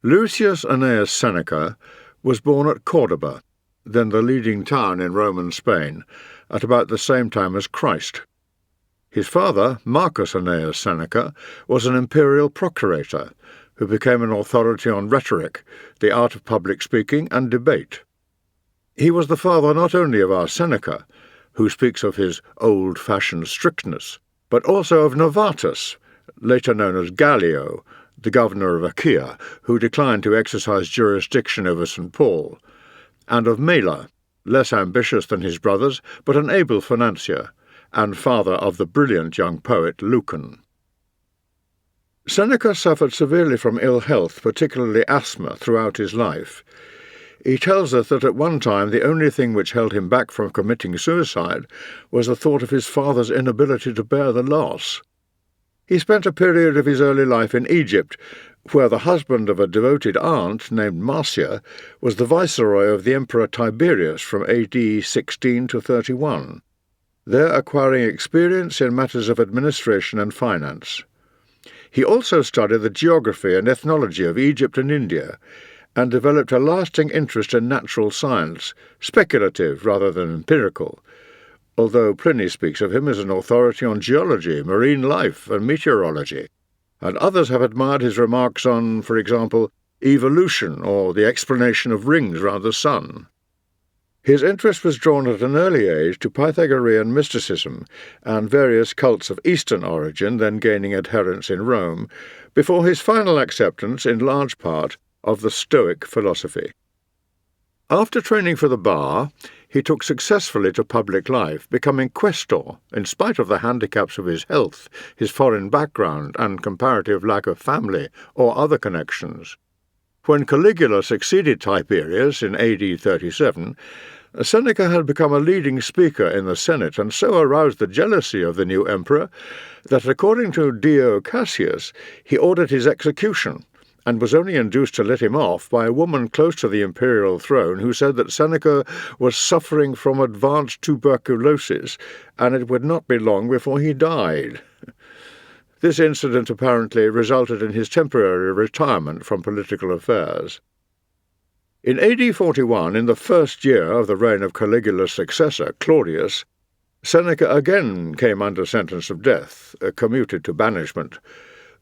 Lucius Annaeus Seneca was born at Cordoba, then the leading town in Roman Spain, at about the same time as Christ. His father, Marcus Annaeus Seneca, was an imperial procurator who became an authority on rhetoric, the art of public speaking and debate. He was the father not only of our Seneca, who speaks of his old-fashioned strictness, but also of Novatus, later known as Gallio, the governor of Achaia, who declined to exercise jurisdiction over St. Paul, and of Mela, less ambitious than his brothers, but an able financier, and father of the brilliant young poet Lucan. Seneca suffered severely from ill health, particularly asthma, throughout his life. He tells us that at one time the only thing which held him back from committing suicide was the thought of his father's inability to bear the loss. He spent a period of his early life in Egypt, where the husband of a devoted aunt named Marcia was the viceroy of the Emperor Tiberius from AD 16 to 31, there acquiring experience in matters of administration and finance. He also studied the geography and ethnology of Egypt and India, and developed a lasting interest in natural science, speculative rather than empirical, although Pliny speaks of him as an authority on geology, marine life, and meteorology, and others have admired his remarks on, for example, evolution or the explanation of rings round the sun. His interest was drawn at an early age to Pythagorean mysticism and various cults of Eastern origin then gaining adherents in Rome, before his final acceptance, in large part, of the Stoic philosophy. After training for the bar, he took successfully to public life, becoming quaestor, in spite of the handicaps of his health, his foreign background, and comparative lack of family or other connections. When Caligula succeeded Tiberius in AD 37, Seneca had become a leading speaker in the Senate and so aroused the jealousy of the new emperor that, according to Dio Cassius, he ordered his execution, and was only induced to let him off by a woman close to the imperial throne who said that Seneca was suffering from advanced tuberculosis, and it would not be long before he died. This incident apparently resulted in his temporary retirement from political affairs. In AD 41, in the first year of the reign of Caligula's successor, Claudius, Seneca again came under sentence of death, commuted to banishment.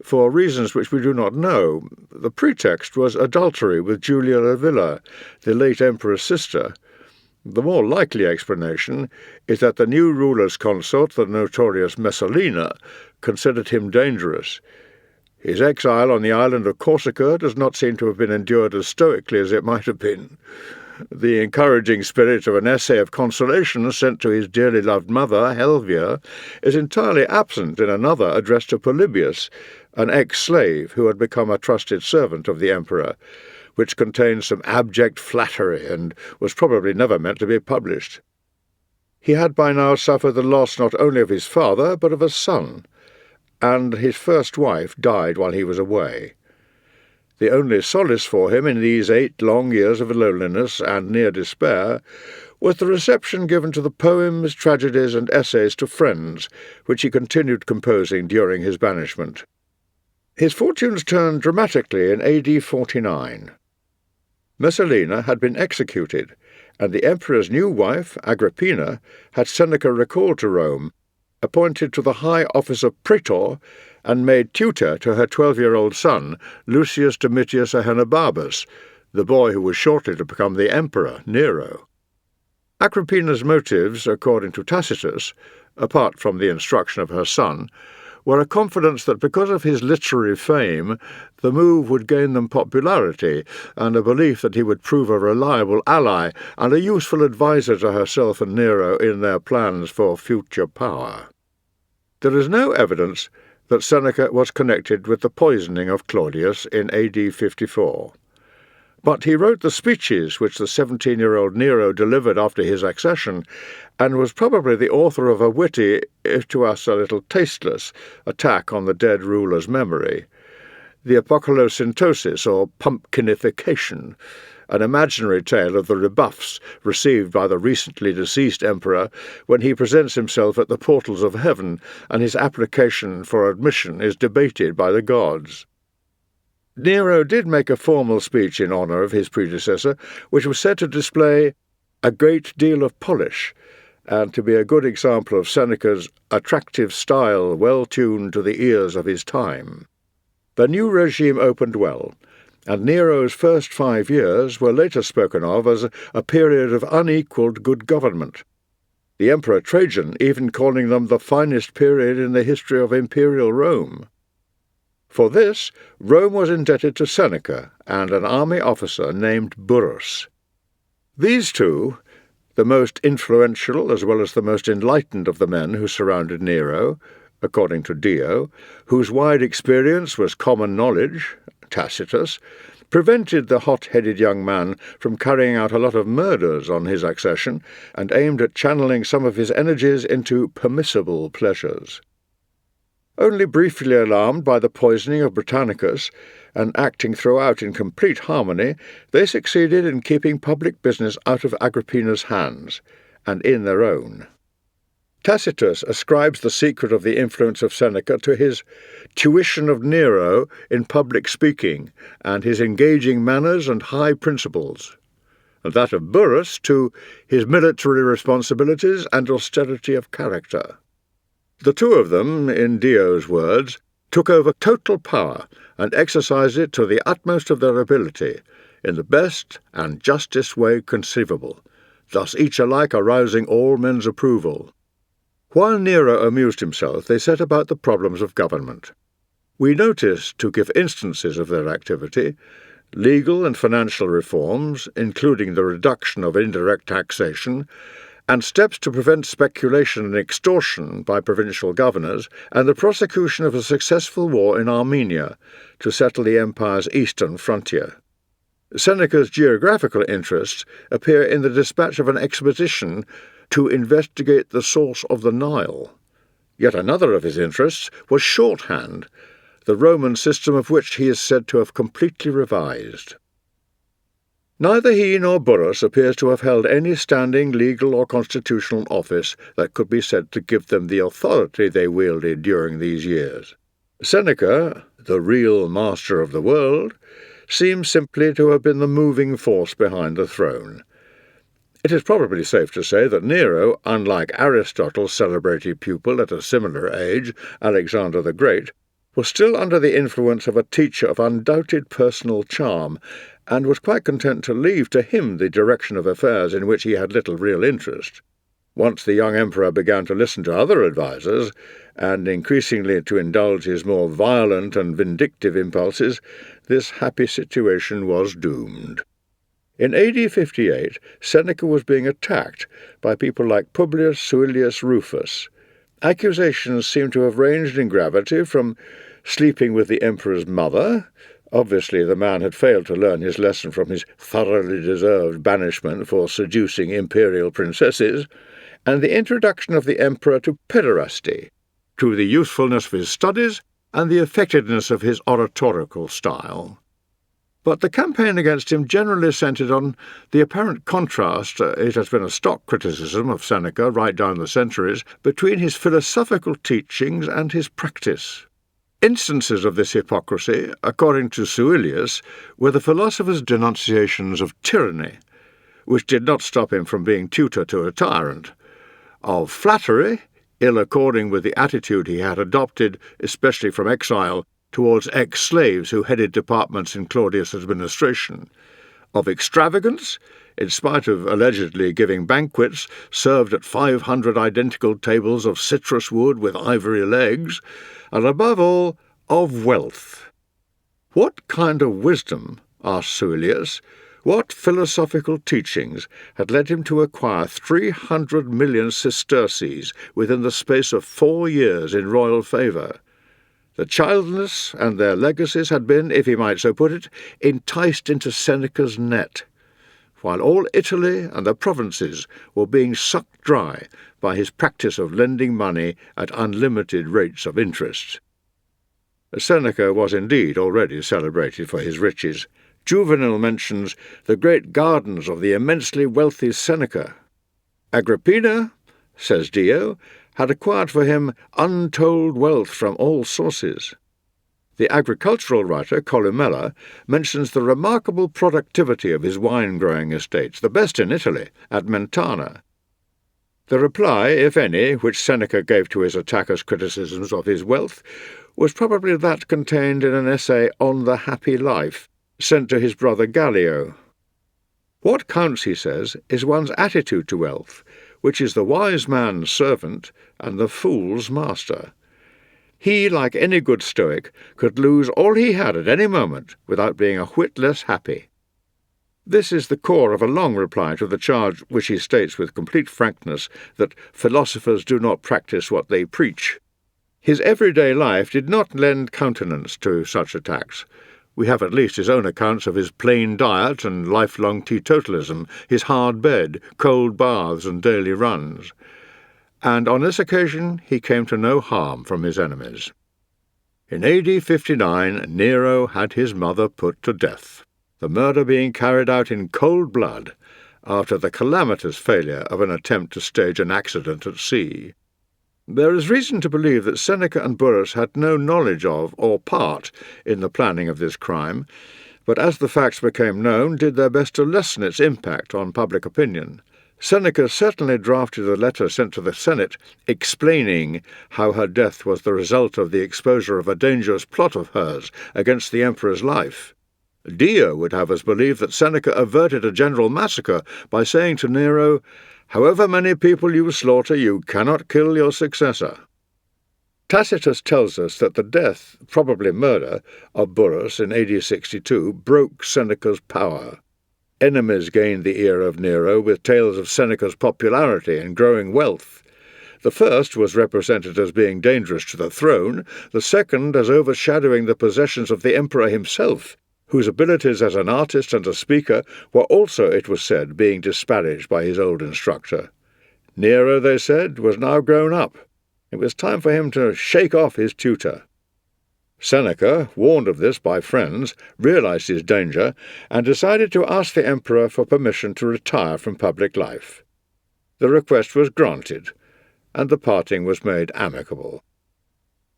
For reasons which we do not know, the pretext was adultery with Julia Livilla, the late emperor's sister. The more likely explanation is that the new ruler's consort, the notorious Messalina, considered him dangerous. His exile on the island of Corsica does not seem to have been endured as stoically as it might have been. The encouraging spirit of an essay of consolation sent to his dearly loved mother, Helvia, is entirely absent in another addressed to Polybius, an ex-slave who had become a trusted servant of the emperor, which contains some abject flattery and was probably never meant to be published. He had by now suffered the loss not only of his father, but of a son, and his first wife died while he was away. The only solace for him in these 8 long years of loneliness and near despair was the reception given to the poems, tragedies, and essays to friends, which he continued composing during his banishment. His fortunes turned dramatically in AD 49. Messalina had been executed, and the emperor's new wife, Agrippina, had Seneca recalled to Rome, appointed to the high office of praetor, and made tutor to her 12-year-old son, Lucius Domitius Ahenobarbus, the boy who was shortly to become the Emperor Nero. Agrippina's motives, according to Tacitus, apart from the instruction of her son, were a confidence that because of his literary fame, the move would gain them popularity, and a belief that he would prove a reliable ally and a useful adviser to herself and Nero in their plans for future power. There is no evidence that Seneca was connected with the poisoning of Claudius in AD 54. But he wrote the speeches which the 17-year-old Nero delivered after his accession, and was probably the author of a witty, if to us a little tasteless, attack on the dead ruler's memory. The apocolocyntosis, or pumpkinification, an imaginary tale of the rebuffs received by the recently deceased emperor when he presents himself at the portals of heaven and his application for admission is debated by the gods. Nero did make a formal speech in honour of his predecessor, which was said to display a great deal of polish, and to be a good example of Seneca's attractive style well tuned to the ears of his time. The new regime opened well, and Nero's first 5 years were later spoken of as a period of unequalled good government, the Emperor Trajan even calling them the finest period in the history of imperial Rome. For this, Rome was indebted to Seneca and an army officer named Burrus. These two, the most influential as well as the most enlightened of the men who surrounded Nero, according to Dio, whose wide experience was common knowledge, Tacitus, prevented the hot-headed young man from carrying out a lot of murders on his accession and aimed at channeling some of his energies into permissible pleasures. Only briefly alarmed by the poisoning of Britannicus, and acting throughout in complete harmony, they succeeded in keeping public business out of Agrippina's hands, and in their own. Tacitus ascribes the secret of the influence of Seneca to his tuition of Nero in public speaking and his engaging manners and high principles, and that of Burrus to his military responsibilities and austerity of character. The two of them, in Dio's words, took over total power and exercised it to the utmost of their ability, in the best and justest way conceivable, thus each alike arousing all men's approval. While Nero amused himself, they set about the problems of government. We notice, to give instances of their activity, legal and financial reforms, including the reduction of indirect taxation, and steps to prevent speculation and extortion by provincial governors, and the prosecution of a successful war in Armenia to settle the empire's eastern frontier. Seneca's geographical interests appear in the dispatch of an expedition to investigate the source of the Nile. Yet another of his interests was shorthand, the Roman system of which he is said to have completely revised. Neither he nor Burrus appears to have held any standing legal or constitutional office that could be said to give them the authority they wielded during these years. Seneca, the real master of the world, seems simply to have been the moving force behind the throne. It is probably safe to say that Nero, unlike Aristotle's celebrated pupil at a similar age, Alexander the Great, was still under the influence of a teacher of undoubted personal charm, and was quite content to leave to him the direction of affairs in which he had little real interest. Once the young emperor began to listen to other advisers, and increasingly to indulge his more violent and vindictive impulses, this happy situation was doomed. In AD 58, Seneca was being attacked by people like Publius Suilius Rufus. Accusations seem to have ranged in gravity from sleeping with the emperor's mother — obviously the man had failed to learn his lesson from his thoroughly deserved banishment for seducing imperial princesses — and the introduction of the emperor to pederasty, to the usefulness of his studies and the effectiveness of his oratorical style. But the campaign against him generally centred on the apparent contrast — it has been a stock criticism of Seneca right down the centuries — between his philosophical teachings and his practice. Instances of this hypocrisy, according to Suilius, were the philosopher's denunciations of tyranny, which did not stop him from being tutor to a tyrant, of flattery, ill according with the attitude he had adopted, especially from exile, towards ex-slaves who headed departments in Claudius' administration, of extravagance, in spite of allegedly giving banquets served at 500 identical tables of citrus wood with ivory legs, and above all, of wealth. What kind of wisdom, asked Suilius, what philosophical teachings had led him to acquire 300 million sesterces within the space of 4 years in royal favour? The childless and their legacies had been, if he might so put it, enticed into Seneca's net, while all Italy and the provinces were being sucked dry by his practice of lending money at unlimited rates of interest. Seneca was indeed already celebrated for his riches. Juvenal mentions the great gardens of the immensely wealthy Seneca. Agrippina, says Dio, had acquired for him untold wealth from all sources. The agricultural writer Columella mentions the remarkable productivity of his wine-growing estates, the best in Italy, at Mentana. The reply, if any, which Seneca gave to his attackers' criticisms of his wealth was probably that contained in an essay on the happy life, sent to his brother Gallio. What counts, he says, is one's attitude to wealth, which is the wise man's servant and the fool's master. He, like any good Stoic, could lose all he had at any moment without being a whit less happy. This is the core of a long reply to the charge which he states with complete frankness that philosophers do not practice what they preach. His everyday life did not lend countenance to such attacks. We have at least his own accounts of his plain diet and lifelong teetotalism, his hard bed, cold baths, and daily runs. And on this occasion he came to no harm from his enemies. In AD 59, Nero had his mother put to death, the murder being carried out in cold blood after the calamitous failure of an attempt to stage an accident at sea. There is reason to believe that Seneca and Burrus had no knowledge of or part in the planning of this crime, but as the facts became known, did their best to lessen its impact on public opinion. Seneca certainly drafted a letter sent to the Senate explaining how her death was the result of the exposure of a dangerous plot of hers against the emperor's life. Dio would have us believe that Seneca averted a general massacre by saying to Nero, "However many people you slaughter, you cannot kill your successor." Tacitus tells us that the death, probably murder, of Burrus in AD 62 broke Seneca's power. Enemies gained the ear of Nero with tales of Seneca's popularity and growing wealth. The first was represented as being dangerous to the throne, the second as overshadowing the possessions of the emperor himself, whose abilities as an artist and a speaker were also, it was said, being disparaged by his old instructor. Nero, they said, was now grown up. It was time for him to shake off his tutor. Seneca, warned of this by friends, realized his danger and decided to ask the emperor for permission to retire from public life. The request was granted, and the parting was made amicable.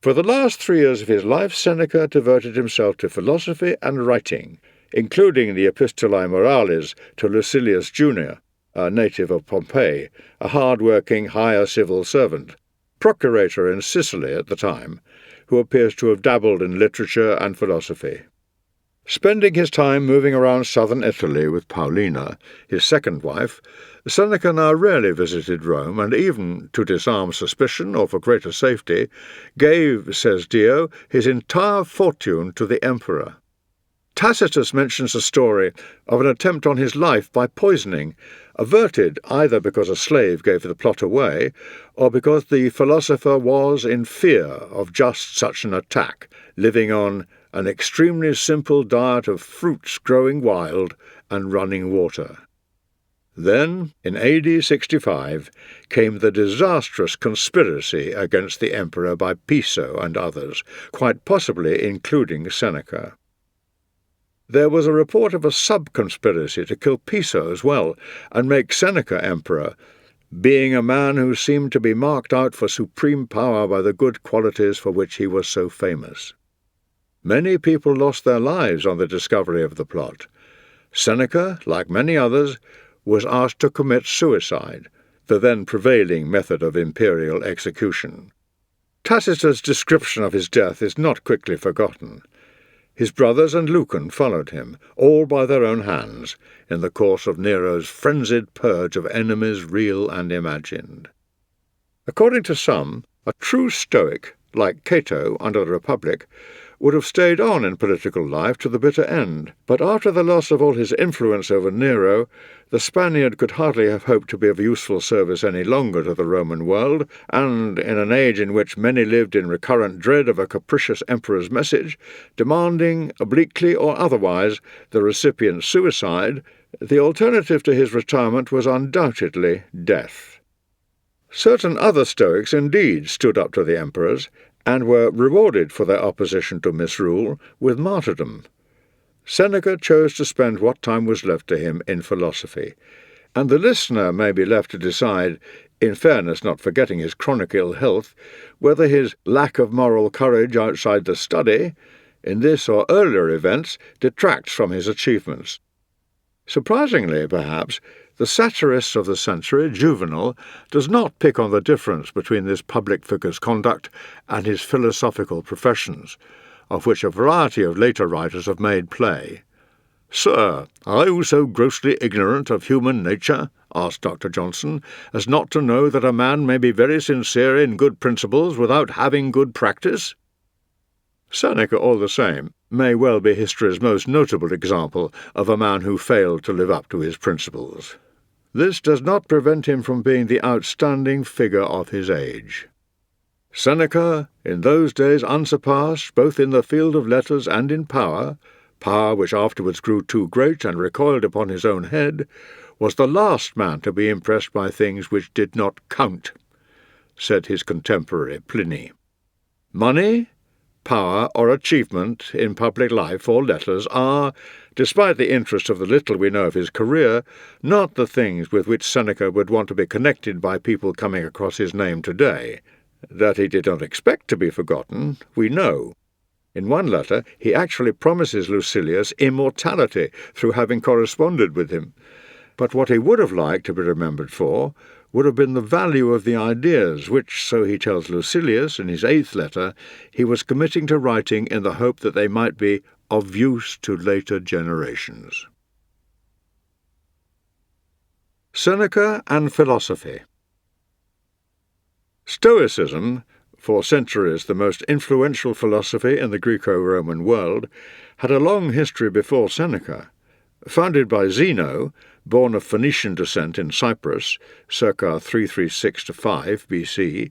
For the last 3 years of his life, Seneca devoted himself to philosophy and writing, including the Epistulae Morales to Lucilius Jr., a native of Pompeii, a hard-working higher civil servant, procurator in Sicily at the time, who appears to have dabbled in literature and philosophy. Spending his time moving around southern Italy with Paulina, his second wife, Seneca now rarely visited Rome, and even, to disarm suspicion or for greater safety, gave, says Dio, his entire fortune to the emperor. Tacitus mentions a story of an attempt on his life by poisoning, averted either because a slave gave the plot away, or because the philosopher was in fear of just such an attack, living on an extremely simple diet of fruits growing wild and running water. Then, in AD 65, came the disastrous conspiracy against the emperor by Piso and others, quite possibly including Seneca. There was a report of a sub-conspiracy to kill Piso as well, and make Seneca emperor, being a man who seemed to be marked out for supreme power by the good qualities for which he was so famous. Many people lost their lives on the discovery of the plot. Seneca, like many others, was asked to commit suicide, the then prevailing method of imperial execution. Tacitus' description of his death is not quickly forgotten. His brothers and Lucan followed him, all by their own hands, in the course of Nero's frenzied purge of enemies real and imagined. According to some, a true Stoic, like Cato under the Republic, would have stayed on in political life to the bitter end, but after the loss of all his influence over Nero, the Spaniard could hardly have hoped to be of useful service any longer to the Roman world, and in an age in which many lived in recurrent dread of a capricious emperor's message, demanding, obliquely or otherwise, the recipient's suicide, the alternative to his retirement was undoubtedly death. Certain other Stoics indeed stood up to the emperors, and were rewarded for their opposition to misrule with martyrdom. Seneca chose to spend what time was left to him in philosophy, and the listener may be left to decide, in fairness not forgetting his chronic ill health, whether his lack of moral courage outside the study, in this or earlier events detracts from his achievements. Surprisingly, perhaps, the satirist of the century, Juvenal, does not pick on the difference between this public figure's conduct and his philosophical professions, of which a variety of later writers have made play. "Sir, are you so grossly ignorant of human nature," asked Dr. Johnson, "as not to know that a man may be very sincere in good principles without having good practice?" Seneca, all the same, may well be history's most notable example of a man who failed to live up to his principles. This does not prevent him from being the outstanding figure of his age. Seneca, in those days unsurpassed both in the field of letters and in power which afterwards grew too great and recoiled upon his own head, was the last man to be impressed by things which did not count, said his contemporary Pliny. Money, power, or achievement in public life or letters are, despite the interest of the little we know of his career, not the things with which Seneca would want to be connected by people coming across his name today. That he did not expect to be forgotten, we know. In one letter, he actually promises Lucilius immortality through having corresponded with him. But what he would have liked to be remembered for would have been the value of the ideas which, so he tells Lucilius in his 8th letter, he was committing to writing in the hope that they might be of use to later generations. Seneca and philosophy. Stoicism, for centuries the most influential philosophy in the Greco-Roman world, had a long history before Seneca. Founded by Zeno, born of Phoenician descent in Cyprus, circa 336–5 BC,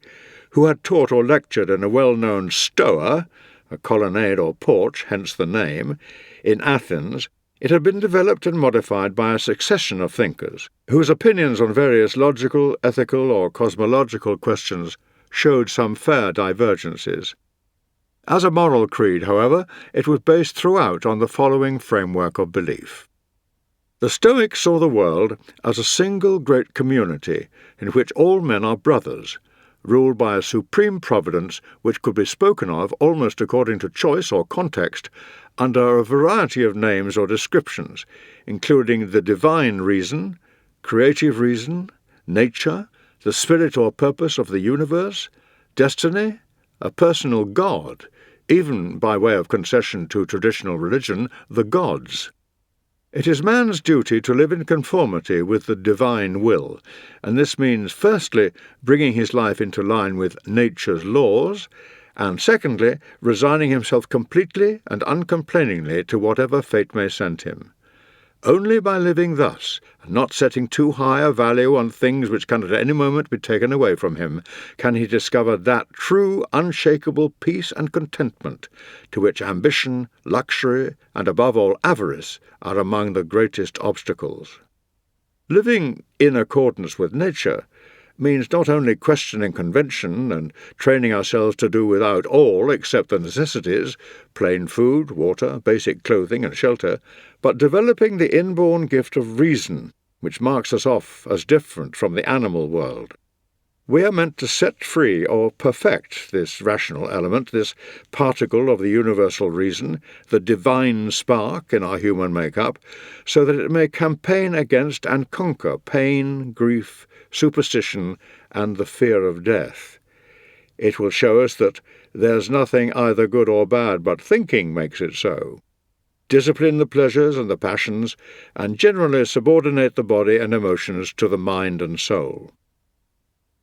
who had taught or lectured in a well-known stoa, a colonnade or porch, hence the name, in Athens, it had been developed and modified by a succession of thinkers, whose opinions on various logical, ethical, or cosmological questions showed some fair divergences. As a moral creed, however, it was based throughout on the following framework of belief. The Stoics saw the world as a single great community in which all men are brothers, ruled by a supreme providence which could be spoken of almost according to choice or context under a variety of names or descriptions, including the divine reason, creative reason, nature, the spirit or purpose of the universe, destiny, a personal god, even by way of concession to traditional religion, the gods. It is man's duty to live in conformity with the divine will, and this means firstly bringing his life into line with nature's laws, and secondly resigning himself completely and uncomplainingly to whatever fate may send him. Only by living thus, and not setting too high a value on things which can at any moment be taken away from him, can he discover that true, unshakable peace and contentment to which ambition, luxury, and above all avarice are among the greatest obstacles. Living in accordance with nature means not only questioning convention and training ourselves to do without all except the necessities, plain food, water, basic clothing and shelter, but developing the inborn gift of reason, which marks us off as different from the animal world. We are meant to set free or perfect this rational element, this particle of the universal reason, the divine spark in our human make-up, so that it may campaign against and conquer pain, grief, superstition, and the fear of death. It will show us that there's nothing either good or bad, but thinking makes it so. Discipline the pleasures and the passions, and generally subordinate the body and emotions to the mind and soul.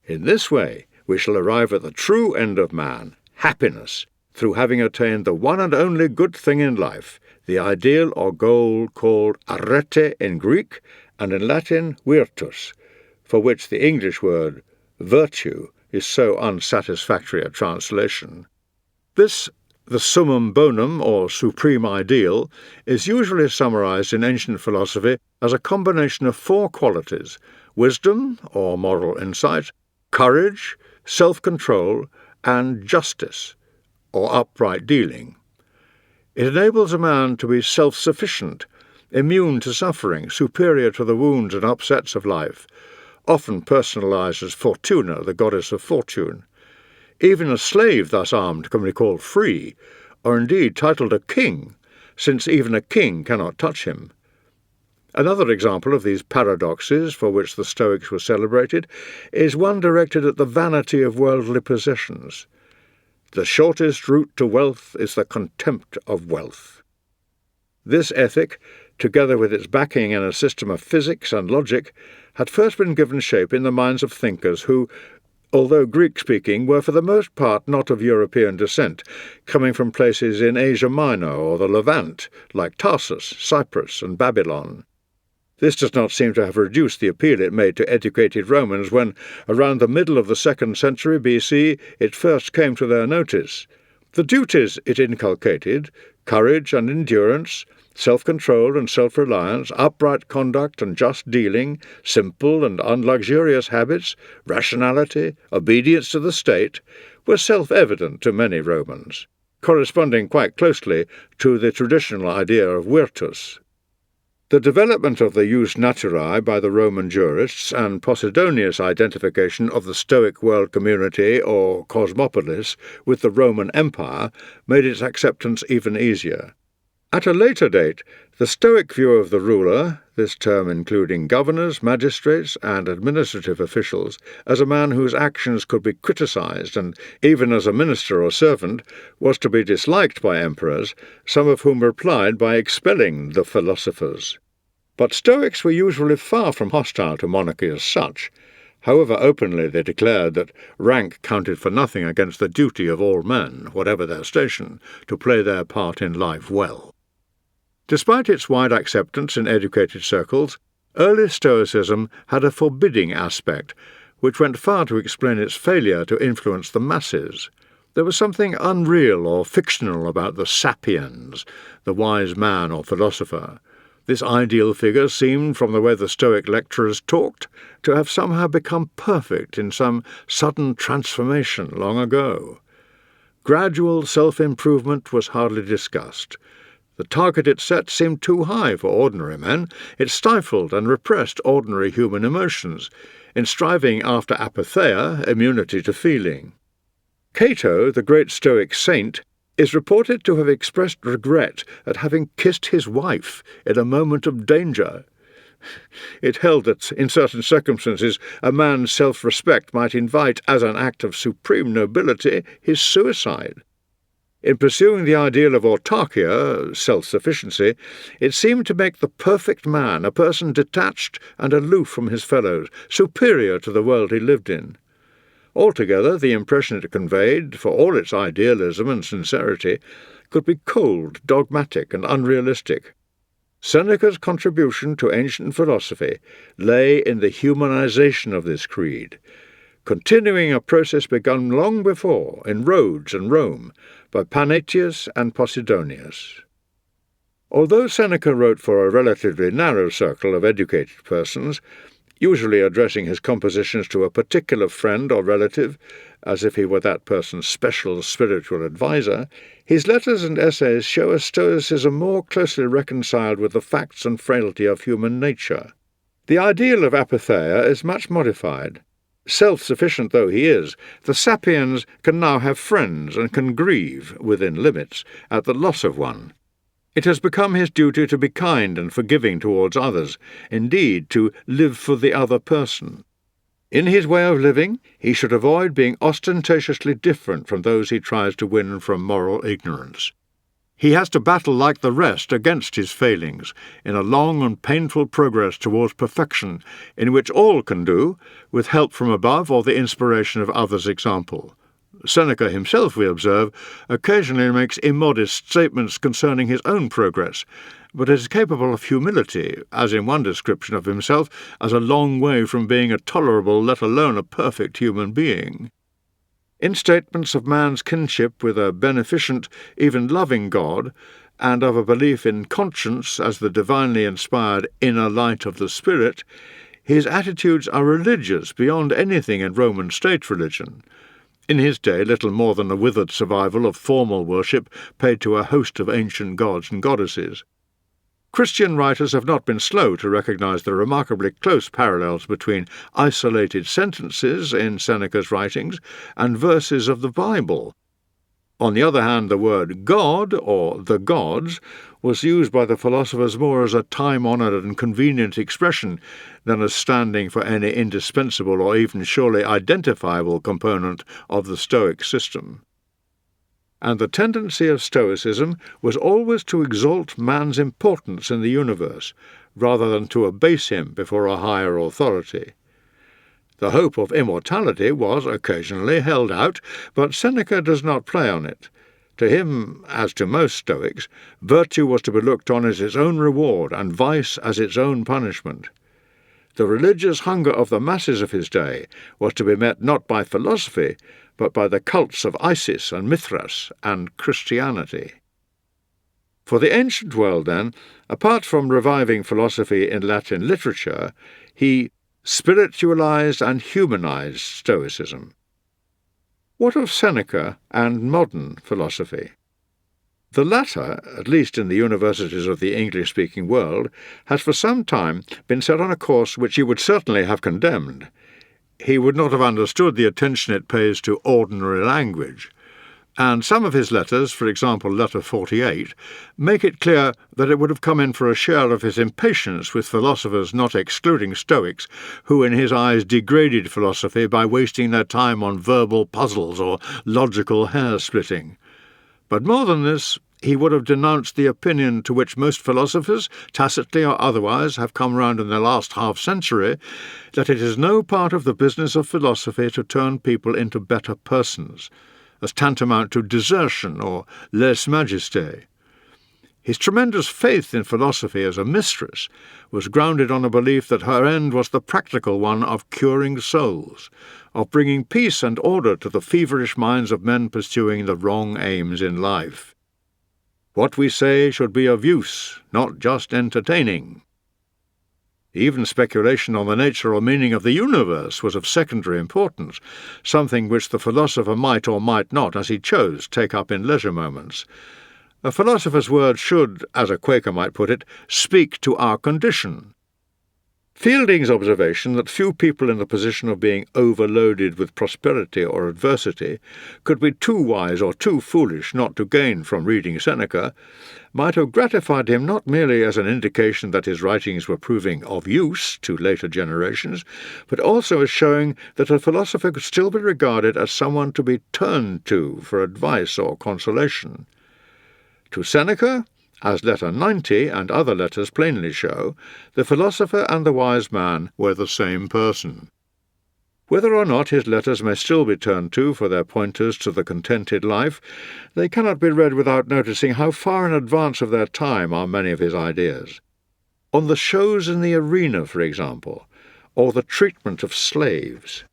In this way, we shall arrive at the true end of man, happiness, through having attained the one and only good thing in life, the ideal or goal called arete in Greek, and in Latin virtus, for which the English word virtue is so unsatisfactory a translation. This, the summum bonum, or supreme ideal, is usually summarized in ancient philosophy as a combination of 4 qualities: wisdom, or moral insight, courage, self-control, and justice, or upright dealing. It enables a man to be self-sufficient, immune to suffering, superior to the wounds and upsets of life, often personalized as Fortuna, the goddess of fortune. Even a slave thus armed can be called free, or indeed titled a king, since even a king cannot touch him. Another example of these paradoxes for which the Stoics were celebrated is one directed at the vanity of worldly possessions. The shortest route to wealth is the contempt of wealth. This ethic, together with its backing in a system of physics and logic, had first been given shape in the minds of thinkers who, although Greek-speaking, were for the most part not of European descent, coming from places in Asia Minor or the Levant, like Tarsus, Cyprus, and Babylon. This does not seem to have reduced the appeal it made to educated Romans when, around the middle of the 2nd century BC, it first came to their notice. The duties it inculcated, courage and endurance, self-control and self-reliance, upright conduct and just dealing, simple and unluxurious habits, rationality, obedience to the state, were self-evident to many Romans, corresponding quite closely to the traditional idea of virtus. The development of the jus naturae by the Roman jurists and Posidonius' identification of the Stoic world community, or cosmopolis, with the Roman Empire made its acceptance even easier. At a later date, the Stoic view of the ruler, this term including governors, magistrates, and administrative officials, as a man whose actions could be criticized and, even as a minister or servant, was to be disliked by emperors, some of whom replied by expelling the philosophers. But Stoics were usually far from hostile to monarchy as such. However openly they declared that rank counted for nothing against the duty of all men, whatever their station, to play their part in life well. Despite its wide acceptance in educated circles, early Stoicism had a forbidding aspect, which went far to explain its failure to influence the masses. There was something unreal or fictional about the sapiens, the wise man or philosopher. This ideal figure seemed, from the way the Stoic lecturers talked, to have somehow become perfect in some sudden transformation long ago. Gradual self-improvement was hardly discussed. The target it set seemed too high for ordinary men. It stifled and repressed ordinary human emotions, in striving after apatheia, immunity to feeling. Cato, the great Stoic saint, is reported to have expressed regret at having kissed his wife in a moment of danger. It held that, in certain circumstances, a man's self-respect might invite, as an act of supreme nobility, his suicide. In pursuing the ideal of autarkia, self-sufficiency, it seemed to make the perfect man a person detached and aloof from his fellows, superior to the world he lived in. Altogether, the impression it conveyed, for all its idealism and sincerity, could be cold, dogmatic, and unrealistic. Seneca's contribution to ancient philosophy lay in the humanization of this creed, continuing a process begun long before in Rhodes and Rome by Panetius and Posidonius. Although Seneca wrote for a relatively narrow circle of educated persons, usually addressing his compositions to a particular friend or relative, as if he were that person's special spiritual adviser, his letters and essays show a Stoicism more closely reconciled with the facts and frailty of human nature. The ideal of apatheia is much modified. Self-sufficient though he is, the sapiens can now have friends and can grieve, within limits, at the loss of one. It has become his duty to be kind and forgiving towards others, indeed, to live for the other person. In his way of living, he should avoid being ostentatiously different from those he tries to win from moral ignorance. He has to battle like the rest against his failings, in a long and painful progress towards perfection, in which all can do, with help from above or the inspiration of others' example. Seneca himself, we observe, occasionally makes immodest statements concerning his own progress, but is capable of humility, as in one description of himself as a long way from being a tolerable, let alone a perfect human being. In statements of man's kinship with a beneficent, even loving God, and of a belief in conscience as the divinely inspired inner light of the spirit, his attitudes are religious beyond anything in Roman state religion. In his day, little more than a withered survival of formal worship paid to a host of ancient gods and goddesses. Christian writers have not been slow to recognize the remarkably close parallels between isolated sentences in Seneca's writings and verses of the Bible. On the other hand, the word God, or the gods, was used by the philosophers more as a time-honoured and convenient expression than as standing for any indispensable or even surely identifiable component of the Stoic system. And the tendency of Stoicism was always to exalt man's importance in the universe, rather than to abase him before a higher authority. The hope of immortality was occasionally held out, but Seneca does not play on it. To him, as to most Stoics, virtue was to be looked on as its own reward and vice as its own punishment. The religious hunger of the masses of his day was to be met not by philosophy, but by the cults of Isis and Mithras and Christianity. For the ancient world, then, apart from reviving philosophy in Latin literature, he spiritualized and humanized Stoicism. What of Seneca and modern philosophy? The latter, at least in the universities of the English-speaking world, has for some time been set on a course which he would certainly have condemned. He would not have understood the attention it pays to ordinary language, and some of his letters, for example letter 48, make it clear that it would have come in for a share of his impatience with philosophers, not excluding Stoics, who in his eyes degraded philosophy by wasting their time on verbal puzzles or logical hair-splitting. But more than this, he would have denounced the opinion to which most philosophers, tacitly or otherwise, have come round in the last half-century, that it is no part of the business of philosophy to turn people into better persons, as tantamount to desertion or lèse-majesté. His tremendous faith in philosophy as a mistress was grounded on a belief that her end was the practical one of curing souls, of bringing peace and order to the feverish minds of men pursuing the wrong aims in life. What we say should be of use, not just entertaining. Even speculation on the nature or meaning of the universe was of secondary importance, something which the philosopher might or might not, as he chose, take up in leisure moments. A philosopher's words should, as a Quaker might put it, speak to our condition. Fielding's observation that few people in the position of being overloaded with prosperity or adversity could be too wise or too foolish not to gain from reading Seneca might have gratified him not merely as an indication that his writings were proving of use to later generations, but also as showing that a philosopher could still be regarded as someone to be turned to for advice or consolation. To Seneca, as letter 90 and other letters plainly show, the philosopher and the wise man were the same person. Whether or not his letters may still be turned to for their pointers to the contented life, they cannot be read without noticing how far in advance of their time are many of his ideas. On the shows in the arena, for example, or the treatment of slaves.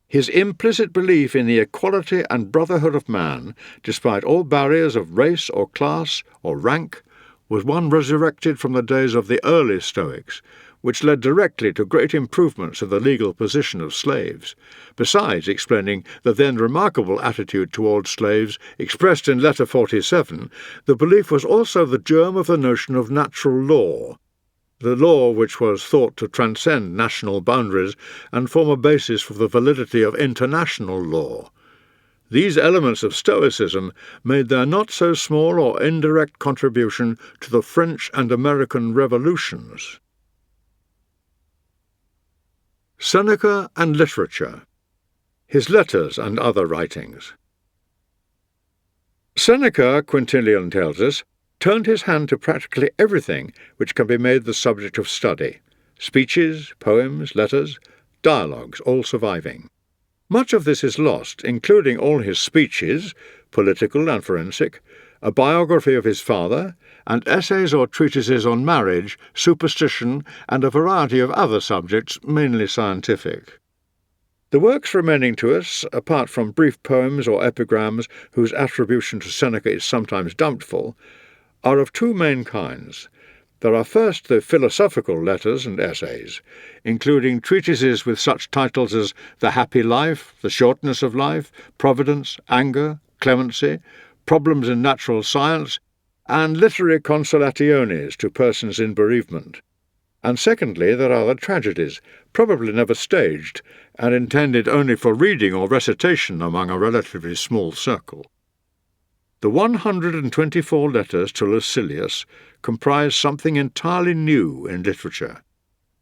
His implicit belief in the equality and brotherhood of man, despite all barriers of race or class or rank, was one resurrected from the days of the early Stoics, which led directly to great improvements of the legal position of slaves, besides explaining the then remarkable attitude towards slaves expressed in letter 47. The belief was also the germ of the notion of natural law, the law which was thought to transcend national boundaries and form a basis for the validity of international law. These elements of Stoicism made their not-so-small or indirect contribution to the French and American revolutions. Seneca and literature. His letters and other writings. Seneca, Quintilian tells us, turned his hand to practically everything which can be made the subject of study: speeches, poems, letters, dialogues, all surviving. Much of this is lost, including all his speeches, political and forensic, a biography of his father, and essays or treatises on marriage, superstition, and a variety of other subjects, mainly scientific. The works remaining to us, apart from brief poems or epigrams whose attribution to Seneca is sometimes doubtful, are of two main kinds. There are first the philosophical letters and essays, including treatises with such titles as The Happy Life, The Shortness of Life, Providence, Anger, Clemency, Problems in Natural Science, and literary consolationes to persons in bereavement. And secondly, there are the tragedies, probably never staged, and intended only for reading or recitation among a relatively small circle. The 124 letters to Lucilius comprise something entirely new in literature,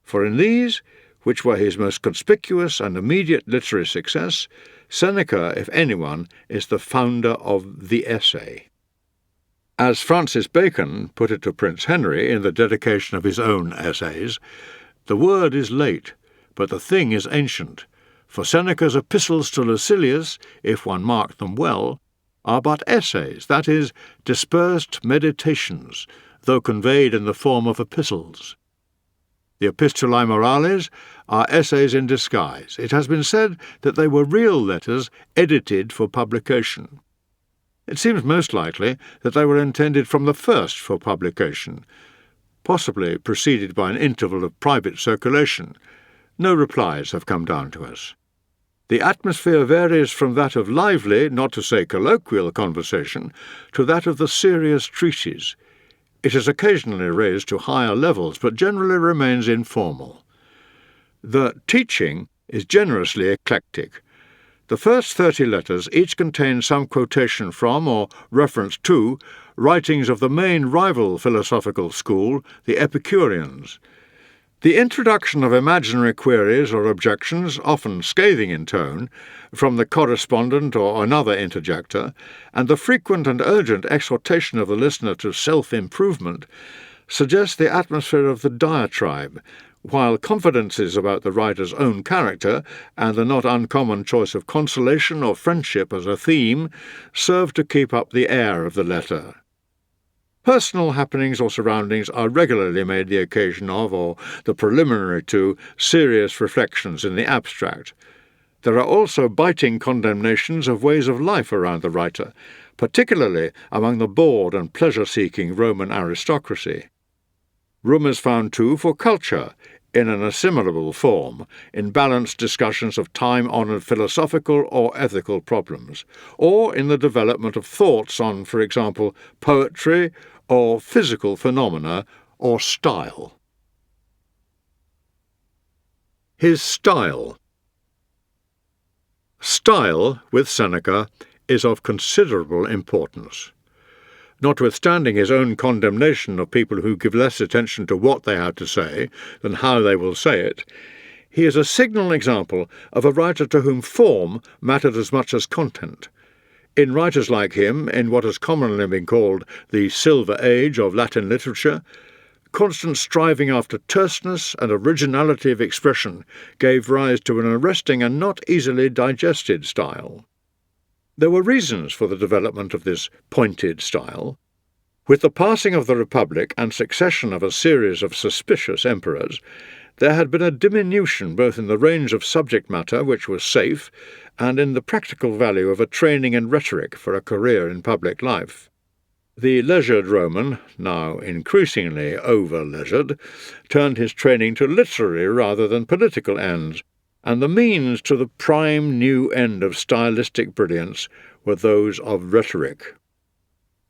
for in these, which were his most conspicuous and immediate literary success, Seneca, if anyone, is the founder of the essay. As Francis Bacon put it to Prince Henry in the dedication of his own essays, "The word is late, but the thing is ancient, for Seneca's epistles to Lucilius, if one mark them well, are but essays, that is, dispersed meditations, though conveyed in the form of epistles. The Epistulae Morales are essays in disguise. It has been said that they were real letters edited for publication. It seems most likely that they were intended from the first for publication, possibly preceded by an interval of private circulation. No replies have come down to us. The atmosphere varies from that of lively, not to say colloquial, conversation to that of the serious treatise. It is occasionally raised to higher levels, but generally remains informal. The teaching is generously eclectic. The first 30 letters each contain some quotation from or reference to writings of the main rival philosophical school, the Epicureans. The introduction of imaginary queries or objections, often scathing in tone, from the correspondent or another interjector, and the frequent and urgent exhortation of the listener to self-improvement, suggest the atmosphere of the diatribe, while confidences about the writer's own character and the not uncommon choice of consolation or friendship as a theme serve to keep up the air of the letter. Personal happenings or surroundings are regularly made the occasion of, or the preliminary to, serious reflections in the abstract. There are also biting condemnations of ways of life around the writer, particularly among the bored and pleasure-seeking Roman aristocracy. Room is found, too, for culture, in an assimilable form, in balanced discussions of time-honoured philosophical or ethical problems, or in the development of thoughts on, for example, poetry or physical phenomena or style. His style. Style, with Seneca, is of considerable importance. Notwithstanding his own condemnation of people who give less attention to what they have to say than how they will say it, he is a signal example of a writer to whom form mattered as much as content. In writers like him, in what has commonly been called the Silver Age of Latin literature, constant striving after terseness and originality of expression gave rise to an arresting and not easily digested style. There were reasons for the development of this pointed style. With the passing of the Republic and succession of a series of suspicious emperors, there had been a diminution both in the range of subject matter, which was safe, and in the practical value of a training in rhetoric for a career in public life. The leisured Roman, now increasingly over-leisured, turned his training to literary rather than political ends, and the means to the prime new end of stylistic brilliance were those of rhetoric.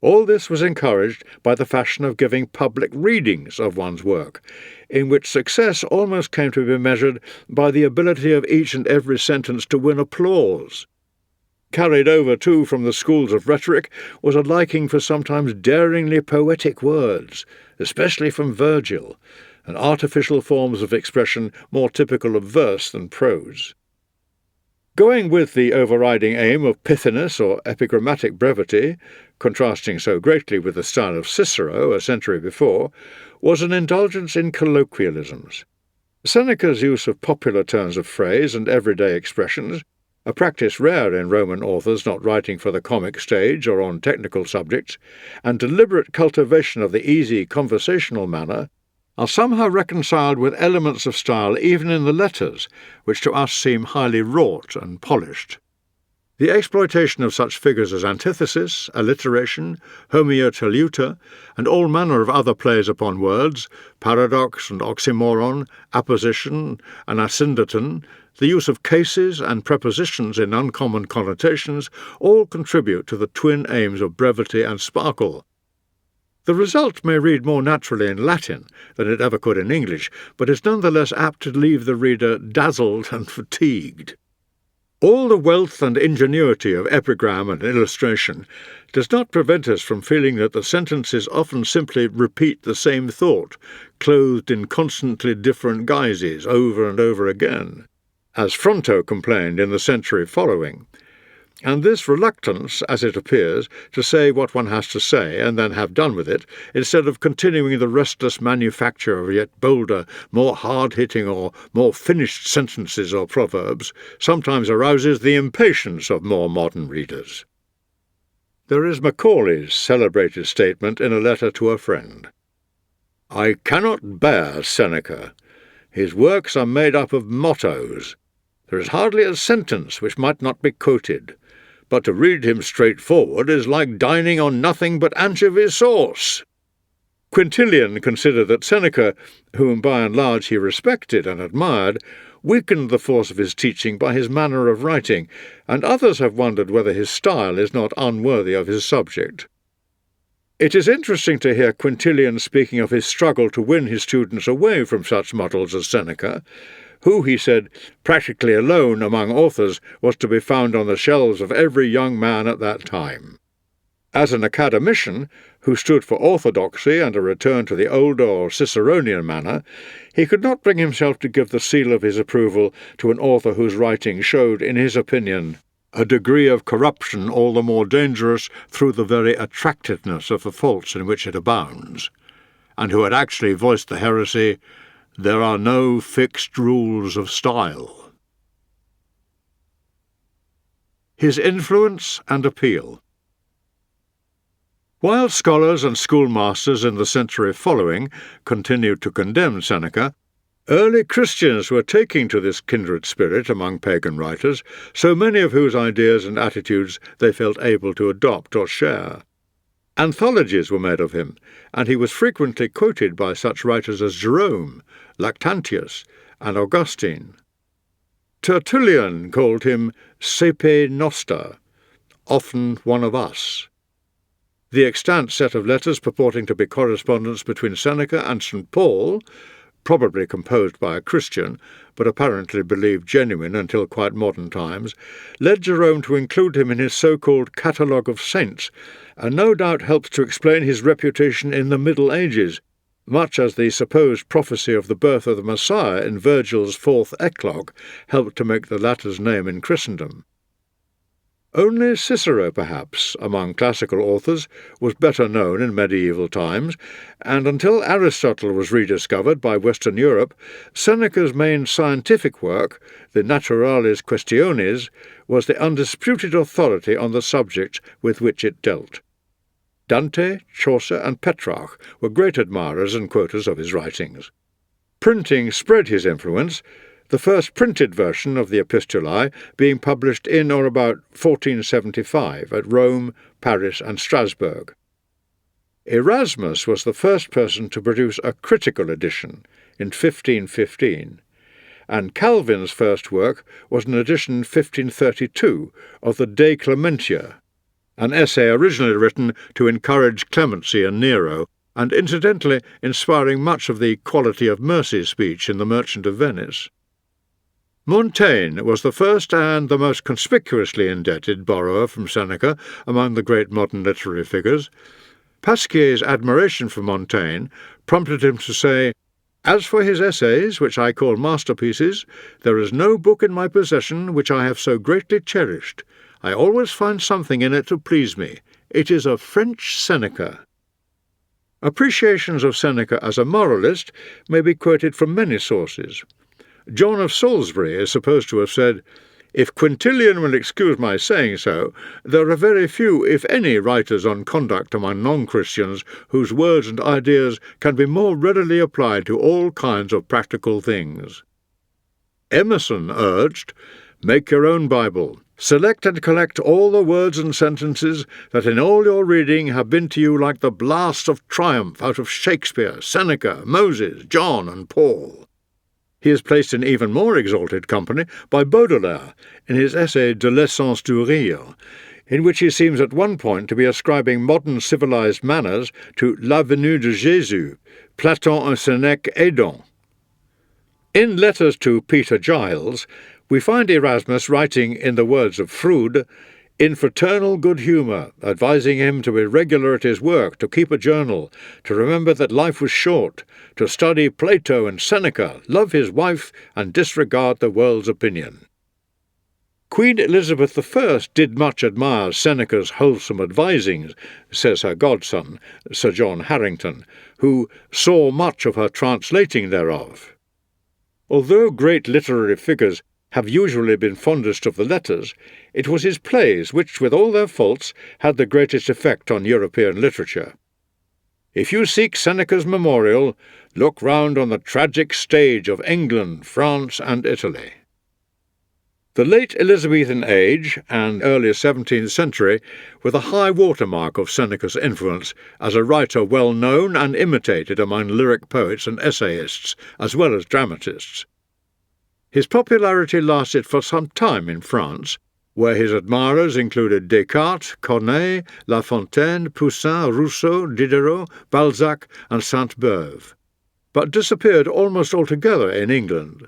All this was encouraged by the fashion of giving public readings of one's work, in which success almost came to be measured by the ability of each and every sentence to win applause. Carried over, too, from the schools of rhetoric was a liking for sometimes daringly poetic words, especially from Virgil, and artificial forms of expression more typical of verse than prose. Going with the overriding aim of pithiness or epigrammatic brevity, contrasting so greatly with the style of Cicero a century before, was an indulgence in colloquialisms. Seneca's use of popular turns of phrase and everyday expressions, a practice rare in Roman authors not writing for the comic stage or on technical subjects, and deliberate cultivation of the easy conversational manner, are somehow reconciled with elements of style even in the letters, which to us seem highly wrought and polished. The exploitation of such figures as antithesis, alliteration, homoiotoleuta, and all manner of other plays upon words, paradox and oxymoron, apposition and asyndeton, the use of cases and prepositions in uncommon connotations, all contribute to the twin aims of brevity and sparkle. The result may read more naturally in Latin than it ever could in English, but is none the less apt to leave the reader dazzled and fatigued. All the wealth and ingenuity of epigram and illustration does not prevent us from feeling that the sentences often simply repeat the same thought, clothed in constantly different guises over and over again, as Fronto complained in the century following. And this reluctance, as it appears, to say what one has to say and then have done with it, instead of continuing the restless manufacture of yet bolder, more hard-hitting or more finished sentences or proverbs, sometimes arouses the impatience of more modern readers. There is Macaulay's celebrated statement in a letter to a friend. "I cannot bear Seneca. His works are made up of mottos. There is hardly a sentence which might not be quoted. But to read him straightforward is like dining on nothing but anchovy sauce." Quintilian considered that Seneca, whom by and large he respected and admired, weakened the force of his teaching by his manner of writing, and others have wondered whether his style is not unworthy of his subject. It is interesting to hear Quintilian speaking of his struggle to win his students away from such models as Seneca, who, he said, practically alone among authors was to be found on the shelves of every young man at that time. As an academician, who stood for orthodoxy and a return to the older or Ciceronian manner, he could not bring himself to give the seal of his approval to an author whose writing showed, in his opinion, a degree of corruption all the more dangerous through the very attractiveness of the faults in which it abounds, and who had actually voiced the heresy, "There are no fixed rules of style." His influence and appeal. While scholars and schoolmasters in the century following continued to condemn Seneca, early Christians were taking to this kindred spirit among pagan writers, so many of whose ideas and attitudes they felt able to adopt or share. Anthologies were made of him, and he was frequently quoted by such writers as Jerome, Lactantius, and Augustine. Tertullian called him Sepe Noster, often one of us. The extant set of letters purporting to be correspondence between Seneca and St. Paul, probably composed by a Christian, but apparently believed genuine until quite modern times, led Jerome to include him in his so-called Catalogue of Saints, and no doubt helps to explain his reputation in the Middle Ages, much as the supposed prophecy of the birth of the Messiah in Virgil's fourth eclogue helped to make the latter's name in Christendom. Only Cicero, perhaps, among classical authors, was better known in medieval times, and until Aristotle was rediscovered by Western Europe, Seneca's main scientific work, the Naturalis Questiones, was the undisputed authority on the subject with which it dealt. Dante, Chaucer, and Petrarch were great admirers and quoters of his writings. Printing spread his influence, the first printed version of the Epistulae being published in or about 1475 at Rome, Paris, and Strasbourg. Erasmus was the first person to produce a critical edition in 1515, and Calvin's first work was an edition in 1532 of the De Clementia, an essay originally written to encourage clemency in Nero, and incidentally inspiring much of the quality of mercy speech in The Merchant of Venice. Montaigne was the first and the most conspicuously indebted borrower from Seneca among the great modern literary figures. Pasquier's admiration for Montaigne prompted him to say, "As for his essays, which I call masterpieces, there is no book in my possession which I have so greatly cherished. I always find something in it to please me. It is a French Seneca." Appreciations of Seneca as a moralist may be quoted from many sources. John of Salisbury is supposed to have said, "If Quintilian will excuse my saying so, there are very few, if any, writers on conduct among non-Christians whose words and ideas can be more readily applied to all kinds of practical things." Emerson urged, "Make your own Bible. Select and collect all the words and sentences that in all your reading have been to you like the blast of triumph out of Shakespeare, Seneca, Moses, John, and Paul." He is placed in even more exalted company by Baudelaire in his essay De l'essence du rire, in which he seems at one point to be ascribing modern civilized manners to La Venue de Jésus, Platon and Sénèque aidant. In letters to Peter Giles, We find Erasmus writing, in the words of Froude, in fraternal good humour, advising him to be regular at his work, to keep a journal, to remember that life was short, to study Plato and Seneca, love his wife, and disregard the world's opinion. Queen Elizabeth I did much admire Seneca's wholesome advisings, says her godson, Sir John Harrington, who saw much of her translating thereof. Although great literary figures have usually been fondest of the letters, it was his plays which, with all their faults, had the greatest effect on European literature. If you seek Seneca's memorial, look round on the tragic stage of England, France, and Italy. The late Elizabethan age and early 17th century were the high watermark of Seneca's influence as a writer well known and imitated among lyric poets and essayists, as well as dramatists. His popularity lasted for some time in France, where his admirers included Descartes, Corneille, La Fontaine, Poussin, Rousseau, Diderot, Balzac, and Sainte-Beuve, but disappeared almost altogether in England.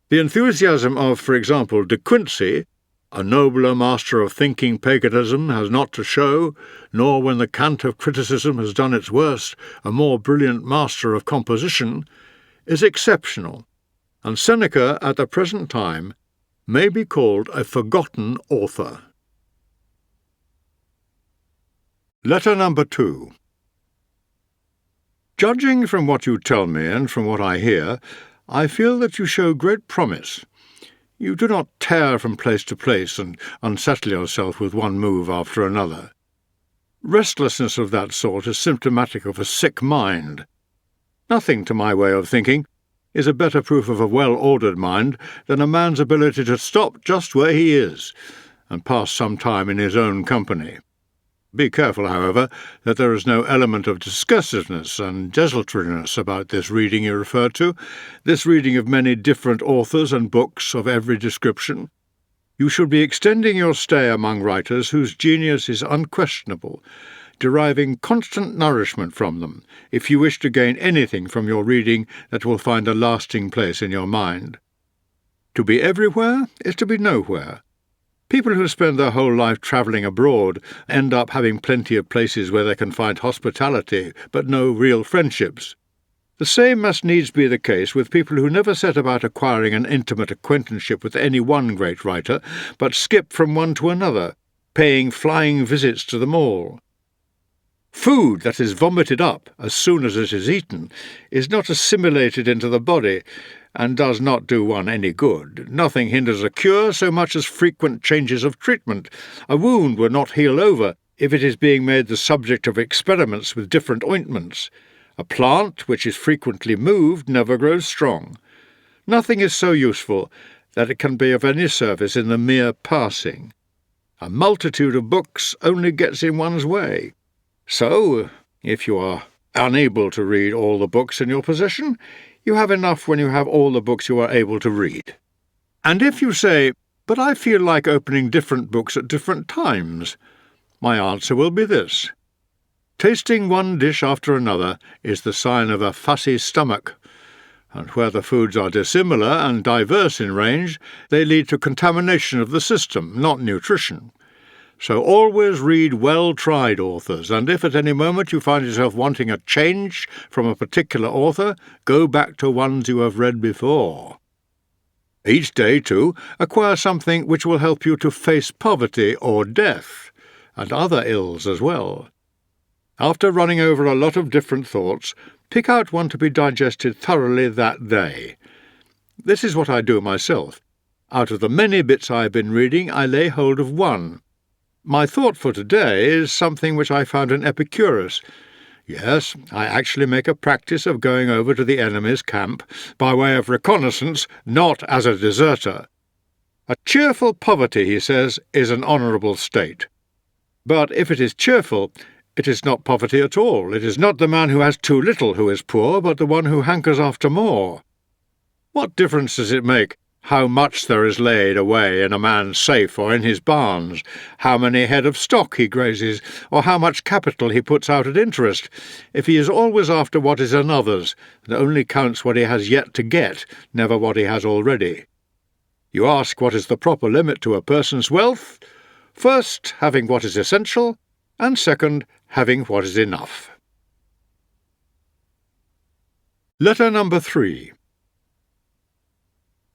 The enthusiasm of, for example, De Quincey, a nobler master of thinking paganism has not to show, nor when the cant of criticism has done its worst, a more brilliant master of composition, is exceptional, and Seneca, at the present time, may be called a forgotten author. Letter number 2. Judging from what you tell me and from what I hear, I feel that you show great promise. You do not tear from place to place and unsettle yourself with one move after another. Restlessness of that sort is symptomatic of a sick mind. Nothing, to my way of thinking, is a better proof of a well-ordered mind than a man's ability to stop just where he is and pass some time in his own company. Be careful, however, that there is no element of discursiveness and desultoriness about this reading you refer to, this reading of many different authors and books of every description. You should be extending your stay among writers whose genius is unquestionable, deriving constant nourishment from them, if you wish to gain anything from your reading that will find a lasting place in your mind. To be everywhere is to be nowhere. People who spend their whole life travelling abroad end up having plenty of places where they can find hospitality, but no real friendships. The same must needs be the case with people who never set about acquiring an intimate acquaintanceship with any one great writer, but skip from one to another, paying flying visits to them all. Food that is vomited up as soon as it is eaten is not assimilated into the body, and does not do one any good. Nothing hinders a cure so much as frequent changes of treatment. A wound will not heal over if it is being made the subject of experiments with different ointments. A plant which is frequently moved never grows strong. Nothing is so useful that it can be of any service in the mere passing. A multitude of books only gets in one's way. So, if you are unable to read all the books in your possession, you have enough when you have all the books you are able to read. And if you say, "But I feel like opening different books at different times," my answer will be this. Tasting one dish after another is the sign of a fussy stomach, and where the foods are dissimilar and diverse in range, they lead to contamination of the system, not nutrition. So always read well-tried authors, and if at any moment you find yourself wanting a change from a particular author, go back to ones you have read before. Each day, too, acquire something which will help you to face poverty or death, and other ills as well. After running over a lot of different thoughts, pick out one to be digested thoroughly that day. This is what I do myself. Out of the many bits I have been reading, I lay hold of one. My thought for today is something which I found in Epicurus. Yes, I actually make a practice of going over to the enemy's camp by way of reconnaissance, not as a deserter. A cheerful poverty, he says, is an honourable state. But if it is cheerful, it is not poverty at all. It is not the man who has too little who is poor, but the one who hankers after more. What difference does it make how much there is laid away in a man's safe or in his barns, how many head of stock he grazes, or how much capital he puts out at interest, if he is always after what is another's, and only counts what he has yet to get, never what he has already? You ask what is the proper limit to a person's wealth? First, having what is essential, and second, having what is enough. Letter number 3.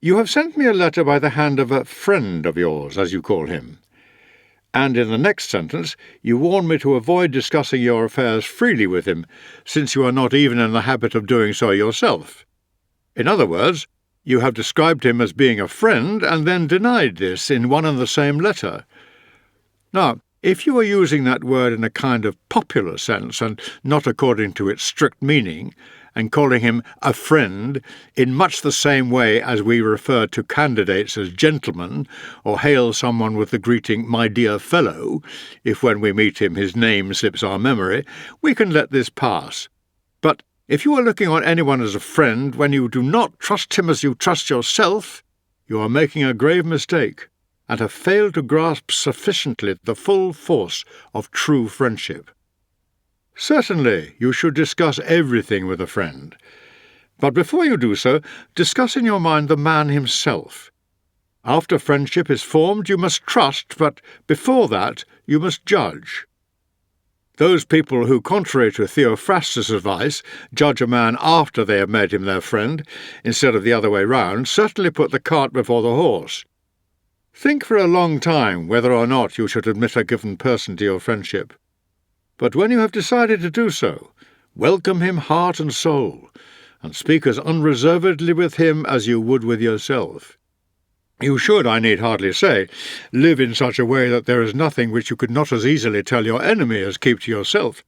You have sent me a letter by the hand of a friend of yours, as you call him, and in the next sentence you warn me to avoid discussing your affairs freely with him, since you are not even in the habit of doing so yourself. In other words, you have described him as being a friend and then denied this in one and the same letter. Now, if you are using that word in a kind of popular sense and not according to its strict meaning, and calling him a friend in much the same way as we refer to candidates as gentlemen, or hail someone with the greeting, "my dear fellow," if when we meet him his name slips our memory, we can let this pass. But if you are looking on anyone as a friend when you do not trust him as you trust yourself, you are making a grave mistake, and have failed to grasp sufficiently the full force of true friendship. Certainly, you should discuss everything with a friend. But before you do so, discuss in your mind the man himself. After friendship is formed, you must trust, but before that, you must judge. Those people who, contrary to Theophrastus' advice, judge a man after they have made him their friend, instead of the other way round, certainly put the cart before the horse. Think for a long time whether or not you should admit a given person to your friendship. But when you have decided to do so, welcome him heart and soul, and speak as unreservedly with him as you would with yourself. You should, I need hardly say, live in such a way that there is nothing which you could not as easily tell your enemy as keep to yourself.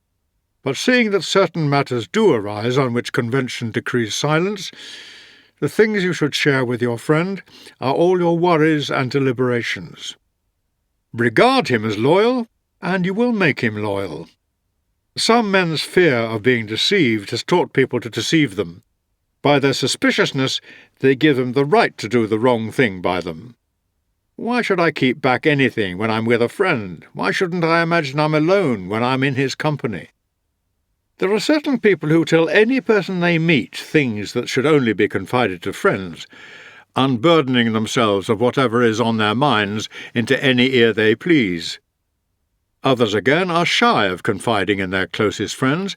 But seeing that certain matters do arise on which convention decrees silence, the things you should share with your friend are all your worries and deliberations. Regard him as loyal, and you will make him loyal. Some men's fear of being deceived has taught people to deceive them. By their suspiciousness, they give them the right to do the wrong thing by them. Why should I keep back anything when I'm with a friend? Why shouldn't I imagine I'm alone when I'm in his company? There are certain people who tell any person they meet things that should only be confided to friends, unburdening themselves of whatever is on their minds into any ear they please. Others again are shy of confiding in their closest friends,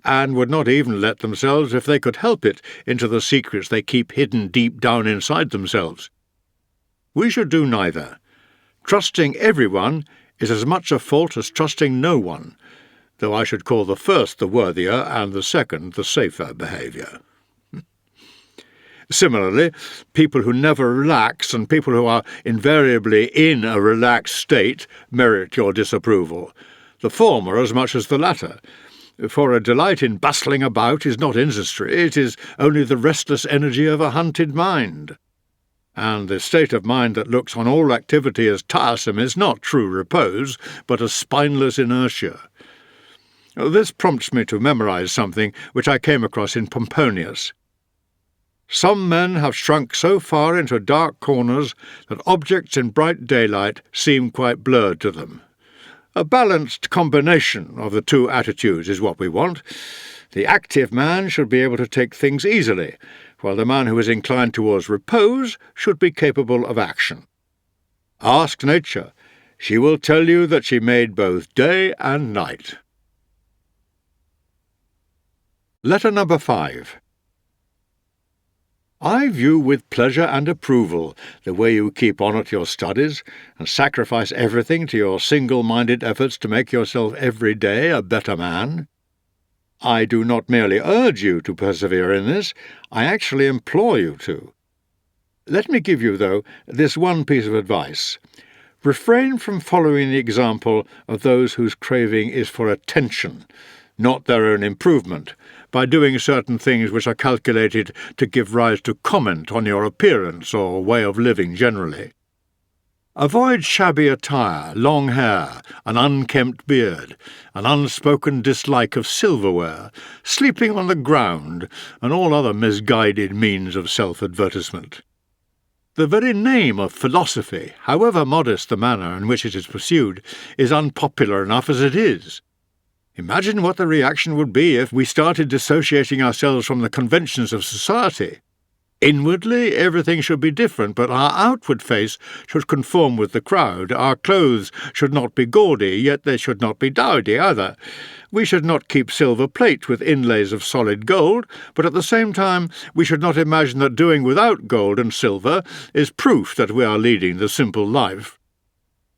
and would not even let themselves, if they could help it, into the secrets they keep hidden deep down inside themselves. We should do neither. Trusting everyone is as much a fault as trusting no one, though I should call the first the worthier and the second the safer behaviour. Similarly, people who never relax and people who are invariably in a relaxed state merit your disapproval, the former as much as the latter. For a delight in bustling about is not industry, it is only the restless energy of a hunted mind. And the state of mind that looks on all activity as tiresome is not true repose, but a spineless inertia. This prompts me to memorize something which I came across in Pomponius. Some men have shrunk so far into dark corners that objects in bright daylight seem quite blurred to them. A balanced combination of the two attitudes is what we want. The active man should be able to take things easily, while the man who is inclined towards repose should be capable of action. Ask nature. She will tell you that she made both day and night. Letter number 5. I view with pleasure and approval the way you keep on at your studies and sacrifice everything to your single-minded efforts to make yourself every day a better man. I do not merely urge you to persevere in this, I actually implore you to. Let me give you, though, this one piece of advice. Refrain from following the example of those whose craving is for attention, not their own improvement, by doing certain things which are calculated to give rise to comment on your appearance or way of living generally. Avoid shabby attire, long hair, an unkempt beard, an unspoken dislike of silverware, sleeping on the ground, and all other misguided means of self-advertisement. The very name of philosophy, however modest the manner in which it is pursued, is unpopular enough as it is. Imagine what the reaction would be if we started dissociating ourselves from the conventions of society. Inwardly, everything should be different, but our outward face should conform with the crowd. Our clothes should not be gaudy, yet they should not be dowdy either. We should not keep silver plate with inlays of solid gold, but at the same time we should not imagine that doing without gold and silver is proof that we are leading the simple life.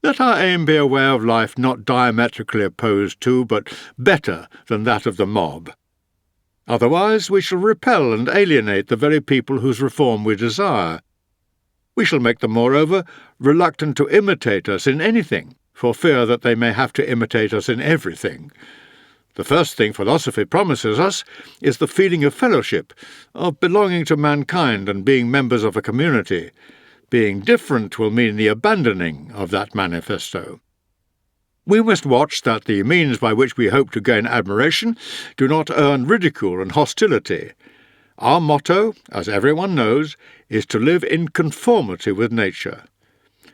Let our aim be a way of life not diametrically opposed to, but better than that of the mob. Otherwise we shall repel and alienate the very people whose reform we desire. We shall make them, moreover, reluctant to imitate us in anything, for fear that they may have to imitate us in everything. The first thing philosophy promises us is the feeling of fellowship, of belonging to mankind and being members of a community. Being different will mean the abandoning of that manifesto. We must watch that the means by which we hope to gain admiration do not earn ridicule and hostility. Our motto, as everyone knows, is to live in conformity with nature.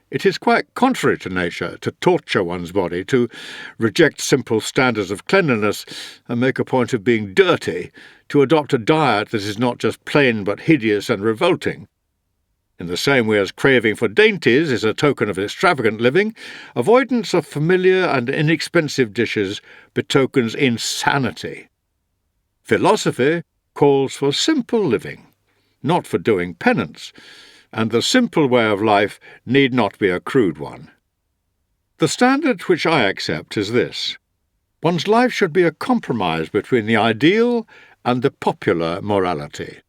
It is quite contrary to nature to torture one's body, to reject simple standards of cleanliness and make a point of being dirty, to adopt a diet that is not just plain but hideous and revolting. In the same way as craving for dainties is a token of extravagant living, avoidance of familiar and inexpensive dishes betokens insanity. Philosophy calls for simple living, not for doing penance, and the simple way of life need not be a crude one. The standard which I accept is this: one's life should be a compromise between the ideal and the popular morality.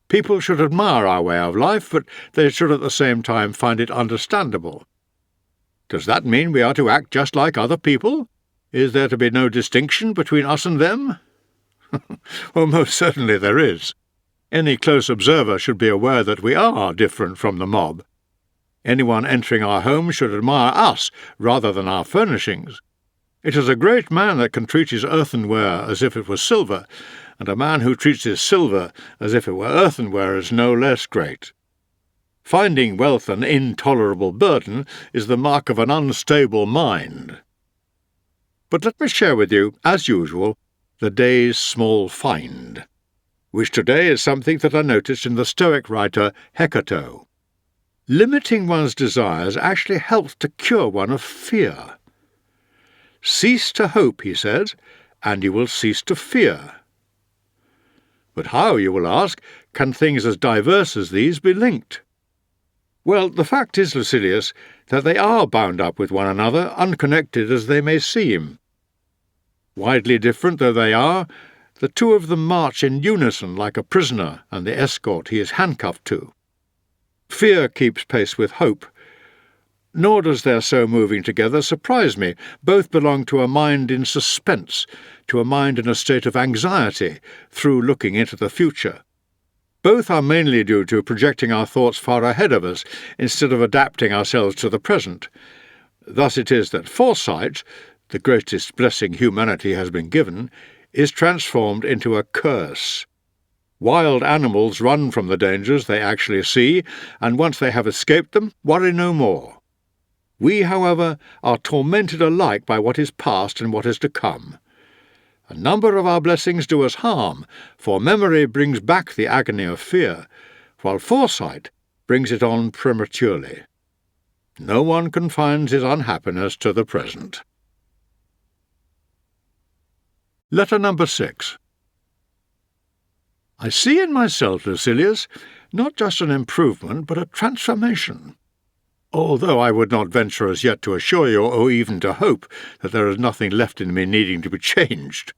People should admire our way of life, but they should at the same time find it understandable. Does that mean we are to act just like other people? Is there to be no distinction between us and them? Well, most certainly there is. Any close observer should be aware that we are different from the mob. Anyone entering our home should admire us rather than our furnishings. It is a great man that can treat his earthenware as if it was silver, and a man who treats his silver as if it were earthenware is no less great. Finding wealth an intolerable burden is the mark of an unstable mind. But let me share with you, as usual, the day's small find, which today is something that I noticed in the Stoic writer Hecato. Limiting one's desires actually helps to cure one of fear. Cease to hope, he says, and you will cease to fear. But how, you will ask, can things as diverse as these be linked? Well, the fact is, Lucilius, that they are bound up with one another, unconnected as they may seem. Widely different though they are, the two of them march in unison like a prisoner and the escort he is handcuffed to. Fear keeps pace with hope, nor does their so moving together surprise me. Both belong to a mind in suspense, to a mind in a state of anxiety, through looking into the future. Both are mainly due to projecting our thoughts far ahead of us, instead of adapting ourselves to the present. Thus it is that foresight, the greatest blessing humanity has been given, is transformed into a curse. Wild animals run from the dangers they actually see, and once they have escaped them, worry no more. We, however, are tormented alike by what is past and what is to come. A number of our blessings do us harm, for memory brings back the agony of fear, while foresight brings it on prematurely. No one confines his unhappiness to the present. Letter number 6. I see in myself, Lucilius, not just an improvement, but a transformation. Although I would not venture as yet to assure you, or even to hope, that there is nothing left in me needing to be changed.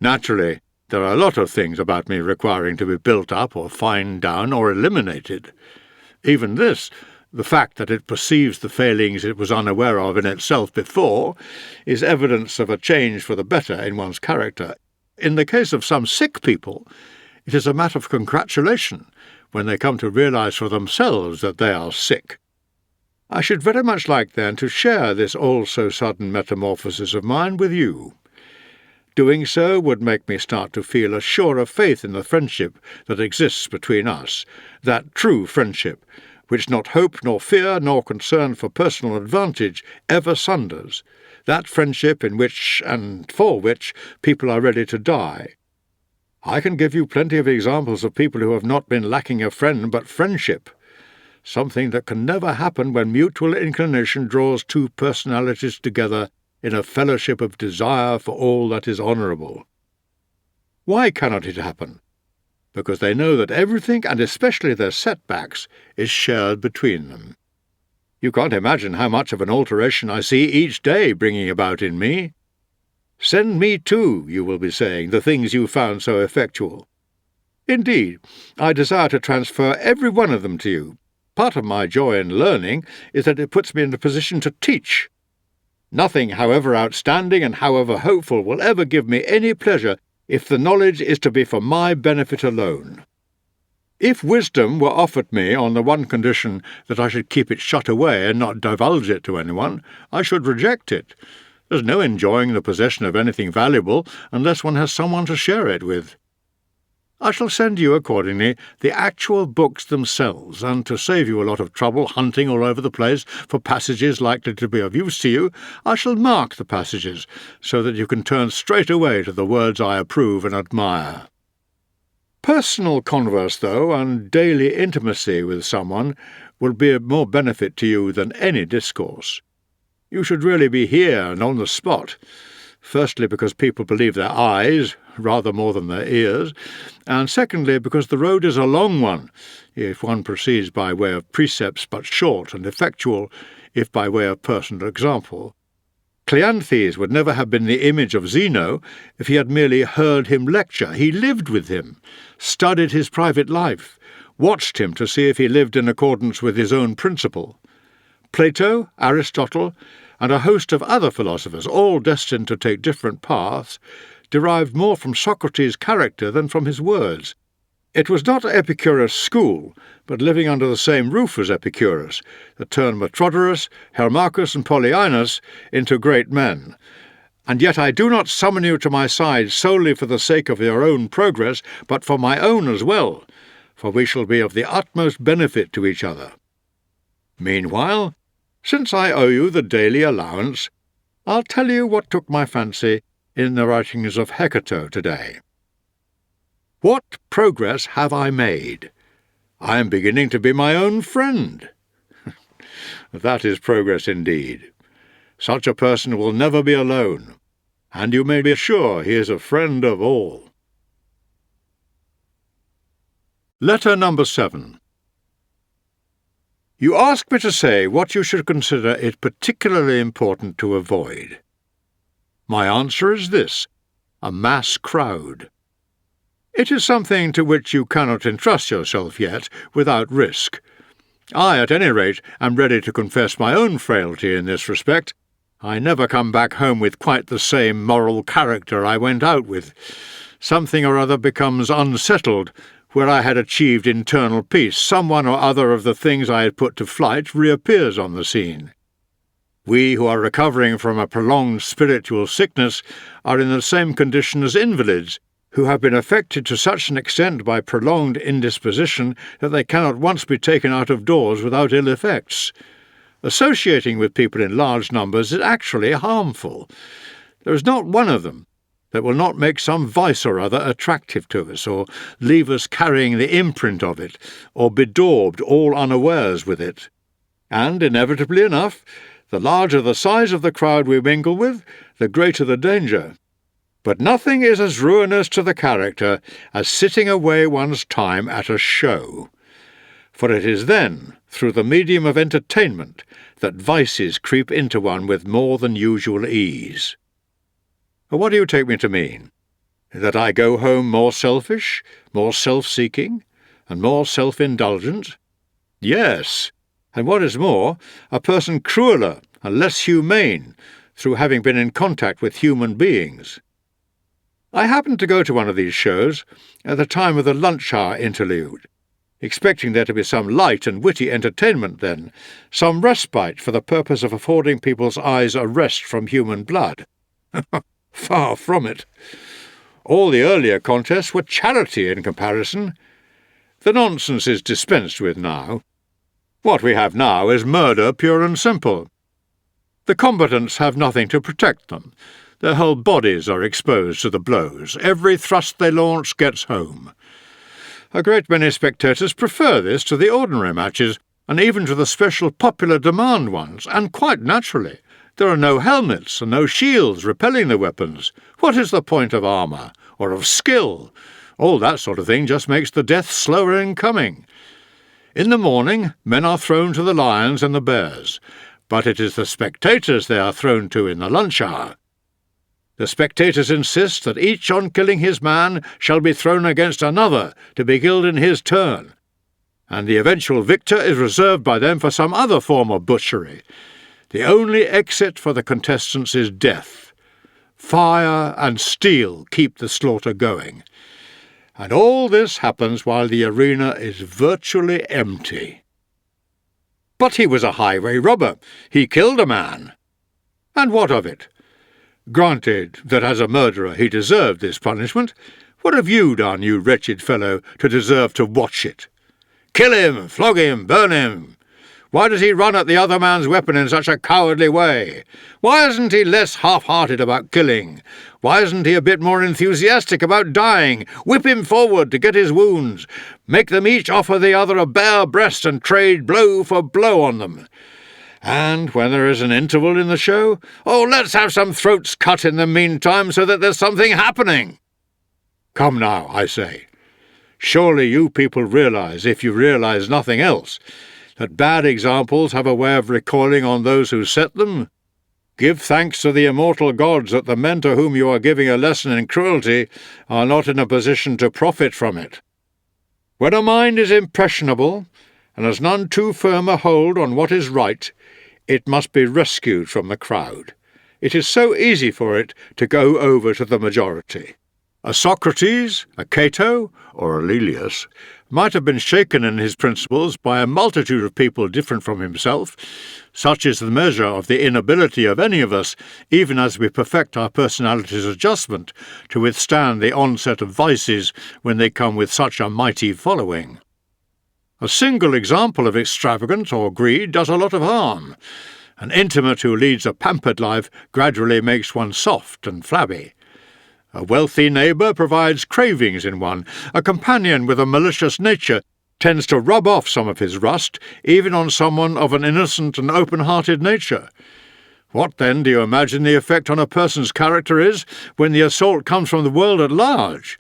Naturally, there are a lot of things about me requiring to be built up or fined down or eliminated. Even this, the fact that it perceives the failings it was unaware of in itself before, is evidence of a change for the better in one's character. In the case of some sick people, it is a matter of congratulation when they come to realize for themselves that they are sick. I should very much like, then, to share this all-so-sudden metamorphosis of mine with you. Doing so would make me start to feel a surer faith in the friendship that exists between us, that true friendship, which not hope nor fear nor concern for personal advantage ever sunders, that friendship in which and for which people are ready to die. I can give you plenty of examples of people who have not been lacking a friend but friendship, something that can never happen when mutual inclination draws two personalities together in a fellowship of desire for all that is honourable. Why cannot it happen? Because they know that everything, and especially their setbacks, is shared between them. You can't imagine how much of an alteration I see each day bringing about in me. Send me too, you will be saying, the things you found so effectual. Indeed, I desire to transfer every one of them to you. Part of my joy in learning is that it puts me in a position to teach. Nothing, however outstanding and however hopeful, will ever give me any pleasure if the knowledge is to be for my benefit alone. If wisdom were offered me on the one condition that I should keep it shut away and not divulge it to anyone, I should reject it. There's no enjoying the possession of anything valuable unless one has someone to share it with. I shall send you, accordingly, the actual books themselves, and to save you a lot of trouble hunting all over the place for passages likely to be of use to you, I shall mark the passages, so that you can turn straight away to the words I approve and admire. Personal converse, though, and daily intimacy with someone will be of more benefit to you than any discourse. You should really be here and on the spot, firstly because people believe their eyes rather more than their ears, and secondly because the road is a long one, if one proceeds by way of precepts, but short and effectual if by way of personal example. Cleanthes would never have been the image of Zeno if he had merely heard him lecture. He lived with him, studied his private life, watched him to see if he lived in accordance with his own principle. Plato, Aristotle, and a host of other philosophers, all destined to take different paths, derived more from Socrates' character than from his words. It was not Epicurus' school, but living under the same roof as Epicurus, that turned Metrodorus, Hermachus, and Polyaenus into great men. And yet I do not summon you to my side solely for the sake of your own progress, but for my own as well, for we shall be of the utmost benefit to each other. Meanwhile, since I owe you the daily allowance, I'll tell you what took my fancy in the writings of Hecato today. What progress have I made? I am beginning to be my own friend. That is progress indeed. Such a person will never be alone, and you may be sure he is a friend of all. Letter number 7. You ask me to say what you should consider it particularly important to avoid. My answer is this: a mass crowd. It is something to which you cannot entrust yourself yet without risk. I, at any rate, am ready to confess my own frailty in this respect. I never come back home with quite the same moral character I went out with. Something or other becomes unsettled. Where I had achieved internal peace, someone or other of the things I had put to flight reappears on the scene. We who are recovering from a prolonged spiritual sickness are in the same condition as invalids, who have been affected to such an extent by prolonged indisposition that they cannot once be taken out of doors without ill effects. Associating with people in large numbers is actually harmful. There is not one of them that will not make some vice or other attractive to us, or leave us carrying the imprint of it, or bedaubed all unawares with it. And, inevitably enough, the larger the size of the crowd we mingle with, the greater the danger. But nothing is as ruinous to the character as sitting away one's time at a show. For it is then, through the medium of entertainment, that vices creep into one with more than usual ease. What do you take me to mean? That I go home more selfish, more self-seeking, and more self-indulgent? Yes, and what is more, a person crueler and less humane through having been in contact with human beings. I happened to go to one of these shows at the time of the lunch-hour interlude, expecting there to be some light and witty entertainment then, some respite for the purpose of affording people's eyes a rest from human blood. Far from it. All the earlier contests were charity in comparison. The nonsense is dispensed with now. What we have now is murder pure and simple. The combatants have nothing to protect them. Their whole bodies are exposed to the blows. Every thrust they launch gets home. A great many spectators prefer this to the ordinary matches, and even to the special popular demand ones, and quite naturally. There are no helmets and no shields repelling the weapons. What is the point of armour, or of skill? All that sort of thing just makes the death slower in coming. In the morning, men are thrown to the lions and the bears, but it is the spectators they are thrown to in the lunch hour. The spectators insist that each on killing his man shall be thrown against another to be killed in his turn, and the eventual victor is reserved by them for some other form of butchery. The only exit for the contestants is death. Fire and steel keep the slaughter going. And all this happens while the arena is virtually empty. But he was a highway robber. He killed a man. And what of it? Granted that as a murderer he deserved this punishment, what have you done, you wretched fellow, to deserve to watch it? Kill him, flog him, burn him. Why does he run at the other man's weapon in such a cowardly way? Why isn't he less half-hearted about killing? Why isn't he a bit more enthusiastic about dying? Whip him forward to get his wounds. Make them each offer the other a bare breast and trade blow for blow on them. And when there is an interval in the show, let's have some throats cut in the meantime so that there's something happening. Come now, I say. Surely you people realize, if you realize nothing else, that bad examples have a way of recoiling on those who set them? Give thanks to the immortal gods that the men to whom you are giving a lesson in cruelty are not in a position to profit from it. When a mind is impressionable, and has none too firm a hold on what is right, it must be rescued from the crowd. It is so easy for it to go over to the majority. A Socrates, a Cato, or a Lucilius might have been shaken in his principles by a multitude of people different from himself. Such is the measure of the inability of any of us, even as we perfect our personality's adjustment, to withstand the onset of vices when they come with such a mighty following. A single example of extravagance or greed does a lot of harm. An intimate who leads a pampered life gradually makes one soft and flabby. A wealthy neighbour provides cravings in one. A companion with a malicious nature tends to rub off some of his rust, even on someone of an innocent and open-hearted nature. What, then, do you imagine the effect on a person's character is when the assault comes from the world at large?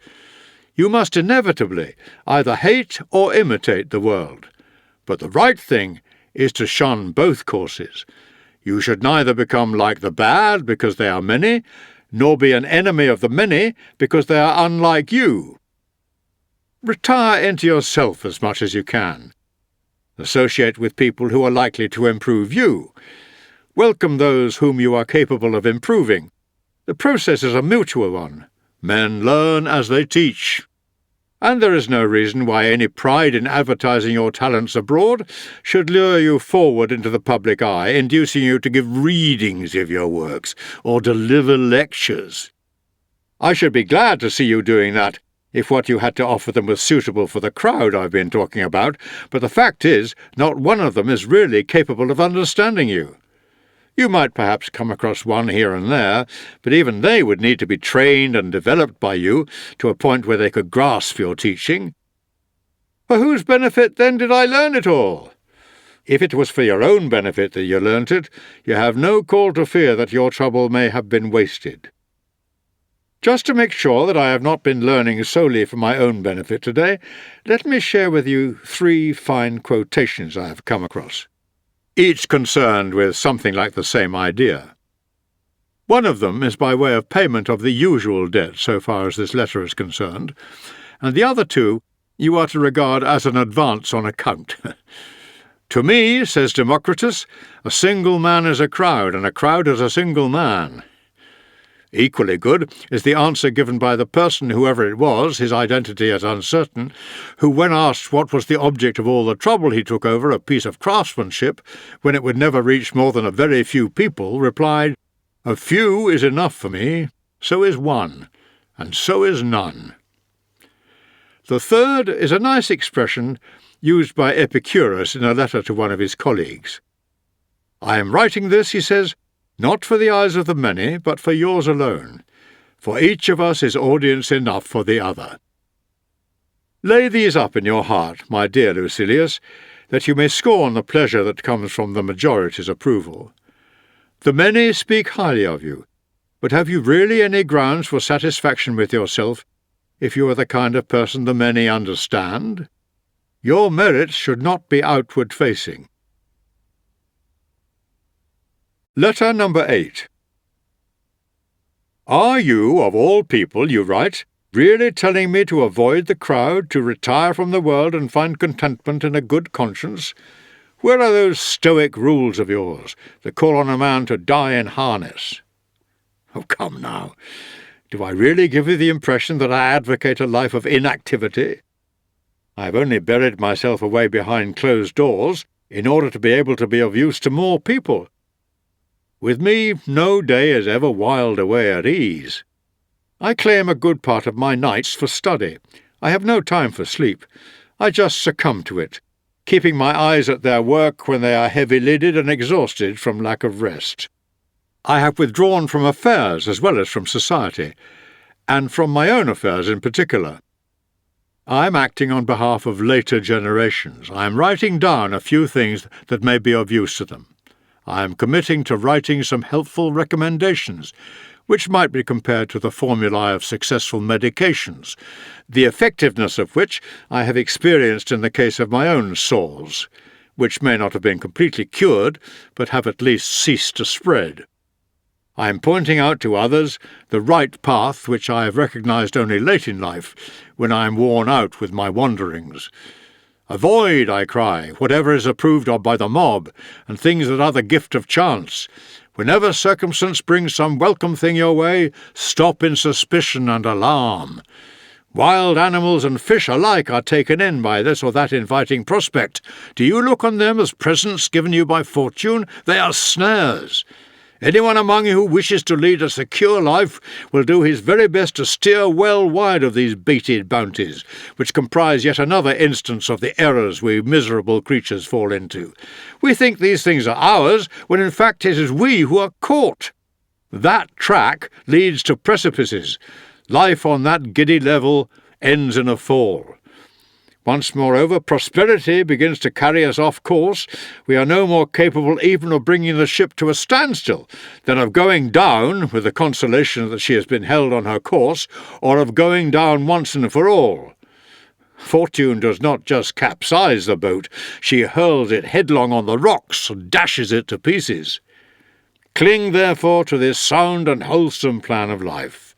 You must inevitably either hate or imitate the world. But the right thing is to shun both courses. You should neither become like the bad because they are many, nor be an enemy of the many because they are unlike you. Retire into yourself as much as you can. Associate with people who are likely to improve you. Welcome those whom you are capable of improving. The process is a mutual one. Men learn as they teach. And there is no reason why any pride in advertising your talents abroad should lure you forward into the public eye, inducing you to give readings of your works or deliver lectures. I should be glad to see you doing that, if what you had to offer them was suitable for the crowd I've been talking about, but the fact is, not one of them is really capable of understanding you. You might perhaps come across one here and there, but even they would need to be trained and developed by you to a point where they could grasp your teaching. For whose benefit, then, did I learn it all? If it was for your own benefit that you learnt it, you have no call to fear that your trouble may have been wasted. Just to make sure that I have not been learning solely for my own benefit today, let me share with you 3 fine quotations I have come across, each concerned with something like the same idea. One of them is by way of payment of the usual debt so far as this letter is concerned, and the other 2 you are to regard as an advance on account. To me, says Democritus, a single man is a crowd, and a crowd is a single man. Equally good is the answer given by the person, whoever it was, his identity is uncertain, who, when asked what was the object of all the trouble he took over a piece of craftsmanship, when it would never reach more than a very few people, replied, "A few is enough for me, so is one, and so is none." The third is a nice expression used by Epicurus in a letter to one of his colleagues. "I am writing this," he says, not for the eyes of the many, but for yours alone, for each of us is audience enough for the other. Lay these up in your heart, my dear Lucilius, that you may scorn the pleasure that comes from the majority's approval. The many speak highly of you, but have you really any grounds for satisfaction with yourself if you are the kind of person the many understand? Your merits should not be outward-facing. Letter number 8. Are you, of all people, you write, really telling me to avoid the crowd, to retire from the world and find contentment in a good conscience? Where are those Stoic rules of yours that call on a man to die in harness? Oh, come now. Do I really give you the impression that I advocate a life of inactivity? I have only buried myself away behind closed doors in order to be able to be of use to more people. With me, no day is ever whiled away at ease. I claim a good part of my nights for study. I have no time for sleep. I just succumb to it, keeping my eyes at their work when they are heavy-lidded and exhausted from lack of rest. I have withdrawn from affairs as well as from society, and from my own affairs in particular. I am acting on behalf of later generations. I am writing down a few things that may be of use to them. I am committing to writing some helpful recommendations, which might be compared to the formulae of successful medications, the effectiveness of which I have experienced in the case of my own sores, which may not have been completely cured, but have at least ceased to spread. I am pointing out to others the right path which I have recognized only late in life, when I am worn out with my wanderings. Avoid, I cry, whatever is approved of by the mob, and things that are the gift of chance. Whenever circumstance brings some welcome thing your way, stop in suspicion and alarm. Wild animals and fish alike are taken in by this or that inviting prospect. Do you look on them as presents given you by fortune? They are snares. Anyone among you who wishes to lead a secure life will do his very best to steer well wide of these baited bounties, which comprise yet another instance of the errors we miserable creatures fall into. We think these things are ours, when in fact it is we who are caught. That track leads to precipices. Life on that giddy level ends in a fall. Once, moreover, prosperity begins to carry us off course, we are no more capable even of bringing the ship to a standstill than of going down, with the consolation that she has been held on her course, or of going down once and for all. Fortune does not just capsize the boat, she hurls it headlong on the rocks and dashes it to pieces. Cling, therefore, to this sound and wholesome plan of life.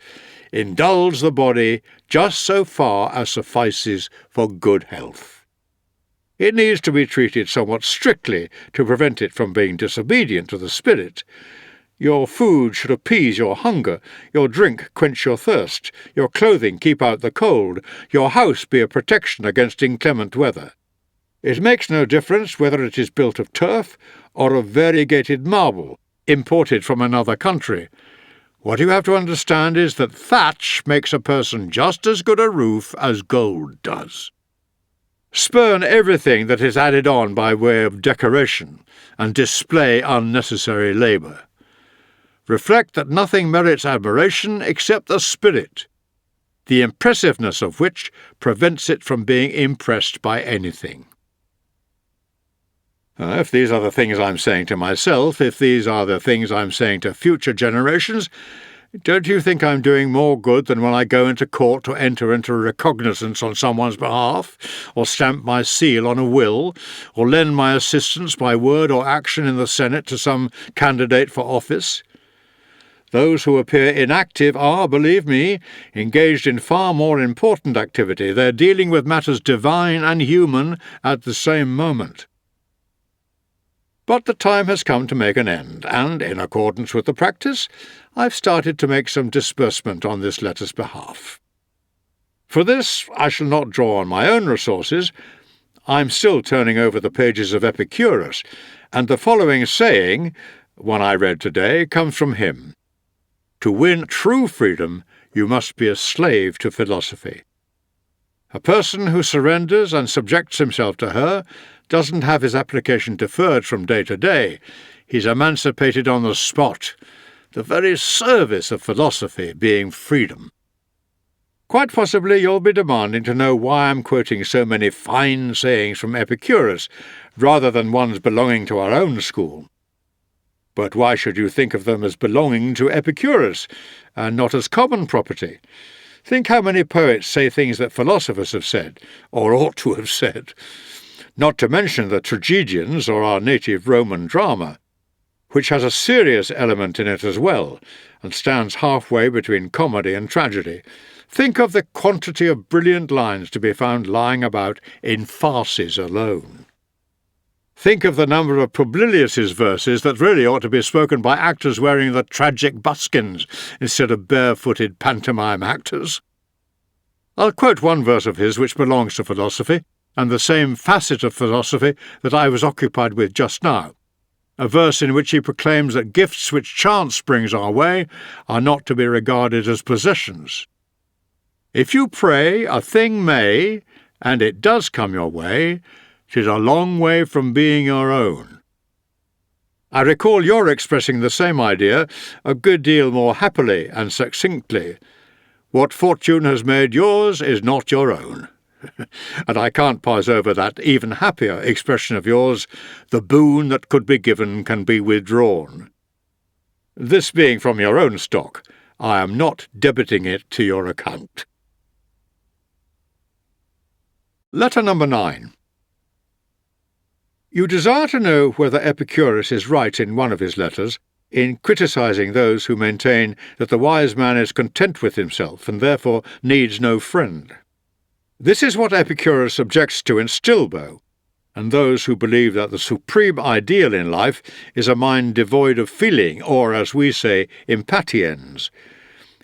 Indulge the body just so far as suffices for good health. It needs to be treated somewhat strictly to prevent it from being disobedient to the spirit. Your food should appease your hunger, your drink quench your thirst, your clothing keep out the cold, your house be a protection against inclement weather. It makes no difference whether it is built of turf or of variegated marble, imported from another country. What you have to understand is that thatch makes a person just as good a roof as gold does. Spurn everything that is added on by way of decoration, and display unnecessary labour. Reflect that nothing merits admiration except the spirit, the impressiveness of which prevents it from being impressed by anything. If these are the things I'm saying to myself, if these are the things I'm saying to future generations, don't you think I'm doing more good than when I go into court to enter into a recognizance on someone's behalf, or stamp my seal on a will, or lend my assistance by word or action in the Senate to some candidate for office? Those who appear inactive are, believe me, engaged in far more important activity. They're dealing with matters divine and human at the same moment. But the time has come to make an end, and, in accordance with the practice, I've started to make some disbursement on this letter's behalf. For this I shall not draw on my own resources. I'm still turning over the pages of Epicurus, and the following saying, one I read today, comes from him. To win true freedom, you must be a slave to philosophy. A person who surrenders and subjects himself to her doesn't have his application deferred from day to day. he's emancipated on the spot, the very service of philosophy being freedom. Quite possibly you'll be demanding to know why I'm quoting so many fine sayings from Epicurus, rather than ones belonging to our own school. But why should you think of them as belonging to Epicurus, and not as common property? Think how many poets say things that philosophers have said, or ought to have said. Not to mention the tragedians, or our native Roman drama, which has a serious element in it as well, and stands halfway between comedy and tragedy. Think of the quantity of brilliant lines to be found lying about in farces alone. Think of the number of Publilius's verses that really ought to be spoken by actors wearing the tragic buskins instead of barefooted pantomime actors. I'll quote one verse of his which belongs to philosophy, and the same facet of philosophy that I was occupied with just now, a verse in which he proclaims that gifts which chance brings our way are not to be regarded as possessions. If you pray a thing may, and it does come your way, 'tis a long way from being your own. I recall your expressing the same idea a good deal more happily and succinctly. What fortune has made yours is not your own. And I can't pass over that even happier expression of yours, the boon that could be given can be withdrawn. This being from your own stock, I am not debiting it to your account. Letter number 9. You desire to know whether Epicurus is right in one of his letters in criticising those who maintain that the wise man is content with himself and therefore needs no friend. This is what Epicurus objects to in Stilbo, and those who believe that the supreme ideal in life is a mind devoid of feeling, or, as we say, impatiens.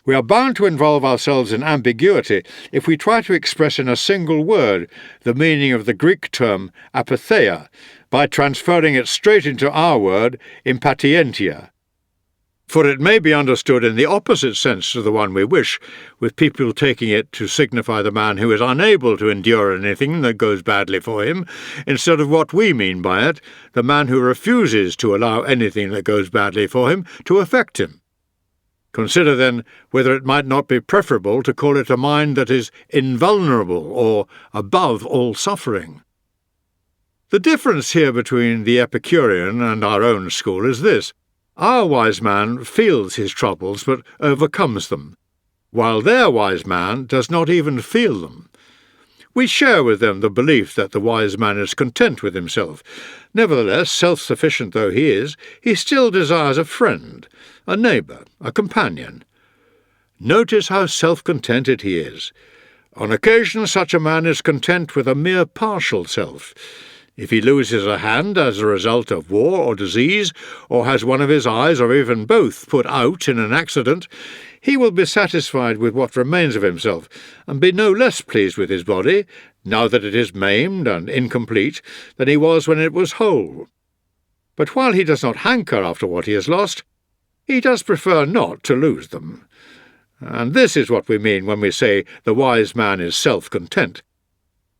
We are bound to involve ourselves in ambiguity if we try to express in a single word the meaning of the Greek term apatheia by transferring it straight into our word impatientia. For it may be understood in the opposite sense to the one we wish, with people taking it to signify the man who is unable to endure anything that goes badly for him, instead of what we mean by it, the man who refuses to allow anything that goes badly for him to affect him. Consider, then, whether it might not be preferable to call it a mind that is invulnerable or above all suffering. The difference here between the Epicurean and our own school is this. Our wise man feels his troubles but overcomes them, while their wise man does not even feel them. We share with them the belief that the wise man is content with himself. Nevertheless, self-sufficient though he is, he still desires a friend, a neighbour, a companion. Notice how self-contented he is. On occasion such a man is content with a mere partial self. If he loses a hand as a result of war or disease, or has one of his eyes or even both put out in an accident, he will be satisfied with what remains of himself, and be no less pleased with his body, now that it is maimed and incomplete, than he was when it was whole. But while he does not hanker after what he has lost, he does prefer not to lose them. And this is what we mean when we say the wise man is self-content.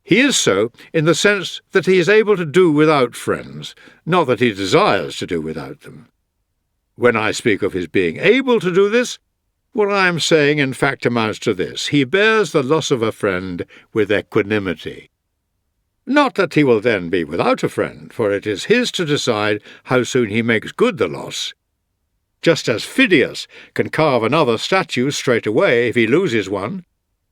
He is so in the sense that he is able to do without friends, not that he desires to do without them. When I speak of his being able to do this, what I am saying in fact amounts to this: he bears the loss of a friend with equanimity. Not that he will then be without a friend, for it is his to decide how soon he makes good the loss. Just as Phidias can carve another statue straight away if he loses one,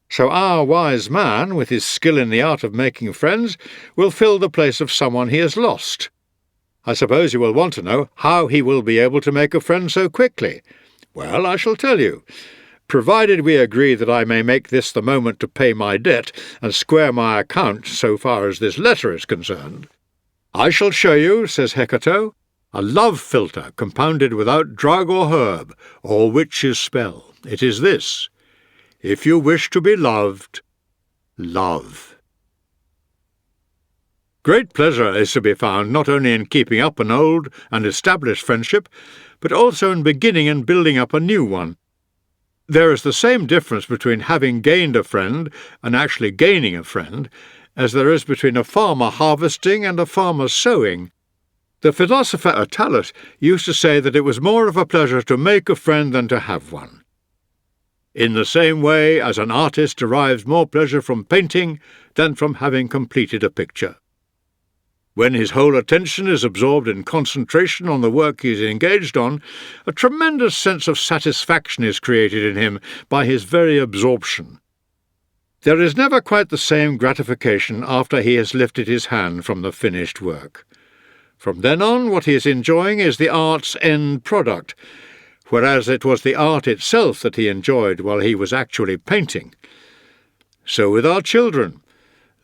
so our wise man, with his skill in the art of making friends, will fill the place of someone he has lost. I suppose you will want to know how he will be able to make a friend so quickly. Well, I shall tell you. Provided we agree that I may make this the moment to pay my debt and square my account so far as this letter is concerned, I shall show you, says Hecato, a love philtre compounded without drug or herb, or witch's spell. It is this: if you wish to be loved, love. Great pleasure is to be found not only in keeping up an old and established friendship, but also in beginning and building up a new one. There is the same difference between having gained a friend and actually gaining a friend as there is between a farmer harvesting and a farmer sowing. The philosopher Attalus used to say that it was more of a pleasure to make a friend than to have one. In the same way as an artist derives more pleasure from painting than from having completed a picture. When his whole attention is absorbed in concentration on the work he is engaged on, a tremendous sense of satisfaction is created in him by his very absorption. There is never quite the same gratification after he has lifted his hand from the finished work. From then on, what he is enjoying is the art's end product, whereas it was the art itself that he enjoyed while he was actually painting. So with our children.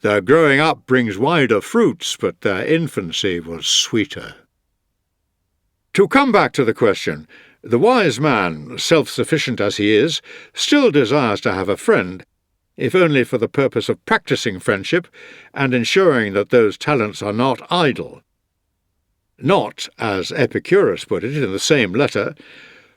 Their growing up brings wider fruits, but their infancy was sweeter. To come back to the question, the wise man, self-sufficient as he is, still desires to have a friend, if only for the purpose of practicing friendship and ensuring that those talents are not idle. Not, as Epicurus put it in the same letter,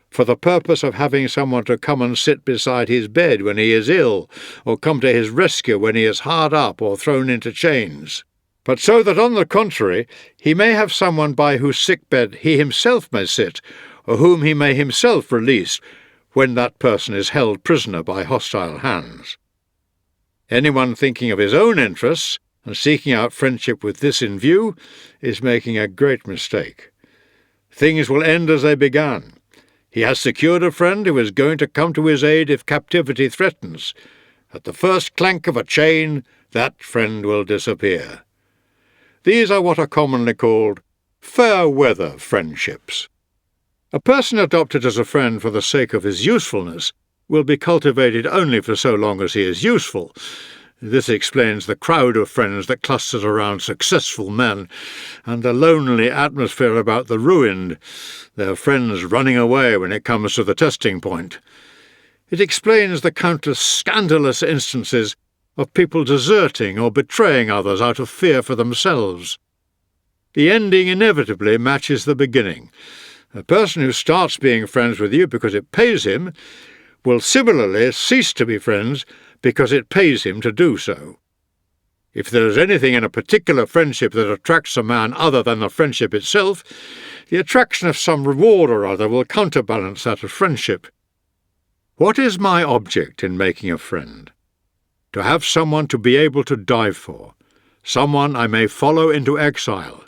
for the purpose of having someone to come and sit beside his bed when he is ill, or come to his rescue when he is hard up or thrown into chains, but so that, on the contrary, he may have someone by whose sick-bed he himself may sit, or whom he may himself release when that person is held prisoner by hostile hands. Anyone thinking of his own interests and seeking out friendship with this in view is making a great mistake. Things will end as they began. He has secured a friend who is going to come to his aid if captivity threatens. At the first clank of a chain, that friend will disappear. These are what are commonly called fair-weather friendships. A person adopted as a friend for the sake of his usefulness will be cultivated only for so long as he is useful. This explains the crowd of friends that clusters around successful men, and the lonely atmosphere about the ruined, their friends running away when it comes to the testing point. It explains the countless scandalous instances of people deserting or betraying others out of fear for themselves. The ending inevitably matches the beginning. A person who starts being friends with you because it pays him will similarly cease to be friends because it pays him to do so. If there is anything in a particular friendship that attracts a man other than the friendship itself, the attraction of some reward or other will counterbalance that of friendship. What is my object in making a friend? To have someone to be able to die for, someone I may follow into exile,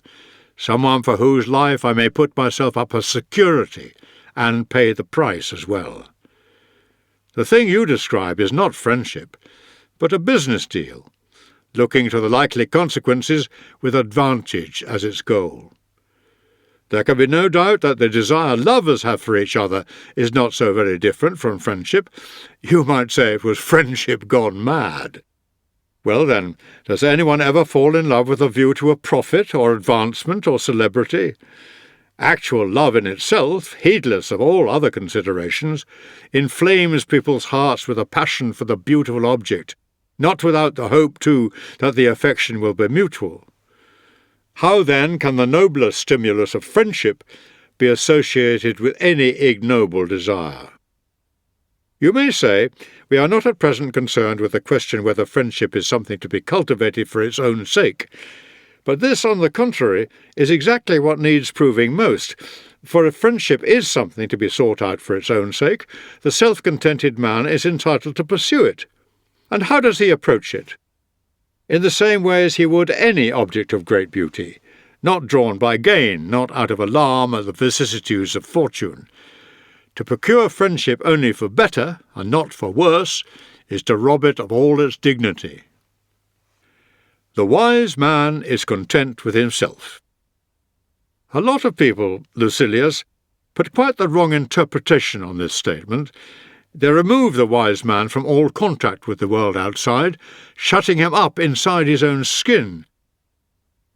someone for whose life I may put myself up as security and pay the price as well. The thing you describe is not friendship, but a business deal, looking to the likely consequences with advantage as its goal. There can be no doubt that the desire lovers have for each other is not so very different from friendship. You might say it was friendship gone mad. Well then, does anyone ever fall in love with a view to a profit or advancement or celebrity? Actual love in itself, heedless of all other considerations, inflames people's hearts with a passion for the beautiful object, not without the hope, too, that the affection will be mutual. How, then, can the nobler stimulus of friendship be associated with any ignoble desire? You may say, we are not at present concerned with the question whether friendship is something to be cultivated for its own sake. But this, on the contrary, is exactly what needs proving most, for if friendship is something to be sought out for its own sake, the self-contented man is entitled to pursue it. And how does he approach it? In the same way as he would any object of great beauty, not drawn by gain, not out of alarm at the vicissitudes of fortune. To procure friendship only for better, and not for worse, is to rob it of all its dignity. The wise man is content with himself. A lot of people, Lucilius, put quite the wrong interpretation on this statement. They remove the wise man from all contact with the world outside, shutting him up inside his own skin.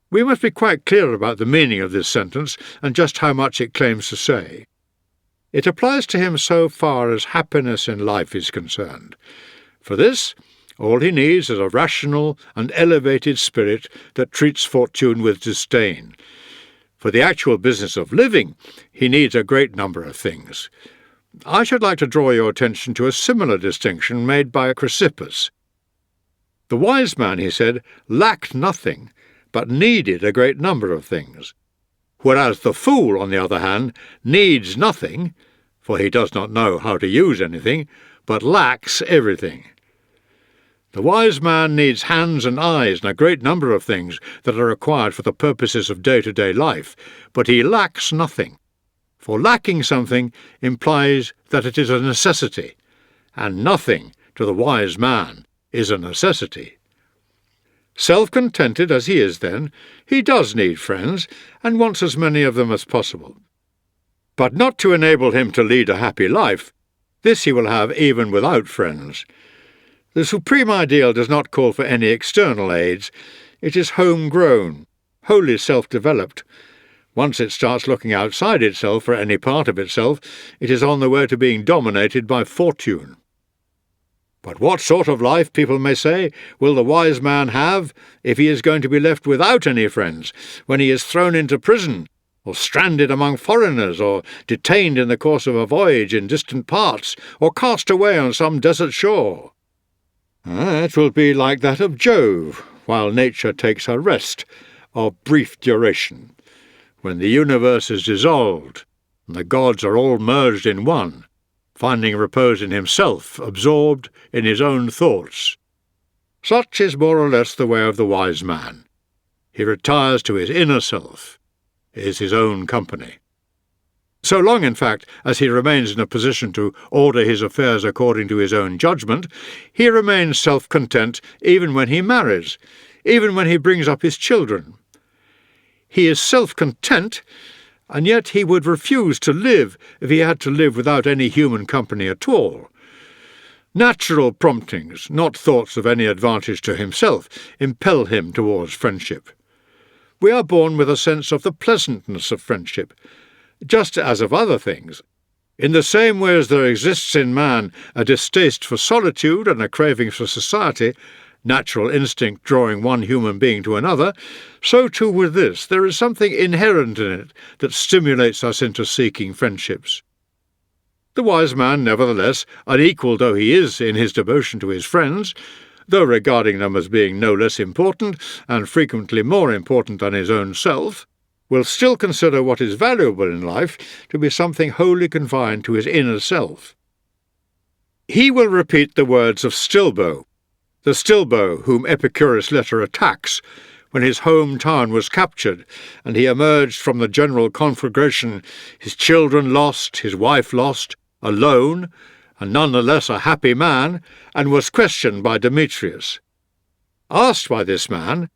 We must be quite clear about the meaning of this sentence and just how much it claims to say. It applies to him so far as happiness in life is concerned. For this, all he needs is a rational and elevated spirit that treats fortune with disdain. For the actual business of living, he needs a great number of things. I should like to draw your attention to a similar distinction made by Chrysippus. The wise man, he said, lacked nothing, but needed a great number of things. whereas the fool, on the other hand, needs nothing, for he does not know how to use anything, but lacks everything. The wise man needs hands and eyes and a great number of things that are required for the purposes of day-to-day life, but he lacks nothing. For lacking something implies that it is a necessity, and nothing to the wise man is a necessity. Self-contented as he is then, he does need friends, and wants as many of them as possible. But not to enable him to lead a happy life. This he will have even without friends. The supreme ideal does not call for any external aids. It is home-grown, wholly self-developed. Once it starts looking outside itself for any part of itself, it is on the way to being dominated by fortune. But what sort of life, people may say, will the wise man have if he is going to be left without any friends, when he is thrown into prison, or stranded among foreigners, or detained in the course of a voyage in distant parts, or cast away on some desert shore? It will be like that of Jove, while nature takes her rest, of brief duration, when the universe is dissolved, and the gods are all merged in one, finding repose in himself, absorbed in his own thoughts. Such is more or less the way of the wise man. He retires to his inner self, is his own company. So long, in fact, as he remains in a position to order his affairs according to his own judgment, he remains self-content even when he marries, even when he brings up his children. He is self-content, and yet he would refuse to live if he had to live without any human company at all. Natural promptings, not thoughts of any advantage to himself, impel him towards friendship. We are born with a sense of the pleasantness of friendship, just as of other things. In the same way as there exists in man a distaste for solitude and a craving for society, natural instinct drawing one human being to another, so too with this there is something inherent in it that stimulates us into seeking friendships. The wise man, nevertheless, unequal though he is in his devotion to his friends, though regarding them as being no less important and frequently more important than his own self, will still consider what is valuable in life to be something wholly confined to his inner self. He will repeat the words of Stilbo, the Stilbo whom Epicurus later attacks, when his hometown was captured, and he emerged from the general conflagration, his children lost, his wife lost, alone, and none the less a happy man, and was questioned by Demetrius. Asked by this man,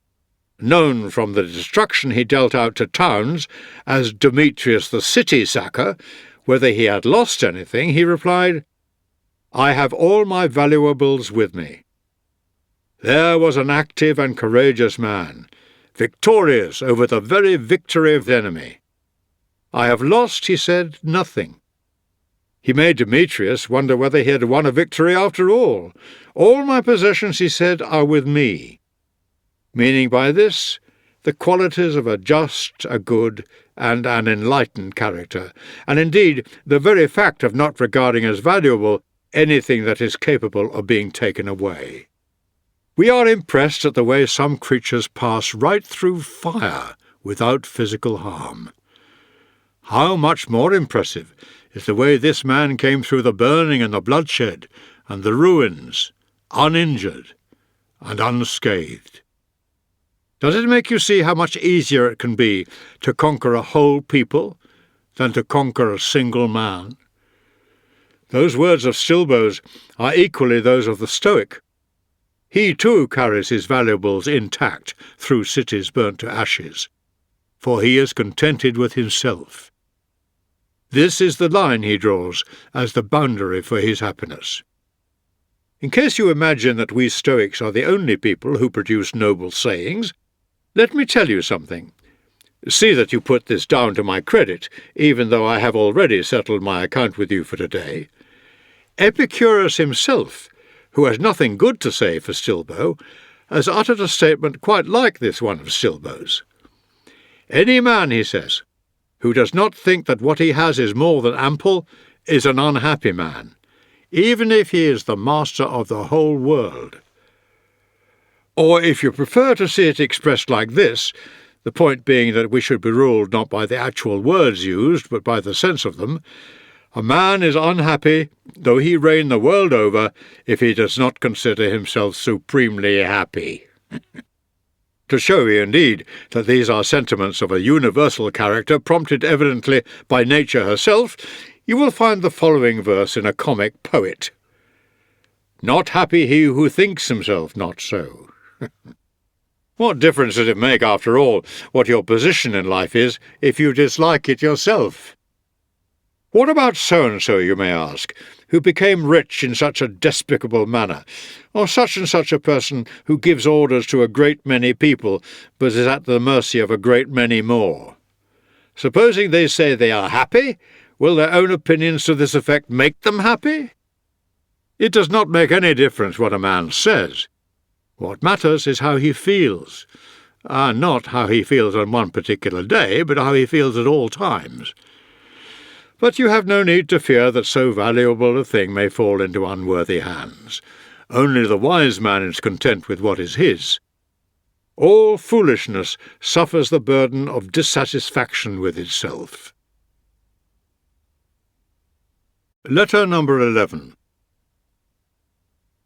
known from the destruction he dealt out to towns as Demetrius the city sacker, whether he had lost anything, he replied, "I have all my valuables with me." There was an active and courageous man, victorious over the very victory of the enemy. "I have lost," he said, "nothing." He made Demetrius wonder whether he had won a victory after all. "All my possessions," he said, "are with me," meaning by this the qualities of a just, a good, and an enlightened character, and indeed the very fact of not regarding as valuable anything that is capable of being taken away. We are impressed at the way some creatures pass right through fire without physical harm. How much more impressive is the way this man came through the burning and the bloodshed and the ruins, uninjured and unscathed. Does it make you see how much easier it can be to conquer a whole people than to conquer a single man? Those words of Stilbo's are equally those of the Stoic. He too carries his valuables intact through cities burnt to ashes, for he is contented with himself. This is the line he draws as the boundary for his happiness. In case you imagine that we Stoics are the only people who produce noble sayings, let me tell you something. See that you put this down to my credit, even though I have already settled my account with you for today. Epicurus himself, who has nothing good to say for Stilbo, has uttered a statement quite like this one of Stilbo's. "Any man," he says, "who does not think that what he has is more than ample is an unhappy man, even if he is the master of the whole world." Or, if you prefer to see it expressed like this, The point being that we should be ruled not by the actual words used, but by the sense of them. A man is unhappy, though he reign the world over, if he does not consider himself supremely happy. To show you, indeed, that these are sentiments of a universal character, prompted evidently by nature herself, you will find the following verse in a comic poet. Not happy he who thinks himself not so. What difference does it make, after all, what your position in life is, if you dislike it yourself? What about so-and-so, you may ask, who became rich in such a despicable manner, or such and such a person who gives orders to a great many people, but is at the mercy of a great many more? Supposing they say they are happy, will their own opinions to this effect make them happy? It does not make any difference what a man says. What matters is how he feels, not how he feels on one particular day, but how he feels at all times. But you have no need to fear that so valuable a thing may fall into unworthy hands. Only the wise man is content with what is his. All foolishness suffers the burden of dissatisfaction with itself. Letter number 11.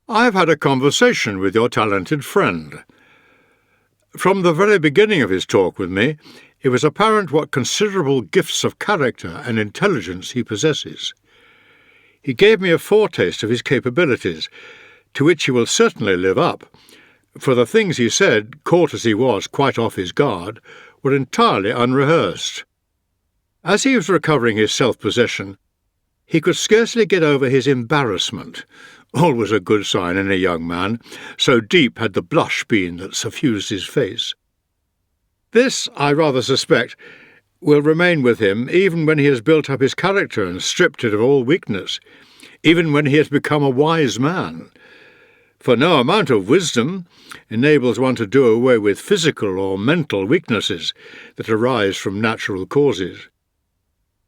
I have had a conversation with your talented friend. From the very beginning of his talk with me, it was apparent what considerable gifts of character and intelligence he possesses. He gave me a foretaste of his capabilities, to which he will certainly live up, for the things he said, caught as he was quite off his guard, were entirely unrehearsed. As he was recovering his self-possession, he could scarcely get over his embarrassment, always a good sign in a young man, so deep had the blush been that suffused his face. This, I rather suspect, will remain with him even when he has built up his character and stripped it of all weakness, even when he has become a wise man. For no amount of wisdom enables one to do away with physical or mental weaknesses that arise from natural causes.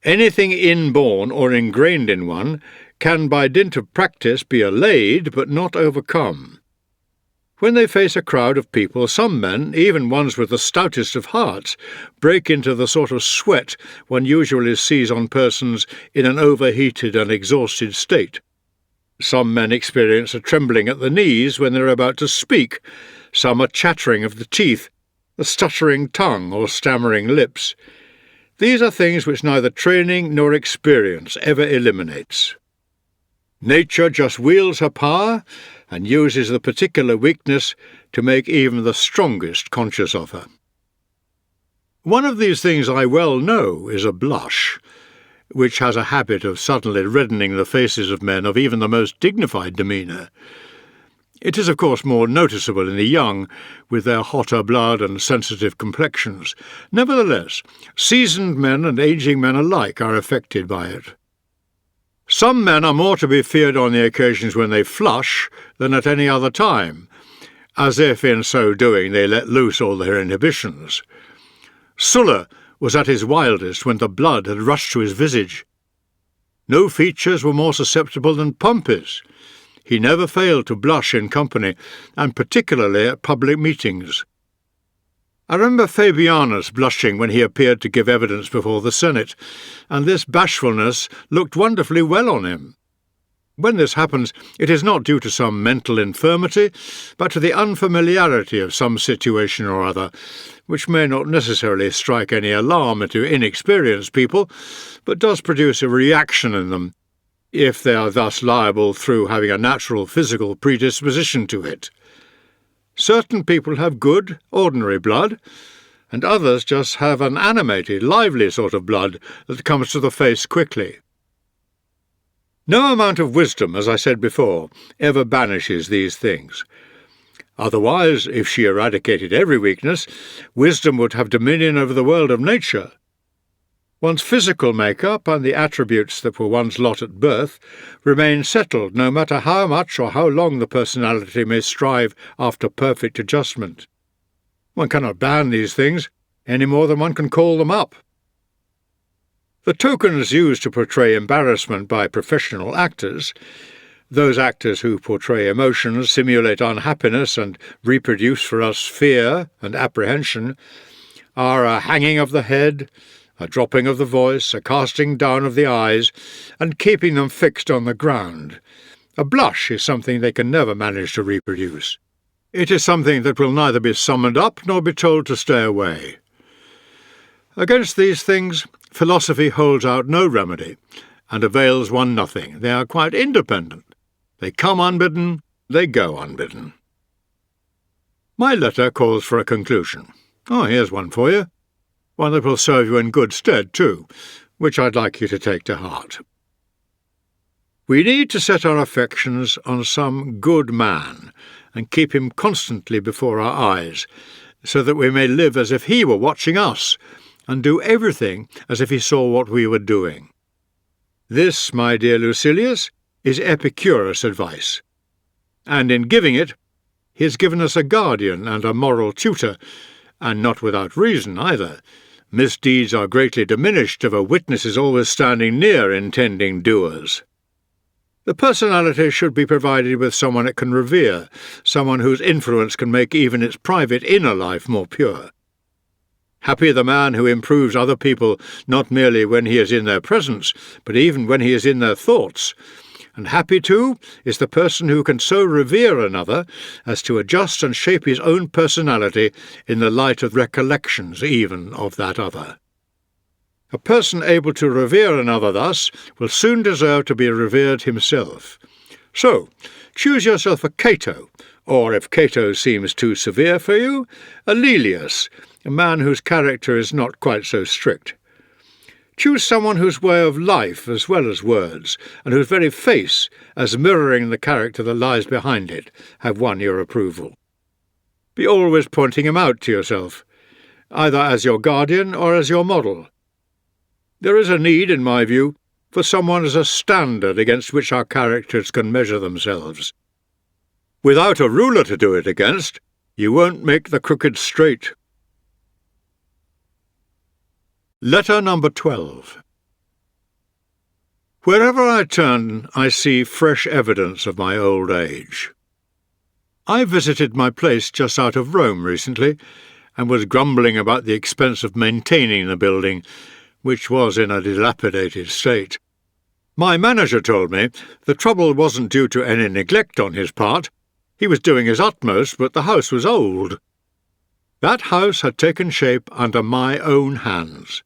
Anything inborn or ingrained in one can by dint of practice be allayed but not overcome. When they face a crowd of people, some men, even ones with the stoutest of hearts, break into the sort of sweat one usually sees on persons in an overheated and exhausted state. Some men experience a trembling at the knees when they are about to speak, some a chattering of the teeth, a stuttering tongue or stammering lips. These are things which neither training nor experience ever eliminates. Nature just wields her power and uses the particular weakness to make even the strongest conscious of her. One of these things I well know is a blush, which has a habit of suddenly reddening the faces of men of even the most dignified demeanour. It is, of course, more noticeable in the young, with their hotter blood and sensitive complexions. Nevertheless, seasoned men and ageing men alike are affected by it. Some men are more to be feared on the occasions when they flush than at any other time, as if in so doing they let loose all their inhibitions. Sulla was at his wildest when the blood had rushed to his visage. No features were more susceptible than Pompey's. He never failed to blush in company, and particularly at public meetings. I remember Fabianus blushing when he appeared to give evidence before the Senate, and this bashfulness looked wonderfully well on him. When this happens, it is not due to some mental infirmity, but to the unfamiliarity of some situation or other, which may not necessarily strike any alarm into inexperienced people, but does produce a reaction in them, if they are thus liable through having a natural physical predisposition to it. Certain people have good, ordinary blood, and others just have an animated, lively sort of blood that comes to the face quickly. No amount of wisdom, as I said before, ever banishes these things. Otherwise, if she eradicated every weakness, wisdom would have dominion over the world of nature. One's physical make-up and the attributes that were one's lot at birth remain settled no matter how much or how long the personality may strive after perfect adjustment. One cannot ban these things any more than one can call them up. The tokens used to portray embarrassment by professional actors, those actors who portray emotions, simulate unhappiness, and reproduce for us fear and apprehension, are a hanging of the head, a dropping of the voice, a casting down of the eyes, and keeping them fixed on the ground. A blush is something they can never manage to reproduce. It is something that will neither be summoned up nor be told to stay away. Against these things, philosophy holds out no remedy, and avails one nothing. They are quite independent. They come unbidden, they go unbidden. My letter calls for a conclusion. Oh, here's one for you. One that will serve you in good stead, too, which I'd like you to take to heart. We need to set our affections on some good man, and keep him constantly before our eyes, so that we may live as if he were watching us, and do everything as if he saw what we were doing. This, my dear Lucilius, is Epicurus' advice, and in giving it, he has given us a guardian and a moral tutor, and not without reason either. Misdeeds are greatly diminished if a witness is always standing near intending doers. The personality should be provided with someone it can revere, someone whose influence can make even its private inner life more pure. Happy the man who improves other people not merely when he is in their presence, but even when he is in their thoughts. And happy, too, is the person who can so revere another as to adjust and shape his own personality in the light of recollections even of that other. A person able to revere another thus will soon deserve to be revered himself. So, choose yourself a Cato, or if Cato seems too severe for you, a Lelius, a man whose character is not quite so strict. Choose someone whose way of life as well as words, and whose very face, as mirroring the character that lies behind it, have won your approval. Be always pointing him out to yourself, either as your guardian or as your model. There is a need, in my view, for someone as a standard against which our characters can measure themselves. Without a ruler to do it against, you won't make the crooked straight. Letter number 12. Wherever I turn, I see fresh evidence of my old age. I visited my place just out of Rome recently, and was grumbling about the expense of maintaining the building, which was in a dilapidated state. My manager told me the trouble wasn't due to any neglect on his part. He was doing his utmost, but the house was old. That house had taken shape under my own hands.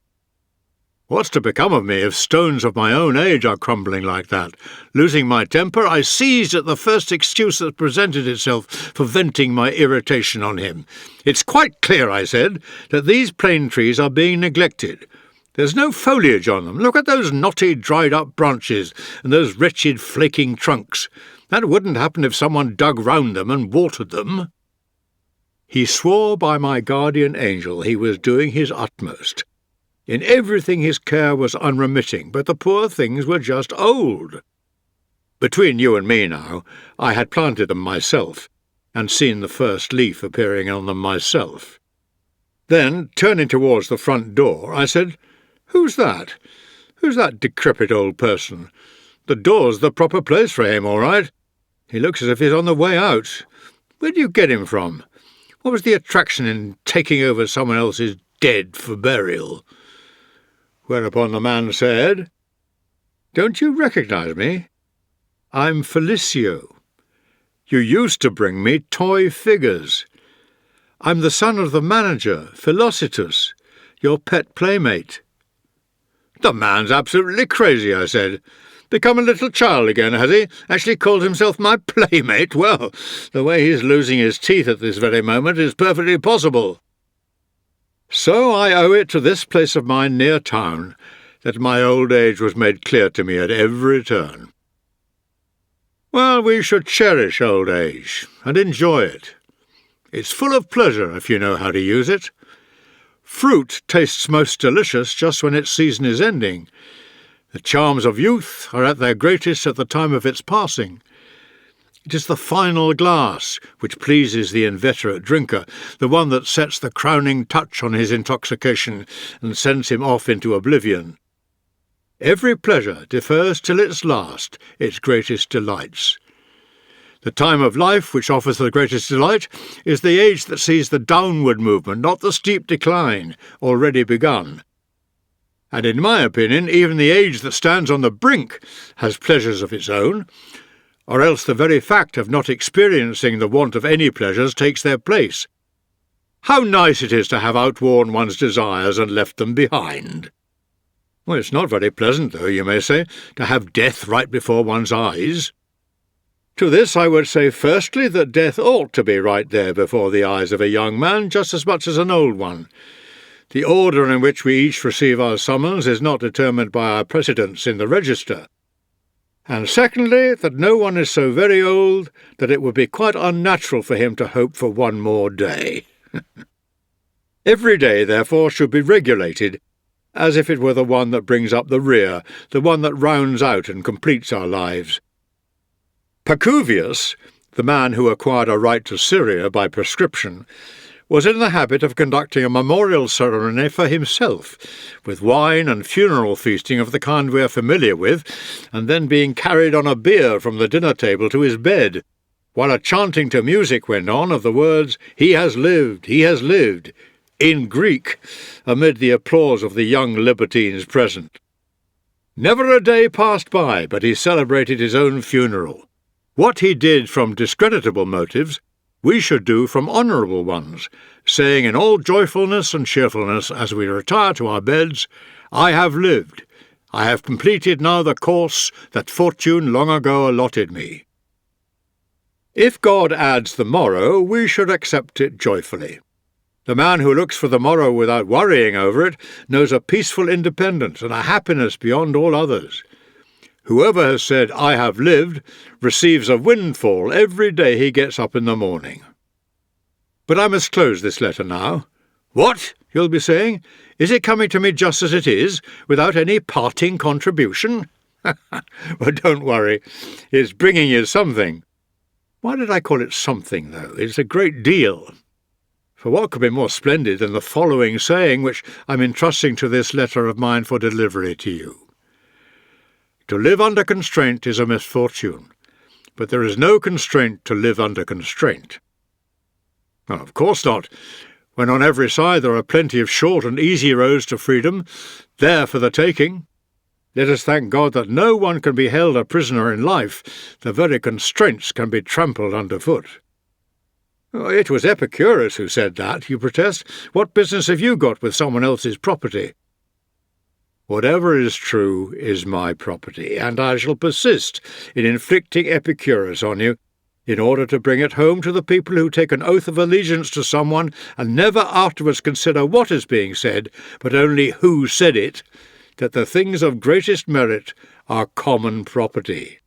What's to become of me if stones of my own age are crumbling like that? Losing my temper, I seized at the first excuse that presented itself for venting my irritation on him. "It's quite clear," I said, "that these plane trees are being neglected. There's no foliage on them. Look at those knotty, dried-up branches and those wretched, flaking trunks. That wouldn't happen if someone dug round them and watered them." He swore by my guardian angel he was doing his utmost. In everything his care was unremitting, but the poor things were just old. Between you and me now, I had planted them myself, and seen the first leaf appearing on them myself. Then, turning towards the front door, I said, "Who's that? Who's that decrepit old person? The door's the proper place for him, all right. He looks as if he's on the way out. Where do you get him from? What was the attraction in taking over someone else's dead for burial?" Whereupon the man said, "Don't you recognize me? I'm Felicio. You used to bring me toy figures. I'm the son of the manager, Philocitus, your pet playmate." "The man's absolutely crazy," I said. "Become a little child again, has he? Actually called himself my playmate? Well, the way he's losing his teeth at this very moment is perfectly possible." So I owe it to this place of mine near town that my old age was made clear to me at every turn. Well, we should cherish old age and enjoy it. It's full of pleasure if you know how to use it. Fruit tastes most delicious just when its season is ending. The charms of youth are at their greatest at the time of its passing. It is the final glass which pleases the inveterate drinker, the one that sets the crowning touch on his intoxication and sends him off into oblivion. Every pleasure defers till its last, its greatest delights. The time of life which offers the greatest delight is the age that sees the downward movement, not the steep decline already begun. And in my opinion, even the age that stands on the brink has pleasures of its own, or else the very fact of not experiencing the want of any pleasures takes their place. How nice it is to have outworn one's desires and left them behind! Well, it's not very pleasant, though, you may say, to have death right before one's eyes. To this I would say firstly that death ought to be right there before the eyes of a young man just as much as an old one. The order in which we each receive our summons is not determined by our precedence in the register. And secondly, that no one is so very old that it would be quite unnatural for him to hope for one more day. Every day, therefore, should be regulated, as if it were the one that brings up the rear, the one that rounds out and completes our lives. Pacuvius, the man who acquired a right to Syria by prescription, was in the habit of conducting a memorial ceremony for himself, with wine and funeral feasting of the kind we are familiar with, and then being carried on a bier from the dinner table to his bed, while a chanting to music went on of the words, he has lived, in Greek, amid the applause of the young libertines present. Never a day passed by but he celebrated his own funeral. What he did from discreditable motives, we should do from honourable ones, saying in all joyfulness and cheerfulness as we retire to our beds, I have lived, I have completed now the course that fortune long ago allotted me. If God adds the morrow, we should accept it joyfully. The man who looks for the morrow without worrying over it knows a peaceful independence and a happiness beyond all others. Whoever has said, I have lived, receives a windfall every day he gets up in the morning. But I must close this letter now. What, you'll be saying? Is it coming to me just as it is, without any parting contribution? Well, don't worry. It's bringing you something. Why did I call it something, though? It's a great deal. For what could be more splendid than the following saying, which I'm entrusting to this letter of mine for delivery to you? To live under constraint is a misfortune, but there is no constraint to live under constraint. Well, of course not. When on every side there are plenty of short and easy roads to freedom, there for the taking. Let us thank God that no one can be held a prisoner in life. The very constraints can be trampled underfoot. Oh, it was Epicurus who said that, you protest. What business have you got with someone else's property? Whatever is true is my property, and I shall persist in inflicting Epicurus on you, in order to bring it home to the people who take an oath of allegiance to someone and never afterwards consider what is being said, but only who said it, that the things of greatest merit are common property.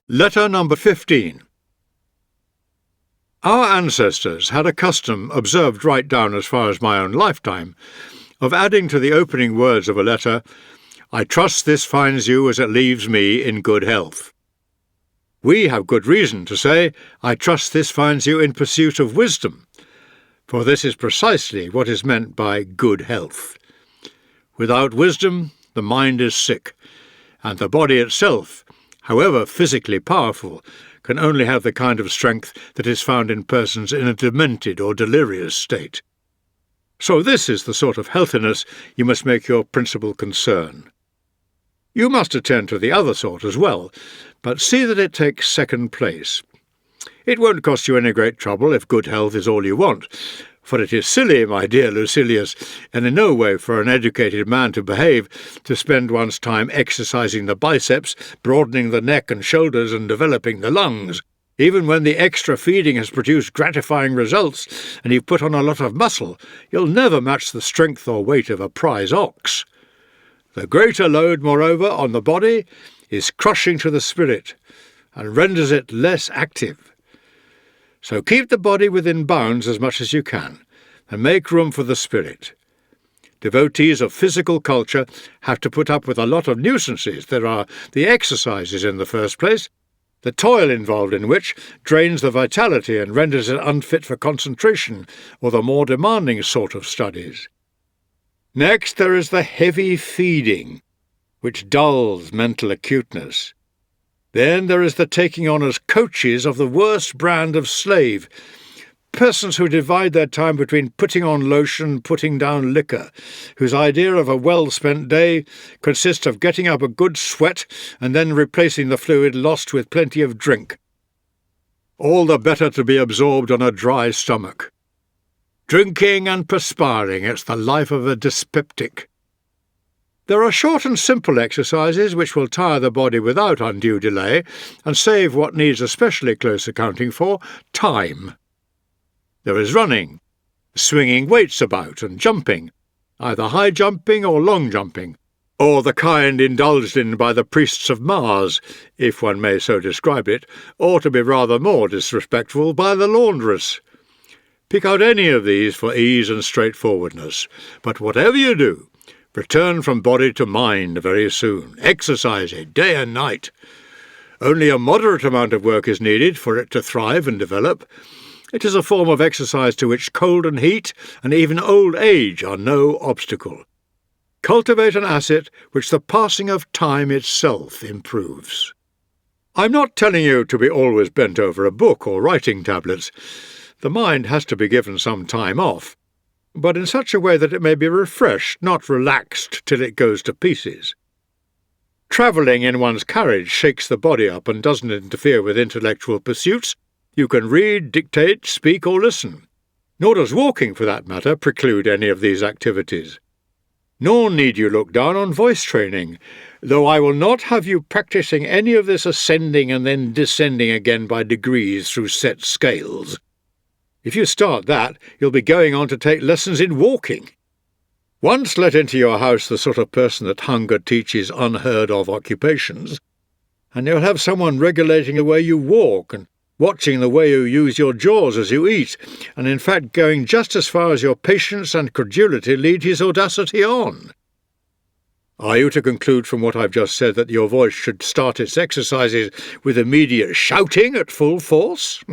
Letter number 15. Our ancestors had a custom, observed right down as far as my own lifetime, of adding to the opening words of a letter, I trust this finds you as it leaves me in good health. We have good reason to say, I trust this finds you in pursuit of wisdom, for this is precisely what is meant by good health. Without wisdom, the mind is sick, and the body itself, however physically powerful, can only have the kind of strength that is found in persons in a demented or delirious state. So this is the sort of healthiness you must make your principal concern. You must attend to the other sort as well, but see that it takes second place. It won't cost you any great trouble if good health is all you want, for it is silly, my dear Lucilius, and in no way for an educated man to behave, to spend one's time exercising the biceps, broadening the neck and shoulders, and developing the lungs, even when the extra feeding has produced gratifying results, and you've put on a lot of muscle. You'll never match the strength or weight of a prize ox. The greater load, moreover, on the body is crushing to the spirit, and renders it less active. So keep the body within bounds as much as you can, and make room for the spirit. Devotees of physical culture have to put up with a lot of nuisances. There are the exercises in the first place, the toil involved in which drains the vitality and renders it unfit for concentration or the more demanding sort of studies. Next there is the heavy feeding, which dulls mental acuteness. Then there is the taking on as coaches of the worst brand of slave, persons who divide their time between putting on lotion and putting down liquor, whose idea of a well-spent day consists of getting up a good sweat and then replacing the fluid lost with plenty of drink. All the better to be absorbed on a dry stomach. Drinking and perspiring, it's the life of a dyspeptic. There are short and simple exercises which will tire the body without undue delay and save what needs especially close accounting for, time. There is running, swinging weights about and jumping, either high jumping or long jumping, or the kind indulged in by the priests of Mars, if one may so describe it, or to be rather more disrespectful, by the laundress. Pick out any of these for ease and straightforwardness, but whatever you do, return from body to mind very soon. Exercise it day and night. Only a moderate amount of work is needed for it to thrive and develop. It is a form of exercise to which cold and heat and even old age are no obstacle. Cultivate an asset which the passing of time itself improves. I'm not telling you to be always bent over a book or writing tablets. The mind has to be given some time off, but in such a way that it may be refreshed, not relaxed till it goes to pieces. Travelling in one's carriage shakes the body up and doesn't interfere with intellectual pursuits. You can read, dictate, speak, or listen. Nor does walking, for that matter, preclude any of these activities. Nor need you look down on voice training, though I will not have you practising any of this ascending and then descending again by degrees through set scales. If you start that, you'll be going on to take lessons in walking. Once let into your house the sort of person that hunger teaches unheard-of occupations, and you'll have someone regulating the way you walk and watching the way you use your jaws as you eat, and in fact going just as far as your patience and credulity lead his audacity on. Are you to conclude from what I've just said that your voice should start its exercises with immediate shouting at full force?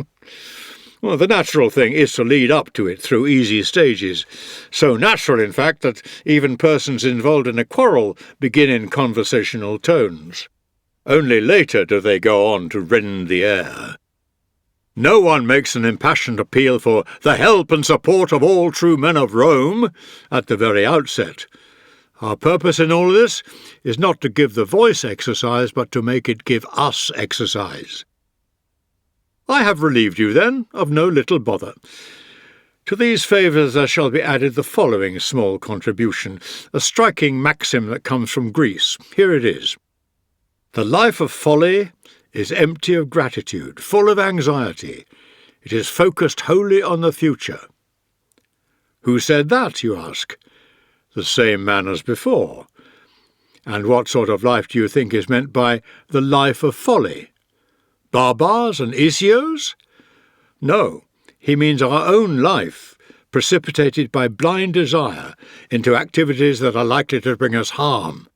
Well, the natural thing is to lead up to it through easy stages, so natural, in fact, that even persons involved in a quarrel begin in conversational tones. Only later do they go on to rend the air. No one makes an impassioned appeal for the help and support of all true men of Rome at the very outset. Our purpose in all this is not to give the voice exercise, but to make it give us exercise. I have relieved you, then, of no little bother. To these favours there shall be added the following small contribution, a striking maxim that comes from Greece. Here it is. The life of folly is empty of gratitude, full of anxiety. It is focused wholly on the future. Who said that, you ask? The same man as before. And what sort of life do you think is meant by the life of folly? Barbars and Isios? No, he means our own life, precipitated by blind desire into activities that are likely to bring us harm,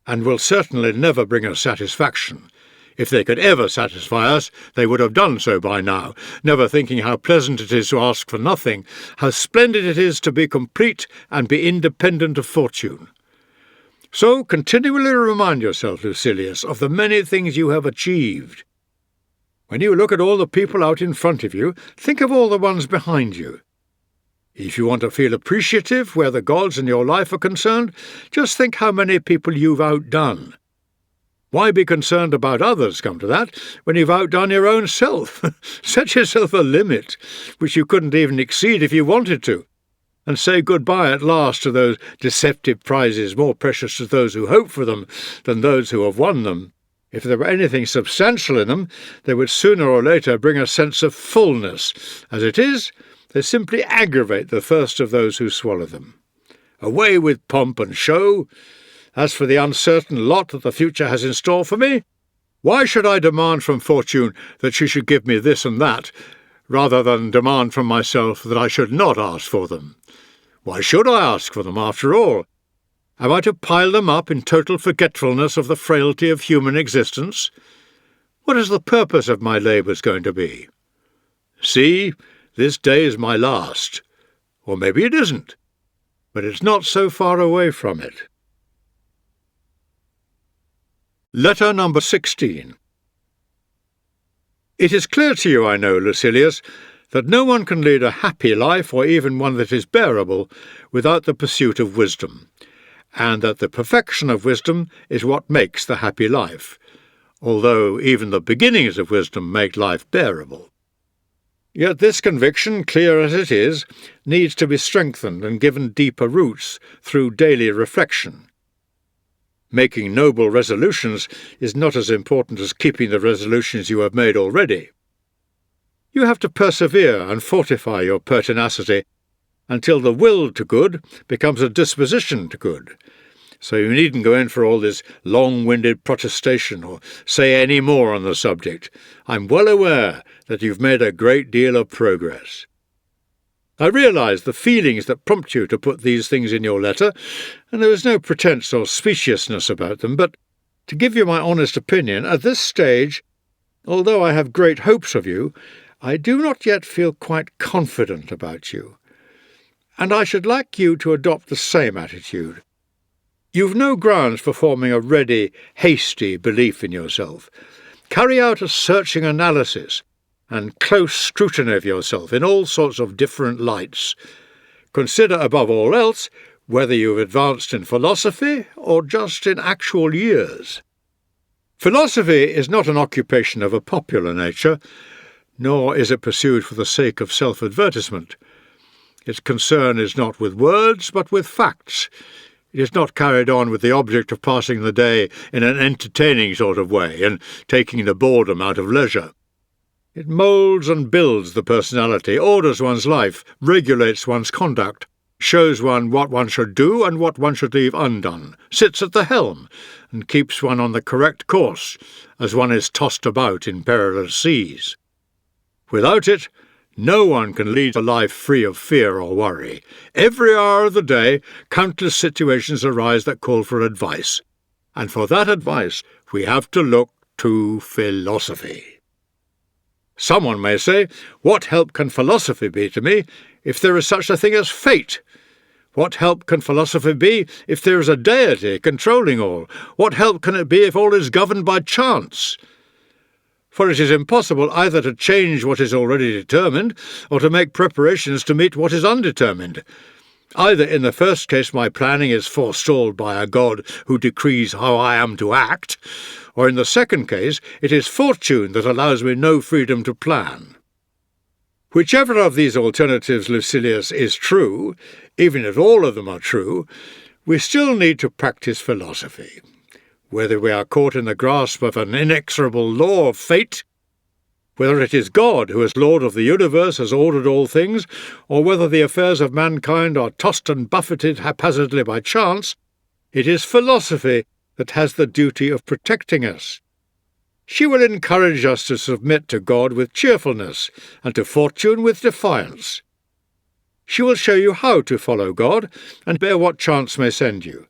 and will certainly never bring us satisfaction. If they could ever satisfy us, they would have done so by now, never thinking how pleasant it is to ask for nothing, how splendid it is to be complete and be independent of fortune. So continually remind yourself, Lucilius, of the many things you have achieved. When you look at all the people out in front of you, think of all the ones behind you. If you want to feel appreciative where the gods in your life are concerned, just think how many people you've outdone. Why be concerned about others, come to that, when you've outdone your own self? Set yourself a limit, which you couldn't even exceed if you wanted to, and say goodbye at last to those deceptive prizes more precious to those who hope for them than those who have won them. If there were anything substantial in them, they would sooner or later bring a sense of fullness. As it is, they simply aggravate the thirst of those who swallow them. Away with pomp and show! As for the uncertain lot that the future has in store for me, why should I demand from fortune that she should give me this and that, rather than demand from myself that I should not ask for them? Why should I ask for them, after all? Am I to pile them up in total forgetfulness of the frailty of human existence? What is the purpose of my labours going to be? See, this day is my last. Or maybe it isn't, but it's not so far away from it. Letter number 16. It is clear to you, I know, Lucilius, that no one can lead a happy life, or even one that is bearable, without the pursuit of wisdom, and that the perfection of wisdom is what makes the happy life, although even the beginnings of wisdom make life bearable. Yet this conviction, clear as it is, needs to be strengthened and given deeper roots through daily reflection. Making noble resolutions is not as important as keeping the resolutions you have made already. You have to persevere and fortify your pertinacity until the will to good becomes a disposition to good. So you needn't go in for all this long-winded protestation or say any more on the subject. I'm well aware that you've made a great deal of progress. I realise the feelings that prompt you to put these things in your letter, and there is no pretence or speciousness about them, but to give you my honest opinion, at this stage, although I have great hopes of you, I do not yet feel quite confident about you, and I should like you to adopt the same attitude. You've no grounds for forming a ready, hasty belief in yourself. Carry out a searching analysis and close scrutiny of yourself in all sorts of different lights. Consider above all else whether you've advanced in philosophy or just in actual years. Philosophy is not an occupation of a popular nature, nor is it pursued for the sake of self-advertisement. Its concern is not with words, but with facts. It is not carried on with the object of passing the day in an entertaining sort of way and taking the boredom out of leisure. It moulds and builds the personality, orders one's life, regulates one's conduct, shows one what one should do and what one should leave undone, sits at the helm, and keeps one on the correct course as one is tossed about in perilous seas. Without it, no one can lead a life free of fear or worry. Every hour of the day, countless situations arise that call for advice, and for that advice we have to look to philosophy. Someone may say, what help can philosophy be to me if there is such a thing as fate? What help can philosophy be if there is a deity controlling all? What help can it be if all is governed by chance? For it is impossible either to change what is already determined or to make preparations to meet what is undetermined. Either in the first case my planning is forestalled by a God who decrees how I am to act, or in the second case it is fortune that allows me no freedom to plan. Whichever of these alternatives, Lucilius, is true, even if all of them are true, we still need to practice philosophy. Whether we are caught in the grasp of an inexorable law of fate, whether it is God who as Lord of the universe has ordered all things, or whether the affairs of mankind are tossed and buffeted haphazardly by chance, it is philosophy that has the duty of protecting us. She will encourage us to submit to God with cheerfulness and to fortune with defiance. She will show you how to follow God and bear what chance may send you.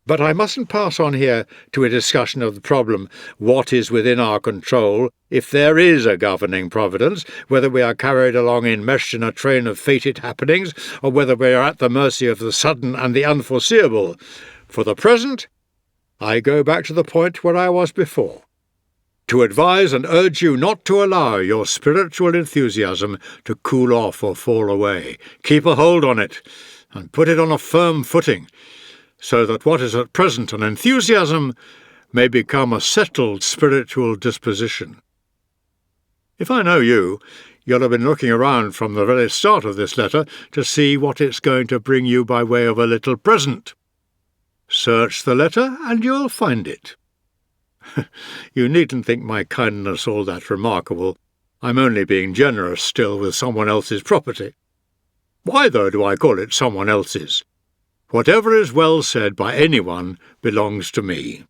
But I mustn't pass on here to a discussion of the problem, what is within our control, if there is a governing providence, whether we are carried along enmeshed in a train of fated happenings, or whether we are at the mercy of the sudden and the unforeseeable. For the present, I go back to the point where I was before, to advise and urge you not to allow your spiritual enthusiasm to cool off or fall away. Keep a hold on it, and put it on a firm footing, so that what is at present an enthusiasm may become a settled spiritual disposition. If I know you, you'll have been looking around from the very start of this letter to see what it's going to bring you by way of a little present. Search the letter and you'll find it. You needn't think my kindness all that remarkable. I'm only being generous still with someone else's property. Why, though, do I call it someone else's? Whatever is well said by anyone belongs to me.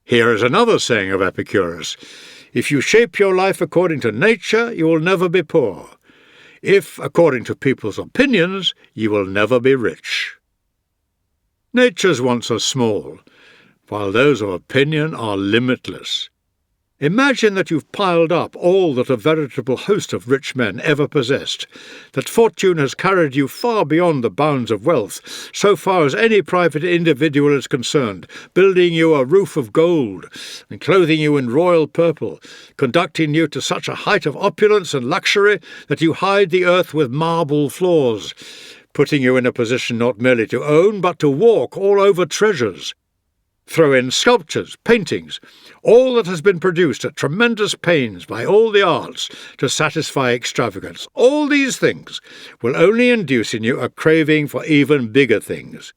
Here is another saying of Epicurus. If you shape your life according to nature, you will never be poor. If, according to people's opinions, you will never be rich. Nature's wants are small, while those of opinion are limitless. Imagine that you've piled up all that a veritable host of rich men ever possessed, that fortune has carried you far beyond the bounds of wealth, so far as any private individual is concerned, building you a roof of gold, and clothing you in royal purple, conducting you to such a height of opulence and luxury that you hide the earth with marble floors, putting you in a position not merely to own, but to walk all over treasures. Throw in sculptures, paintings, all that has been produced at tremendous pains by all the arts to satisfy extravagance. All these things will only induce in you a craving for even bigger things.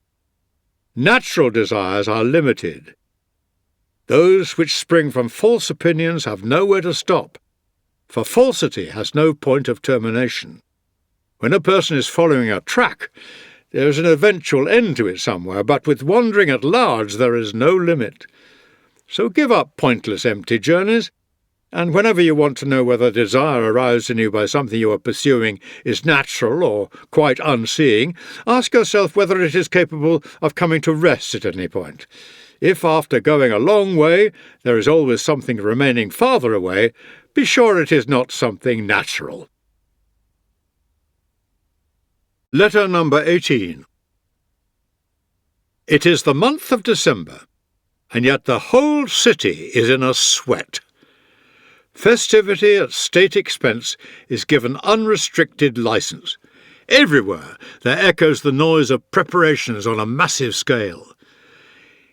Natural desires are limited. Those which spring from false opinions have nowhere to stop, for falsity has no point of termination. When a person is following a track, there is an eventual end to it somewhere, but with wandering at large there is no limit. So give up pointless empty journeys, and whenever you want to know whether desire aroused in you by something you are pursuing is natural or quite unseeing, ask yourself whether it is capable of coming to rest at any point. If after going a long way there is always something remaining farther away, be sure it is not something natural. Letter number 18. It is the month of December, and yet the whole city is in a sweat. Festivity at state expense is given unrestricted license. Everywhere there echoes the noise of preparations on a massive scale.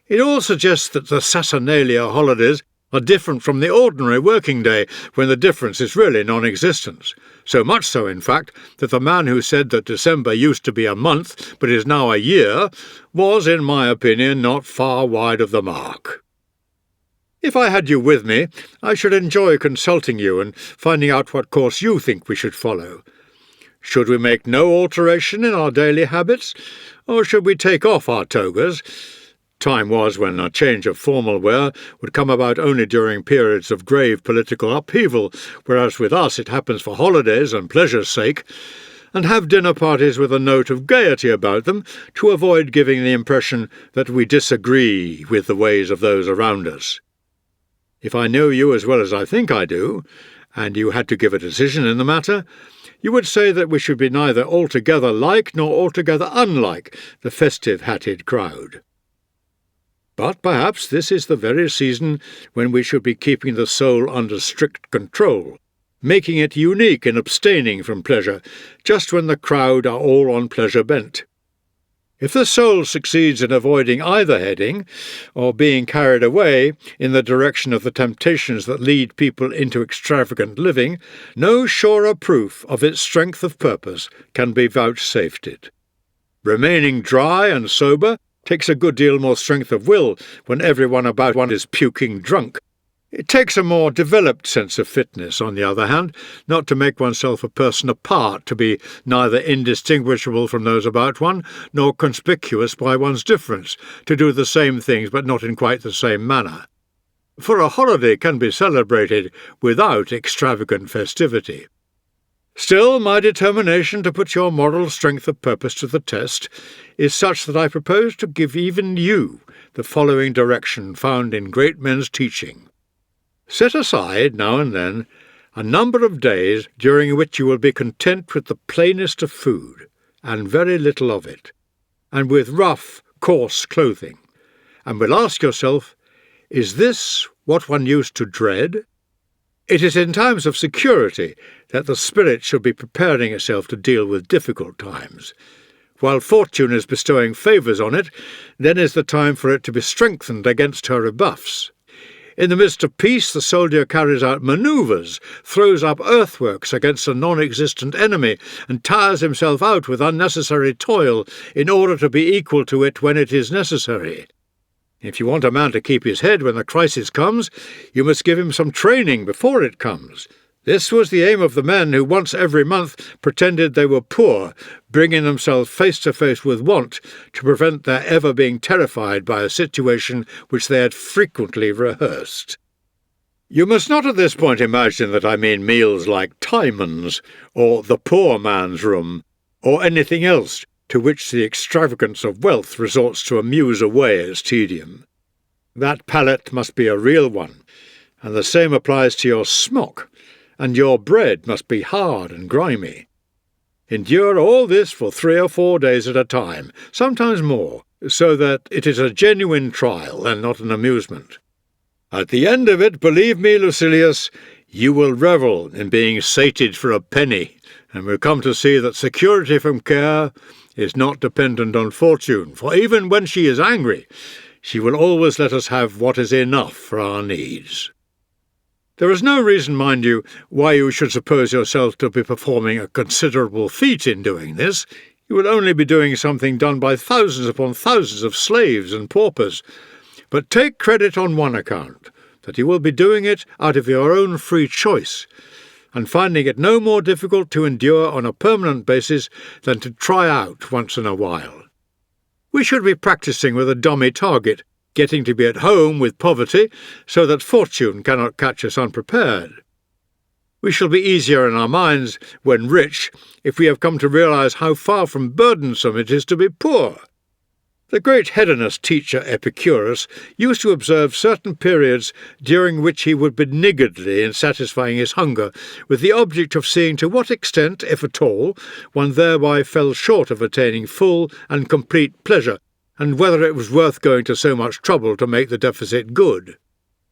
It all suggests that the Saturnalia holidays are different from the ordinary working day, when the difference is really non-existent. So much so, in fact, that the man who said that December used to be a month, but is now a year, was, in my opinion, not far wide of the mark. If I had you with me, I should enjoy consulting you and finding out what course you think we should follow. Should we make no alteration in our daily habits, or should we take off our togas? Time was when a change of formal wear would come about only during periods of grave political upheaval, whereas with us it happens for holidays and pleasure's sake, and have dinner parties with a note of gaiety about them to avoid giving the impression that we disagree with the ways of those around us. If I know you as well as I think I do, and you had to give a decision in the matter, you would say that we should be neither altogether like nor altogether unlike the festive-hatted crowd. But perhaps this is the very season when we should be keeping the soul under strict control, making it unique in abstaining from pleasure, just when the crowd are all on pleasure bent. If the soul succeeds in avoiding either heading, or being carried away in the direction of the temptations that lead people into extravagant living, no surer proof of its strength of purpose can be vouchsafed it. Remaining dry and sober takes a good deal more strength of will when everyone about one is puking drunk. It takes a more developed sense of fitness, on the other hand, not to make oneself a person apart, to be neither indistinguishable from those about one, nor conspicuous by one's difference, to do the same things but not in quite the same manner. For a holiday can be celebrated without extravagant festivity. Still, my determination to put your moral strength of purpose to the test is such that I propose to give even you the following direction found in great men's teaching. Set aside, now and then, a number of days during which you will be content with the plainest of food, and very little of it, and with rough, coarse clothing, and will ask yourself, is this what one used to dread? It is in times of security that the spirit should be preparing itself to deal with difficult times. While fortune is bestowing favours on it, then is the time for it to be strengthened against her rebuffs. In the midst of peace, the soldier carries out manoeuvres, throws up earthworks against a non-existent enemy, and tires himself out with unnecessary toil in order to be equal to it when it is necessary. If you want a man to keep his head when the crisis comes, you must give him some training before it comes. This was the aim of the men who once every month pretended they were poor, bringing themselves face to face with want to prevent their ever being terrified by a situation which they had frequently rehearsed. You must not at this point imagine that I mean meals like Timon's, or the poor man's room, or anything else to which the extravagance of wealth resorts to amuse away its tedium. That palate must be a real one, And the same applies to your smock, and your bread must be hard and grimy. Endure all this for 3 or 4 days at a time, sometimes more, so that it is a genuine trial and not an amusement. At the end of it, believe me, Lucilius, you will revel in being sated for a penny, and will come to see that security from care is not dependent on fortune, for even when she is angry, she will always let us have what is enough for our needs. There is no reason, mind you, why you should suppose yourself to be performing a considerable feat in doing this. You will only be doing something done by thousands upon thousands of slaves and paupers. But take credit on one account, that you will be doing it out of your own free choice, and finding it no more difficult to endure on a permanent basis than to try out once in a while. We should be practising with a dummy target, getting to be at home with poverty, so that fortune cannot catch us unprepared. We shall be easier in our minds when rich, if we have come to realize how far from burdensome it is to be poor. The great hedonist teacher Epicurus used to observe certain periods during which he would be niggardly in satisfying his hunger, with the object of seeing to what extent, if at all, one thereby fell short of attaining full and complete pleasure, and whether it was worth going to so much trouble to make the deficit good.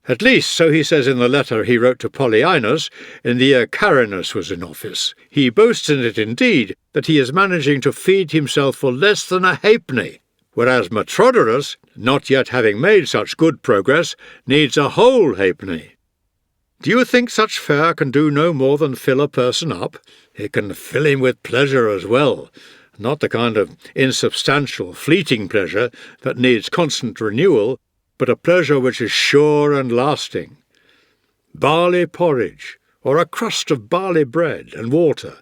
At least, so he says in the letter he wrote to Polyaenus in the year Carinus was in office. He boasts in it, indeed, that he is managing to feed himself for less than a halfpenny, whereas Metrodorus, not yet having made such good progress, needs a whole halfpenny. Do you think such fare can do no more than fill a person up? It can fill him with pleasure as well, not the kind of insubstantial, fleeting pleasure that needs constant renewal, but a pleasure which is sure and lasting. Barley porridge, or a crust of barley bread and water,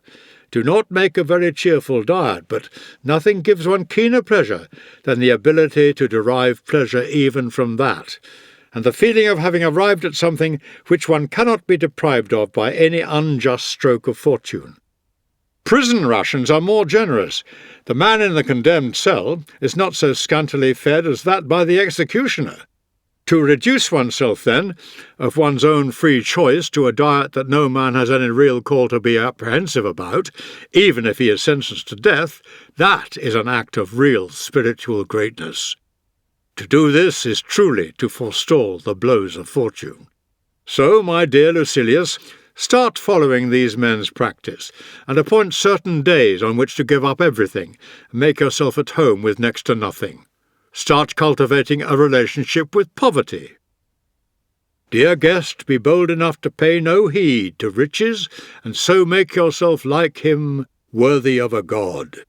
do not make a very cheerful diet, but nothing gives one keener pleasure than the ability to derive pleasure even from that, and the feeling of having arrived at something which one cannot be deprived of by any unjust stroke of fortune. Prison rations are more generous. The man in the condemned cell is not so scantily fed as that by the executioner. To reduce oneself, then, of one's own free choice to a diet that no man has any real call to be apprehensive about, even if he is sentenced to death, that is an act of real spiritual greatness. To do this is truly to forestall the blows of fortune. So, my dear Lucilius, start following these men's practice, and appoint certain days on which to give up everything, and make yourself at home with next to nothing. Start cultivating a relationship with poverty. Dear guest, be bold enough to pay no heed to riches, and so make yourself like him, worthy of a god.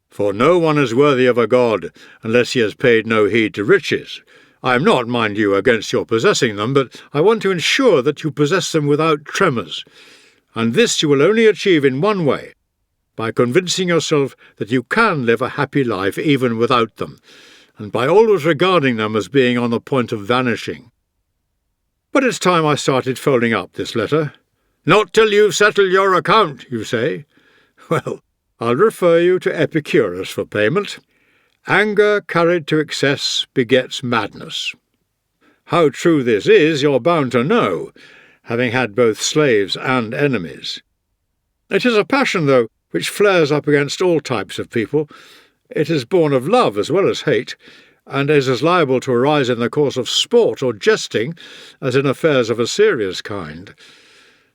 For no one is worthy of a god unless he has paid no heed to riches. I am not, mind you, against your possessing them, but I want to ensure that you possess them without tremors, and this you will only achieve in one way, by convincing yourself that you can live a happy life even without them, and by always regarding them as being on the point of vanishing. But it's time I started folding up this letter. Not till you settle your account, you say. Well, I'll refer you to Epicurus for payment. Anger carried to excess begets madness. How true this is you're bound to know, having had both slaves and enemies. It is a passion, though, which flares up against all types of people. It is born of love as well as hate, and is as liable to arise in the course of sport or jesting as in affairs of a serious kind.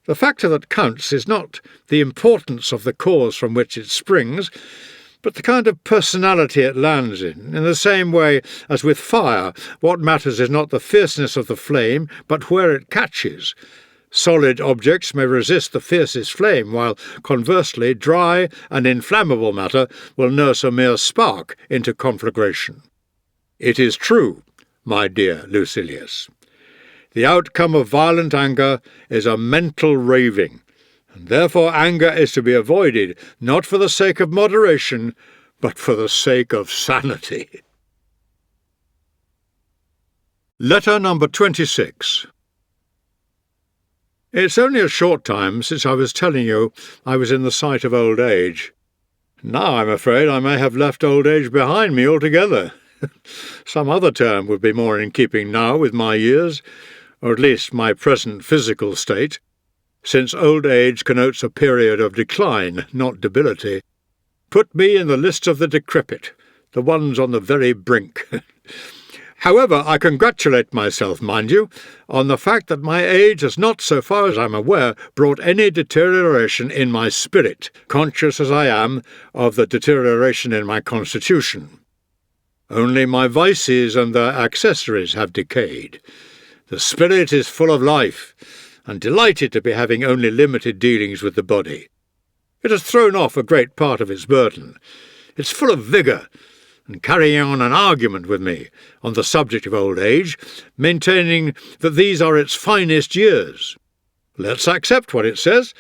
The factor that counts is not the importance of the cause from which it springs, but the kind of personality it lands in the same way as with fire, what matters is not the fierceness of the flame, but where it catches. Solid objects may resist the fiercest flame, while, conversely, dry and inflammable matter will nurse a mere spark into conflagration. It is true, my dear Lucilius. The outcome of violent anger is a mental raving, and therefore anger is to be avoided, not for the sake of moderation, but for the sake of sanity. Letter number 26. It's only a short time since I was telling you I was in the sight of old age. Now I'm afraid I may have left old age behind me altogether. Some other term would be more in keeping now with my years, or at least my present physical state, since old age connotes a period of decline, not debility, put me in the list of the decrepit, the ones on the very brink. However, I congratulate myself, mind you, on the fact that my age has not, so far as I'm aware, brought any deterioration in my spirit, conscious as I am of the deterioration in my constitution. Only my vices and their accessories have decayed. The spirit is full of life, and delighted to be having only limited dealings with the body. It has thrown off a great part of its burden. It's full of vigour, and carrying on an argument with me on the subject of old age, maintaining that these are its finest years. Let's accept what it says,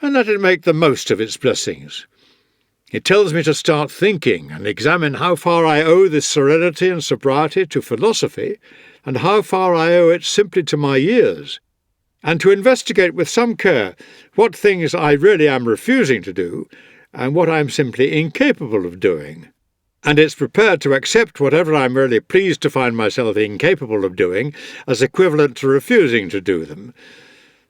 and let it make the most of its blessings. It tells me to start thinking and examine how far I owe this serenity and sobriety to philosophy, and how far I owe it simply to my years, and to investigate with some care what things I really am refusing to do, and what I am simply incapable of doing. And it's prepared to accept whatever I'm really pleased to find myself incapable of doing as equivalent to refusing to do them.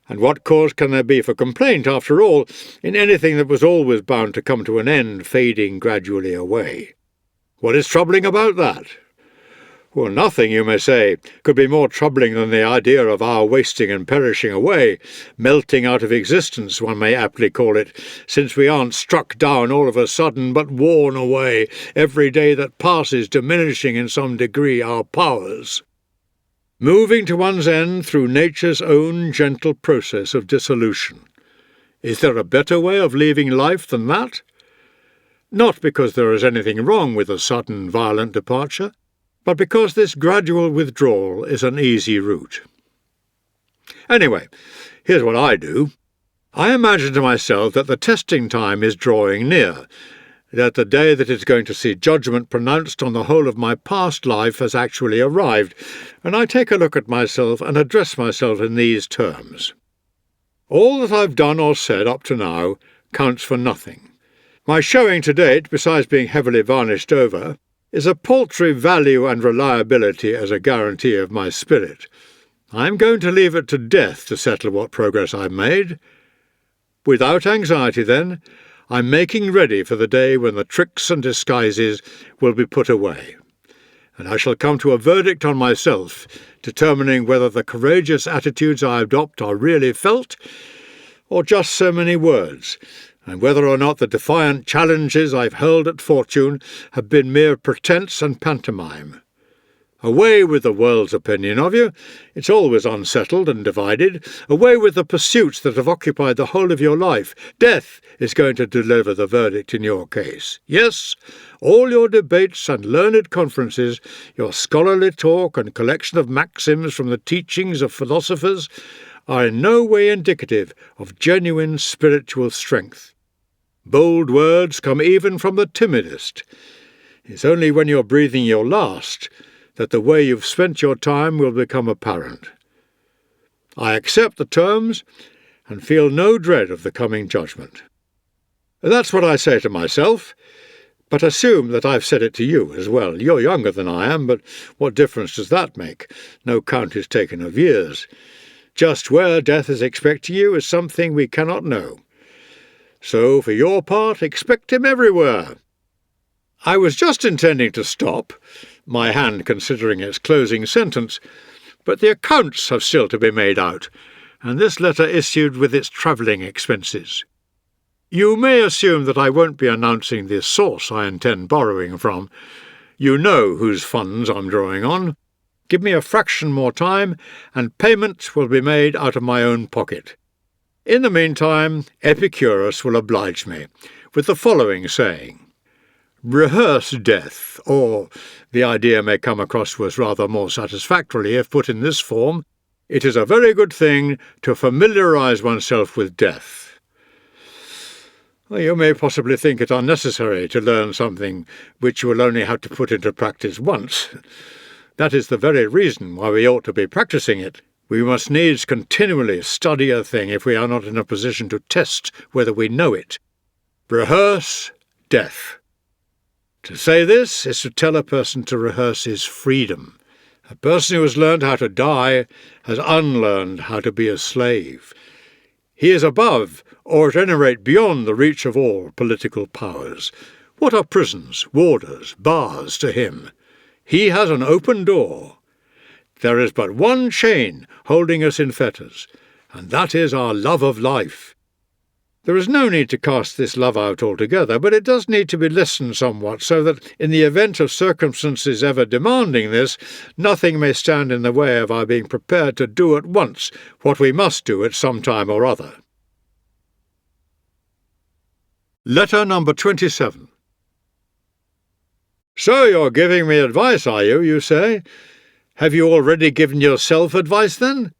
And what cause can there be for complaint, after all, in anything that was always bound to come to an end, fading gradually away? What is troubling about that? Well, nothing, you may say, could be more troubling than the idea of our wasting and perishing away, melting out of existence, one may aptly call it, since we aren't struck down all of a sudden, but worn away, every day that passes diminishing in some degree our powers. Moving to one's end through nature's own gentle process of dissolution. Is there a better way of leaving life than that? Not because there is anything wrong with a sudden, violent departure, but because this gradual withdrawal is an easy route. Anyway, here's what I do. I imagine to myself that the testing time is drawing near, that the day that is going to see judgment pronounced on the whole of my past life has actually arrived, and I take a look at myself and address myself in these terms. All that I've done or said up to now counts for nothing. My showing to date, besides being heavily varnished over, is a paltry value and reliability as a guarantee of my spirit. I am going to leave it to death to settle what progress I've made. Without anxiety, then, I'm making ready for the day when the tricks and disguises will be put away, and I shall come to a verdict on myself, determining whether the courageous attitudes I adopt are really felt, or just so many words, and whether or not the defiant challenges I've hurled at fortune have been mere pretence and pantomime. Away with the world's opinion of you. It's always unsettled and divided. Away with the pursuits that have occupied the whole of your life. Death is going to deliver the verdict in your case. Yes, all your debates and learned conferences, your scholarly talk and collection of maxims from the teachings of philosophers, are in no way indicative of genuine spiritual strength. Bold words come even from the timidest. It's only when you're breathing your last that the way you've spent your time will become apparent. I accept the terms and feel no dread of the coming judgment. That's what I say to myself, but assume that I've said it to you as well. You're younger than I am, but what difference does that make? No count is taken of years. Just where death is expecting you is something we cannot know. So, for your part, expect him everywhere. I was just intending to stop, my hand considering its closing sentence, but the accounts have still to be made out, and this letter issued with its travelling expenses. You may assume that I won't be announcing the source I intend borrowing from. You know whose funds I'm drawing on. Give me a fraction more time, and payment will be made out of my own pocket. In the meantime, Epicurus will oblige me with the following saying. Rehearse death, or, the idea may come across to us rather more satisfactorily if put in this form, it is a very good thing to familiarize oneself with death. Well, you may possibly think it unnecessary to learn something which you will only have to put into practice once. That is the very reason why we ought to be practicing it. We must needs continually study a thing if we are not in a position to test whether we know it. Rehearse death. To say this is to tell a person to rehearse his freedom, A person who has learned how to die has unlearned how to be a slave. He is above, or at any rate beyond, the reach of all political powers. What are prisons, warders, bars to him? He has an open door. There is but one chain holding us in fetters, and that is our love of life. There is no need to cast this love out altogether, but it does need to be lessened somewhat, so that, in the event of circumstances ever demanding this, nothing may stand in the way of our being prepared to do at once what we must do at some time or other. Letter number 27. So you're giving me advice, are you, you say? Have you already given yourself advice, then?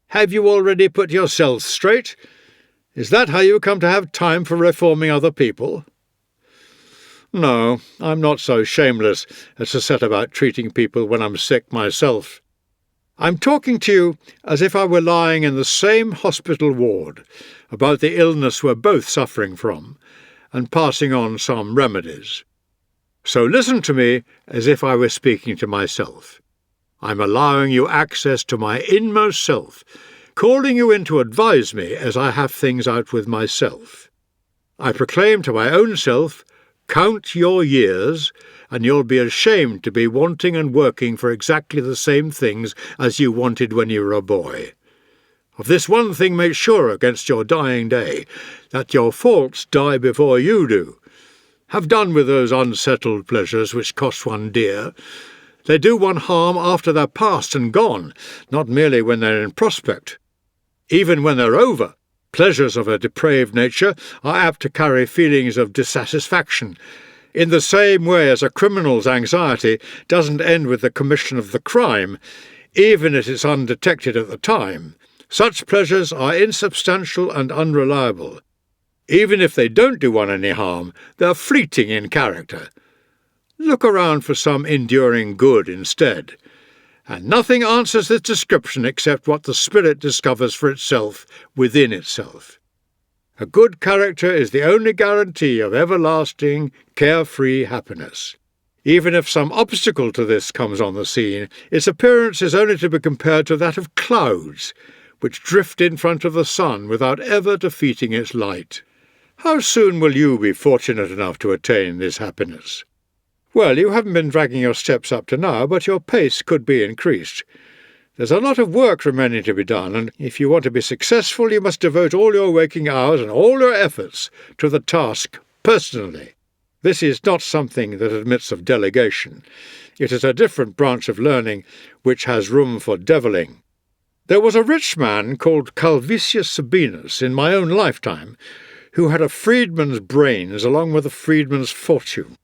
Have you already put yourself straight? Is that how you come to have time for reforming other people? No, I'm not so shameless as to set about treating people when I'm sick myself. I'm talking to you as if I were lying in the same hospital ward, about the illness we're both suffering from, and passing on some remedies. So listen to me as if I were speaking to myself. I'm allowing you access to my inmost self, calling you in to advise me as I have things out with myself. I proclaim to my own self, count your years, and you'll be ashamed to be wanting and working for exactly the same things as you wanted when you were a boy. Of this one thing make sure against your dying day, that your faults die before you do. Have done with those unsettled pleasures which cost one dear. They do one harm after they're past and gone, not merely when they're in prospect. Even when they're over, pleasures of a depraved nature are apt to carry feelings of dissatisfaction, in the same way as a criminal's anxiety doesn't end with the commission of the crime, even if it's undetected at the time. Such pleasures are insubstantial and unreliable. Even if they don't do one any harm, they're fleeting in character. Look around for some enduring good instead. And nothing answers this description except what the spirit discovers for itself within itself. A good character is the only guarantee of everlasting, carefree happiness. Even if some obstacle to this comes on the scene, its appearance is only to be compared to that of clouds, which drift in front of the sun without ever defeating its light. How soon will you be fortunate enough to attain this happiness? Well, you haven't been dragging your steps up to now, but your pace could be increased. There's a lot of work remaining to be done, and if you want to be successful, you must devote all your waking hours and all your efforts to the task personally. This is not something that admits of delegation. It is a different branch of learning which has room for devilling. There was a rich man called Calvisius Sabinus in my own lifetime, who had a freedman's brains along with a freedman's fortune.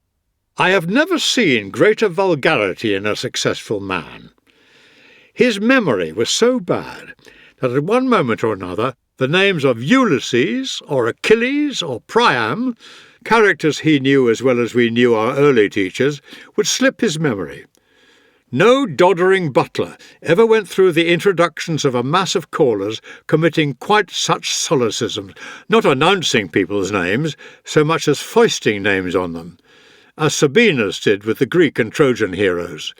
I have never seen greater vulgarity in a successful man. His memory was so bad that at one moment or another the names of Ulysses, or Achilles, or Priam, characters he knew as well as we knew our early teachers, would slip his memory. No doddering butler ever went through the introductions of a mass of callers committing quite such solecisms, not announcing people's names so much as foisting names on them, as Sabinus did with the Greek and Trojan heroes.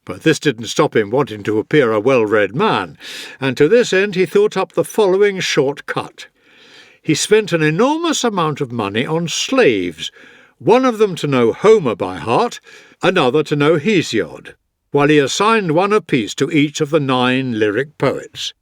But this didn't stop him wanting to appear a well-read man, and to this end he thought up the following short cut. He spent an enormous amount of money on slaves, one of them to know Homer by heart, another to know Hesiod, while he assigned one apiece to each of the 9 lyric poets.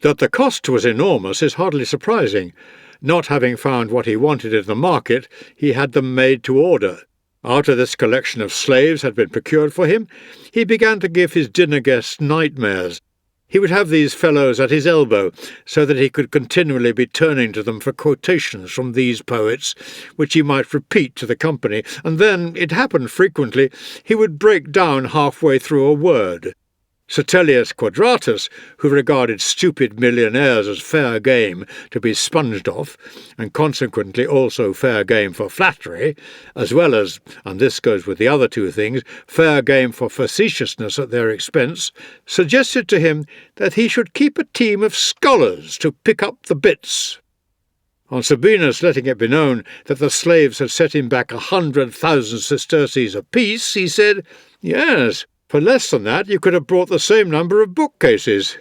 That the cost was enormous is hardly surprising. Not having found what he wanted in the market, he had them made to order. After this collection of slaves had been procured for him, he began to give his dinner guests nightmares. He would have these fellows at his elbow, so that he could continually be turning to them for quotations from these poets, which he might repeat to the company, and then, it happened frequently, he would break down halfway through a word. Stellius Quadratus, who regarded stupid millionaires as fair game to be sponged off, and consequently also fair game for flattery, as well as, and this goes with the other 2 things, fair game for facetiousness at their expense, suggested to him that he should keep a team of scholars to pick up the bits. On Sabinus letting it be known that the slaves had set him back 100,000 sesterces apiece, he said, "Yes, For less than that, you could have brought the same number of bookcases.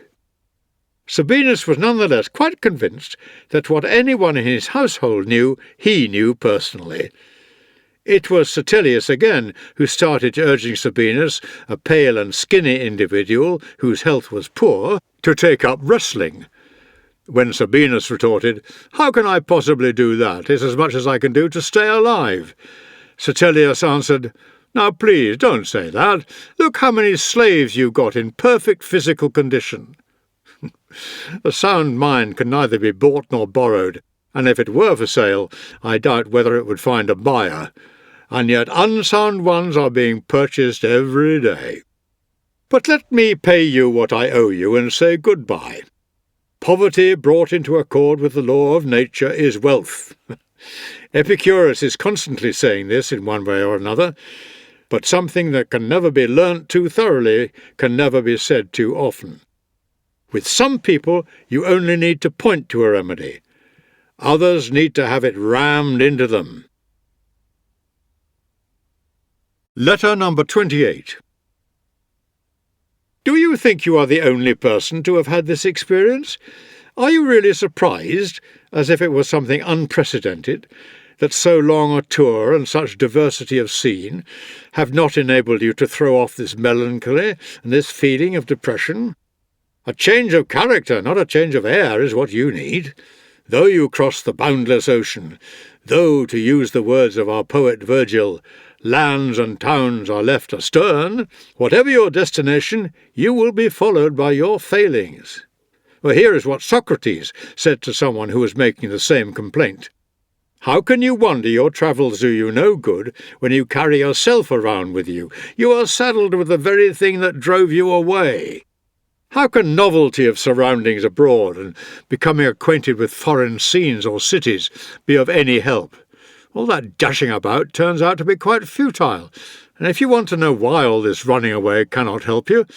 Sabinus was nonetheless quite convinced that what anyone in his household knew, he knew personally. It was Lucilius again who started urging Sabinus, a pale and skinny individual whose health was poor, to take up wrestling. When Sabinus retorted, "How can I possibly do that? It's as much as I can do to stay alive." Lucilius answered, "Now please don't say that. Look how many slaves you've got in perfect physical condition." A sound mind can neither be bought nor borrowed, and if it were for sale, I doubt whether it would find a buyer. And yet unsound ones are being purchased every day. But let me pay you what I owe you and say good-bye. Poverty brought into accord with the law of nature is wealth. Epicurus is constantly saying this in one way or another, but something that can never be learnt too thoroughly can never be said too often. With some people you only need to point to a remedy. Others need to have it rammed into them. Letter number 28. Do you think you are the only person to have had this experience? Are you really surprised, as if it was something unprecedented, that so long a tour and such diversity of scene have not enabled you to throw off this melancholy and this feeling of depression? A change of character, not a change of air, is what you need. Though you cross the boundless ocean, though, to use the words of our poet Virgil, lands and towns are left astern, whatever your destination, you will be followed by your failings. Well, here is what Socrates said to someone who was making the same complaint. How can you wonder your travels do you no good when you carry yourself around with you? You are saddled with the very thing that drove you away. How can novelty of surroundings abroad and becoming acquainted with foreign scenes or cities be of any help? All that dashing about turns out to be quite futile, and if you want to know why all this running away cannot help you,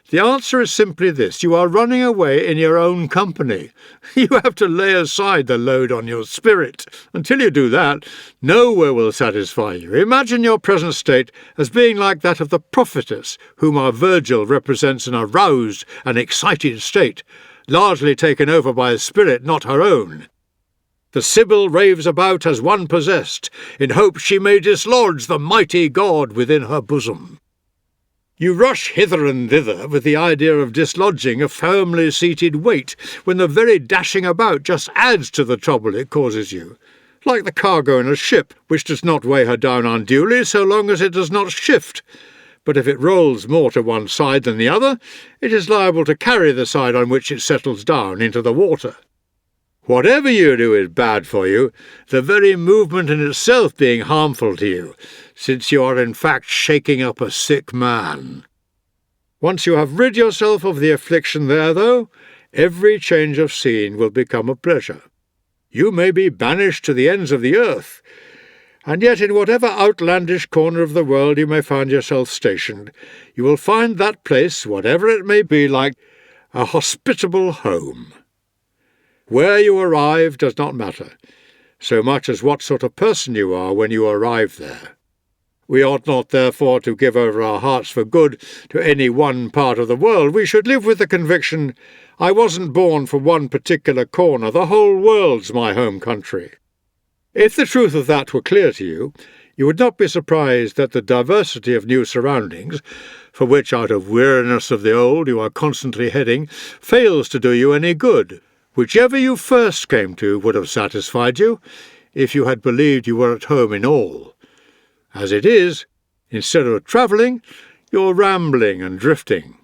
the answer is simply this: you are running away in your own company. You have to lay aside the load on your spirit. Until you do that, nowhere will satisfy you. Imagine your present state as being like that of the prophetess, whom our Virgil represents in a roused and excited state, largely taken over by a spirit not her own. The Sibyl raves about as one possessed, in hope she may dislodge the mighty god within her bosom. You rush hither and thither with the idea of dislodging a firmly seated weight, when the very dashing about just adds to the trouble it causes you. Like the cargo in a ship, which does not weigh her down unduly so long as it does not shift. But if it rolls more to one side than the other, it is liable to carry the side on which it settles down into the water. Whatever you do is bad for you, the very movement in itself being harmful to you, since you are in fact shaking up a sick man. Once you have rid yourself of the affliction there, though, every change of scene will become a pleasure. You may be banished to the ends of the earth, and yet in whatever outlandish corner of the world you may find yourself stationed, you will find that place, whatever it may be like, a hospitable home. Where you arrive does not matter, so much as what sort of person you are when you arrive there. We ought not, therefore, to give over our hearts for good to any one part of the world. We should live with the conviction, I wasn't born for one particular corner, the whole world's my home country. If the truth of that were clear to you, you would not be surprised that the diversity of new surroundings, for which out of weariness of the old you are constantly heading, fails to do you any good. Whichever you first came to would have satisfied you, if you had believed you were at home in all. As it is, instead of travelling, you're rambling and drifting,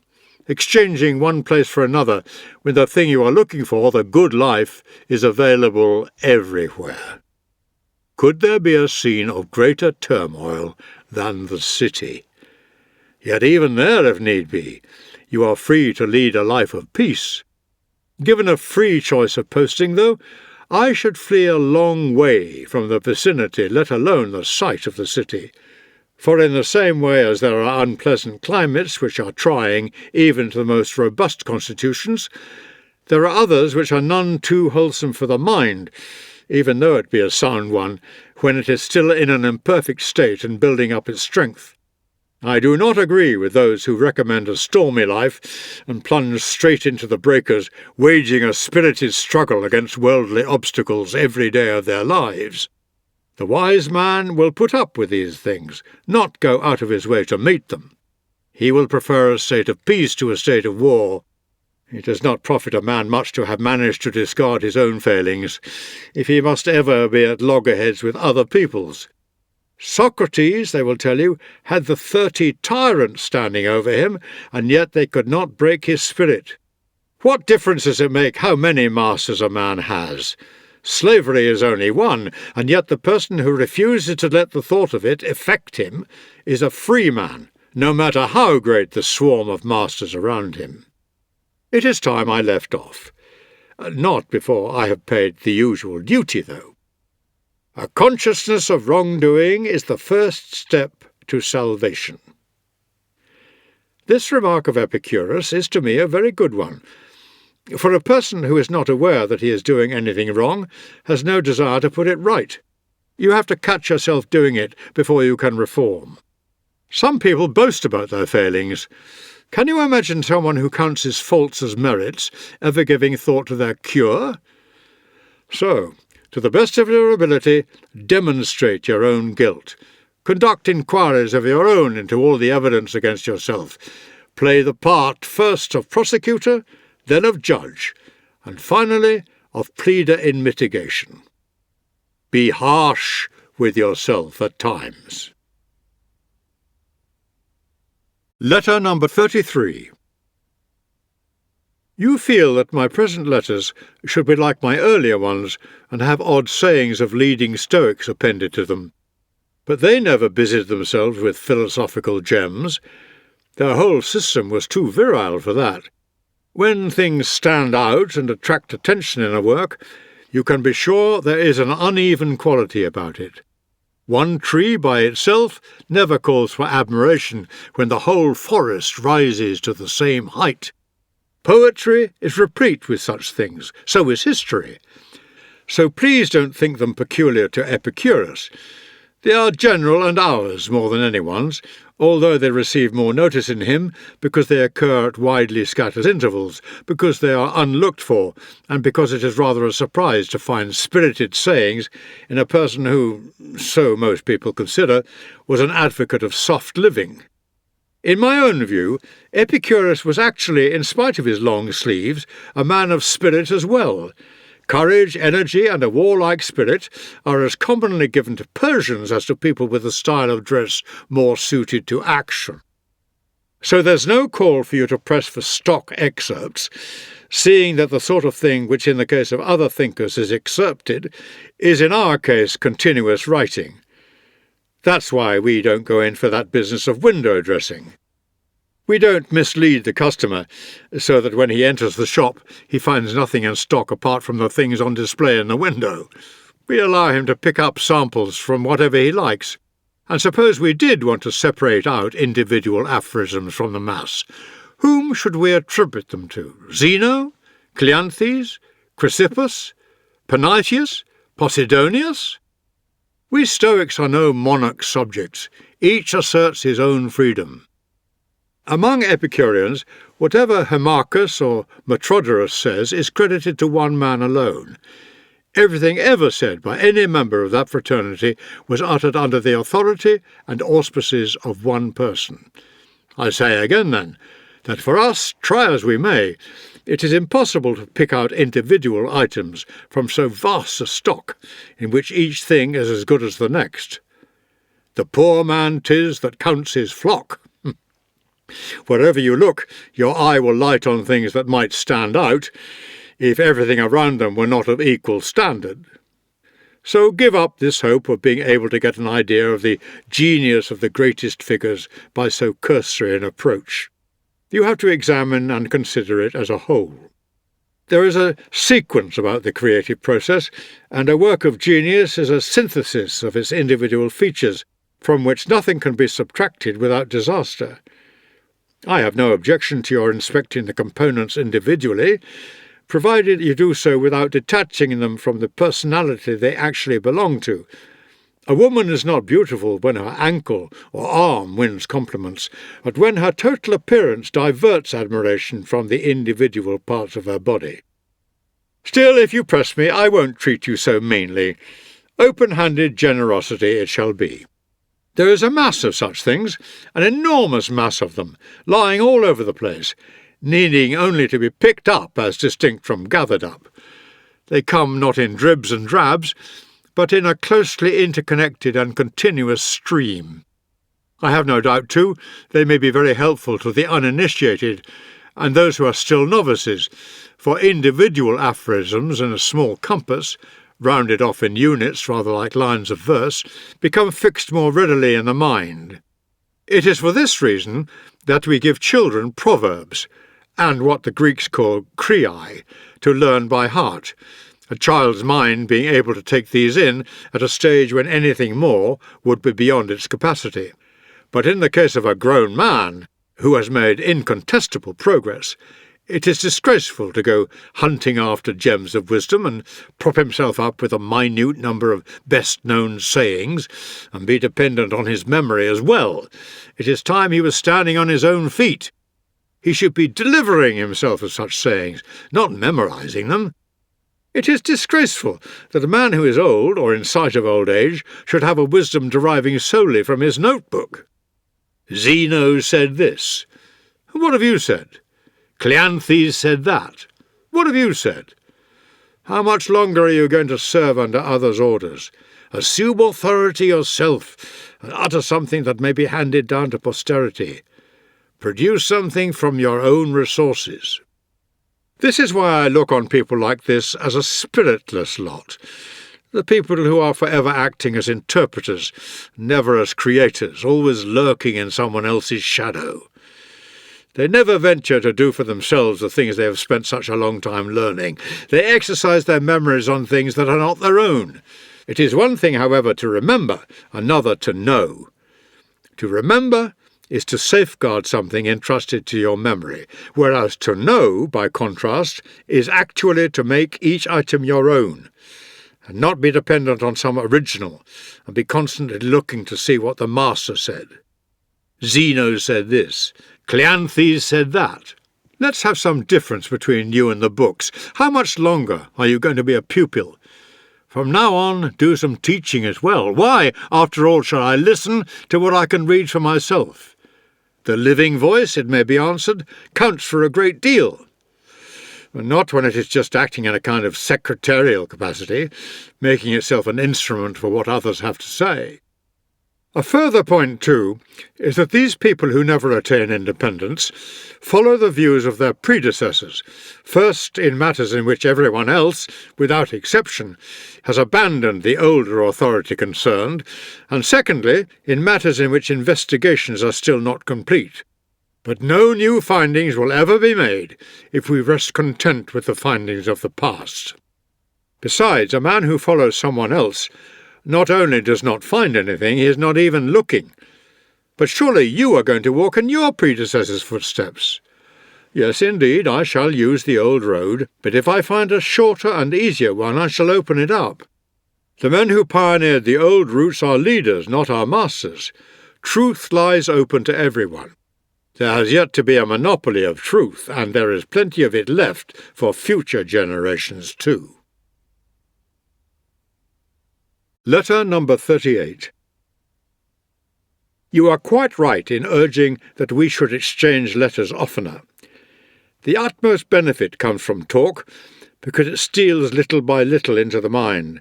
exchanging one place for another, when the thing you are looking for, the good life, is available everywhere. Could there be a scene of greater turmoil than the city? Yet even there, if need be, you are free to lead a life of peace. Given a free choice of posting, though, I should flee a long way from the vicinity, let alone the sight of the city. For in the same way as there are unpleasant climates which are trying even to the most robust constitutions, there are others which are none too wholesome for the mind, even though it be a sound one, when it is still in an imperfect state and building up its strength. I do not agree with those who recommend a stormy life and plunge straight into the breakers, waging a spirited struggle against worldly obstacles every day of their lives. The wise man will put up with these things, not go out of his way to meet them. He will prefer a state of peace to a state of war. It does not profit a man much to have managed to discard his own failings, if he must ever be at loggerheads with other people's. Socrates, they will tell you, had the 30 tyrants standing over him, and yet they could not break his spirit. What difference does it make how many masters a man has? Slavery is only one, and yet the person who refuses to let the thought of it affect him is a free man, no matter how great the swarm of masters around him. It is time I left off. Not before I have paid the usual duty, though. A consciousness of wrongdoing is the first step to salvation. This remark of Epicurus is to me a very good one, for a person who is not aware that he is doing anything wrong has no desire to put it right. You have to catch yourself doing it before you can reform. Some people boast about their failings. Can you imagine someone who counts his faults as merits ever giving thought to their cure? So, to the best of your ability, demonstrate your own guilt. Conduct inquiries of your own into all the evidence against yourself. Play the part first of prosecutor, then of judge, and finally of pleader in mitigation. Be harsh with yourself at times. Letter number 33. You feel that my present letters should be like my earlier ones and have odd sayings of leading Stoics appended to them. But they never busied themselves with philosophical gems. Their whole system was too virile for that. When things stand out and attract attention in a work, you can be sure there is an uneven quality about it. One tree by itself never calls for admiration when the whole forest rises to the same height. Poetry is replete with such things, so is history. So please don't think them peculiar to Epicurus. They are general and ours more than anyone's, although they receive more notice in him because they occur at widely scattered intervals, because they are unlooked for, and because it is rather a surprise to find spirited sayings in a person who, so most people consider, was an advocate of soft living. In my own view, Epicurus was actually, in spite of his long sleeves, a man of spirit as well. Courage, energy, and a warlike spirit are as commonly given to Persians as to people with a style of dress more suited to action. So there's no call for you to press for stock excerpts, seeing that the sort of thing which in the case of other thinkers is excerpted is in our case continuous writing. That's why we don't go in for that business of window dressing. We don't mislead the customer so that when he enters the shop he finds nothing in stock apart from the things on display in the window. We allow him to pick up samples from whatever he likes. And suppose we did want to separate out individual aphorisms from the mass, whom should we attribute them to? Zeno? Cleanthes? Chrysippus? Panaetius? Posidonius? We Stoics are no monarch subjects. Each asserts his own freedom. Among Epicureans, whatever Himachus or Metrodorus says is credited to one man alone. Everything ever said by any member of that fraternity was uttered under the authority and auspices of one person. I say again, then, that for us, try as we may, it is impossible to pick out individual items from so vast a stock, in which each thing is as good as the next. The poor man 'tis that counts his flock. Wherever you look, your eye will light on things that might stand out, if everything around them were not of equal standard. So give up this hope of being able to get an idea of the genius of the greatest figures by so cursory an approach. You have to examine and consider it as a whole. There is a sequence about the creative process, and a work of genius is a synthesis of its individual features, from which nothing can be subtracted without disaster. I have no objection to your inspecting the components individually, provided you do so without detaching them from the personality they actually belong to. A woman is not beautiful when her ankle or arm wins compliments, but when her total appearance diverts admiration from the individual parts of her body. Still, if you press me, I won't treat you so meanly. Open-handed generosity it shall be. There is a mass of such things, an enormous mass of them, lying all over the place, needing only to be picked up as distinct from gathered up. They come not in dribs and drabs, but in a closely interconnected and continuous stream. I have no doubt, too, they may be very helpful to the uninitiated and those who are still novices, for individual aphorisms in a small compass, rounded off in units rather like lines of verse, become fixed more readily in the mind. It is for this reason that we give children proverbs, and what the Greeks call kriai, to learn by heart, a child's mind being able to take these in at a stage when anything more would be beyond its capacity. But in the case of a grown man, who has made incontestable progress, it is disgraceful to go hunting after gems of wisdom and prop himself up with a minute number of best-known sayings, and be dependent on his memory as well. It is time he was standing on his own feet. He should be delivering himself of such sayings, not memorizing them. It is disgraceful that a man who is old, or in sight of old age, should have a wisdom deriving solely from his notebook. Zeno said this. What have you said? Cleanthes said that. What have you said? How much longer are you going to serve under others' orders? Assume authority yourself, and utter something that may be handed down to posterity. Produce something from your own resources. This is why I look on people like this as a spiritless lot, the people who are forever acting as interpreters, never as creators, always lurking in someone else's shadow. They never venture to do for themselves the things they have spent such a long time learning. They exercise their memories on things that are not their own. It is one thing, however, to remember, another to know. To remember is to safeguard something entrusted to your memory, whereas to know, by contrast, is actually to make each item your own, and not be dependent on some original, and be constantly looking to see what the master said. Zeno said this, Cleanthes said that. Let's have some difference between you and the books. How much longer are you going to be a pupil? From now on, do some teaching as well. Why, after all, shall I listen to what I can read for myself? The living voice, it may be answered, counts for a great deal. Not when it is just acting in a kind of secretarial capacity, making itself an instrument for what others have to say. A further point, too, is that these people who never attain independence follow the views of their predecessors, first in matters in which everyone else, without exception, has abandoned the older authority concerned, and secondly, in matters in which investigations are still not complete. But no new findings will ever be made if we rest content with the findings of the past. Besides, a man who follows someone else not only does not find anything, he is not even looking. But surely you are going to walk in your predecessors' footsteps. Yes, indeed, I shall use the old road, but if I find a shorter and easier one, I shall open it up. The men who pioneered the old routes are leaders, not our masters. Truth lies open to everyone. There has yet to be a monopoly of truth, and there is plenty of it left for future generations too. Letter number 38. You are quite right in urging that we should exchange letters oftener. The utmost benefit comes from talk, because it steals little by little into the mind.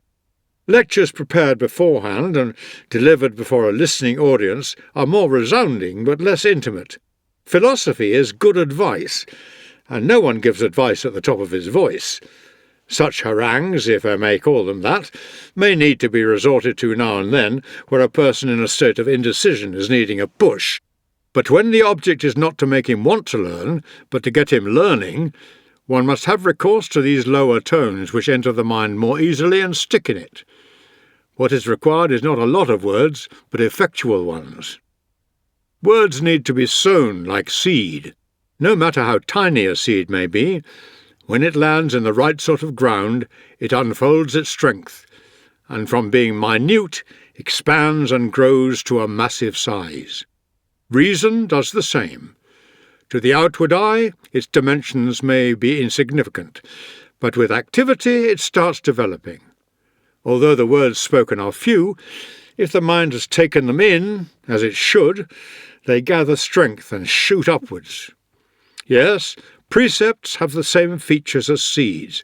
Lectures prepared beforehand and delivered before a listening audience are more resounding but less intimate. Philosophy is good advice, and no one gives advice at the top of his voice. Such harangues, if I may call them that, may need to be resorted to now and then, where a person in a state of indecision is needing a push. But when the object is not to make him want to learn, but to get him learning, one must have recourse to these lower tones which enter the mind more easily and stick in it. What is required is not a lot of words, but effectual ones. Words need to be sown like seed. No matter how tiny a seed may be, when it lands in the right sort of ground, it unfolds its strength, and from being minute, expands and grows to a massive size. Reason does the same. To the outward eye, its dimensions may be insignificant, but with activity it starts developing. Although the words spoken are few, if the mind has taken them in, as it should, they gather strength and shoot upwards. Yes, precepts have the same features as seeds.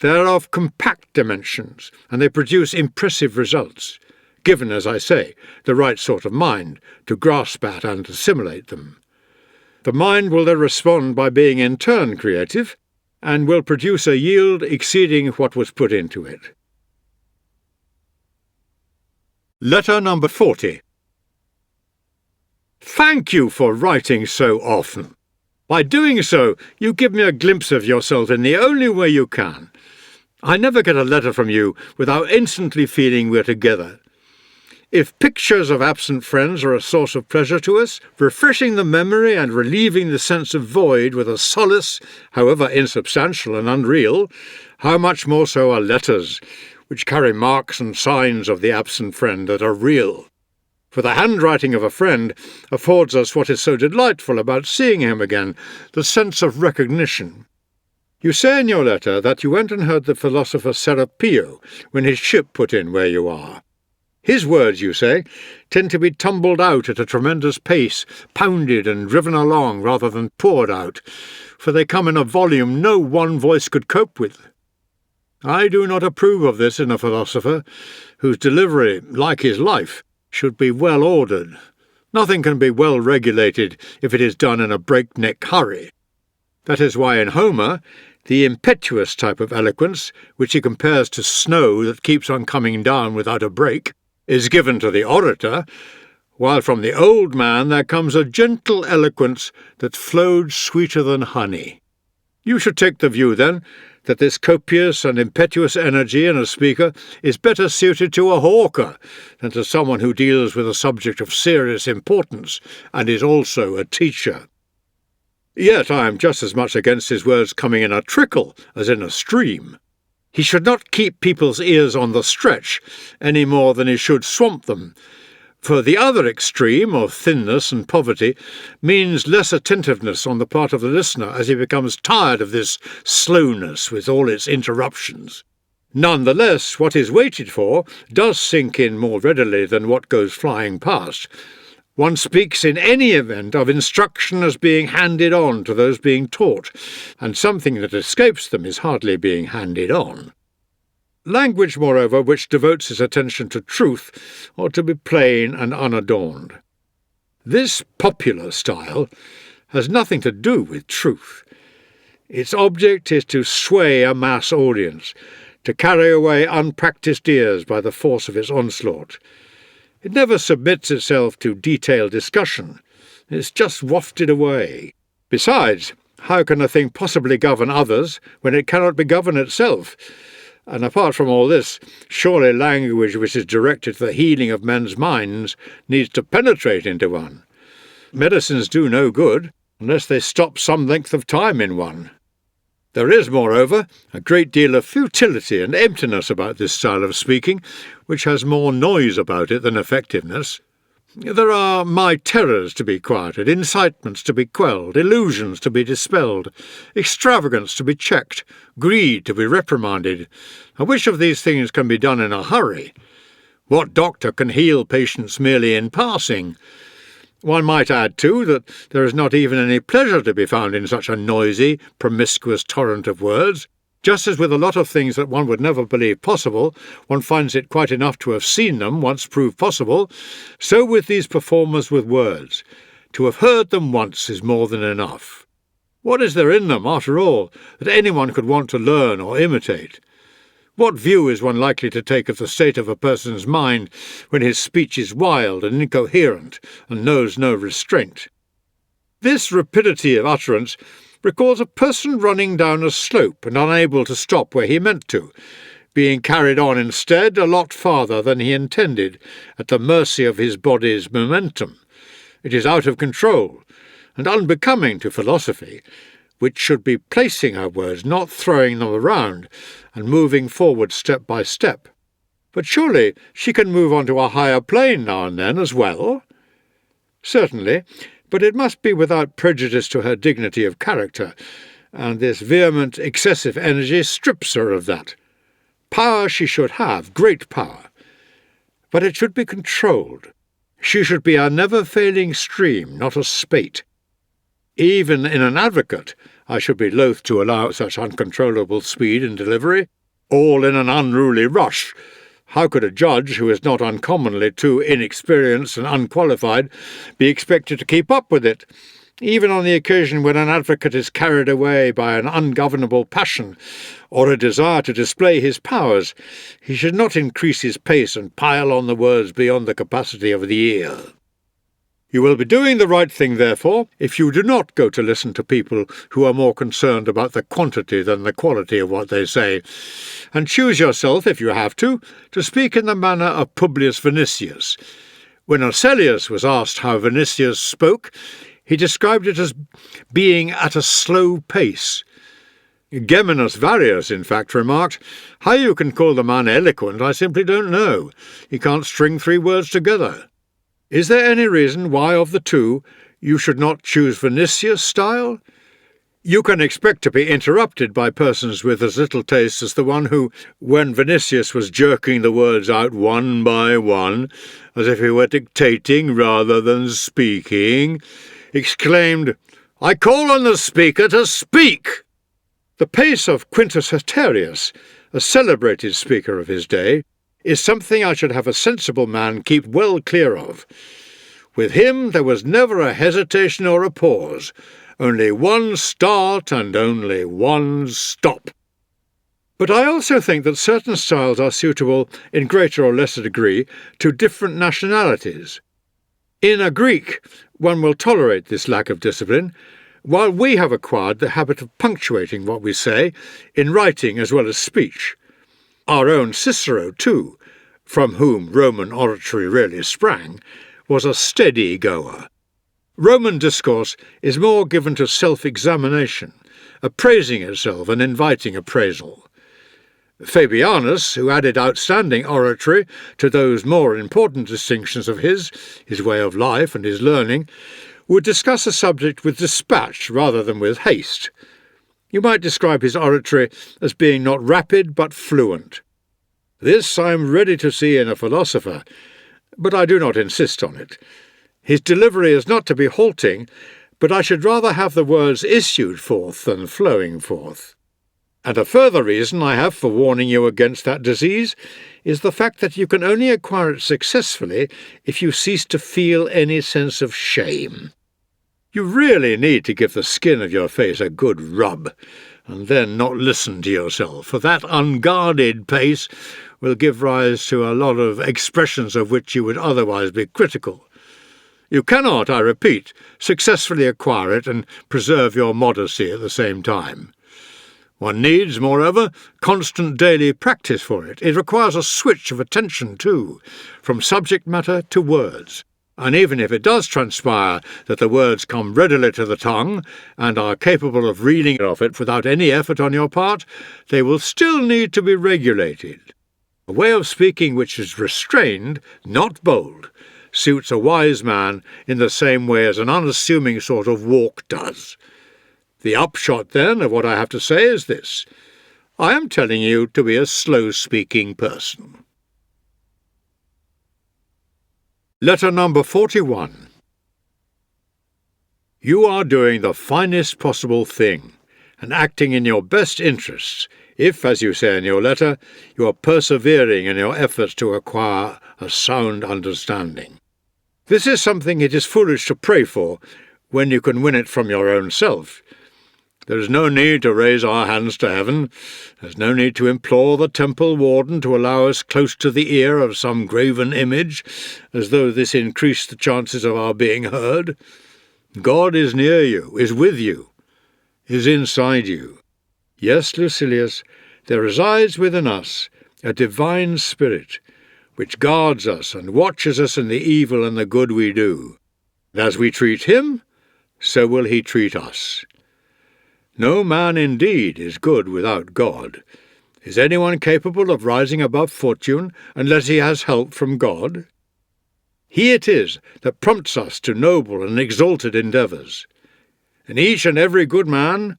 They are of compact dimensions, and they produce impressive results, given, as I say, the right sort of mind to grasp at and assimilate them. The mind will then respond by being in turn creative, and will produce a yield exceeding what was put into it. Letter number 40. Thank you for writing so often. By doing so, you give me a glimpse of yourself in the only way you can. I never get a letter from you without instantly feeling we're together. If pictures of absent friends are a source of pleasure to us, refreshing the memory and relieving the sense of void with a solace, however insubstantial and unreal, how much more so are letters, which carry marks and signs of the absent friend that are real. For the handwriting of a friend affords us what is so delightful about seeing him again, the sense of recognition. You say in your letter that you went and heard the philosopher Serapio when his ship put in where you are. His words, you say, tend to be tumbled out at a tremendous pace, pounded and driven along rather than poured out, for they come in a volume no one voice could cope with. I do not approve of this in a philosopher, whose delivery, like his life, should be well ordered. Nothing can be well regulated if it is done in a breakneck hurry. That is why in Homer, the impetuous type of eloquence, which he compares to snow that keeps on coming down without a break, is given to the orator, while from the old man there comes a gentle eloquence that flowed sweeter than honey. You should take the view, then, that this copious and impetuous energy in a speaker is better suited to a hawker than to someone who deals with a subject of serious importance and is also a teacher. Yet I am just as much against his words coming in a trickle as in a stream. He should not keep people's ears on the stretch any more than he should swamp them, for the other extreme of thinness and poverty means less attentiveness on the part of the listener as he becomes tired of this slowness with all its interruptions. None the less, what is waited for does sink in more readily than what goes flying past. One speaks in any event of instruction as being handed on to those being taught, and something that escapes them is hardly being handed on. Language, moreover, which devotes its attention to truth ought to be plain and unadorned. This popular style has nothing to do with truth. Its object is to sway a mass audience, to carry away unpractised ears by the force of its onslaught. It never submits itself to detailed discussion. It's just wafted away. Besides, how can a thing possibly govern others when it cannot be governed itself? And apart from all this, surely language which is directed to the healing of men's minds needs to penetrate into one. Medicines do no good unless they stop some length of time in one. There is, moreover, a great deal of futility and emptiness about this style of speaking, which has more noise about it than effectiveness. There are my terrors to be quieted, incitements to be quelled, illusions to be dispelled, extravagance to be checked, greed to be reprimanded. And which of these things can be done in a hurry? What doctor can heal patients merely in passing? One might add, too, that there is not even any pleasure to be found in such a noisy, promiscuous torrent of words. Just as with a lot of things that one would never believe possible, one finds it quite enough to have seen them once proved possible, so with these performers with words. To have heard them once is more than enough. What is there in them, after all, that anyone could want to learn or imitate? What view is one likely to take of the state of a person's mind when his speech is wild and incoherent and knows no restraint? This rapidity of utterance recalls a person running down a slope and unable to stop where he meant to, being carried on instead a lot farther than he intended, at the mercy of his body's momentum. It is out of control, and unbecoming to philosophy, which should be placing her words, not throwing them around, and moving forward step by step. But surely she can move on to a higher plane now and then as well? Certainly, but it must be without prejudice to her dignity of character, and this vehement, excessive energy strips her of that. Power she should have, great power, but it should be controlled. She should be a never-failing stream, not a spate. Even in an advocate, I should be loath to allow such uncontrollable speed in delivery, all in an unruly rush. How could a judge, who is not uncommonly too inexperienced and unqualified, be expected to keep up with it? Even on the occasion when an advocate is carried away by an ungovernable passion or a desire to display his powers, he should not increase his pace and pile on the words beyond the capacity of the ear. You will be doing the right thing, therefore, if you do not go to listen to people who are more concerned about the quantity than the quality of what they say, and choose yourself, if you have to speak in the manner of Publius Vinicius. When Lucilius was asked how Vinicius spoke, he described it as being at a slow pace. Geminus Varius, in fact, remarked, "How you can call the man eloquent, I simply don't know. He can't string 3 words together." Is there any reason why, of the two, you should not choose Vinicius' style? You can expect to be interrupted by persons with as little taste as the one who, when Vinicius was jerking the words out one by one, as if he were dictating rather than speaking, exclaimed, "I call on the speaker to speak!" The pace of Quintus Haterius, a celebrated speaker of his day, is something I should have a sensible man keep well clear of. With him there was never a hesitation or a pause, only one start and only one stop. But I also think that certain styles are suitable, in greater or lesser degree, to different nationalities. In a Greek, one will tolerate this lack of discipline, while we have acquired the habit of punctuating what we say, in writing as well as speech. Our own Cicero, too, from whom Roman oratory really sprang, was a steady goer. Roman discourse is more given to self-examination, appraising itself and inviting appraisal. Fabianus, who added outstanding oratory to those more important distinctions of his way of life and his learning, would discuss a subject with dispatch rather than with haste. You might describe his oratory as being not rapid but fluent. This I am ready to see in a philosopher, but I do not insist on it. His delivery is not to be halting, but I should rather have the words issued forth than flowing forth. And a further reason I have for warning you against that disease is the fact that you can only acquire it successfully if you cease to feel any sense of shame. You really need to give the skin of your face a good rub, and then not listen to yourself, for that unguarded pace will give rise to a lot of expressions of which you would otherwise be critical. You cannot, I repeat, successfully acquire it and preserve your modesty at the same time. One needs, moreover, constant daily practice for it. It requires a switch of attention, too, from subject matter to words. And even if it does transpire that the words come readily to the tongue and are capable of reeling off it without any effort on your part, they will still need to be regulated. A way of speaking which is restrained, not bold, suits a wise man in the same way as an unassuming sort of walk does. The upshot, then, of what I have to say is this. I am telling you to be a slow-speaking person. Letter number 41. You are doing the finest possible thing, and acting in your best interests, if, as you say in your letter, you are persevering in your efforts to acquire a sound understanding. This is something it is foolish to pray for, when you can win it from your own self. There is no need to raise our hands to heaven. There is no need to implore the temple warden to allow us close to the ear of some graven image, as though this increased the chances of our being heard. God is near you, is with you, is inside you. Yes, Lucilius, there resides within us a divine spirit, which guards us and watches us in the evil and the good we do. And as we treat him, so will he treat us. No man indeed is good without God, Is anyone capable of rising above fortune unless he has help from God? He it is that prompts us to noble and exalted endeavours. In each and every good man,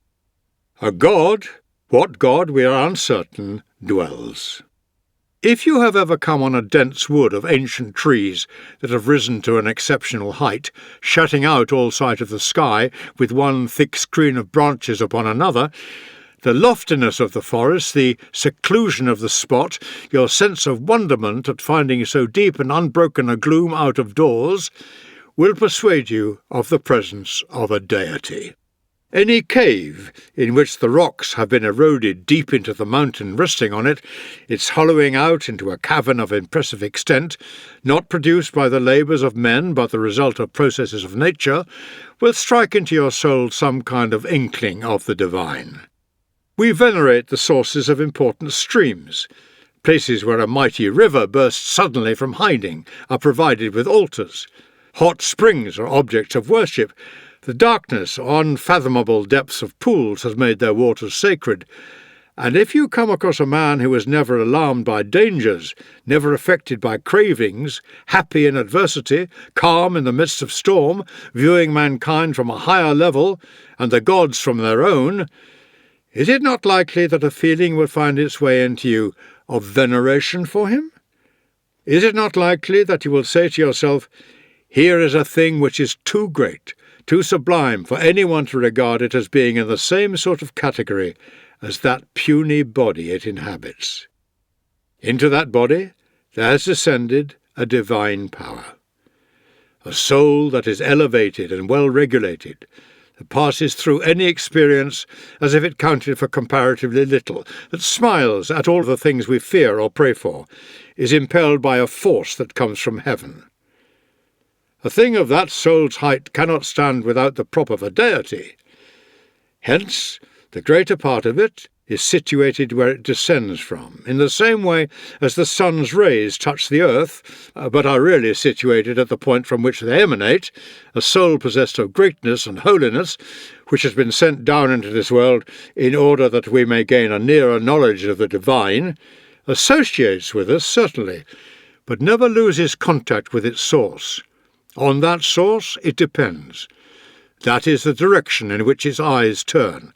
a God, what God we are uncertain, dwells. If you have ever come on a dense wood of ancient trees that have risen to an exceptional height, shutting out all sight of the sky with one thick screen of branches upon another, the loftiness of the forest, the seclusion of the spot, your sense of wonderment at finding so deep and unbroken a gloom out of doors, will persuade you of the presence of a deity. Any cave in which the rocks have been eroded deep into the mountain resting on it, its hollowing out into a cavern of impressive extent, not produced by the labours of men but the result of processes of nature, will strike into your soul some kind of inkling of the divine. We venerate the sources of important streams. Places where a mighty river bursts suddenly from hiding are provided with altars. Hot springs are objects of worship. The darkness or unfathomable depths of pools has made their waters sacred, and if you come across a man who is never alarmed by dangers, never affected by cravings, happy in adversity, calm in the midst of storm, viewing mankind from a higher level and the gods from their own, is it not likely that a feeling will find its way into you of veneration for him? Is it not likely that you will say to yourself, "Here is a thing which is too great, too sublime for anyone to regard it as being in the same sort of category as that puny body it inhabits"? Into that body there has descended a divine power, a soul that is elevated and well regulated, that passes through any experience as if it counted for comparatively little, that smiles at all the things we fear or pray for, is impelled by a force that comes from heaven. A thing of that soul's height cannot stand without the prop of a deity. Hence, the greater part of it is situated where it descends from, in the same way as the sun's rays touch the earth, but are really situated at the point from which they emanate. A soul possessed of greatness and holiness, which has been sent down into this world in order that we may gain a nearer knowledge of the divine, associates with us, certainly, but never loses contact with its source. On that source it depends. That is the direction in which its eyes turn,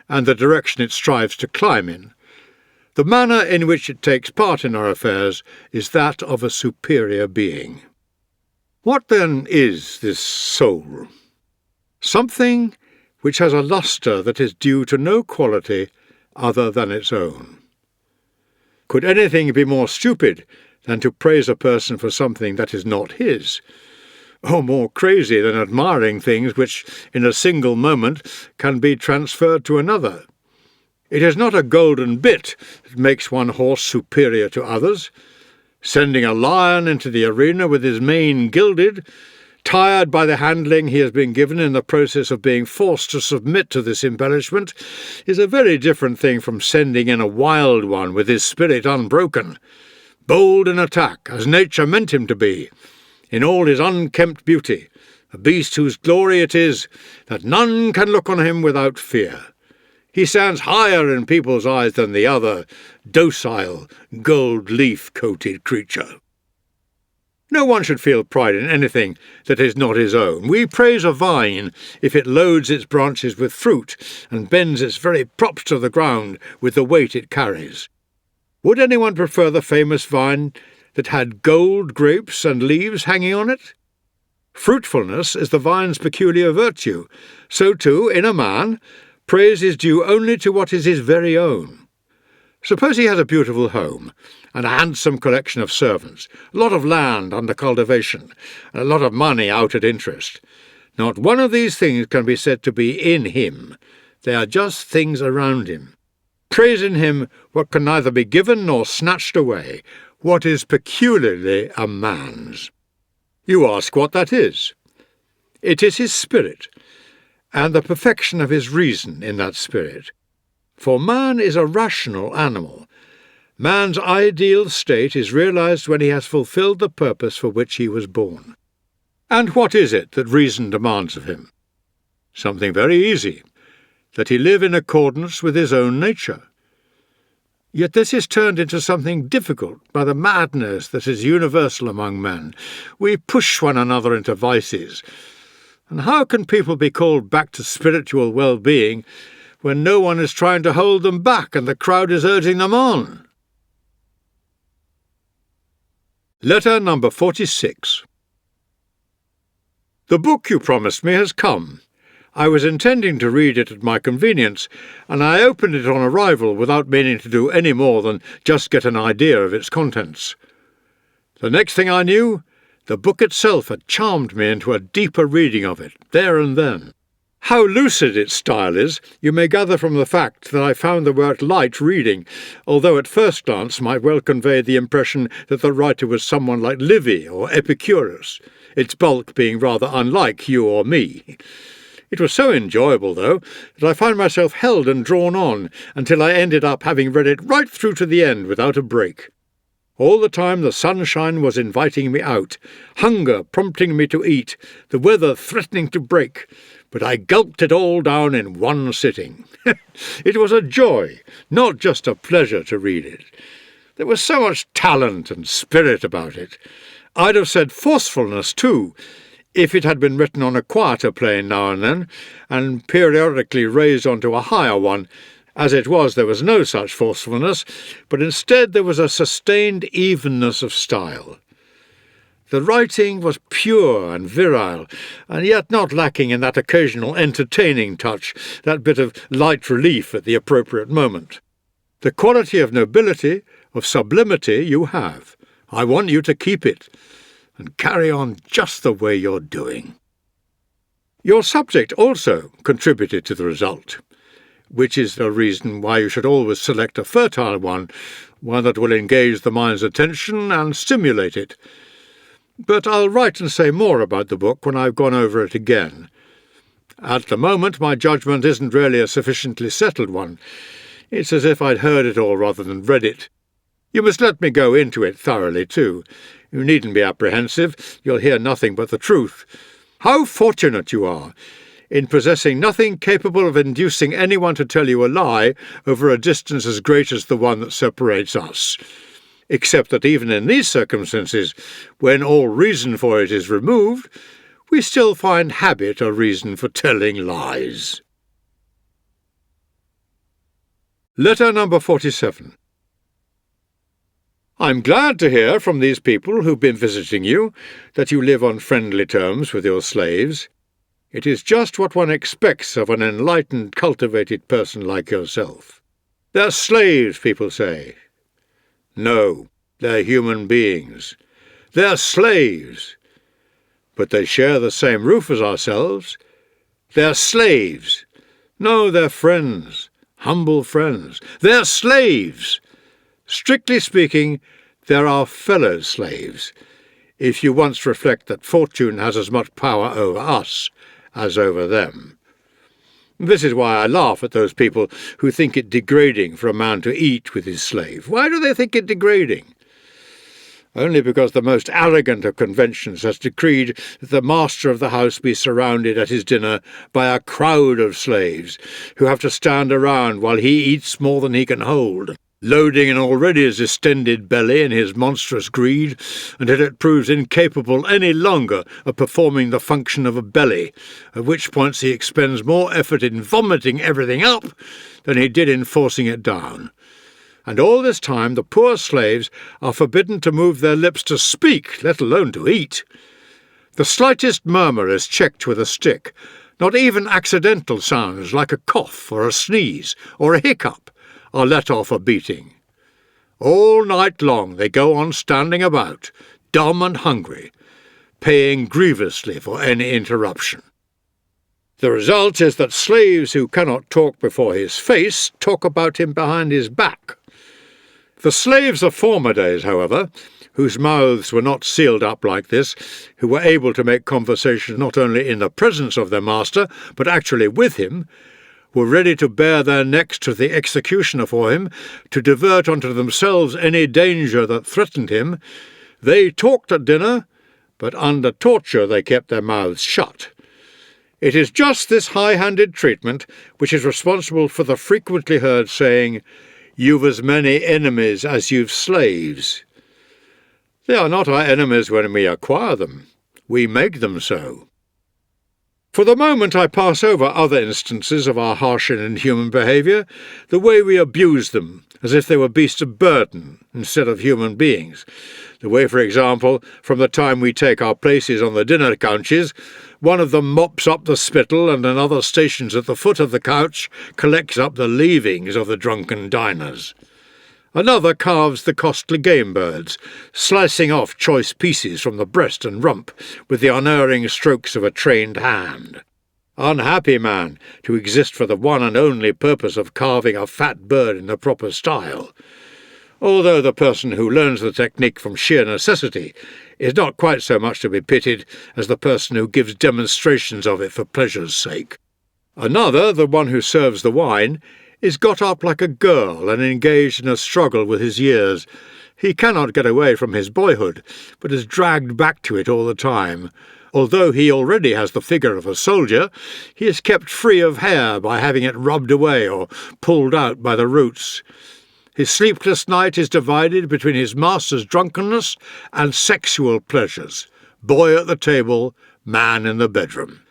and the direction it strives to climb in. The manner in which it takes part in our affairs is that of a superior being. What then is this soul? Something which has a lustre that is due to no quality other than its own. Could anything be more stupid than to praise a person for something that is not his? Or more crazy than admiring things which, in a single moment, can be transferred to another? It is not a golden bit that makes one horse superior to others. Sending a lion into the arena with his mane gilded, tired by the handling he has been given in the process of being forced to submit to this embellishment, is a very different thing from sending in a wild one with his spirit unbroken, bold in attack, as nature meant him to be, in all his unkempt beauty, a beast whose glory it is that none can look on him without fear. He stands higher in people's eyes than the other, docile, gold-leaf-coated creature. No one should feel pride in anything that is not his own. We praise a vine if it loads its branches with fruit and bends its very props to the ground with the weight it carries. Would anyone prefer the famous vine that had gold grapes and leaves hanging on it? Fruitfulness is the vine's peculiar virtue. So too, in a man, praise is due only to what is his very own. Suppose he has a beautiful home, and a handsome collection of servants, a lot of land under cultivation, and a lot of money out at interest. Not one of these things can be said to be in him. They are just things around him. Praise in him what can neither be given nor snatched away, what is peculiarly a man's. You ask what that is. It is his spirit, and the perfection of his reason in that spirit. For man is a rational animal. Man's ideal state is realized when he has fulfilled the purpose for which he was born. And what is it that reason demands of him? Something very easy, that he live in accordance with his own nature. Yet this is turned into something difficult by the madness that is universal among men. We push one another into vices. And how can people be called back to spiritual well-being when no one is trying to hold them back and the crowd is urging them on? Letter number 46. The book you promised me has come. I was intending to read it at my convenience, and I opened it on arrival without meaning to do any more than just get an idea of its contents. The next thing I knew, the book itself had charmed me into a deeper reading of it, there and then. How lucid its style is, you may gather from the fact that I found the work light reading, although at first glance might well convey the impression that the writer was someone like Livy or Epicurus, its bulk being rather unlike you or me. It was so enjoyable, though, that I found myself held and drawn on until I ended up having read it right through to the end without a break. All the time the sunshine was inviting me out, hunger prompting me to eat, the weather threatening to break, but I gulped it all down in one sitting. It was a joy, not just a pleasure to read it. There was so much talent and spirit about it. I'd have said forcefulness, too, if it had been written on a quieter plane now and then, and periodically raised onto a higher one. As it was, there was no such forcefulness, but instead there was a sustained evenness of style. The writing was pure and virile, and yet not lacking in that occasional entertaining touch, that bit of light relief at the appropriate moment. The quality of nobility, of sublimity, you have. I want you to keep it, and carry on just the way you're doing. Your subject also contributed to the result, which is a reason why you should always select a fertile one that will engage the mind's attention and stimulate it. But I'll write and say more about the book when I've gone over it again. At the moment, my judgment isn't really a sufficiently settled one. It's as if I'd heard it all rather than read it. You must let me go into it thoroughly, too. You needn't be apprehensive. You'll hear nothing but the truth. How fortunate you are in possessing nothing capable of inducing anyone to tell you a lie over a distance as great as the one that separates us. Except that even in these circumstances, when all reason for it is removed, we still find habit a reason for telling lies. Letter number 47. I'm glad to hear from these people who've been visiting you that you live on friendly terms with your slaves. It is just what one expects of an enlightened, cultivated person like yourself. They're slaves, people say. No, they're human beings. They're slaves. But they share the same roof as ourselves. They're slaves. No, they're friends, humble friends. They're slaves. Strictly speaking, they're our fellow slaves, if you once reflect that fortune has as much power over us as over them. This is why I laugh at those people who think it degrading for a man to eat with his slave. Why do they think it degrading? Only because the most arrogant of conventions has decreed that the master of the house be surrounded at his dinner by a crowd of slaves who have to stand around while he eats more than he can hold, loading an already distended belly in his monstrous greed until it proves incapable any longer of performing the function of a belly, at which points he expends more effort in vomiting everything up than he did in forcing it down. And all this time the poor slaves are forbidden to move their lips to speak, let alone to eat. The slightest murmur is checked with a stick. Not even accidental sounds like a cough or a sneeze or a hiccup are let off a beating. All night long they go on standing about, dumb and hungry, paying grievously for any interruption. The result is that slaves who cannot talk before his face talk about him behind his back. The slaves of former days, however, whose mouths were not sealed up like this, who were able to make conversation not only in the presence of their master, but actually with him, were ready to bare their necks to the executioner for him, to divert unto themselves any danger that threatened him. They talked at dinner, but under torture they kept their mouths shut. It is just this high-handed treatment which is responsible for the frequently heard saying, You've as many enemies as you've slaves. They are not our enemies when we acquire them. We make them so. For the moment I pass over other instances of our harsh and inhuman behaviour, the way we abuse them, as if they were beasts of burden instead of human beings. The way, for example, from the time we take our places on the dinner couches, one of them mops up the spittle and another stations at the foot of the couch, collects up the leavings of the drunken diners. Another carves the costly game birds, slicing off choice pieces from the breast and rump with the unerring strokes of a trained hand. Unhappy man, to exist for the one and only purpose of carving a fat bird in the proper style. Although the person who learns the technique from sheer necessity is not quite so much to be pitied as the person who gives demonstrations of it for pleasure's sake. Another, the one who serves the wine, is got up like a girl and engaged in a struggle with his years. He cannot get away from his boyhood, but is dragged back to it all the time. Although he already has the figure of a soldier, he is kept free of hair by having it rubbed away or pulled out by the roots. His sleepless night is divided between his master's drunkenness and sexual pleasures. Boy at the table, man in the bedroom.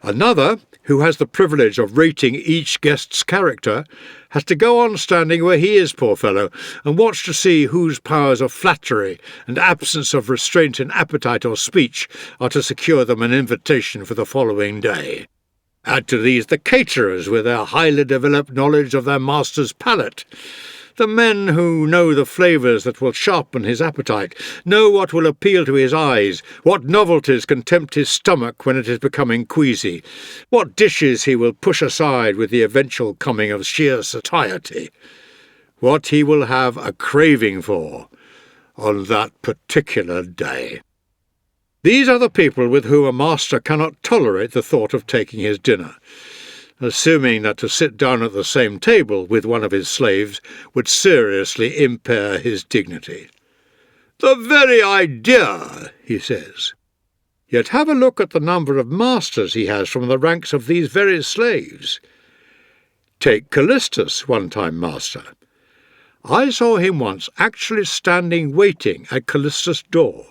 Another, who has the privilege of rating each guest's character, has to go on standing where he is, poor fellow, and watch to see whose powers of flattery and absence of restraint in appetite or speech are to secure them an invitation for the following day. Add to these the caterers with their highly developed knowledge of their master's palate. The men who know the flavours that will sharpen his appetite, know what will appeal to his eyes, what novelties can tempt his stomach when it is becoming queasy, what dishes he will push aside with the eventual coming of sheer satiety, what he will have a craving for on that particular day. These are the people with whom a master cannot tolerate the thought of taking his dinner, assuming that to sit down at the same table with one of his slaves would seriously impair his dignity. "The very idea," he says. Yet have a look at the number of masters he has from the ranks of these very slaves. Take Callistus, one-time master. I saw him once actually standing waiting at Callistus' door,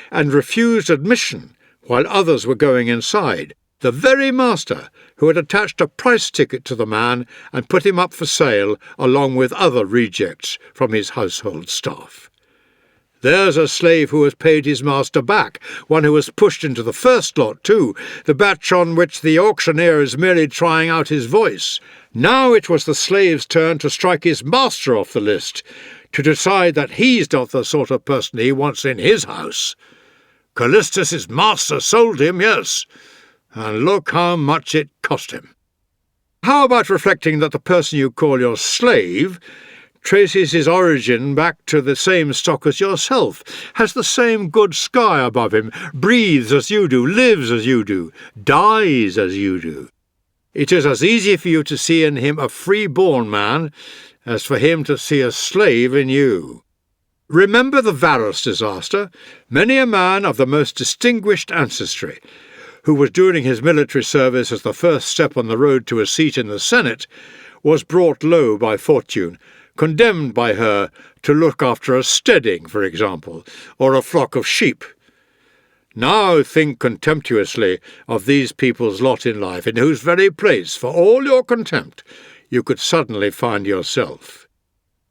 and refused admission while others were going inside, the very master who had attached a price ticket to the man and put him up for sale along with other rejects from his household staff. There's a slave who has paid his master back, one who was pushed into the first lot too, the batch on which the auctioneer is merely trying out his voice. Now it was the slave's turn to strike his master off the list, to decide that he's not the sort of person he wants in his house. Callistus's master sold him, yes, and look how much it cost him. How about reflecting that the person you call your slave traces his origin back to the same stock as yourself, has the same good sky above him, breathes as you do, lives as you do, dies as you do? It is as easy for you to see in him a free-born man as for him to see a slave in you. Remember the Varus disaster. Many a man of the most distinguished ancestry, who was during his military service as the first step on the road to a seat in the Senate, was brought low by fortune, condemned by her to look after a steading, for example, or a flock of sheep. Now think contemptuously of these people's lot in life, in whose very place, for all your contempt, you could suddenly find yourself.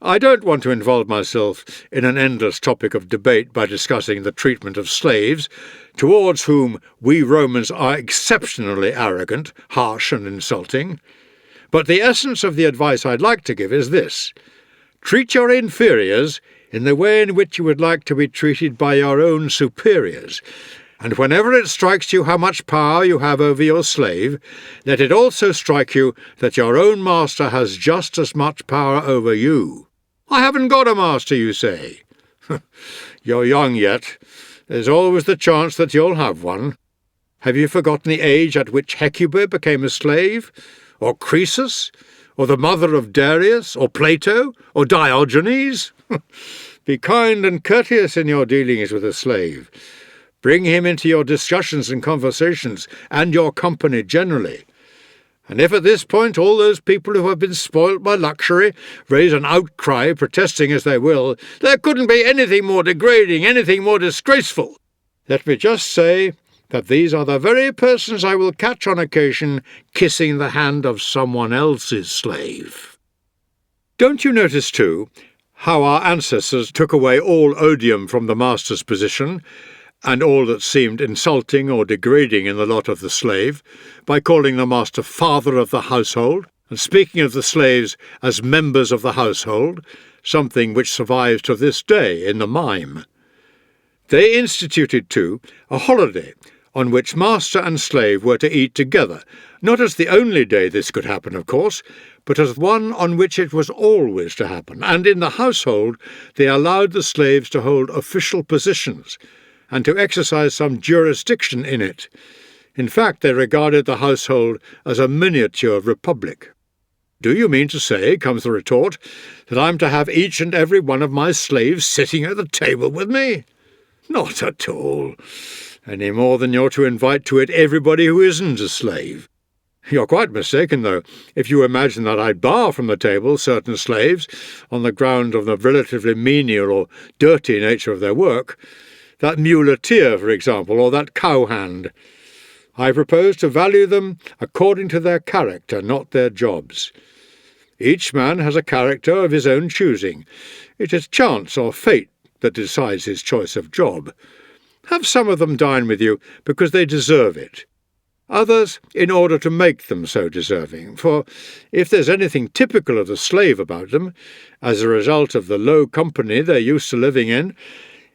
I don't want to involve myself in an endless topic of debate by discussing the treatment of slaves, towards whom we Romans are exceptionally arrogant, harsh and insulting. But the essence of the advice I'd like to give is this: treat your inferiors in the way in which you would like to be treated by your own superiors, and whenever it strikes you how much power you have over your slave, let it also strike you that your own master has just as much power over you. I haven't got a master, you say. You're young yet. There's always the chance that you'll have one. Have you forgotten the age at which Hecuba became a slave? Or Croesus? Or the mother of Darius? Or Plato? Or Diogenes? Be kind and courteous in your dealings with a slave. Bring him into your discussions and conversations, and your company generally. And if at this point all those people who have been spoilt by luxury raise an outcry, protesting as they will, there couldn't be anything more degrading, anything more disgraceful, let me just say that these are the very persons I will catch on occasion kissing the hand of someone else's slave. Don't you notice, too, how our ancestors took away all odium from the master's position, and all that seemed insulting or degrading in the lot of the slave, by calling the master father of the household, and speaking of the slaves as members of the household, something which survives to this day in the mime. They instituted, too, a holiday on which master and slave were to eat together, not as the only day this could happen, of course, but as one on which it was always to happen, and in the household they allowed the slaves to hold official positions, and to exercise some jurisdiction in it. In fact, they regarded the household as a miniature republic. "Do you mean to say," comes the retort, "that I'm to have each and every one of my slaves sitting at the table with me? Not at all, any more than you're to invite to it everybody who isn't a slave. You're quite mistaken, though, if you imagine that I'd bar from the table certain slaves on the ground of the relatively menial or dirty nature of their work, that muleteer, for example, or that cowhand. I propose to value them according to their character, not their jobs. Each man has a character of his own choosing. It is chance or fate that decides his choice of job. Have some of them dine with you because they deserve it. Others in order to make them so deserving, for if there's anything typical of the slave about them, as a result of the low company they're used to living in,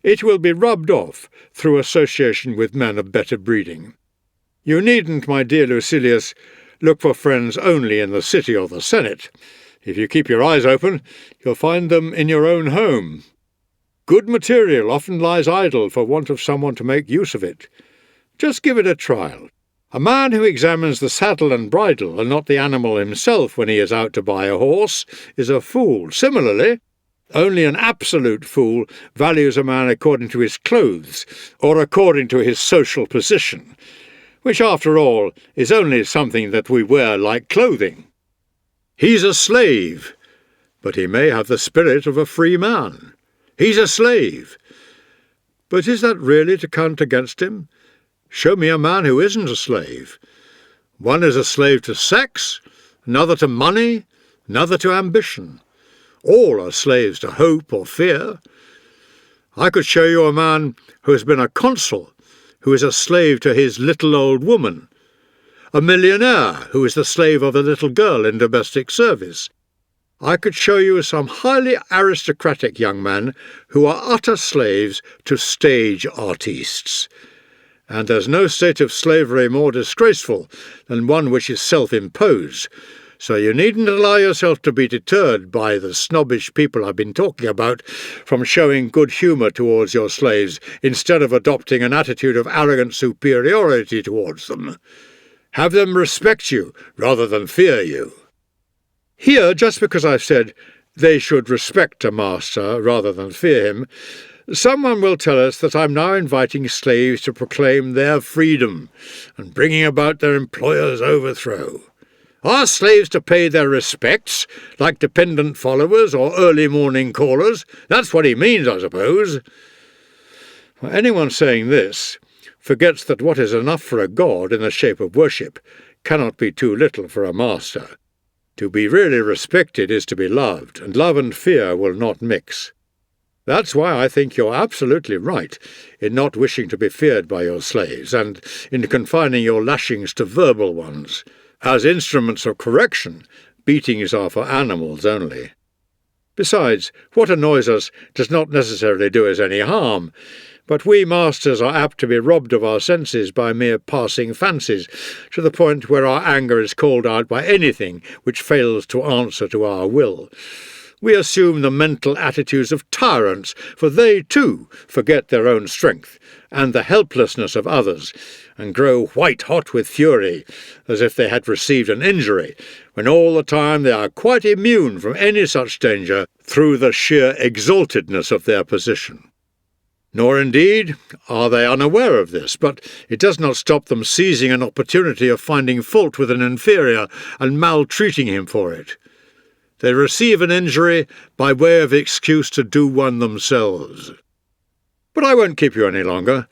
it will be rubbed off through association with men of better breeding. You needn't, my dear Lucilius, look for friends only in the city or the Senate. If you keep your eyes open, you'll find them in your own home. Good material often lies idle for want of someone to make use of it. Just give it a trial. A man who examines the saddle and bridle and not the animal himself when he is out to buy a horse is a fool. Similarly, only an absolute fool values a man according to his clothes or according to his social position, which, after all, is only something that we wear like clothing. He's a slave, but he may have the spirit of a free man. He's a slave. But is that really to count against him? Show me a man who isn't a slave. One is a slave to sex, another to money, another to ambition. All are slaves to hope or fear. I could show you a man who has been a consul, who is a slave to his little old woman, a millionaire who is the slave of a little girl in domestic service. I could show you some highly aristocratic young men who are utter slaves to stage artistes. And there's no state of slavery more disgraceful than one which is self-imposed, so you needn't allow yourself to be deterred by the snobbish people I've been talking about from showing good humour towards your slaves instead of adopting an attitude of arrogant superiority towards them. Have them respect you rather than fear you. Here, just because I've said they should respect a master rather than fear him, someone will tell us that I'm now inviting slaves to proclaim their freedom and bringing about their employer's overthrow. Are slaves to pay their respects, like dependent followers or early morning callers? That's what he means, I suppose. Anyone saying this forgets that what is enough for a god in the shape of worship cannot be too little for a master. To be really respected is to be loved, and love and fear will not mix. That's why I think you're absolutely right in not wishing to be feared by your slaves, and in confining your lashings to verbal ones. As instruments of correction, beatings are for animals only. Besides, what annoys us does not necessarily do us any harm, but we masters are apt to be robbed of our senses by mere passing fancies, to the point where our anger is called out by anything which fails to answer to our will. We assume the mental attitudes of tyrants, for they, too, forget their own strength and the helplessness of others, and grow white-hot with fury, as if they had received an injury, when all the time they are quite immune from any such danger through the sheer exaltedness of their position. Nor indeed are they unaware of this, but it does not stop them seizing an opportunity of finding fault with an inferior and maltreating him for it. They receive an injury by way of excuse to do one themselves. But I won't keep you any longer.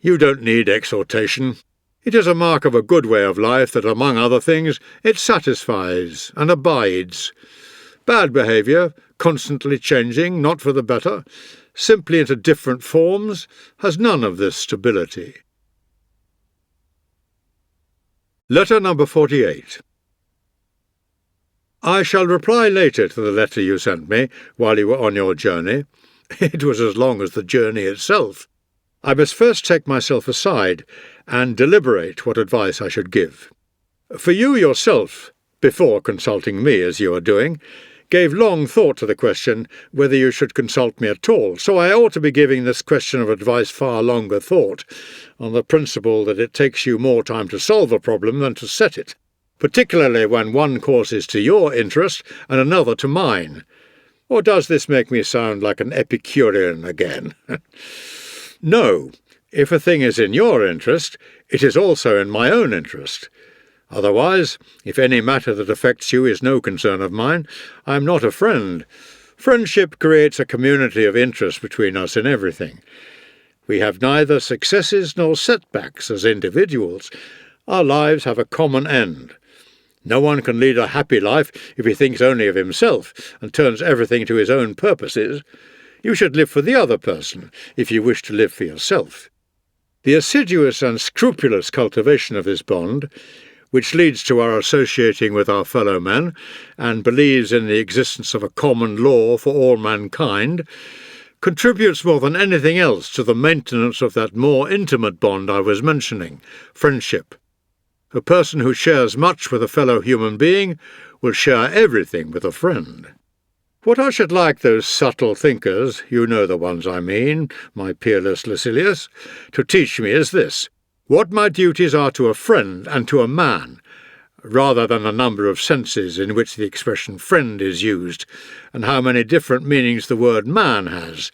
You don't need exhortation. It is a mark of a good way of life that, among other things, it satisfies and abides. Bad behaviour, constantly changing, not for the better, simply into different forms, has none of this stability. Letter number 48. I shall reply later to the letter you sent me while you were on your journey. It was as long as the journey itself. I must first take myself aside and deliberate what advice I should give. For you yourself, before consulting me as you are doing, gave long thought to the question whether you should consult me at all, so I ought to be giving this question of advice far longer thought, on the principle that it takes you more time to solve a problem than to set it, particularly when one course is to your interest and another to mine. Or does this make me sound like an Epicurean again? No, if a thing is in your interest, it is also in my own interest. Otherwise, if any matter that affects you is no concern of mine, I am not a friend. Friendship creates a community of interest between us in everything. We have neither successes nor setbacks as individuals. Our lives have a common end. No one can lead a happy life if he thinks only of himself and turns everything to his own purposes. You should live for the other person if you wish to live for yourself. The assiduous and scrupulous cultivation of this bond, which leads to our associating with our fellow men, and believes in the existence of a common law for all mankind, contributes more than anything else to the maintenance of that more intimate bond I was mentioning, friendship. A person who shares much with a fellow human being will share everything with a friend. What I should like those subtle thinkers, you know the ones I mean, my peerless Lucilius, to teach me is this: what my duties are to a friend and to a man, rather than the number of senses in which the expression friend is used, and how many different meanings the word man has.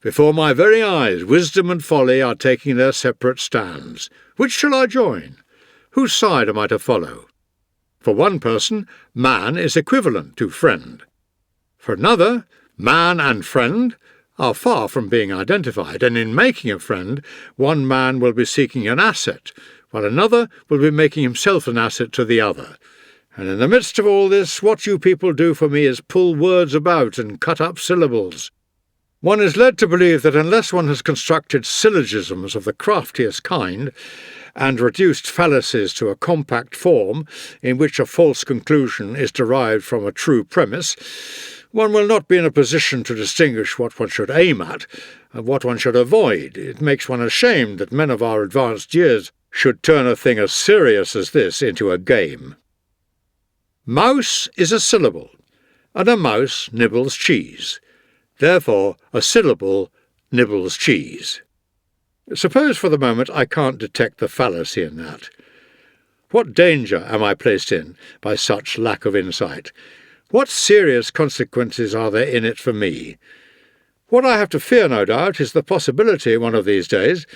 Before my very eyes, wisdom and folly are taking their separate stands. Which shall I join? Whose side am I to follow? For one person, man is equivalent to friend. For another, man and friend are far from being identified, and in making a friend, one man will be seeking an asset, while another will be making himself an asset to the other. And in the midst of all this, what you people do for me is pull words about and cut up syllables. One is led to believe that unless one has constructed syllogisms of the craftiest kind, and reduced fallacies to a compact form in which a false conclusion is derived from a true premise, one will not be in a position to distinguish what one should aim at and what one should avoid. It makes one ashamed that men of our advanced years should turn a thing as serious as this into a game. Mouse is a syllable, and a mouse nibbles cheese. Therefore, a syllable nibbles cheese. Suppose for the moment I can't detect the fallacy in that. What danger am I placed in by such lack of insight? What serious consequences are there in it for me? What I have to fear, no doubt, is the possibility, one of these days,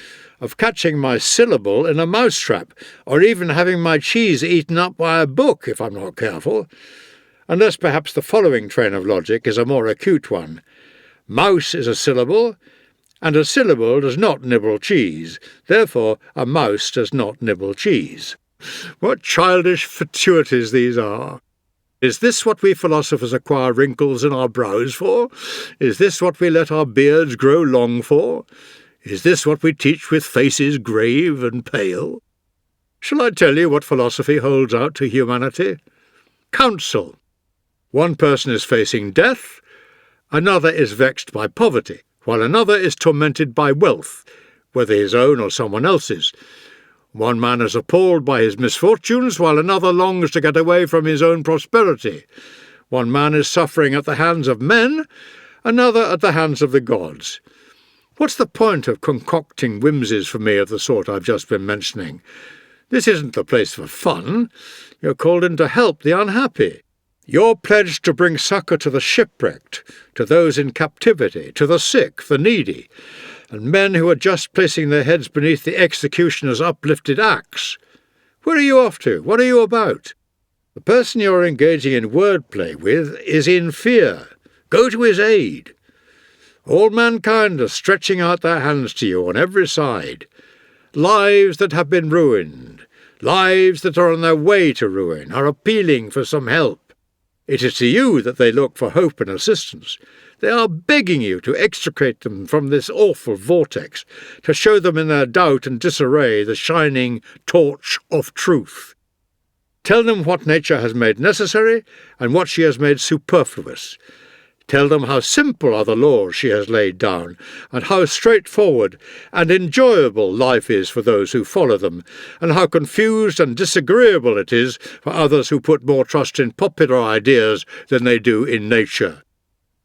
of catching my syllable in a mousetrap, or even having my cheese eaten up by a book, if I'm not careful. Unless perhaps the following train of logic is a more acute one. Mouse is a syllable, and a syllable does not nibble cheese. Therefore, a mouse does not nibble cheese. What childish fatuities these are! Is this what we philosophers acquire wrinkles in our brows for? Is this what we let our beards grow long for? Is this what we teach with faces grave and pale? Shall I tell you what philosophy holds out to humanity? Counsel. One person is facing death, another is vexed by poverty, while another is tormented by wealth, whether his own or someone else's. One man is appalled by his misfortunes, while another longs to get away from his own prosperity. One man is suffering at the hands of men, another at the hands of the gods. What's the point of concocting whimsies for me of the sort I've just been mentioning? This isn't the place for fun. You're called in to help the unhappy. You're pledged to bring succour to the shipwrecked, to those in captivity, to the sick, the needy. and men who are just placing their heads beneath the executioner's uplifted axe. Where are you off to? What are you about? The person you're engaging in wordplay with is in fear. Go to his aid. All mankind are stretching out their hands to you on every side. Lives that have been ruined, lives that are on their way to ruin, are appealing for some help. It is to you that they look for hope and assistance. They are begging you to extricate them from this awful vortex, to show them in their doubt and disarray the shining torch of truth. Tell them what nature has made necessary and what she has made superfluous. Tell them how simple are the laws she has laid down, and how straightforward and enjoyable life is for those who follow them, and how confused and disagreeable it is for others who put more trust in popular ideas than they do in nature.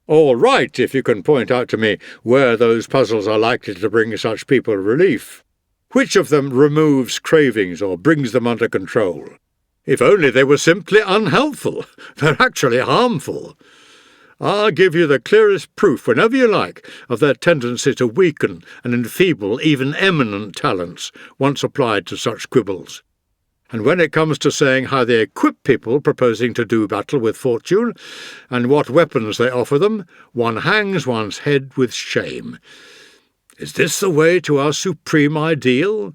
All right, if you can point out to me where those puzzles are likely to bring such people relief. Which of them removes cravings or brings them under control? If only they were simply unhelpful. They're actually harmful. I'll give you the clearest proof whenever you like of their tendency to weaken and enfeeble even eminent talents once applied to such quibbles. And when it comes to saying how they equip people proposing to do battle with fortune, and what weapons they offer them, one hangs one's head with shame. Is this the way to our supreme ideal?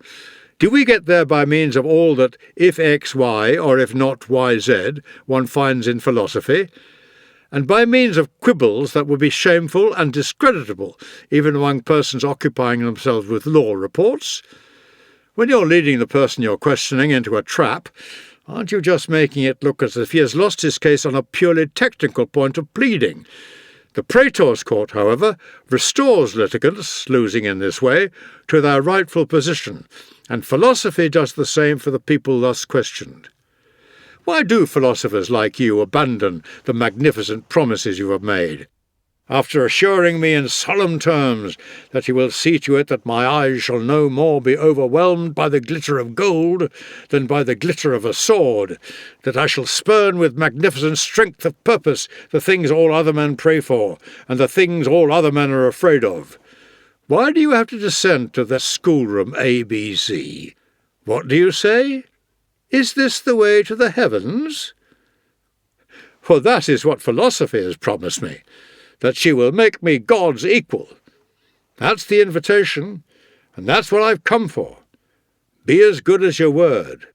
Do we get there by means of all that, if X, Y, or if not Y, Z, one finds in philosophy, and by means of quibbles that would be shameful and discreditable, even among persons occupying themselves with law reports? When you're leading the person you're questioning into a trap, aren't you just making it look as if he has lost his case on a purely technical point of pleading? The praetor's court, however, restores litigants, losing in this way, to their rightful position, and philosophy does the same for the people thus questioned. Why do philosophers like you abandon the magnificent promises you have made? After assuring me in solemn terms that you will see to it that my eyes shall no more be overwhelmed by the glitter of gold than by the glitter of a sword, that I shall spurn with magnificent strength of purpose the things all other men pray for, and the things all other men are afraid of. Why do you have to descend to the schoolroom ABC? What do you say? Is this the way to the heavens? For that is what philosophy has promised me, that she will make me God's equal. That's the invitation, and that's what I've come for. Be as good as your word.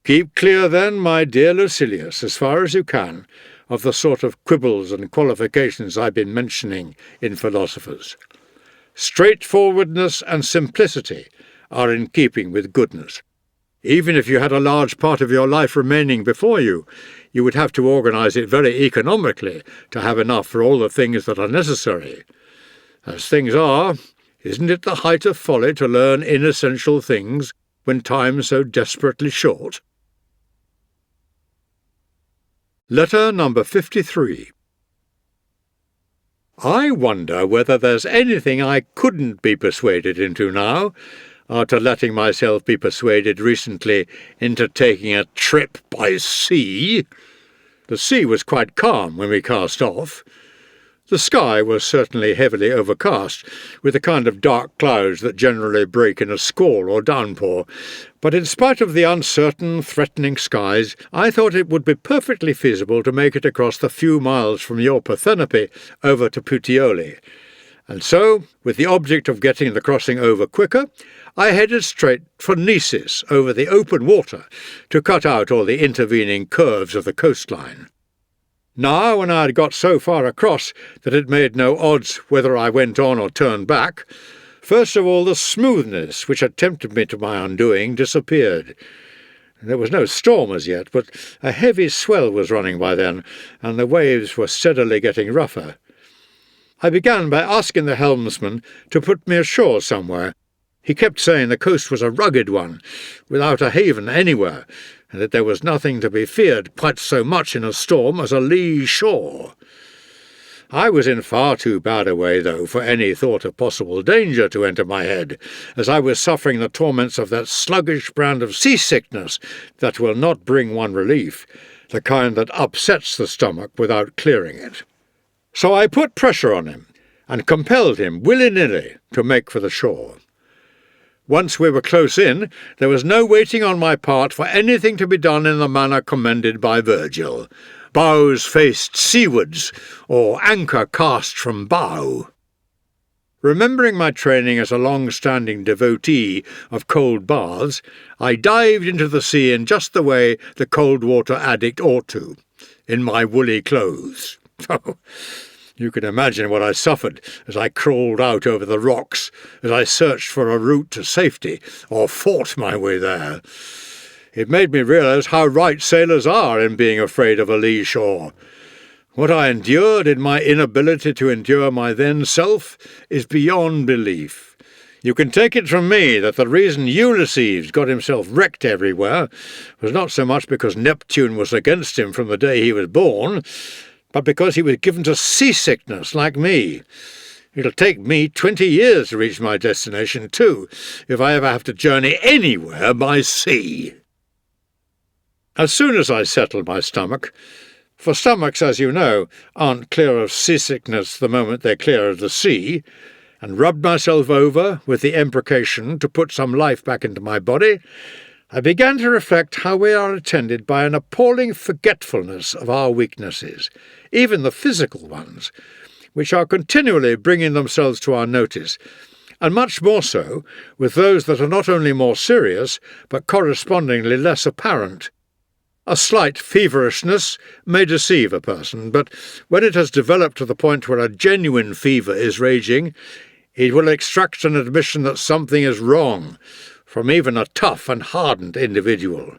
Keep clear then, my dear Lucilius, as far as you can, of the sort of quibbles and qualifications I've been mentioning in philosophers. Straightforwardness and simplicity are in keeping with goodness. Even if you had a large part of your life remaining before you, you would have to organize it very economically to have enough for all the things that are necessary. As things are, isn't it the height of folly to learn inessential things when time's so desperately short? Letter number 53. I wonder whether there's anything I couldn't be persuaded into now, after letting myself be persuaded recently into taking a trip by sea. The sea was quite calm when we cast off. The sky was certainly heavily overcast, with the kind of dark clouds that generally break in a squall or downpour, but in spite of the uncertain, threatening skies, I thought it would be perfectly feasible to make it across the few miles from your Parthenope over to Puteoli. And so, with the object of getting the crossing over quicker, I headed straight for Nisus over the open water to cut out all the intervening curves of the coastline. Now, when I had got so far across that it made no odds whether I went on or turned back, first of all the smoothness which had tempted me to my undoing disappeared. There was no storm as yet, but a heavy swell was running by then, and the waves were steadily getting rougher. I began by asking the helmsman to put me ashore somewhere. He kept saying the coast was a rugged one, without a haven anywhere, and that there was nothing to be feared quite so much in a storm as a lee shore. I was in far too bad a way, though, for any thought of possible danger to enter my head, as I was suffering the torments of that sluggish brand of seasickness that will not bring one relief, the kind that upsets the stomach without clearing it. So I put pressure on him, and compelled him willy-nilly to make for the shore. Once we were close in, there was no waiting on my part for anything to be done in the manner commended by Virgil, bows faced seawards, or anchor cast from bow. Remembering my training as a long-standing devotee of cold baths, I dived into the sea in just the way the cold-water addict ought to, in my woolly clothes. You can imagine what I suffered as I crawled out over the rocks, as I searched for a route to safety, or fought my way there. It made me realise how right sailors are in being afraid of a lee shore. What I endured in my inability to endure my then self is beyond belief. You can take it from me that the reason Ulysses got himself wrecked everywhere was not so much because Neptune was against him from the day he was born, but because he was given to seasickness like me. It'll take me 20 years to reach my destination, too, if I ever have to journey anywhere by sea. As soon as I settled my stomach, for stomachs, as you know, aren't clear of seasickness the moment they're clear of the sea, and rubbed myself over with the imprecation to put some life back into my body, I began to reflect how we are attended by an appalling forgetfulness of our weaknesses, even the physical ones, which are continually bringing themselves to our notice, and much more so with those that are not only more serious, but correspondingly less apparent. A slight feverishness may deceive a person, but when it has developed to the point where a genuine fever is raging, it will extract an admission that something is wrong from even a tough and hardened individual.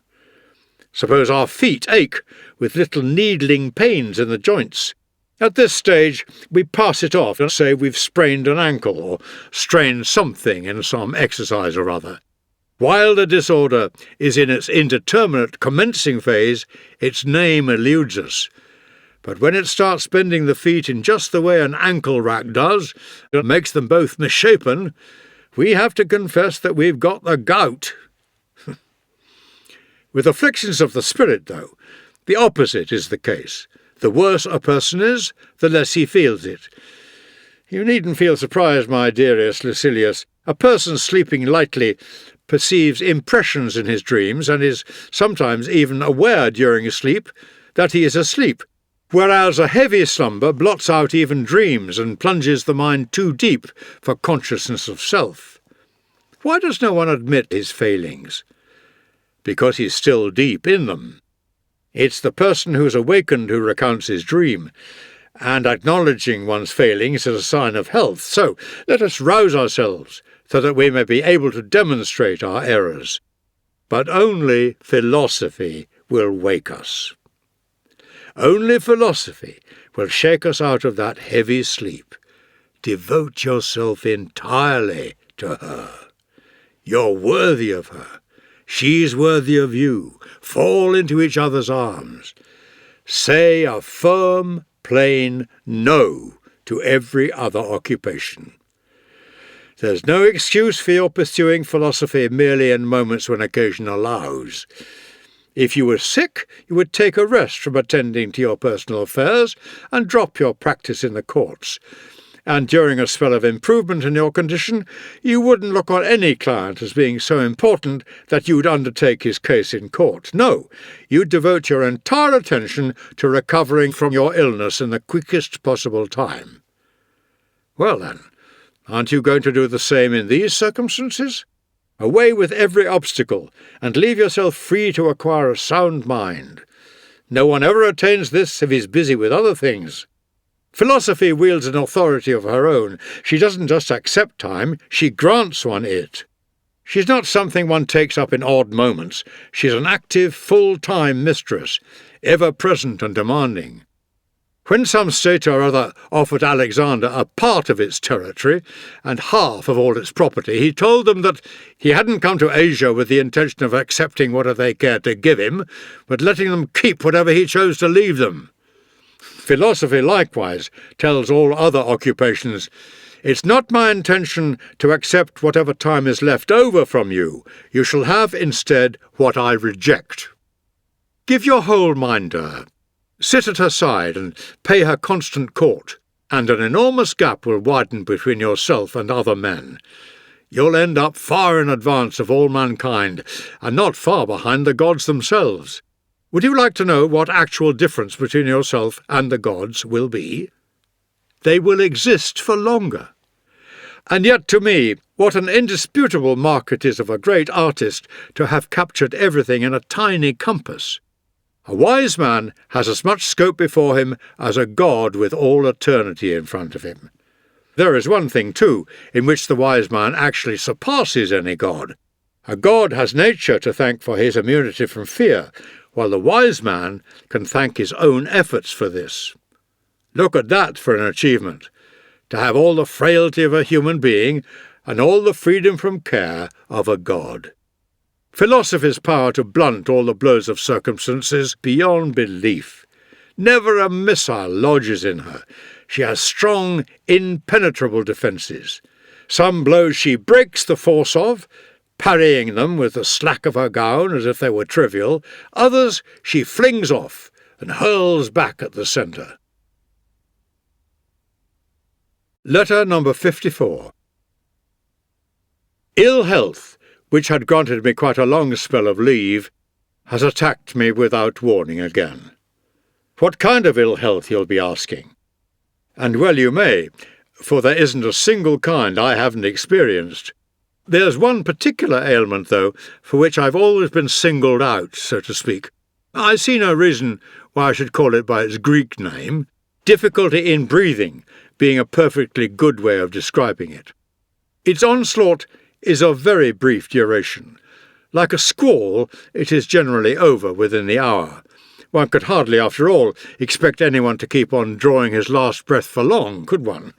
Suppose our feet ache with little needling pains in the joints. At this stage, we pass it off and say we've sprained an ankle or strained something in some exercise or other. While the disorder is in its indeterminate commencing phase, its name eludes us. But when it starts bending the feet in just the way an ankle rack does, and makes them both misshapen, we have to confess that we've got the gout. With afflictions of the spirit, though, the opposite is the case. The worse a person is, the less he feels it. You needn't feel surprised, my dearest Lucilius. A person sleeping lightly perceives impressions in his dreams and is sometimes even aware during his sleep that he is asleep, whereas a heavy slumber blots out even dreams and plunges the mind too deep for consciousness of self. Why does no one admit his failings? Because he's still deep in them. It's the person who's awakened who recounts his dream, and acknowledging one's failings is a sign of health. So let us rouse ourselves so that we may be able to demonstrate our errors. But only philosophy will wake us. Only philosophy will shake us out of that heavy sleep. Devote yourself entirely to her. You're worthy of her. She's worthy of you. Fall into each other's arms. Say a firm, plain no to every other occupation. There's no excuse for your pursuing philosophy merely in moments when occasion allows. If you were sick, you would take a rest from attending to your personal affairs and drop your practice in the courts. And during a spell of improvement in your condition, you wouldn't look on any client as being so important that you'd undertake his case in court. No, you'd devote your entire attention to recovering from your illness in the quickest possible time. Well then, aren't you going to do the same in these circumstances? Away with every obstacle, and leave yourself free to acquire a sound mind. No one ever attains this if he's busy with other things. Philosophy wields an authority of her own. She doesn't just accept time, she grants one it. She's not something one takes up in odd moments. She's an active, full-time mistress, ever present and demanding. When some state or other offered Alexander a part of its territory and half of all its property, he told them that he hadn't come to Asia with the intention of accepting whatever they cared to give him, but letting them keep whatever he chose to leave them. Philosophy likewise tells all other occupations, "It's not my intention to accept whatever time is left over from you. You shall have instead what I reject." Give your whole mind to her. Sit at her side and pay her constant court. and an enormous gap will widen between yourself and other men. You'll end up far in advance of all mankind, and not far behind the gods themselves. Would you like to know what actual difference between yourself and the gods will be? They will exist for longer. And yet, to me, what an indisputable mark it is of a great artist to have captured everything in a tiny compass. A wise man has as much scope before him as a god with all eternity in front of him. There is one thing, too, in which the wise man actually surpasses any god. A god has nature to thank for his immunity from fear, while the wise man can thank his own efforts for this. Look at that for an achievement, to have all the frailty of a human being and all the freedom from care of a god. Philosophy's power to blunt all the blows of circumstances beyond belief. Never a missile lodges in her. She has strong, impenetrable defences. Some blows she breaks the force of, parrying them with the slack of her gown as if they were trivial. Others she flings off and hurls back at the centre. Letter number 54. Ill health, which had granted me quite a long spell of leave, has attacked me without warning again. What kind of ill health, you'll be asking? And well you may, for there isn't a single kind I haven't experienced. There's one particular ailment, though, for which I've always been singled out, so to speak. I see no reason why I should call it by its Greek name, difficulty in breathing being a perfectly good way of describing it. Its onslaught is of very brief duration. Like a squall, it is generally over within the hour. One could hardly, after all, expect anyone to keep on drawing his last breath for long, could one?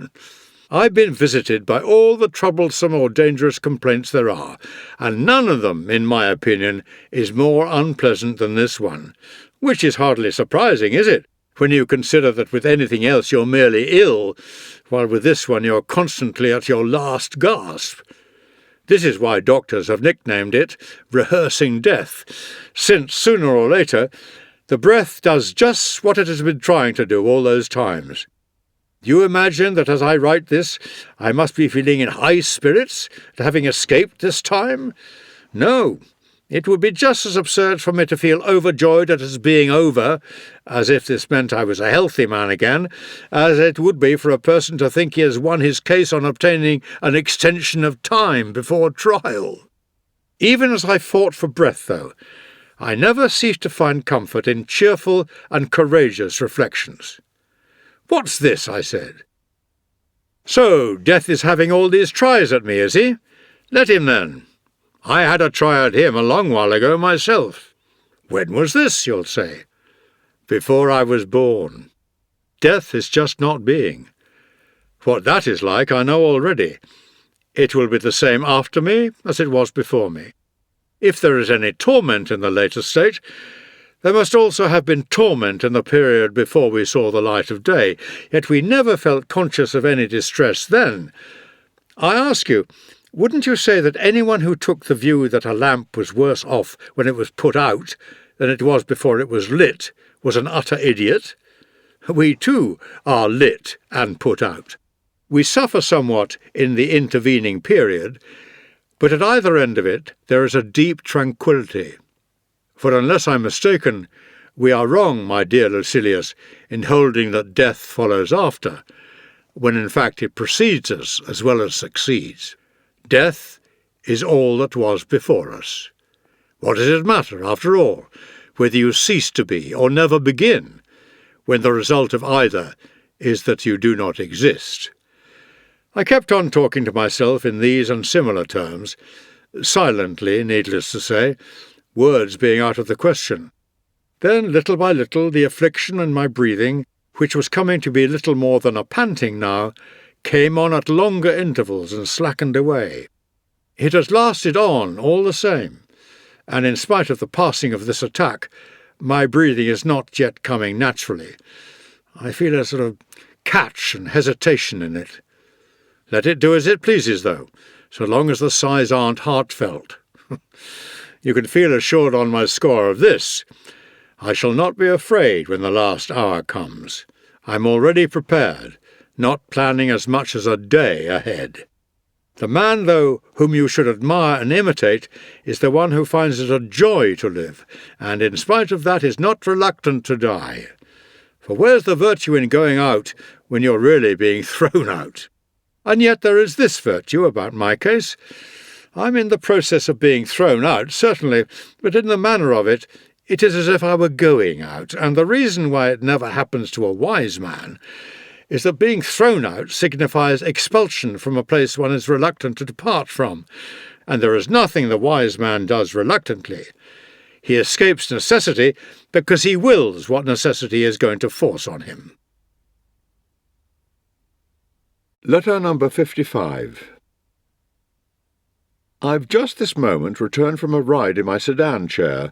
I've been visited by all the troublesome or dangerous complaints there are, and none of them, in my opinion, is more unpleasant than this one. Which is hardly surprising, is it, when you consider that with anything else you're merely ill, while with this one you're constantly at your last gasp. This is why doctors have nicknamed it rehearsing death, since sooner or later the breath does just what it has been trying to do all those times. Do you imagine that as I write this, I must be feeling in high spirits at having escaped this time? No, it would be just as absurd for me to feel overjoyed at its being over, as if this meant I was a healthy man again, as it would be for a person to think he has won his case on obtaining an extension of time before trial. Even as I fought for breath, though, I never ceased to find comfort in cheerful and courageous reflections. "What's this?" I said. "So, Death is having all these tries at me, is he? Let him then. I had a try at him a long while ago myself." "When was this?" you'll say. "Before I was born. Death is just not being. What that is like I know already. It will be the same after me as it was before me. If there is any torment in the later state, there must also have been torment in the period before we saw the light of day, yet we never felt conscious of any distress then. I ask you, wouldn't you say that anyone who took the view that a lamp was worse off when it was put out than it was before it was lit was an utter idiot? We, too, are lit and put out. We suffer somewhat in the intervening period, but at either end of it there is a deep tranquillity. For unless I'm mistaken, we are wrong, my dear Lucilius, in holding that death follows after, when in fact it precedes us as well as succeeds. Death is all that was before us. What does it matter, after all, whether you cease to be or never begin, when the result of either is that you do not exist? I kept on talking to myself in these and similar terms, silently, needless to say, words being out of the question. Then, little by little, the affliction in my breathing, which was coming to be little more than a panting now, came on at longer intervals and slackened away. It has lasted on all the same, and in spite of the passing of this attack, my breathing is not yet coming naturally. I feel a sort of catch and hesitation in it. Let it do as it pleases, though, so long as the sighs aren't heartfelt. You can feel assured on my score of this. I shall not be afraid when the last hour comes. I'm already prepared. not planning as much as a day ahead. The man, though, whom you should admire and imitate, is the one who finds it a joy to live, and in spite of that is not reluctant to die. For where's the virtue in going out when you're really being thrown out? And yet there is this virtue about my case. I'm in the process of being thrown out, certainly, but in the manner of it, it is as if I were going out, and the reason why it never happens to a wise man is that being thrown out signifies expulsion from a place one is reluctant to depart from, and there is nothing the wise man does reluctantly. He escapes necessity because he wills what necessity is going to force on him. Letter number 55. I've just this moment returned from a ride in my sedan chair,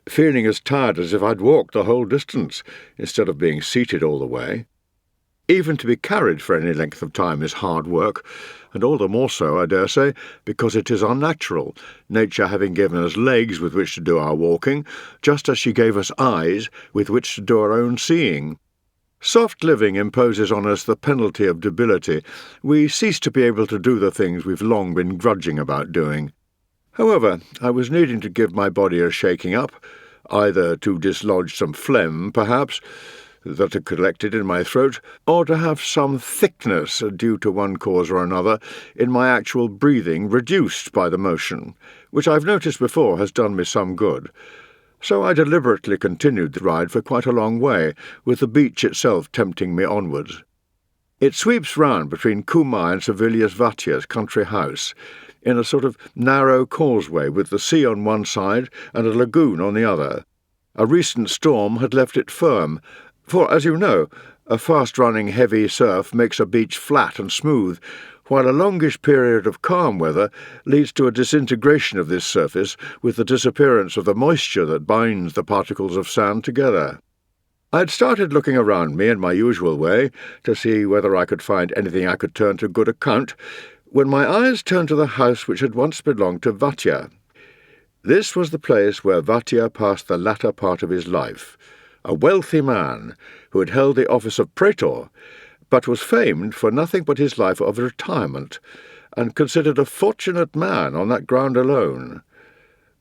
feeling as tired as if I'd walked the whole distance, instead of being seated all the way. Even to be carried for any length of time is hard work, and all the more so, I dare say, because it is unnatural, nature having given us legs with which to do our walking, just as she gave us eyes with which to do our own seeing. Soft living imposes on us the penalty of debility. We cease to be able to do the things we've long been grudging about doing. However, I was needing to give my body a shaking up, either to dislodge some phlegm, perhaps, that had collected in my throat, or to have some thickness, due to one cause or another, in my actual breathing reduced by the motion, which I've noticed before has done me some good. So I deliberately continued the ride for quite a long way, with the beach itself tempting me onwards. It sweeps round between Cumae and Servilius Vatia's country house, in a sort of narrow causeway with the sea on one side and a lagoon on the other. A recent storm had left it firm, for, as you know, a fast-running heavy surf makes a beach flat and smooth, while a longish period of calm weather leads to a disintegration of this surface with the disappearance of the moisture that binds the particles of sand together. I had started looking around me in my usual way to see whether I could find anything I could turn to good account, when my eyes turned to the house which had once belonged to Vatia. This was the place where Vatia passed the latter part of his life, a wealthy man who had held the office of praetor, but was famed for nothing but his life of retirement, and considered a fortunate man on that ground alone.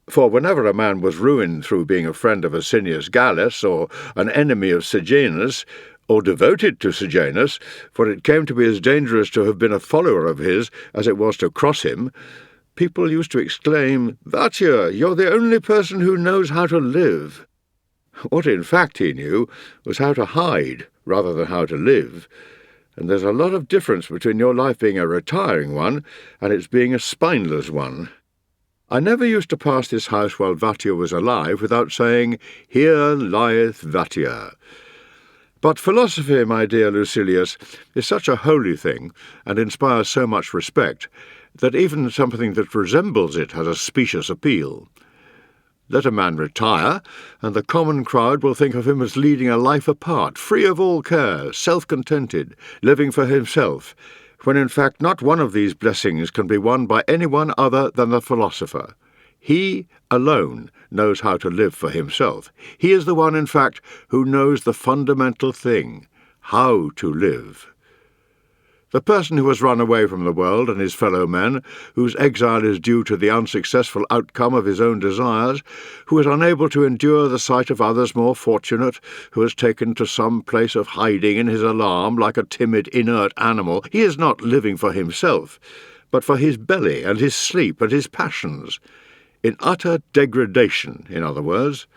For whenever a man was ruined through being a friend of Asinius Gallus, or an enemy of Sejanus, or devoted to Sejanus, for it came to be as dangerous to have been a follower of his as it was to cross him, people used to exclaim, "Vatia, you're the only person who knows how to live." What in fact he knew was how to hide rather than how to live, and there's a lot of difference between your life being a retiring one and its being a spineless one. I never used to pass this house while Vatia was alive without saying, "Here lieth Vatia." But philosophy, my dear Lucilius, is such a holy thing, and inspires so much respect, that even something that resembles it has a specious appeal. Let a man retire, and the common crowd will think of him as leading a life apart, free of all care, self-contented, living for himself, when in fact not one of these blessings can be won by anyone other than the philosopher. He alone knows how to live for himself. He is the one, in fact, who knows the fundamental thing, how to live. The person who has run away from the world and his fellow men, whose exile is due to the unsuccessful outcome of his own desires, who is unable to endure the sight of others more fortunate, who has taken to some place of hiding in his alarm like a timid, inert animal, he is not living for himself, but for his belly and his sleep and his passions. In utter degradation, in other words.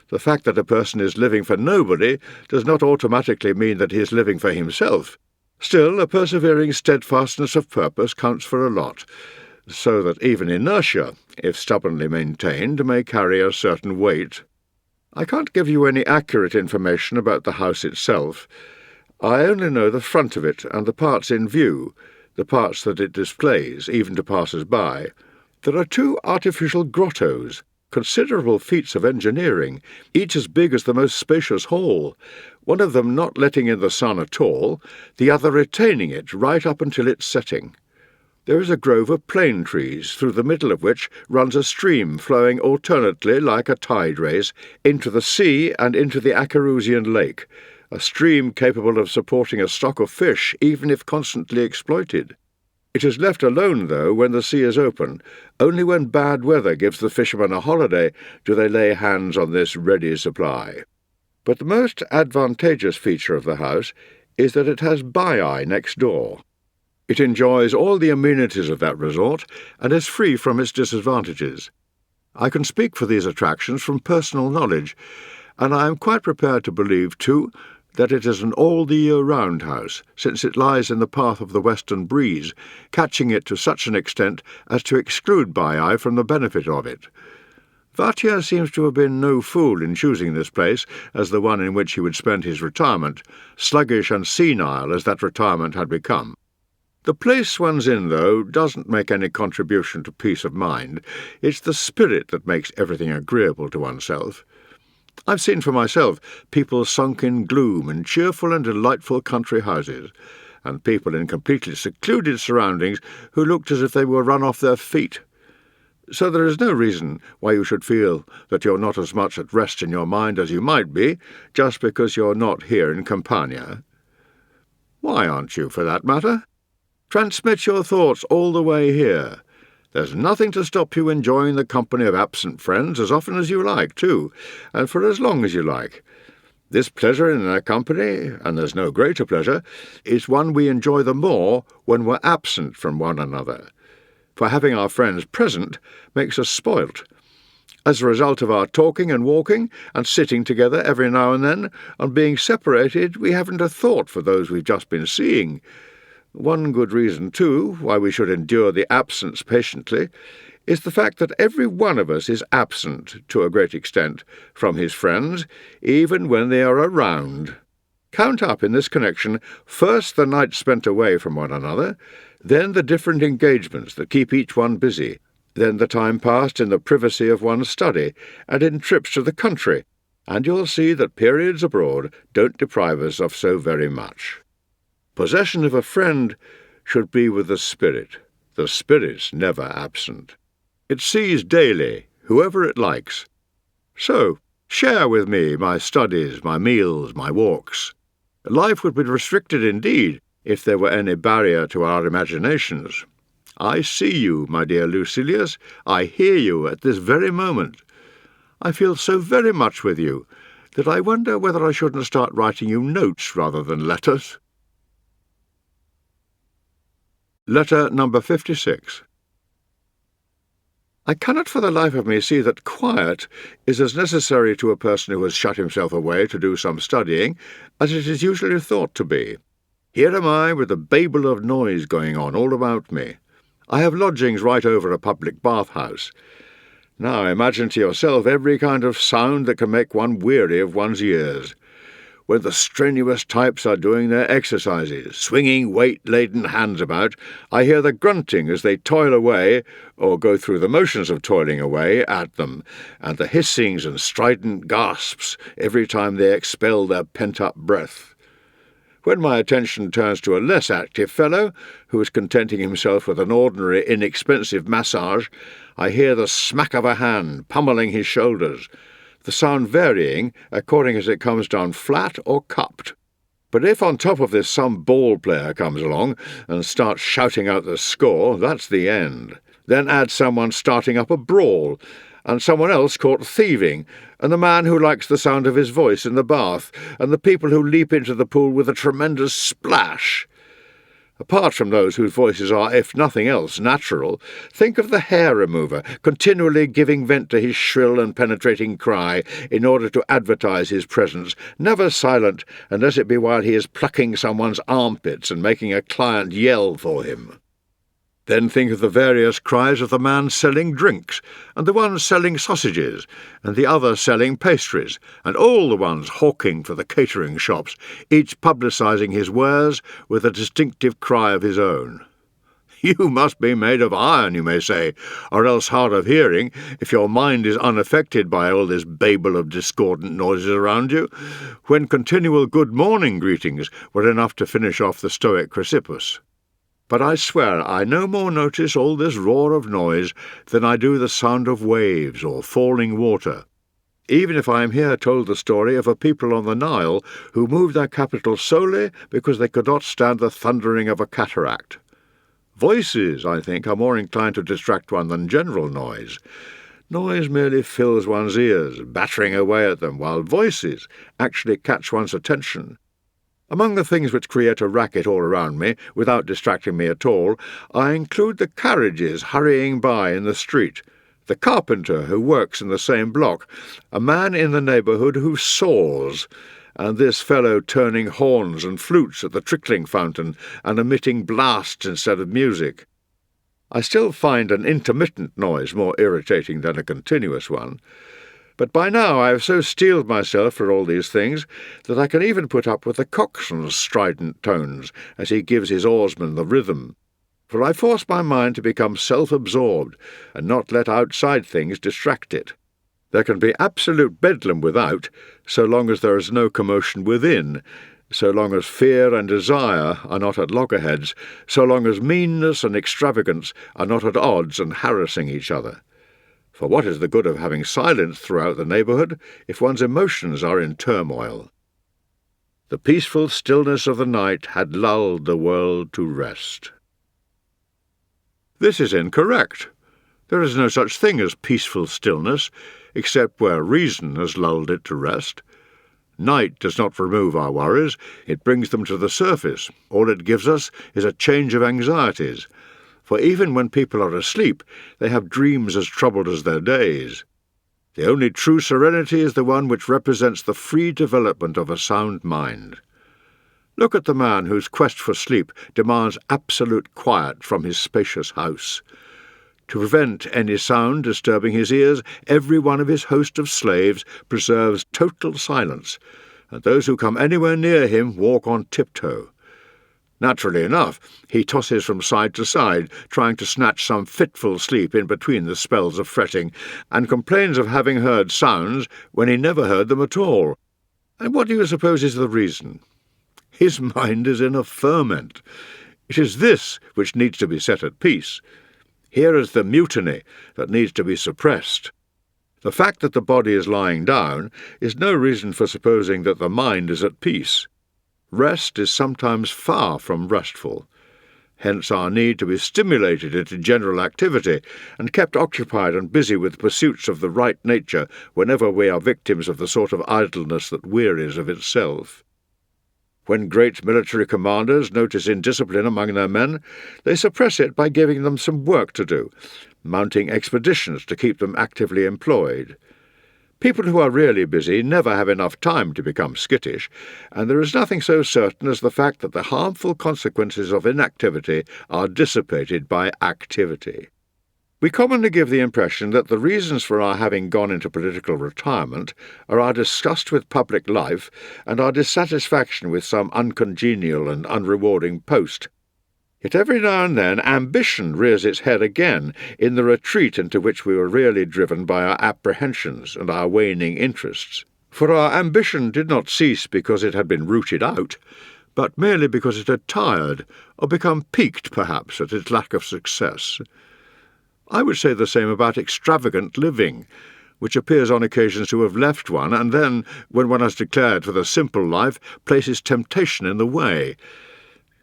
The fact that a person is living for nobody does not automatically mean that he is living for himself. Still, a persevering steadfastness of purpose counts for a lot, so that even inertia, if stubbornly maintained, may carry a certain weight. I can't give you any accurate information about the house itself. I only know the front of it and the parts in view, the parts that it displays, even to passers-by. There are 2 artificial grottos, considerable feats of engineering, each as big as the most spacious hall, one of them not letting in the sun at all, the other retaining it right up until its setting. There is a grove of plane trees, through the middle of which runs a stream flowing alternately like a tide race into the sea and into the Acherusian lake, a stream capable of supporting a stock of fish even if constantly exploited. It is left alone, though, when the sea is open. Only when bad weather gives the fishermen a holiday do they lay hands on this ready supply. But the most advantageous feature of the house is that it has Baiae next door. It enjoys all the amenities of that resort and is free from its disadvantages. I can speak for these attractions from personal knowledge, and I am quite prepared to believe, too, that it is an all-the-year-round house, since it lies in the path of the western breeze, catching it to such an extent as to exclude Baiae from the benefit of it. Vatia seems to have been no fool in choosing this place as the one in which he would spend his retirement, sluggish and senile as that retirement had become. The place one's in, though, doesn't make any contribution to peace of mind. It's the spirit that makes everything agreeable to oneself. I've seen for myself people sunk in gloom in cheerful and delightful country houses, and people in completely secluded surroundings who looked as if they were run off their feet. So there is no reason why you should feel that you're not as much at rest in your mind as you might be, just because you're not here in Campania. Why aren't you, for that matter? Transmit your thoughts all the way here. There's nothing to stop you enjoying the company of absent friends as often as you like, too, and for as long as you like. This pleasure in their company, and there's no greater pleasure, is one we enjoy the more when we're absent from one another. For having our friends present makes us spoilt. As a result of our talking and walking and sitting together every now and then, on being separated, we haven't a thought for those we've just been seeing. One good reason, too, why we should endure the absence patiently, is the fact that every one of us is absent, to a great extent, from his friends, even when they are around. Count up in this connection first the nights spent away from one another, then the different engagements that keep each one busy, then the time passed in the privacy of one's study and in trips to the country, and you'll see that periods abroad don't deprive us of so very much. Possession of a friend should be with the spirit. The spirit's never absent. It sees daily, whoever it likes. So, share with me my studies, my meals, my walks. Life would be restricted indeed if there were any barrier to our imaginations. I see you, my dear Lucilius. I hear you at this very moment. I feel so very much with you that I wonder whether I shouldn't start writing you notes rather than letters. Letter number 56. I cannot for the life of me see that quiet is as necessary to a person who has shut himself away to do some studying as it is usually thought to be. Here am I with a babel of noise going on all about me. I have lodgings right over a public bath-house. Now imagine to yourself every kind of sound that can make one weary of one's ears. When the strenuous types are doing their exercises, swinging weight-laden hands about, I hear the grunting as they toil away, or go through the motions of toiling away, at them, and the hissings and strident gasps every time they expel their pent-up breath. When my attention turns to a less active fellow, who is contenting himself with an ordinary, inexpensive massage, I hear the smack of a hand pummelling his shoulders, the sound varying according as it comes down flat or cupped. But if on top of this some ball player comes along and starts shouting out the score, that's the end. Then add someone starting up a brawl, and someone else caught thieving, and the man who likes the sound of his voice in the bath, and the people who leap into the pool with a tremendous splash. Apart from those whose voices are, if nothing else, natural, think of the hair remover continually giving vent to his shrill and penetrating cry in order to advertise his presence, never silent unless it be while he is plucking someone's armpits and making a client yell for him. Then think of the various cries of the man selling drinks, and the one selling sausages, and the other selling pastries, and all the ones hawking for the catering shops, each publicising his wares with a distinctive cry of his own. You must be made of iron, you may say, or else hard of hearing, if your mind is unaffected by all this babel of discordant noises around you, when continual good-morning greetings were enough to finish off the Stoic Chrysippus. But I swear I no more notice all this roar of noise than I do the sound of waves or falling water. even if I am here told the story of a people on the Nile who moved their capital solely because they could not stand the thundering of a cataract. Voices, I think, are more inclined to distract one than general noise. Noise merely fills one's ears, battering away at them, while voices actually catch one's attention. Among the things which create a racket all around me, without distracting me at all, I include the carriages hurrying by in the street, the carpenter who works in the same block, a man in the neighbourhood who saws, and this fellow turning horns and flutes at the trickling fountain and emitting blasts instead of music. I still find an intermittent noise more irritating than a continuous one, but by now I have so steeled myself for all these things that I can even put up with the coxswain's strident tones as he gives his oarsmen the rhythm, for I force my mind to become self-absorbed and not let outside things distract it. There can be absolute bedlam without, so long as there is no commotion within, so long as fear and desire are not at loggerheads, so long as meanness and extravagance are not at odds and harassing each other. For what is the good of having silence throughout the neighbourhood if one's emotions are in turmoil? The peaceful stillness of the night had lulled the world to rest. This is incorrect. There is no such thing as peaceful stillness, except where reason has lulled it to rest. Night does not remove our worries, it brings them to the surface. All it gives us is a change of anxieties. For even when people are asleep, they have dreams as troubled as their days. The only true serenity is the one which represents the free development of a sound mind. Look at the man whose quest for sleep demands absolute quiet from his spacious house. To prevent any sound disturbing his ears, every one of his host of slaves preserves total silence, and those who come anywhere near him walk on tiptoe. Naturally enough, he tosses from side to side, trying to snatch some fitful sleep in between the spells of fretting, and complains of having heard sounds when he never heard them at all. And what do you suppose is the reason? His mind is in a ferment. It is this which needs to be set at peace. Here is the mutiny that needs to be suppressed. The fact that the body is lying down is no reason for supposing that the mind is at peace. Rest is sometimes far from restful. Hence our need to be stimulated into general activity and kept occupied and busy with pursuits of the right nature whenever we are victims of the sort of idleness that wearies of itself. When great military commanders notice indiscipline among their men, they suppress it by giving them some work to do, mounting expeditions to keep them actively employed. People who are really busy never have enough time to become skittish, and there is nothing so certain as the fact that the harmful consequences of inactivity are dissipated by activity. We commonly give the impression that the reasons for our having gone into political retirement are our disgust with public life and our dissatisfaction with some uncongenial and unrewarding post. Yet every now and then ambition rears its head again in the retreat into which we were really driven by our apprehensions and our waning interests. For our ambition did not cease because it had been rooted out, but merely because it had tired, or become piqued, perhaps, at its lack of success. I would say the same about extravagant living, which appears on occasions to have left one, and then, when one has declared for the simple life, places temptation in the way.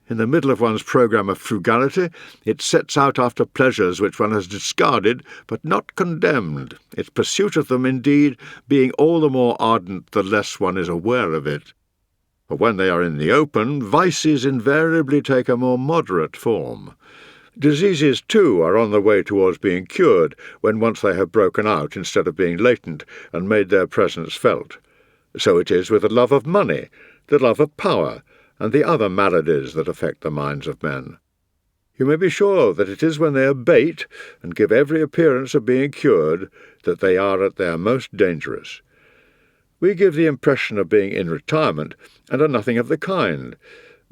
In the middle of one's programme of frugality, it sets out after pleasures which one has discarded but not condemned, its pursuit of them, indeed, being all the more ardent the less one is aware of it. For when they are in the open, vices invariably take a more moderate form. Diseases, too, are on the way towards being cured when once they have broken out instead of being latent and made their presence felt. So it is with the love of money, the love of power, and the other maladies that affect the minds of men. You may be sure that it is when they abate and give every appearance of being cured that they are at their most dangerous. We give the impression of being in retirement and are nothing of the kind.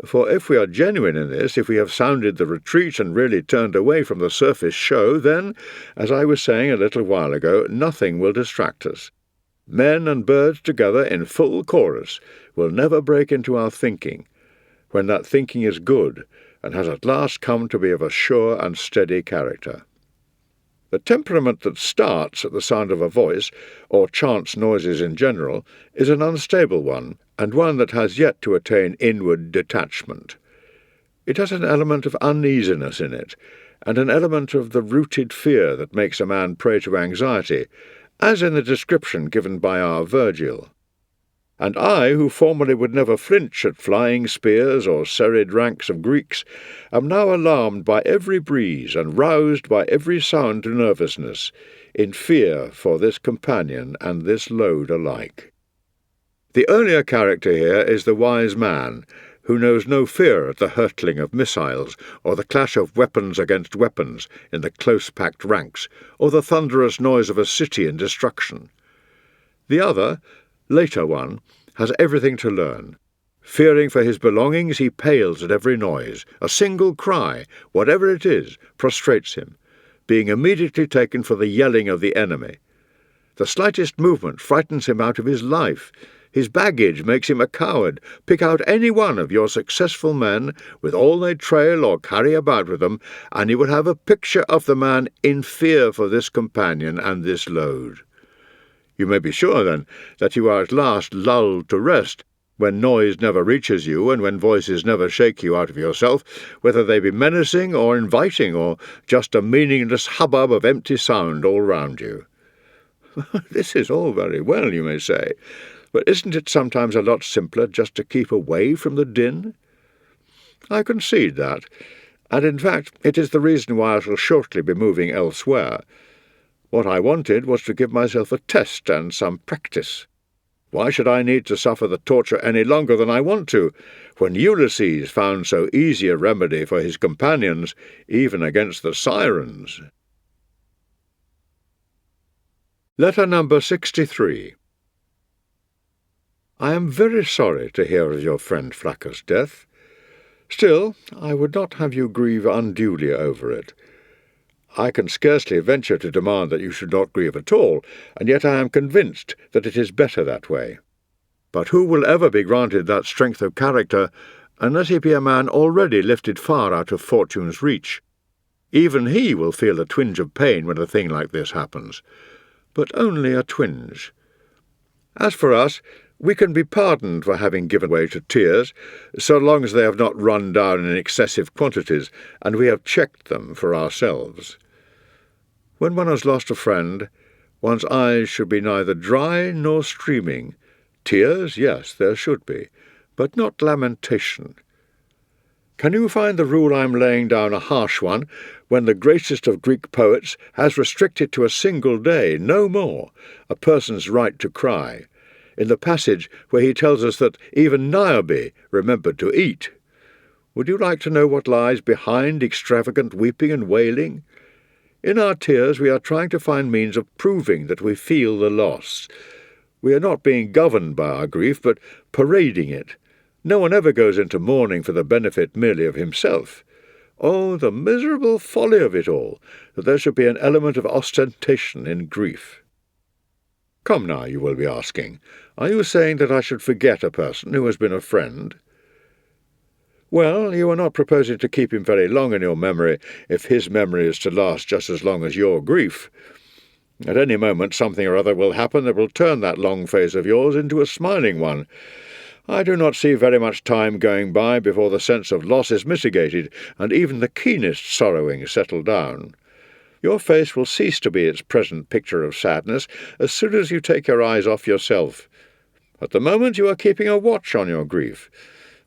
For if we are genuine in this, if we have sounded the retreat and really turned away from the surface show, then, as I was saying a little while ago, nothing will distract us. Men and birds together in full chorus will never break into our thinking, when that thinking is good and has at last come to be of a sure and steady character. The temperament that starts at the sound of a voice, or chance noises in general, is an unstable one, and one that has yet to attain inward detachment. It has an element of uneasiness in it, and an element of the rooted fear that makes a man prey to anxiety, as in the description given by our Virgil. And I, who formerly would never flinch at flying spears or serried ranks of Greeks, am now alarmed by every breeze and roused by every sound to nervousness, in fear for this companion and this load alike. The earlier character here is the wise man, who knows no fear at the hurtling of missiles, or the clash of weapons against weapons in the close-packed ranks, or the thunderous noise of a city in destruction. The other, later one, has everything to learn. Fearing for his belongings, he pales at every noise. A single cry, whatever it is, prostrates him, being immediately taken for the yelling of the enemy. The slightest movement frightens him out of his life. His baggage makes him a coward. Pick out any one of your successful men, with all they trail or carry about with them, and you will have a picture of the man in fear for this companion and this load. You may be sure, then, that you are at last lulled to rest, when noise never reaches you, and when voices never shake you out of yourself, whether they be menacing or inviting, or just a meaningless hubbub of empty sound all round you. This is all very well, you may say, but isn't it sometimes a lot simpler just to keep away from the din? I concede that, and in fact it is the reason why I shall shortly be moving elsewhere. What I wanted was to give myself a test and some practice. Why should I need to suffer the torture any longer than I want to, when Ulysses found so easy a remedy for his companions, even against the sirens? Letter number 63. I am very sorry to hear of your friend Flaccus' death. Still, I would not have you grieve unduly over it. I can scarcely venture to demand that you should not grieve at all, and yet I am convinced that it is better that way. But who will ever be granted that strength of character unless he be a man already lifted far out of fortune's reach? Even he will feel a twinge of pain when a thing like this happens, but only a twinge. As for us, we can be pardoned for having given way to tears, so long as they have not run down in excessive quantities, and we have checked them for ourselves. When one has lost a friend, one's eyes should be neither dry nor streaming. Tears, yes, there should be, but not lamentation. Can you find the rule I am laying down a harsh one, when the greatest of Greek poets has restricted to a single day, no more, a person's right to cry, in the passage where he tells us that even Niobe remembered to eat? Would you like to know what lies behind extravagant weeping and wailing? In our tears we are trying to find means of proving that we feel the loss. We are not being governed by our grief, but parading it. No one ever goes into mourning for the benefit merely of himself. Oh, the miserable folly of it all, that there should be an element of ostentation in grief. Come now, you will be asking, are you saying that I should forget a person who has been a friend? Well, you are not proposing to keep him very long in your memory, if his memory is to last just as long as your grief. At any moment something or other will happen that will turn that long face of yours into a smiling one. I do not see very much time going by before the sense of loss is mitigated, and even the keenest sorrowing settle down. Your face will cease to be its present picture of sadness as soon as you take your eyes off yourself. At the moment you are keeping a watch on your grief,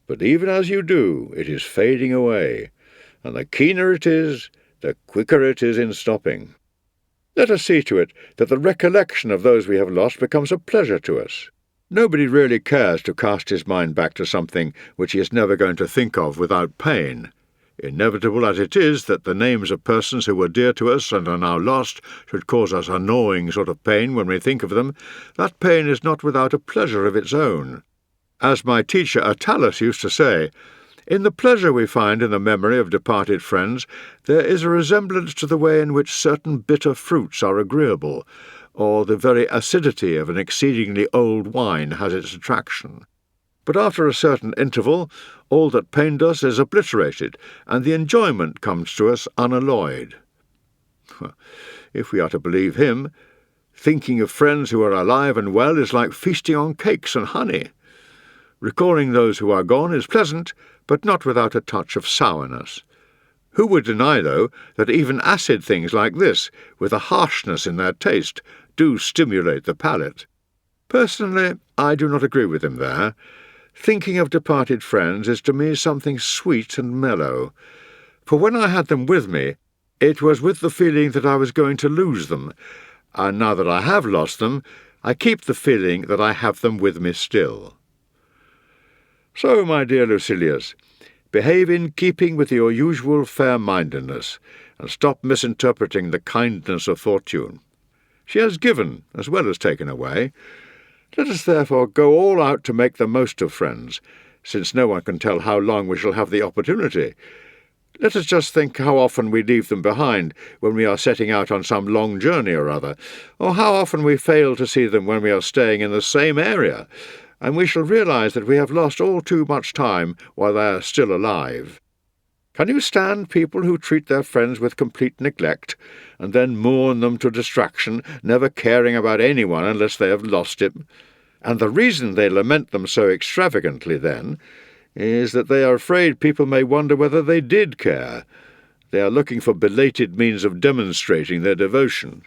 but even as you do, it is fading away, and the keener it is, the quicker it is in stopping. Let us see to it that the recollection of those we have lost becomes a pleasure to us. Nobody really cares to cast his mind back to something which he is never going to think of without pain. Inevitable as it is that the names of persons who were dear to us and are now lost should cause us a gnawing sort of pain when we think of them, that pain is not without a pleasure of its own. As my teacher Attalus used to say, in the pleasure we find in the memory of departed friends, there is a resemblance to the way in which certain bitter fruits are agreeable, or the very acidity of an exceedingly old wine has its attraction. But after a certain interval, all that pained us is obliterated, and the enjoyment comes to us unalloyed. if we are to believe him, thinking of friends who are alive and well is like feasting on cakes and honey. Recalling those who are gone is pleasant, but not without a touch of sourness. Who would deny, though, that even acid things like this, with a harshness in their taste, do stimulate the palate? Personally, I do not agree with him there. Thinking of departed friends is to me something sweet and mellow. For when I had them with me, it was with the feeling that I was going to lose them, and now that I have lost them, I keep the feeling that I have them with me still. So, my dear Lucilius, behave in keeping with your usual fair-mindedness, and stop misinterpreting the kindness of fortune. She has given as well as taken away. Let us therefore go all out to make the most of friends, since no one can tell how long we shall have the opportunity. Let us just think how often we leave them behind when we are setting out on some long journey or other, or how often we fail to see them when we are staying in the same area, and we shall realize that we have lost all too much time while they are still alive. Can you stand people who treat their friends with complete neglect, and then mourn them to distraction, never caring about anyone unless they have lost him? And the reason they lament them so extravagantly, then, is that they are afraid people may wonder whether they did care. They are looking for belated means of demonstrating their devotion.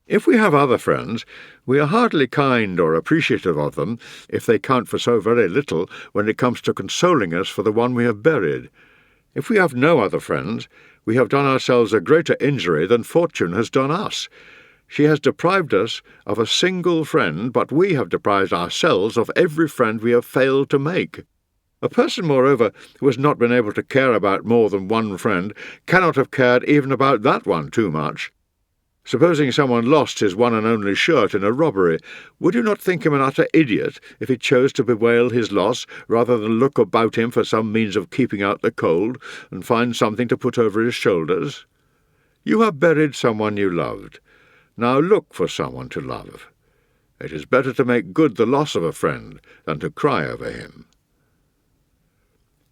If we have other friends, we are hardly kind or appreciative of them if they count for so very little when it comes to consoling us for the one we have buried. If we have no other friends, we have done ourselves a greater injury than fortune has done us. She has deprived us of a single friend, but we have deprived ourselves of every friend we have failed to make. A person, moreover, who has not been able to care about more than one friend cannot have cared even about that one too much. Supposing someone lost his one and only shirt in a robbery, would you not think him an utter idiot if he chose to bewail his loss rather than look about him for some means of keeping out the cold and find something to put over his shoulders? You have buried someone you loved. Now look for someone to love. It is better to make good the loss of a friend than to cry over him.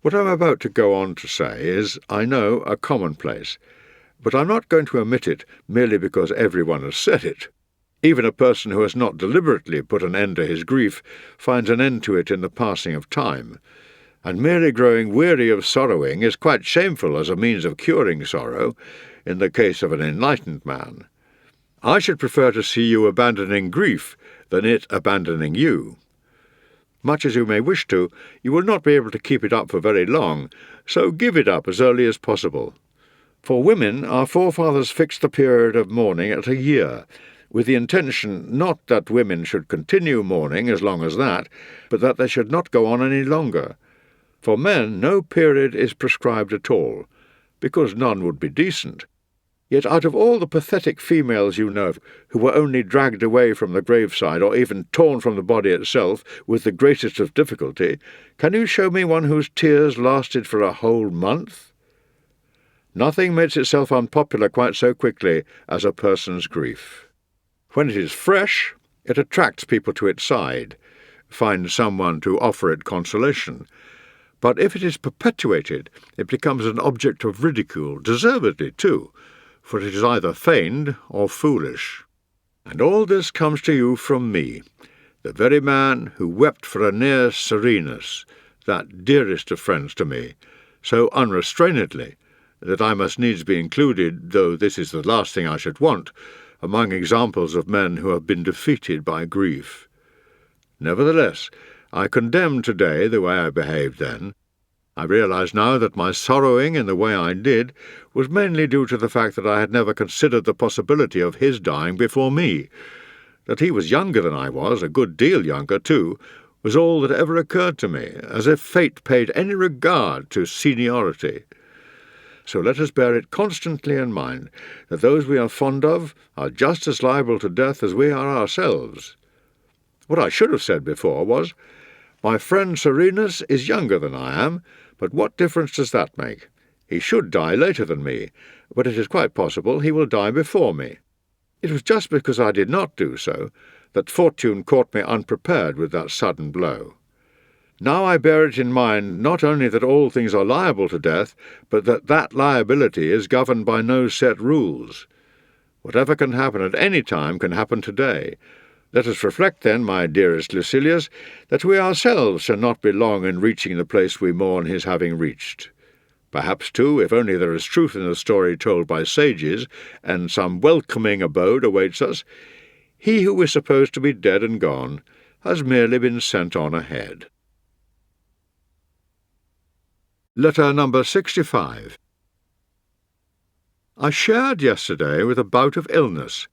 What I am about to go on to say is, I know, a commonplace, but I'm not going to omit it merely because everyone has said it. Even a person who has not deliberately put an end to his grief finds an end to it in the passing of time, and merely growing weary of sorrowing is quite shameful as a means of curing sorrow, in the case of an enlightened man. I should prefer to see you abandoning grief than it abandoning you. Much as you may wish to, you will not be able to keep it up for very long, so give it up as early as possible. For women, our forefathers fixed the period of mourning at a year, with the intention not that women should continue mourning as long as that, but that they should not go on any longer. For men, no period is prescribed at all, because none would be decent. Yet out of all the pathetic females you know who were only dragged away from the graveside or even torn from the body itself with the greatest of difficulty, can you show me one whose tears lasted for a whole month? Nothing makes itself unpopular quite so quickly as a person's grief. When it is fresh, it attracts people to its side, finds someone to offer it consolation. But if it is perpetuated, it becomes an object of ridicule, deservedly too, for it is either feigned or foolish. And all this comes to you from me, the very man who wept for Annaeus Seneca, that dearest of friends to me, so unrestrainedly that I must needs be included, though this is the last thing I should want, among examples of men who have been defeated by grief. Nevertheless, I condemn today the way I behaved then. I realize now that my sorrowing in the way I did was mainly due to the fact that I had never considered the possibility of his dying before me. That he was younger than I was, a good deal younger too, was all that ever occurred to me, as if fate paid any regard to seniority. So let us bear it constantly in mind that those we are fond of are just as liable to death as we are ourselves. What I should have said before was, my friend Serenus is younger than I am, but what difference does that make? He should die later than me, but it is quite possible he will die before me. It was just because I did not do so that fortune caught me unprepared with that sudden blow. Now I bear it in mind not only that all things are liable to death, but that that liability is governed by no set rules. Whatever can happen at any time can happen today. Let us reflect, then, my dearest Lucilius, that we ourselves shall not be long in reaching the place we mourn his having reached. Perhaps, too, if only there is truth in the story told by sages, and some welcoming abode awaits us, he who is supposed to be dead and gone has merely been sent on ahead. Letter number 65. I shared yesterday with a bout of illness.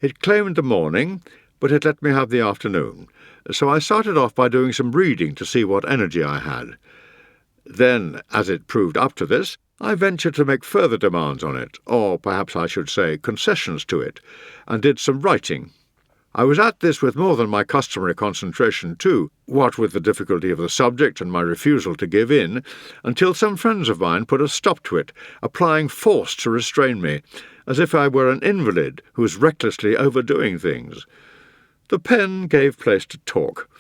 It claimed the morning, but it let me have the afternoon, so I started off by doing some reading to see what energy I had. Then, as it proved up to this, I ventured to make further demands on it, or perhaps I should say concessions to it, and did some writing. I was at this with more than my customary concentration too, what with the difficulty of the subject and my refusal to give in, until some friends of mine put a stop to it, applying force to restrain me, as if I were an invalid who was recklessly overdoing things. The pen gave place to talk,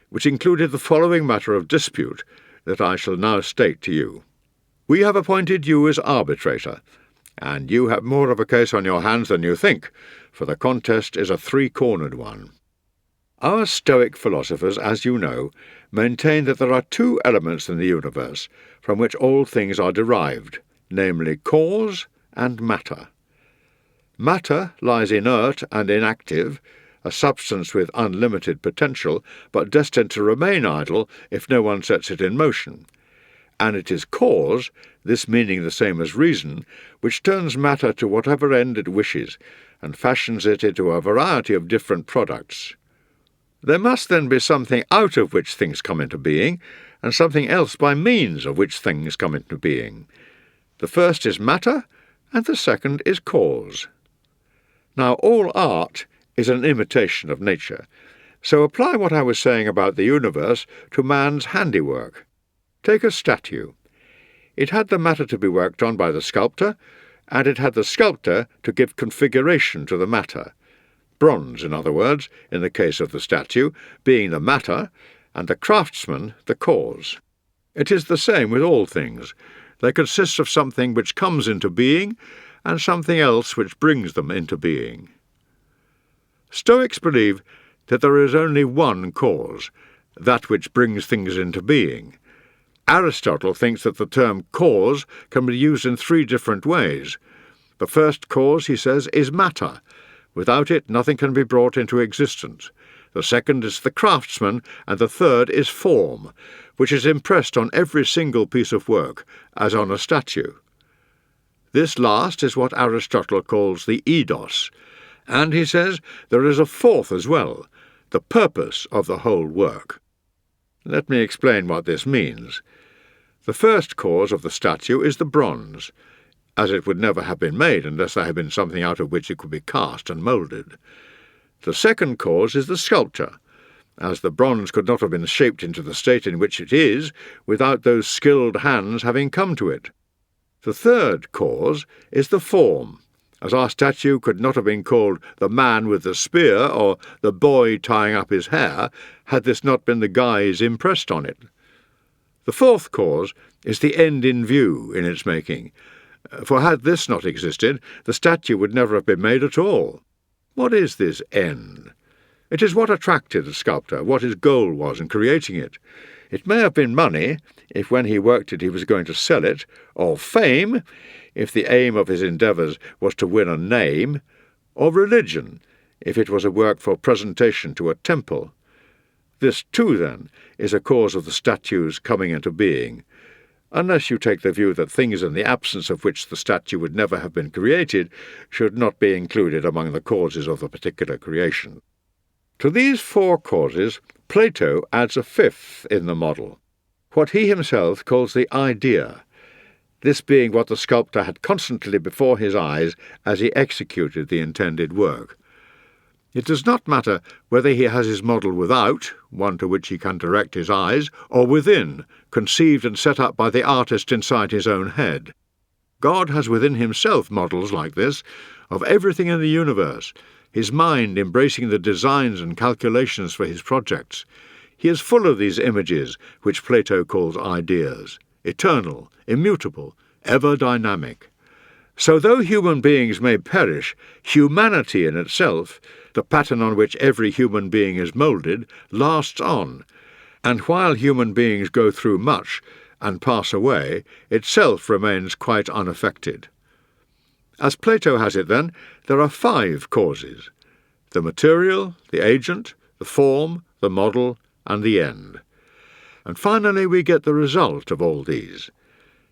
which included the following matter of dispute that I shall now state to you. We have appointed you as arbitrator, and you have more of a case on your hands than you think, for the contest is a three-cornered one. Our Stoic philosophers, as you know, maintain that there are two elements in the universe from which all things are derived, namely cause and matter. Matter lies inert and inactive, a substance with unlimited potential, but destined to remain idle if no one sets it in motion. And it is cause, this meaning the same as reason, which turns matter to whatever end it wishes, and fashions it into a variety of different products. There must then be something out of which things come into being, and something else by means of which things come into being. The first is matter, and the second is cause. Now, all art is an imitation of nature, so apply what I was saying about the universe to man's handiwork. Take a statue. It had the matter to be worked on by the sculptor, and it had the sculptor to give configuration to the matter. Bronze, in other words, in the case of the statue, being the matter, and the craftsman the cause. It is the same with all things. They consist of something which comes into being, and something else which brings them into being. Stoics believe that there is only one cause, that which brings things into being. Aristotle thinks that the term cause can be used in three different ways. The first cause, he says, is matter. Without it, nothing can be brought into existence. The second is the craftsman, and the third is form, which is impressed on every single piece of work, as on a statue. This last is what Aristotle calls the eidos, and he says there is a fourth as well, the purpose of the whole work. Let me explain what this means. The first cause of the statue is the bronze, as it would never have been made unless there had been something out of which it could be cast and moulded. The second cause is the sculpture, as the bronze could not have been shaped into the state in which it is without those skilled hands having come to it. The third cause is the form, as our statue could not have been called the man with the spear or the boy tying up his hair had this not been the guise impressed on it. The fourth cause is the end in view in its making, for had this not existed, the statue would never have been made at all. What is this end? It is what attracted the sculptor, what his goal was in creating it. It may have been money, if when he worked it he was going to sell it, or fame, if the aim of his endeavours was to win a name, or religion, if it was a work for presentation to a temple. This, too, then, is a cause of the statue's coming into being, unless you take the view that things in the absence of which the statue would never have been created should not be included among the causes of the particular creation. To these four causes, Plato adds a fifth in the model, what he himself calls the idea, this being what the sculptor had constantly before his eyes as he executed the intended work. It does not matter whether he has his model without, one to which he can direct his eyes, or within, conceived and set up by the artist inside his own head. God has within himself models like this, of everything in the universe, his mind embracing the designs and calculations for his projects. He is full of these images, which Plato calls ideas, eternal, immutable, ever dynamic. So though human beings may perish, humanity in itself, the pattern on which every human being is moulded, lasts on, and while human beings go through much and pass away, itself remains quite unaffected. As Plato has it, then, there are 5 causes: the material, the agent, the form, the model, and the end. And finally we get the result of all these.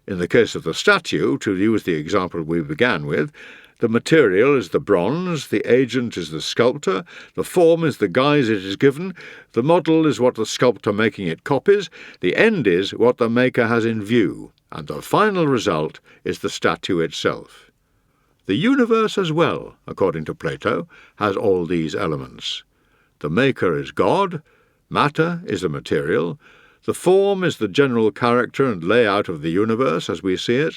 In the case of the statue, to use the example we began with, the material is the bronze, the agent is the sculptor, the form is the guise it is given, the model is what the sculptor making it copies, the end is what the maker has in view, and the final result is the statue itself. The universe as well, according to Plato, has all these elements. The maker is God, matter is the material, the form is the general character and layout of the universe as we see it.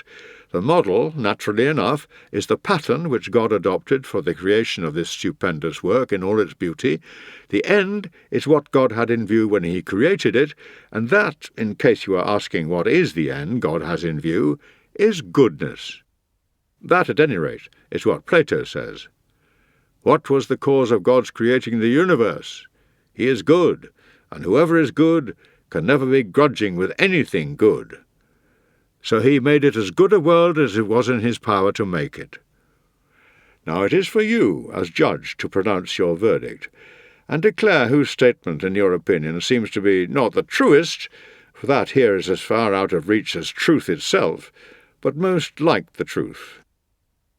The model, naturally enough, is the pattern which God adopted for the creation of this stupendous work in all its beauty. The end is what God had in view when he created it, and that, in case you are asking what is the end God has in view, is goodness. That, at any rate, is what Plato says. What was the cause of God's creating the universe? He is good, and whoever is good can never be grudging with anything good. So he made it as good a world as it was in his power to make it. Now it is for you, as judge, to pronounce your verdict, and declare whose statement, in your opinion, seems to be not the truest, for that here is as far out of reach as truth itself, but most like the truth.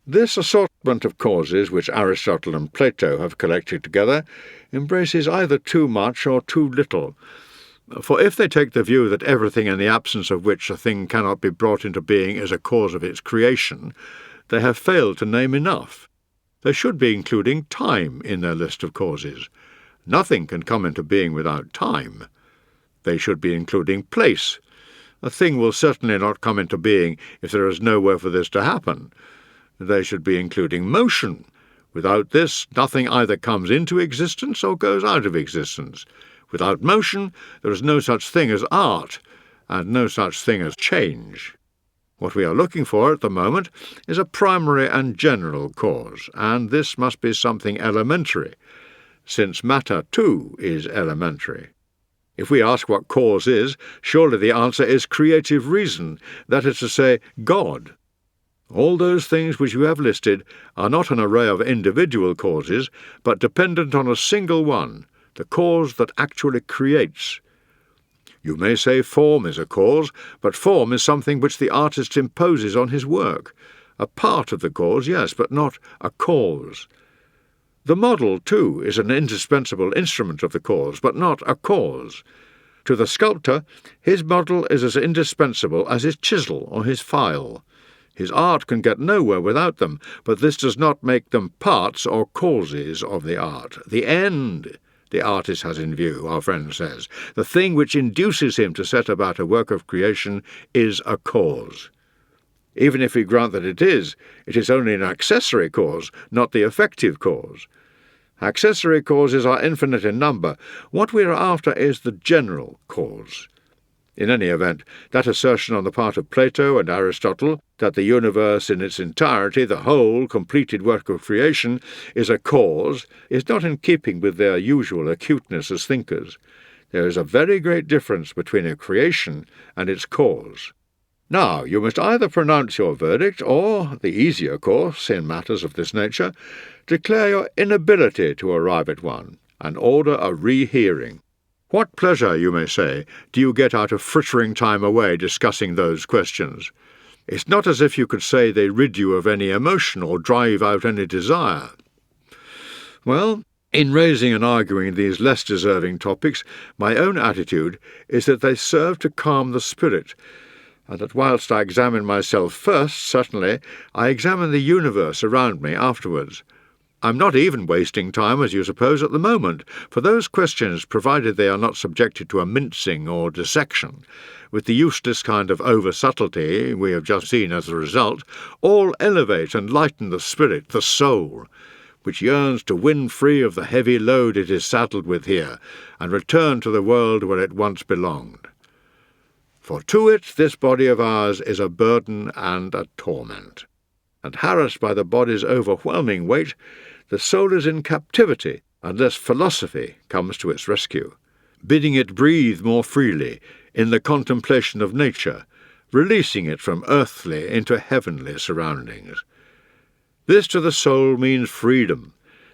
This assortment of causes which Aristotle and Plato have collected together embraces either too much or too little. For if they take the view that everything in the absence of which a thing cannot be brought into being is a cause of its creation, they have failed to name enough. They should be including time in their list of causes. Nothing can come into being without time. They should be including place. A thing will certainly not come into being if there is nowhere for this to happen. They should be including motion. Without this, nothing either comes into existence or goes out of existence. Without motion, there is no such thing as art, and no such thing as change. What we are looking for at the moment is a primary and general cause, and this must be something elementary, since matter too is elementary. If we ask what cause is, surely the answer is creative reason, that is to say, God. All those things which you have listed are not an array of individual causes, but dependent on a single one, the cause that actually creates. You may say form is a cause, but form is something which the artist imposes on his work. A part of the cause, yes, but not a cause. The model, too, is an indispensable instrument of the cause, but not a cause. To the sculptor, his model is as indispensable as his chisel or his file. His art can get nowhere without them, but this does not make them parts or causes of the art. The end the artist has in view, our friend says, the thing which induces him to set about a work of creation, is a cause. Even if we grant that it is only an accessory cause, not the effective cause. Accessory causes are infinite in number. What we are after is the general cause. In any event, that assertion on the part of Plato and Aristotle, that the universe in its entirety, the whole completed work of creation, is a cause, is not in keeping with their usual acuteness as thinkers. There is a very great difference between a creation and its cause. Now, you must either pronounce your verdict, or, the easier course in matters of this nature, declare your inability to arrive at one, and order a rehearing. What pleasure, you may say, do you get out of frittering time away discussing those questions? It's not as if you could say they rid you of any emotion or drive out any desire. Well, in raising and arguing these less deserving topics, my own attitude is that they serve to calm the spirit, and that whilst I examine myself first, certainly, I examine the universe around me afterwards. I'm not even wasting time, as you suppose, at the moment, for those questions, provided they are not subjected to a mincing or dissection, with the useless kind of over-subtlety we have just seen as a result, all elevate and lighten the spirit, the soul, which yearns to win free of the heavy load it is saddled with here, and return to the world where it once belonged. For to it this body of ours is a burden and a torment. and harassed by the body's overwhelming weight, the soul is in captivity unless philosophy comes to its rescue, bidding it breathe more freely in the contemplation of nature, releasing it from earthly into heavenly surroundings. This to the soul means freedom,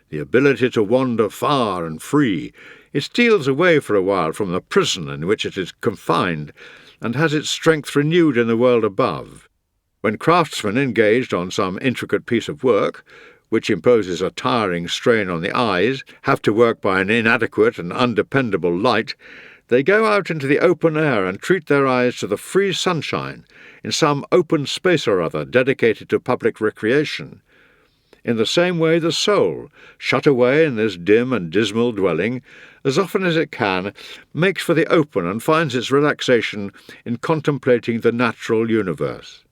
the ability to wander far and free. It steals away for a while from the prison in which it is confined, and has its strength renewed in the world above. When craftsmen engaged on some intricate piece of work, which imposes a tiring strain on the eyes, have to work by an inadequate and undependable light, they go out into the open air and treat their eyes to the free sunshine in some open space or other dedicated to public recreation. In the same way the soul, shut away in this dim and dismal dwelling, as often as it can, makes for the open and finds its relaxation in contemplating the natural universe.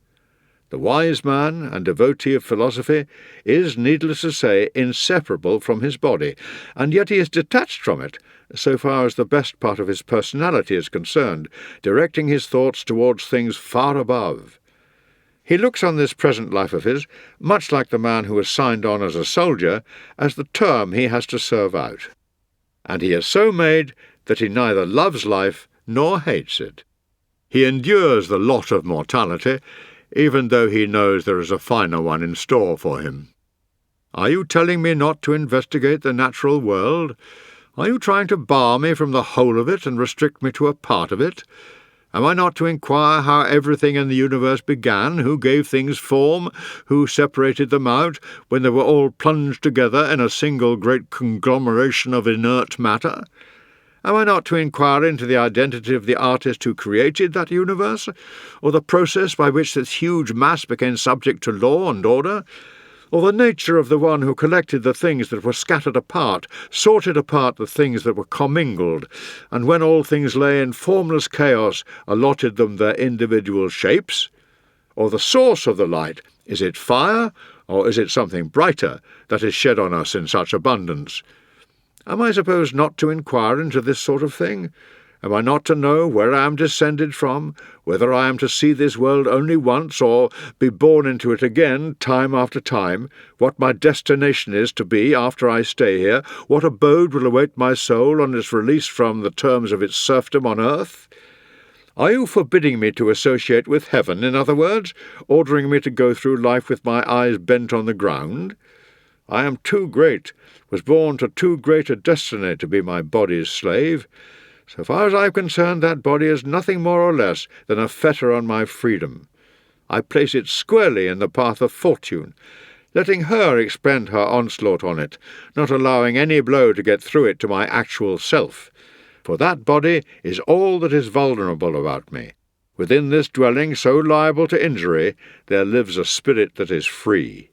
The wise man and devotee of philosophy is, needless to say, inseparable from his body, and yet he is detached from it, so far as the best part of his personality is concerned, directing his thoughts towards things far above. He looks on this present life of his, much like the man who is signed on as a soldier, as the term he has to serve out. And he is so made that he neither loves life nor hates it. He endures the lot of mortality, even though he knows there is a finer one in store for him. Are you telling me not to investigate the natural world? Are you trying to bar me from the whole of it and restrict me to a part of it? Am I not to inquire how everything in the universe began, who gave things form, who separated them out, when they were all plunged together in a single great conglomeration of inert matter? Am I not to inquire into the identity of the artist who created that universe, or the process by which this huge mass became subject to law and order, or the nature of the one who collected the things that were scattered apart, sorted apart the things that were commingled, and when all things lay in formless chaos, allotted them their individual shapes? Or the source of the light, is it fire, or is it something brighter that is shed on us in such abundance? Am I supposed not to inquire into this sort of thing? Am I not to know where I am descended from, whether I am to see this world only once, or be born into it again time after time, what my destination is to be after I stay here, what abode will await my soul on its release from the terms of its serfdom on earth? Are you forbidding me to associate with heaven, in other words, ordering me to go through life with my eyes bent on the ground? I am too great, was born to too great a destiny to be my body's slave. So far as I am concerned, that body is nothing more or less than a fetter on my freedom. I place it squarely in the path of fortune, letting her expend her onslaught on it, not allowing any blow to get through it to my actual self. For that body is all that is vulnerable about me. Within this dwelling, so liable to injury, there lives a spirit that is free.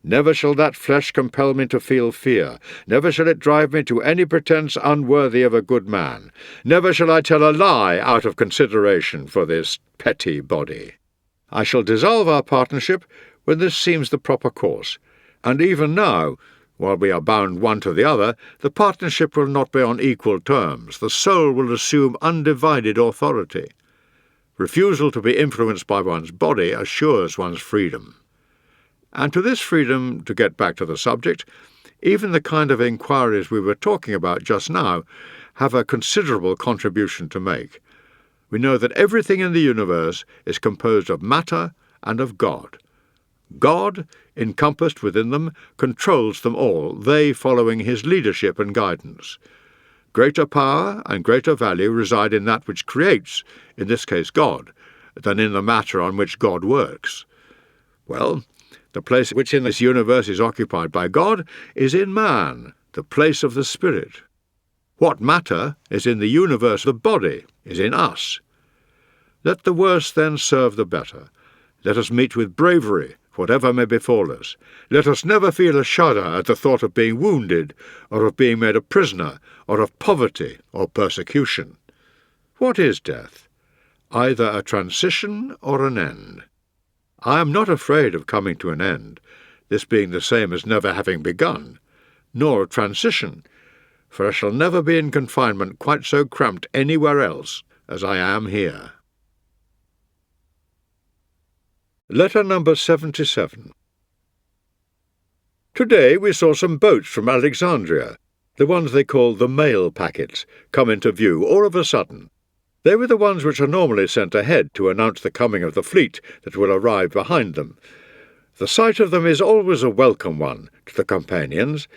Never shall that flesh compel me to feel fear. Never shall it drive me to any pretence unworthy of a good man. Never shall I tell a lie out of consideration for this petty body. I shall dissolve our partnership when this seems the proper course, and even now, while we are bound one to the other, the partnership will not be on equal terms. The soul will assume undivided authority. Refusal to be influenced by one's body assures one's freedom. And to this freedom, to get back to the subject, even the kind of inquiries we were talking about just now have a considerable contribution to make. We know that everything in the universe is composed of matter and of God. God, encompassed within them, controls them all, they following his leadership and guidance. Greater power and greater value reside in that which creates, in this case God, than in the matter on which God works. Well, the place which in this universe is occupied by God is in man, the place of the spirit. What matter is in the universe, the body, is in us. Let the worse then serve the better. Let us meet with bravery, whatever may befall us. Let us never feel a shudder at the thought of being wounded, or of being made a prisoner, or of poverty or persecution. What is death? Either a transition or an end. I am not afraid of coming to an end, this being the same as never having begun, nor a transition, for I shall never be in confinement quite so cramped anywhere else as I am here. Letter number 77. Today we saw some boats from Alexandria, the ones they call the mail packets, come into view all of a sudden. They were the ones which are normally sent ahead to announce the coming of the fleet that will arrive behind them. The sight of them is always a welcome one to the companions.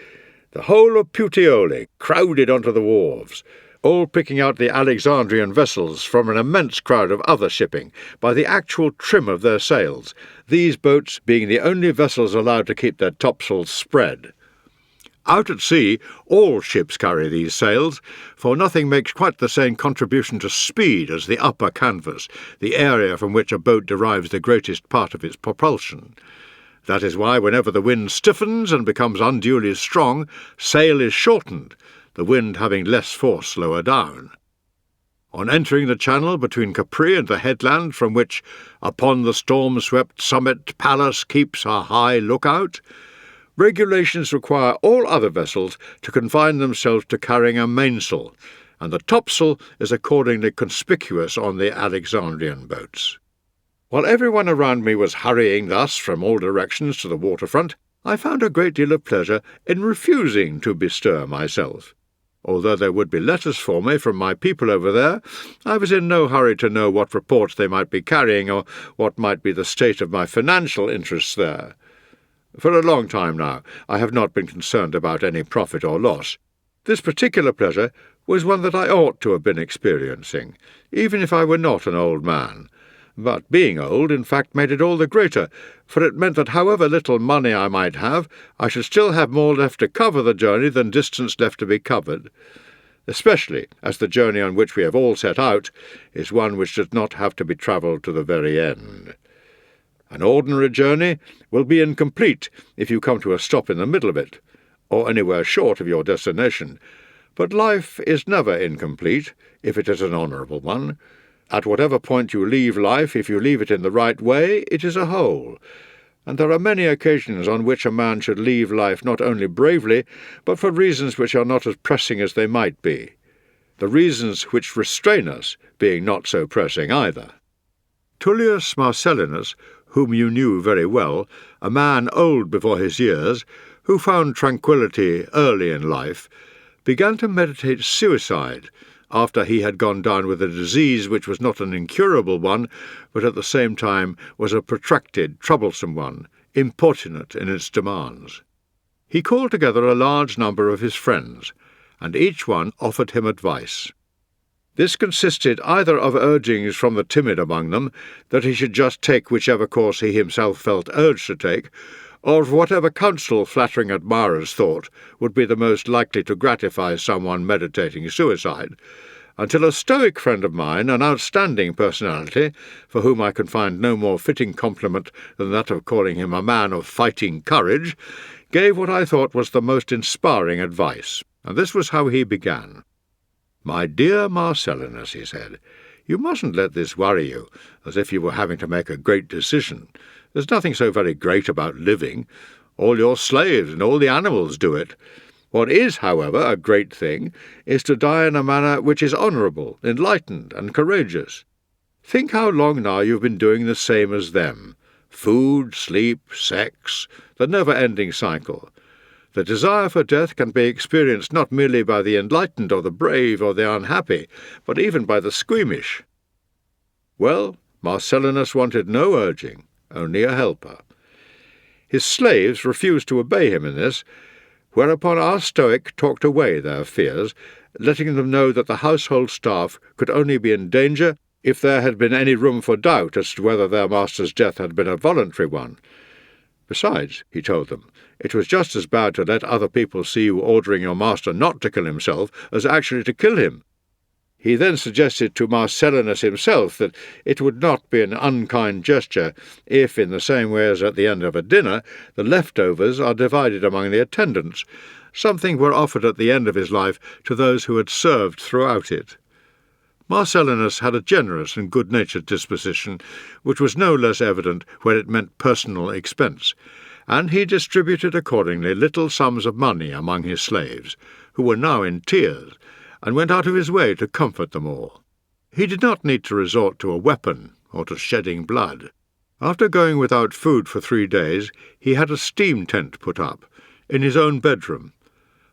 The whole of Puteoli crowded onto the wharves, all picking out the Alexandrian vessels from an immense crowd of other shipping by the actual trim of their sails, these boats being the only vessels allowed to keep their topsails spread. Out at sea, all ships carry these sails, for nothing makes quite the same contribution to speed as the upper canvas, the area from which a boat derives the greatest part of its propulsion. That is why whenever the wind stiffens and becomes unduly strong, sail is shortened, the wind having less force lower down. On entering the channel between Capri and the headland from which, upon the storm-swept summit, Pallas keeps a high lookout, regulations require all other vessels to confine themselves to carrying a mainsail, and the topsail is accordingly conspicuous on the Alexandrian boats. While everyone around me was hurrying thus from all directions to the waterfront, I found a great deal of pleasure in refusing to bestir myself. Although there would be letters for me from my people over there, I was in no hurry to know what reports they might be carrying or what might be the state of my financial interests there. For a long time now, I have not been concerned about any profit or loss. This particular pleasure was one that I ought to have been experiencing, even if I were not an old man. But being old, in fact, made it all the greater, for it meant that however little money I might have, I should still have more left to cover the journey than distance left to be covered, especially as the journey on which we have all set out is one which does not have to be travelled to the very end. An ordinary journey will be incomplete if you come to a stop in the middle of it, or anywhere short of your destination, but life is never incomplete if it is an honourable one. At whatever point you leave life, if you leave it in the right way, it is a whole, and there are many occasions on which a man should leave life not only bravely, but for reasons which are not as pressing as they might be, the reasons which restrain us being not so pressing either. Tullius Marcellinus, whom you knew very well, a man old before his years, who found tranquillity early in life, began to meditate suicide, after he had gone down with a disease which was not an incurable one, but at the same time was a protracted, troublesome one, importunate in its demands. He called together a large number of his friends, and each one offered him advice. This consisted either of urgings from the timid among them that he should just take whichever course he himself felt urged to take, or of whatever counsel flattering admirers thought would be the most likely to gratify someone meditating suicide, until a Stoic friend of mine, an outstanding personality, for whom I can find no more fitting compliment than that of calling him a man of fighting courage, gave what I thought was the most inspiring advice, and this was how he began. "My dear Marcellinus," he said, "you mustn't let this worry you, as if you were having to make a great decision. There's nothing so very great about living. All your slaves and all the animals do it. What is, however, a great thing is to die in a manner which is honourable, enlightened, and courageous. Think how long now you've been doing the same as them. Food, sleep, sex, the never-ending cycle. The desire for death can be experienced not merely by the enlightened or the brave or the unhappy, but even by the squeamish." Well, Marcellinus wanted no urging, only a helper. His slaves refused to obey him in this, whereupon our Stoic talked away their fears, letting them know that the household staff could only be in danger if there had been any room for doubt as to whether their master's death had been a voluntary one. Besides, he told them, it was just as bad to let other people see you ordering your master not to kill himself as actually to kill him. He then suggested to Marcellinus himself that it would not be an unkind gesture if, in the same way as at the end of a dinner, the leftovers are divided among the attendants. Something were offered at the end of his life to those who had served throughout it. Marcellinus had a generous and good-natured disposition, which was no less evident where it meant personal expense, and he distributed accordingly little sums of money among his slaves, who were now in tears, and went out of his way to comfort them all. He did not need to resort to a weapon or to shedding blood. After going without food for 3 days, he had a steam tent put up, in his own bedroom.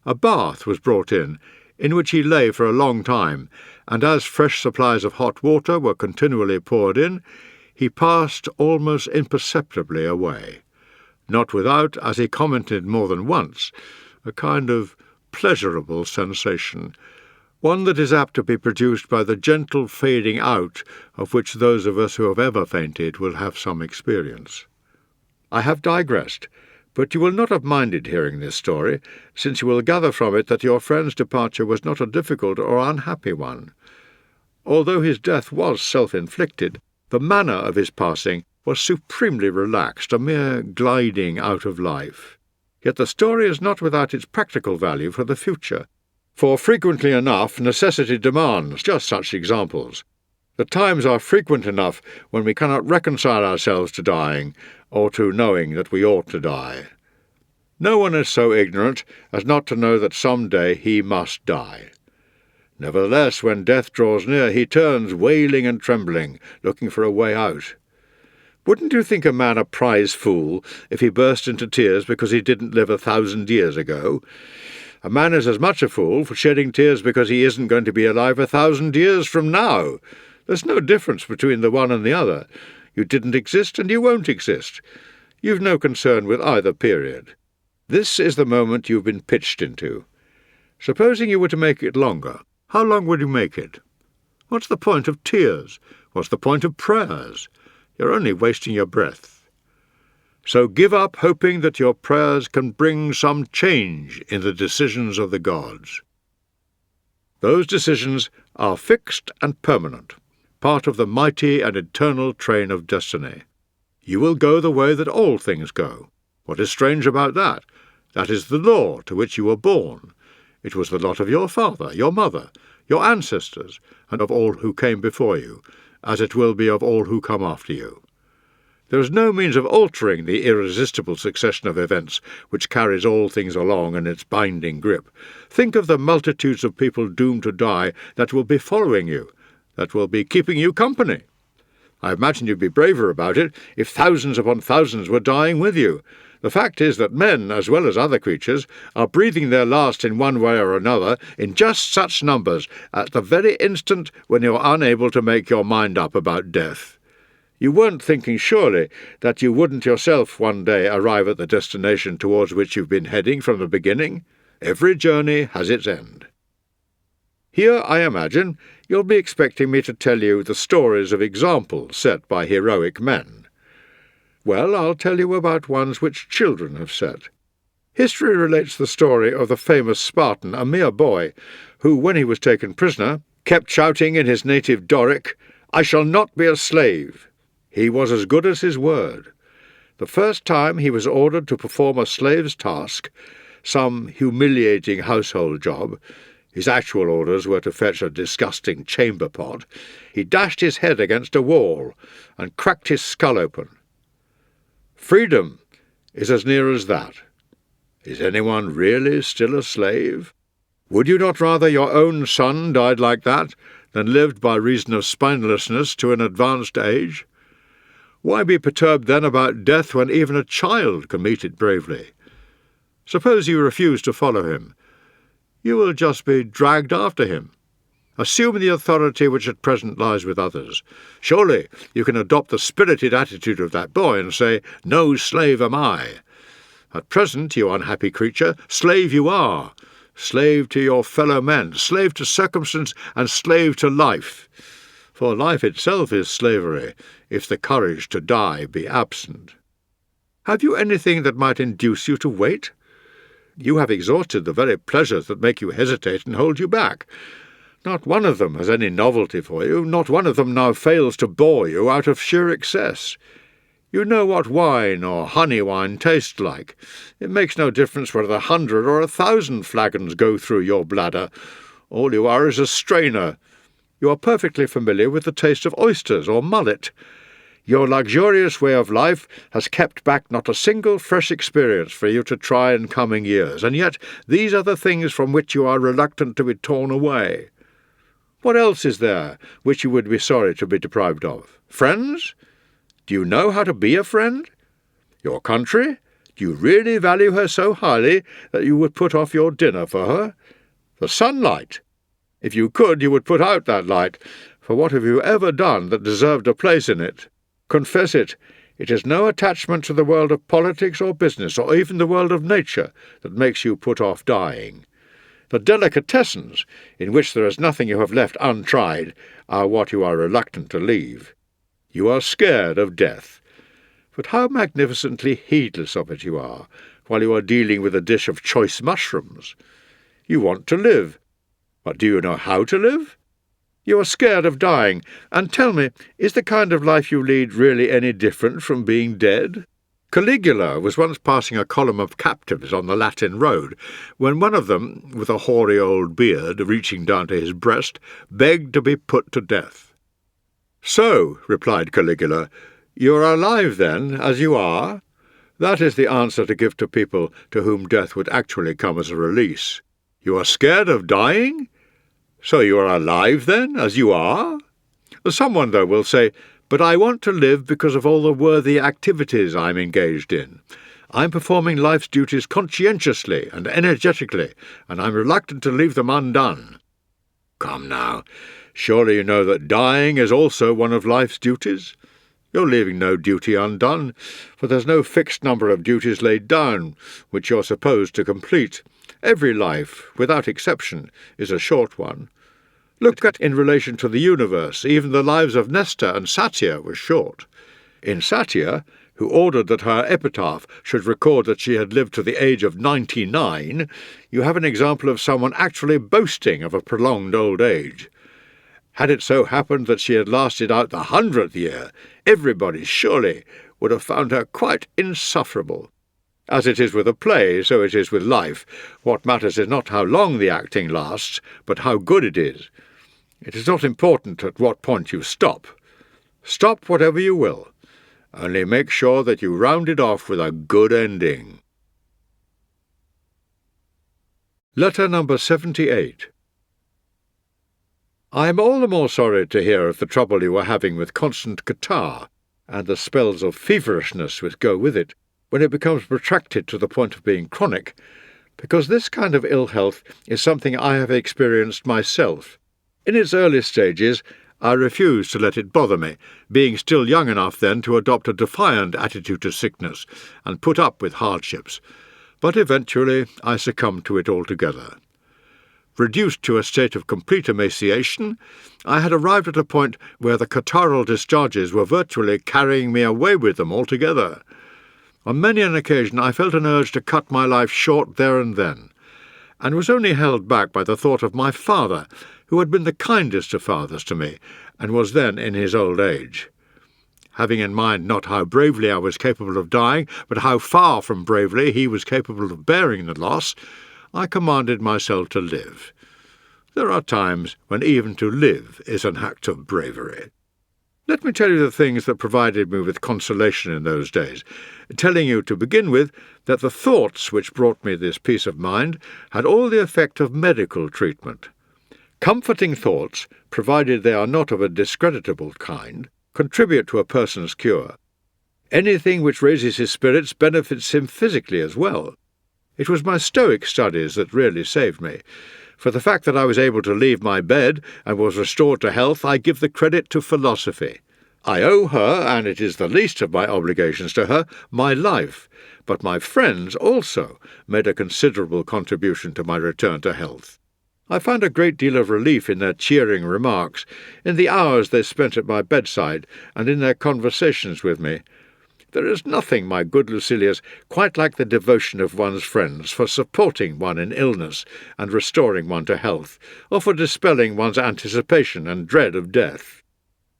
A bath was brought in which he lay for a long time, and as fresh supplies of hot water were continually poured in, he passed almost imperceptibly away, not without, as he commented more than once, a kind of pleasurable sensation, one that is apt to be produced by the gentle fading out of which those of us who have ever fainted will have some experience. I have digressed, but you will not have minded hearing this story, since you will gather from it that your friend's departure was not a difficult or unhappy one. Although his death was self-inflicted, the manner of his passing was supremely relaxed, a mere gliding out of life. Yet the story is not without its practical value for the future, for frequently enough necessity demands just such examples. The times are frequent enough when we cannot reconcile ourselves to dying, or to knowing that we ought to die. No one is so ignorant as not to know that some day he must die. Nevertheless, when death draws near, he turns wailing and trembling, looking for a way out. Wouldn't you think a man a prize fool if he burst into tears because he didn't live 1,000 years ago? A man is as much a fool for shedding tears because he isn't going to be alive 1,000 years from now. There's no difference between the one and the other. You didn't exist and you won't exist. You've no concern with either period. This is the moment you've been pitched into. Supposing you were to make it longer, how long would you make it? What's the point of tears? What's the point of prayers? You're only wasting your breath. So give up hoping that your prayers can bring some change in the decisions of the gods. Those decisions are fixed and permanent, part of the mighty and eternal train of destiny. You will go the way that all things go. What is strange about that? That is the law to which you were born. It was the lot of your father, your mother, your ancestors, and of all who came before you, as it will be of all who come after you. There is no means of altering the irresistible succession of events which carries all things along in its binding grip. Think of the multitudes of people doomed to die that will be following you, that will be keeping you company. I imagine you'd be braver about it if thousands upon thousands were dying with you. The fact is that men, as well as other creatures, are breathing their last in one way or another in just such numbers at the very instant when you're unable to make your mind up about death. You weren't thinking, surely, that you wouldn't yourself one day arrive at the destination towards which you've been heading from the beginning? Every journey has its end. Here, I imagine, you'll be expecting me to tell you the stories of examples set by heroic men. Well, I'll tell you about ones which children have set. History relates the story of the famous Spartan, a mere boy, who, when he was taken prisoner, kept shouting in his native Doric, "I shall not be a slave." He was as good as his word. The first time he was ordered to perform a slave's task, some humiliating household job, his actual orders were to fetch a disgusting chamber pot, he dashed his head against a wall and cracked his skull open. Freedom is as near as that. Is anyone really still a slave? Would you not rather your own son died like that than lived by reason of spinelessness to an advanced age? Why be perturbed then about death when even a child can meet it bravely? Suppose you refuse to follow him. You will just be dragged after him. Assume the authority which at present lies with others. Surely you can adopt the spirited attitude of that boy and say, "No slave am I." At present, you unhappy creature, slave you are. Slave to your fellow men, slave to circumstance, and slave to life. For life itself is slavery, if the courage to die be absent. Have you anything that might induce you to wait? You have exhausted the very pleasures that make you hesitate and hold you back. Not one of them has any novelty for you, not one of them now fails to bore you out of sheer excess. You know what wine or honey wine taste like. It makes no difference whether 100 or 1,000 flagons go through your bladder. All you are is a strainer. You are perfectly familiar with the taste of oysters or mullet. Your luxurious way of life has kept back not a single fresh experience for you to try in coming years, and yet these are the things from which you are reluctant to be torn away. What else is there which you would be sorry to be deprived of? Friends? Do you know how to be a friend? Your country? Do you really value her so highly that you would put off your dinner for her? The sunlight? If you could, you would put out that light, for what have you ever done that deserved a place in it? Confess it. It is no attachment to the world of politics or business, or even the world of nature, that makes you put off dying. The delicatessens, in which there is nothing you have left untried, are what you are reluctant to leave. You are scared of death. But how magnificently heedless of it you are, while you are dealing with a dish of choice mushrooms. You want to live. But do you know how to live? You are scared of dying, and tell me, is the kind of life you lead really any different from being dead? Caligula was once passing a column of captives on the Latin road, when one of them, with a hoary old beard reaching down to his breast, begged to be put to death. "So," replied Caligula, "you are alive, then, as you are?" That is the answer to give to people to whom death would actually come as a release. You are scared of dying? So you are alive, then, as you are? Someone, though, will say, "But I want to live because of all the worthy activities I'm engaged in. I'm performing life's duties conscientiously and energetically, and I'm reluctant to leave them undone." Come now, surely you know that dying is also one of life's duties? You're leaving no duty undone, for there's no fixed number of duties laid down, which you're supposed to complete. Every life, without exception, is a short one. Look at in relation to the universe. Even the lives of Nestor and Satia were short. In Satia, who ordered that her epitaph should record that she had lived to the age of 99, you have an example of someone actually boasting of a prolonged old age. Had it so happened that she had lasted out the 100th year, everybody surely would have found her quite insufferable. As it is with a play, so it is with life. What matters is not how long the acting lasts, but how good it is. It is not important at what point you stop. Stop whatever you will. Only make sure that you round it off with a good ending. Letter number 78. I am all the more sorry to hear of the trouble you are having with constant catarrh, and the spells of feverishness which go with it, when it becomes protracted to the point of being chronic, because this kind of ill health is something I have experienced myself. In its early stages, I refused to let it bother me, being still young enough then to adopt a defiant attitude to sickness and put up with hardships, but eventually I succumbed to it altogether. Reduced to a state of complete emaciation, I had arrived at a point where the catarrhal discharges were virtually carrying me away with them altogether. On many an occasion I felt an urge to cut my life short there and then, and was only held back by the thought of my father, who had been the kindest of fathers to me, and was then in his old age. Having in mind not how bravely I was capable of dying, but how far from bravely he was capable of bearing the loss, I commanded myself to live. There are times when even to live is an act of bravery. Let me tell you the things that provided me with consolation in those days, telling you to begin with that the thoughts which brought me this peace of mind had all the effect of medical treatment. Comforting thoughts, provided they are not of a discreditable kind, contribute to a person's cure. Anything which raises his spirits benefits him physically as well. It was my Stoic studies that really saved me. For the fact that I was able to leave my bed and was restored to health, I give the credit to philosophy. I owe her, and it is the least of my obligations to her, my life, but my friends also made a considerable contribution to my return to health. I found a great deal of relief in their cheering remarks, in the hours they spent at my bedside, and in their conversations with me. There is nothing, my good Lucilius, quite like the devotion of one's friends for supporting one in illness and restoring one to health, or for dispelling one's anticipation and dread of death.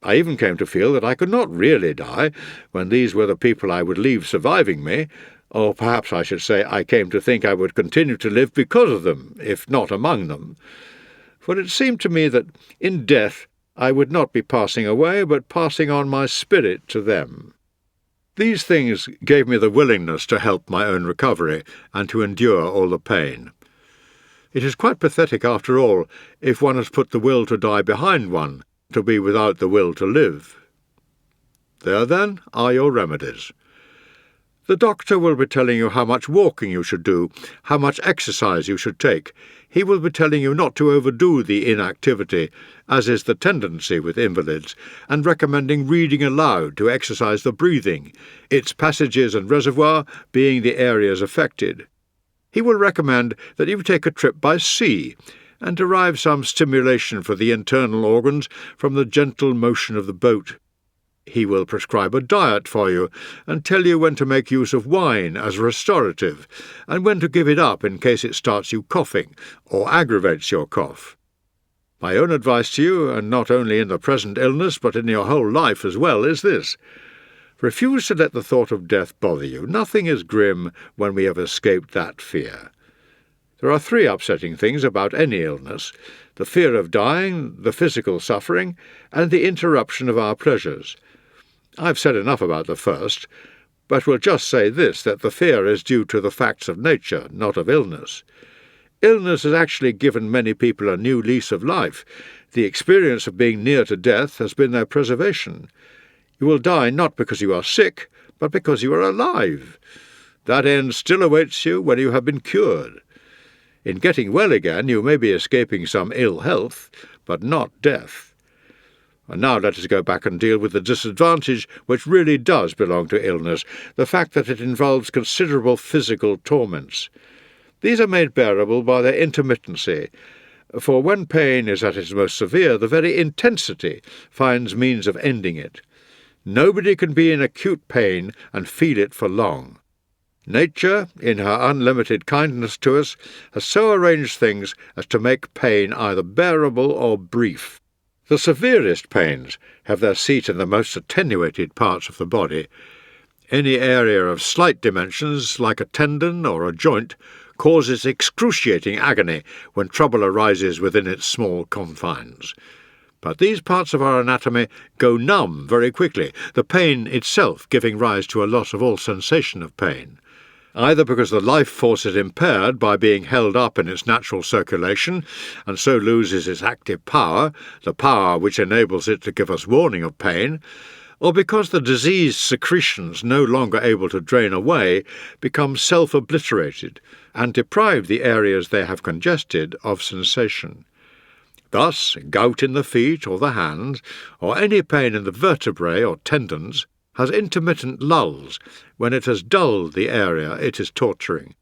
I even came to feel that I could not really die when these were the people I would leave surviving me, or perhaps I should say I came to think I would continue to live because of them, if not among them. For it seemed to me that in death I would not be passing away, but passing on my spirit to them. These things gave me the willingness to help my own recovery and to endure all the pain. It is quite pathetic, after all, if one has put the will to die behind one, to be without the will to live. There, then, are your remedies. The doctor will be telling you how much walking you should do, how much exercise you should take. He will be telling you not to overdo the inactivity, as is the tendency with invalids, and recommending reading aloud to exercise the breathing, its passages and reservoir being the areas affected. He will recommend that you take a trip by sea, and derive some stimulation for the internal organs from the gentle motion of the boat. He will prescribe a diet for you, and tell you when to make use of wine as restorative, and when to give it up in case it starts you coughing, or aggravates your cough. My own advice to you, and not only in the present illness, but in your whole life as well, is this. Refuse to let the thought of death bother you. Nothing is grim when we have escaped that fear. There are 3 upsetting things about any illness: the fear of dying, the physical suffering, and the interruption of our pleasures. I've said enough about the first, but will just say this, that the fear is due to the facts of nature, not of illness. Illness has actually given many people a new lease of life. The experience of being near to death has been their preservation. You will die not because you are sick, but because you are alive. That end still awaits you when you have been cured. In getting well again, you may be escaping some ill health, but not death. And now let us go back and deal with the disadvantage which really does belong to illness, the fact that it involves considerable physical torments. These are made bearable by their intermittency, for when pain is at its most severe, the very intensity finds means of ending it. Nobody can be in acute pain and feel it for long. Nature, in her unlimited kindness to us, has so arranged things as to make pain either bearable or brief. The severest pains have their seat in the most attenuated parts of the body. Any area of slight dimensions, like a tendon or a joint, causes excruciating agony when trouble arises within its small confines. But these parts of our anatomy go numb very quickly, the pain itself giving rise to a loss of all sensation of pain, either because the life force is impaired by being held up in its natural circulation, and so loses its active power, the power which enables it to give us warning of pain, or because the diseased secretions, no longer able to drain away, become self-obliterated, and deprive the areas they have congested of sensation. Thus, gout in the feet or the hands, or any pain in the vertebrae or tendons, has intermittent lulls when it has dulled the area it is torturing.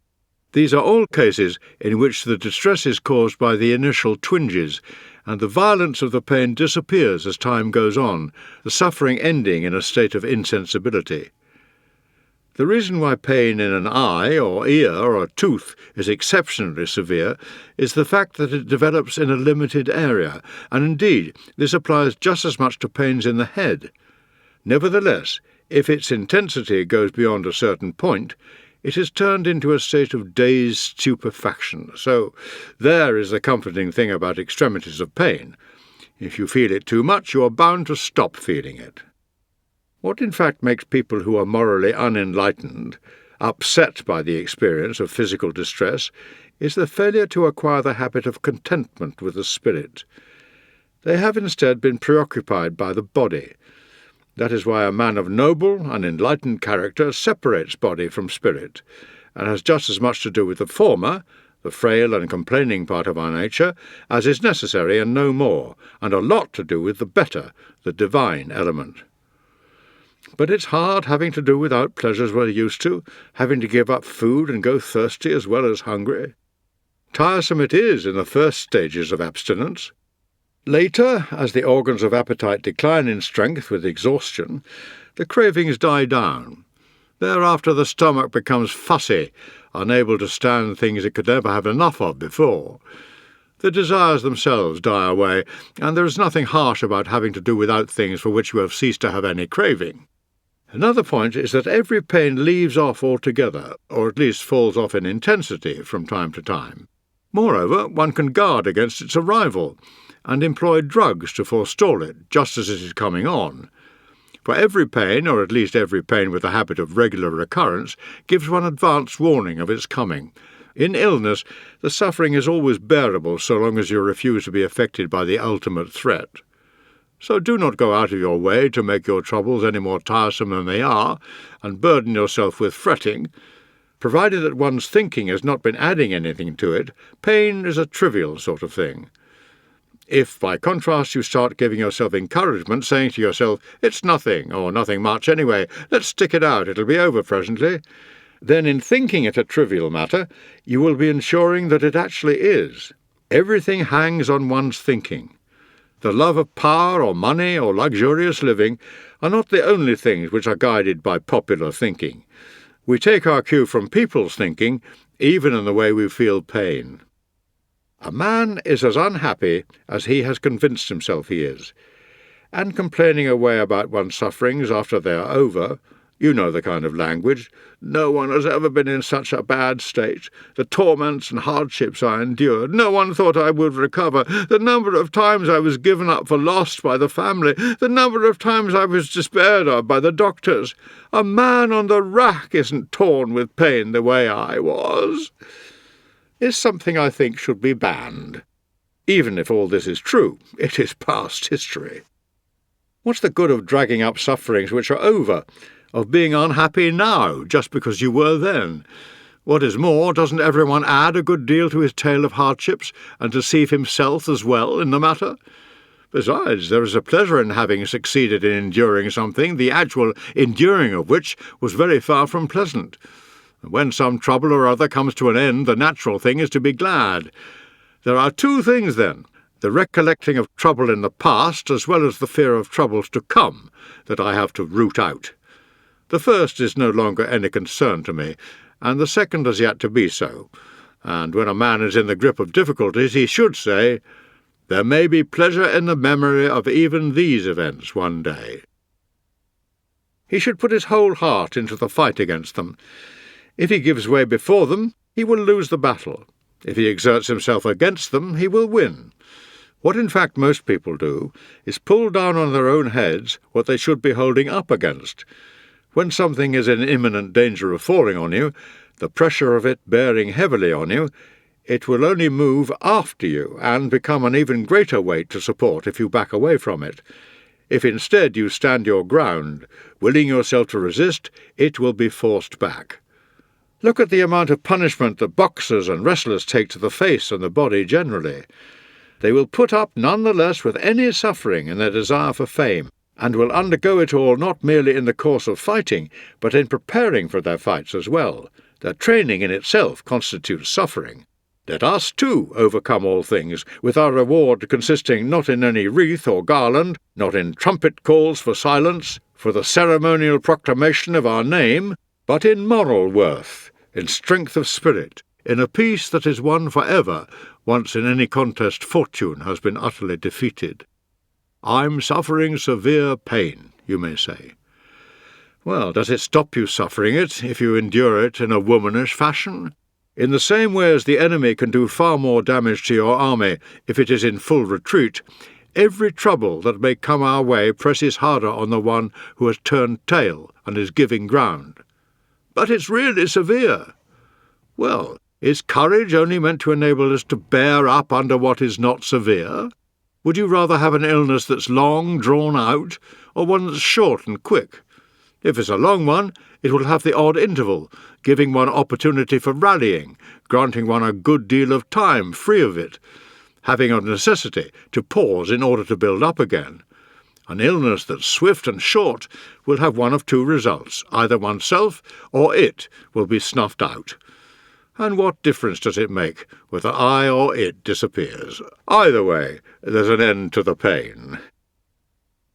These are all cases in which the distress is caused by the initial twinges, and the violence of the pain disappears as time goes on, the suffering ending in a state of insensibility. The reason why pain in an eye or ear or a tooth is exceptionally severe is the fact that it develops in a limited area, and indeed this applies just as much to pains in the head. Nevertheless, if its intensity goes beyond a certain point, it is turned into a state of dazed stupefaction. So there is the comforting thing about extremities of pain. If you feel it too much, you are bound to stop feeling it. What in fact makes people who are morally unenlightened upset by the experience of physical distress is the failure to acquire the habit of contentment with the spirit. They have instead been preoccupied by the body. That is why a man of noble and enlightened character separates body from spirit, and has just as much to do with the former, the frail and complaining part of our nature, as is necessary and no more, and a lot to do with the better, the divine element. But it's hard having to do without pleasures we're used to, having to give up food and go thirsty as well as hungry. Tiresome it is in the first stages of abstinence. Later, as the organs of appetite decline in strength with exhaustion, the cravings die down. Thereafter the stomach becomes fussy, unable to stand things it could never have enough of before. The desires themselves die away, and there is nothing harsh about having to do without things for which you have ceased to have any craving. Another point is that every pain leaves off altogether, or at least falls off in intensity from time to time. Moreover, one can guard against its arrival, and employ drugs to forestall it, just as it is coming on. For every pain, or at least every pain with a habit of regular recurrence, gives one advance warning of its coming. In illness, the suffering is always bearable so long as you refuse to be affected by the ultimate threat. So do not go out of your way to make your troubles any more tiresome than they are, and burden yourself with fretting. Provided that one's thinking has not been adding anything to it, pain is a trivial sort of thing. If, by contrast, you start giving yourself encouragement, saying to yourself, "It's nothing, or nothing much anyway, let's stick it out, it'll be over presently," then in thinking it a trivial matter, you will be ensuring that it actually is. Everything hangs on one's thinking. The love of power or money or luxurious living are not the only things which are guided by popular thinking. We take our cue from people's thinking, even in the way we feel pain. A man is as unhappy as he has convinced himself he is, and complaining away about one's sufferings after they are over, you know the kind of language, "No one has ever been in such a bad state. The torments and hardships I endured. No one thought I would recover. The number of times I was given up for lost by the family. The number of times I was despaired of by the doctors. A man on the rack isn't torn with pain the way I was," is something I think should be banned. Even if all this is true, it is past history. What's the good of dragging up sufferings which are over, of being unhappy now just because you were then? What is more, doesn't everyone add a good deal to his tale of hardships, and deceive himself as well in the matter? Besides, there is a pleasure in having succeeded in enduring something, the actual enduring of which was very far from pleasant. When some trouble or other comes to an end, the natural thing is to be glad. There are two things, then, the recollecting of trouble in the past as well as the fear of troubles to come, that I have to root out. The first is no longer any concern to me, and the second has yet to be so. And when a man is in the grip of difficulties, he should say, "There may be pleasure in the memory of even these events one day." He should put his whole heart into the fight against them. If he gives way before them, he will lose the battle. If he exerts himself against them, he will win. What in fact most people do is pull down on their own heads what they should be holding up against. When something is in imminent danger of falling on you, the pressure of it bearing heavily on you, it will only move after you and become an even greater weight to support if you back away from it. If instead you stand your ground, willing yourself to resist, it will be forced back. Look at the amount of punishment that boxers and wrestlers take to the face and the body generally. They will put up none the less with any suffering in their desire for fame, and will undergo it all not merely in the course of fighting, but in preparing for their fights as well. Their training in itself constitutes suffering. Let us, too, overcome all things, with our reward consisting not in any wreath or garland, not in trumpet calls for silence, for the ceremonial proclamation of our name, but in moral worth, in strength of spirit, in a peace that is won for ever, once in any contest fortune has been utterly defeated. "I'm suffering severe pain," you may say. Well, does it stop you suffering it if you endure it in a womanish fashion? In the same way as the enemy can do far more damage to your army if it is in full retreat, every trouble that may come our way presses harder on the one who has turned tail and is giving ground. "But it's really severe." Well, is courage only meant to enable us to bear up under what is not severe? Would you rather have an illness that's long, drawn out, or one that's short and quick? If it's a long one, it will have the odd interval, giving one opportunity for rallying, granting one a good deal of time free of it, having of necessity to pause in order to build up again. An illness that's swift and short will have one of two results. Either oneself or it will be snuffed out. And what difference does it make whether I or it disappears? Either way, there's an end to the pain.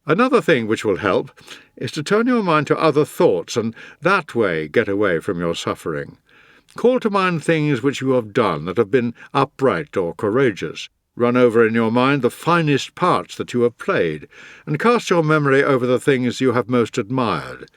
Another thing which will help is to turn your mind to other thoughts and that way get away from your suffering. Call to mind things which you have done that have been upright or courageous. Run over in your mind the finest parts that you have played, and cast your memory over the things you have most admired.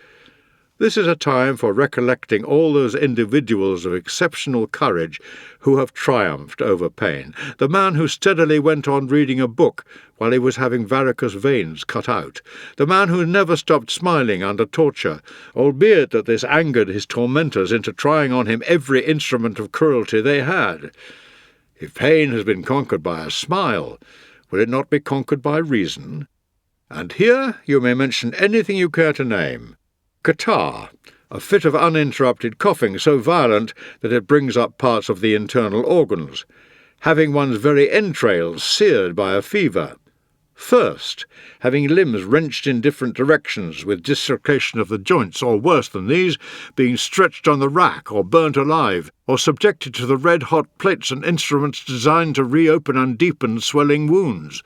This is a time for recollecting all those individuals of exceptional courage who have triumphed over pain. The man who steadily went on reading a book while he was having varicose veins cut out. The man who never stopped smiling under torture, albeit that this angered his tormentors into trying on him every instrument of cruelty they had. If pain has been conquered by a smile, will it not be conquered by reason? And here you may mention anything you care to name. Catarrh, a fit of uninterrupted coughing so violent that it brings up parts of the internal organs. Having one's very entrails seared by a fever. Thirst, having limbs wrenched in different directions with dislocation of the joints, or worse than these, being stretched on the rack or burnt alive, or subjected to the red-hot plates and instruments designed to reopen and deepen swelling wounds.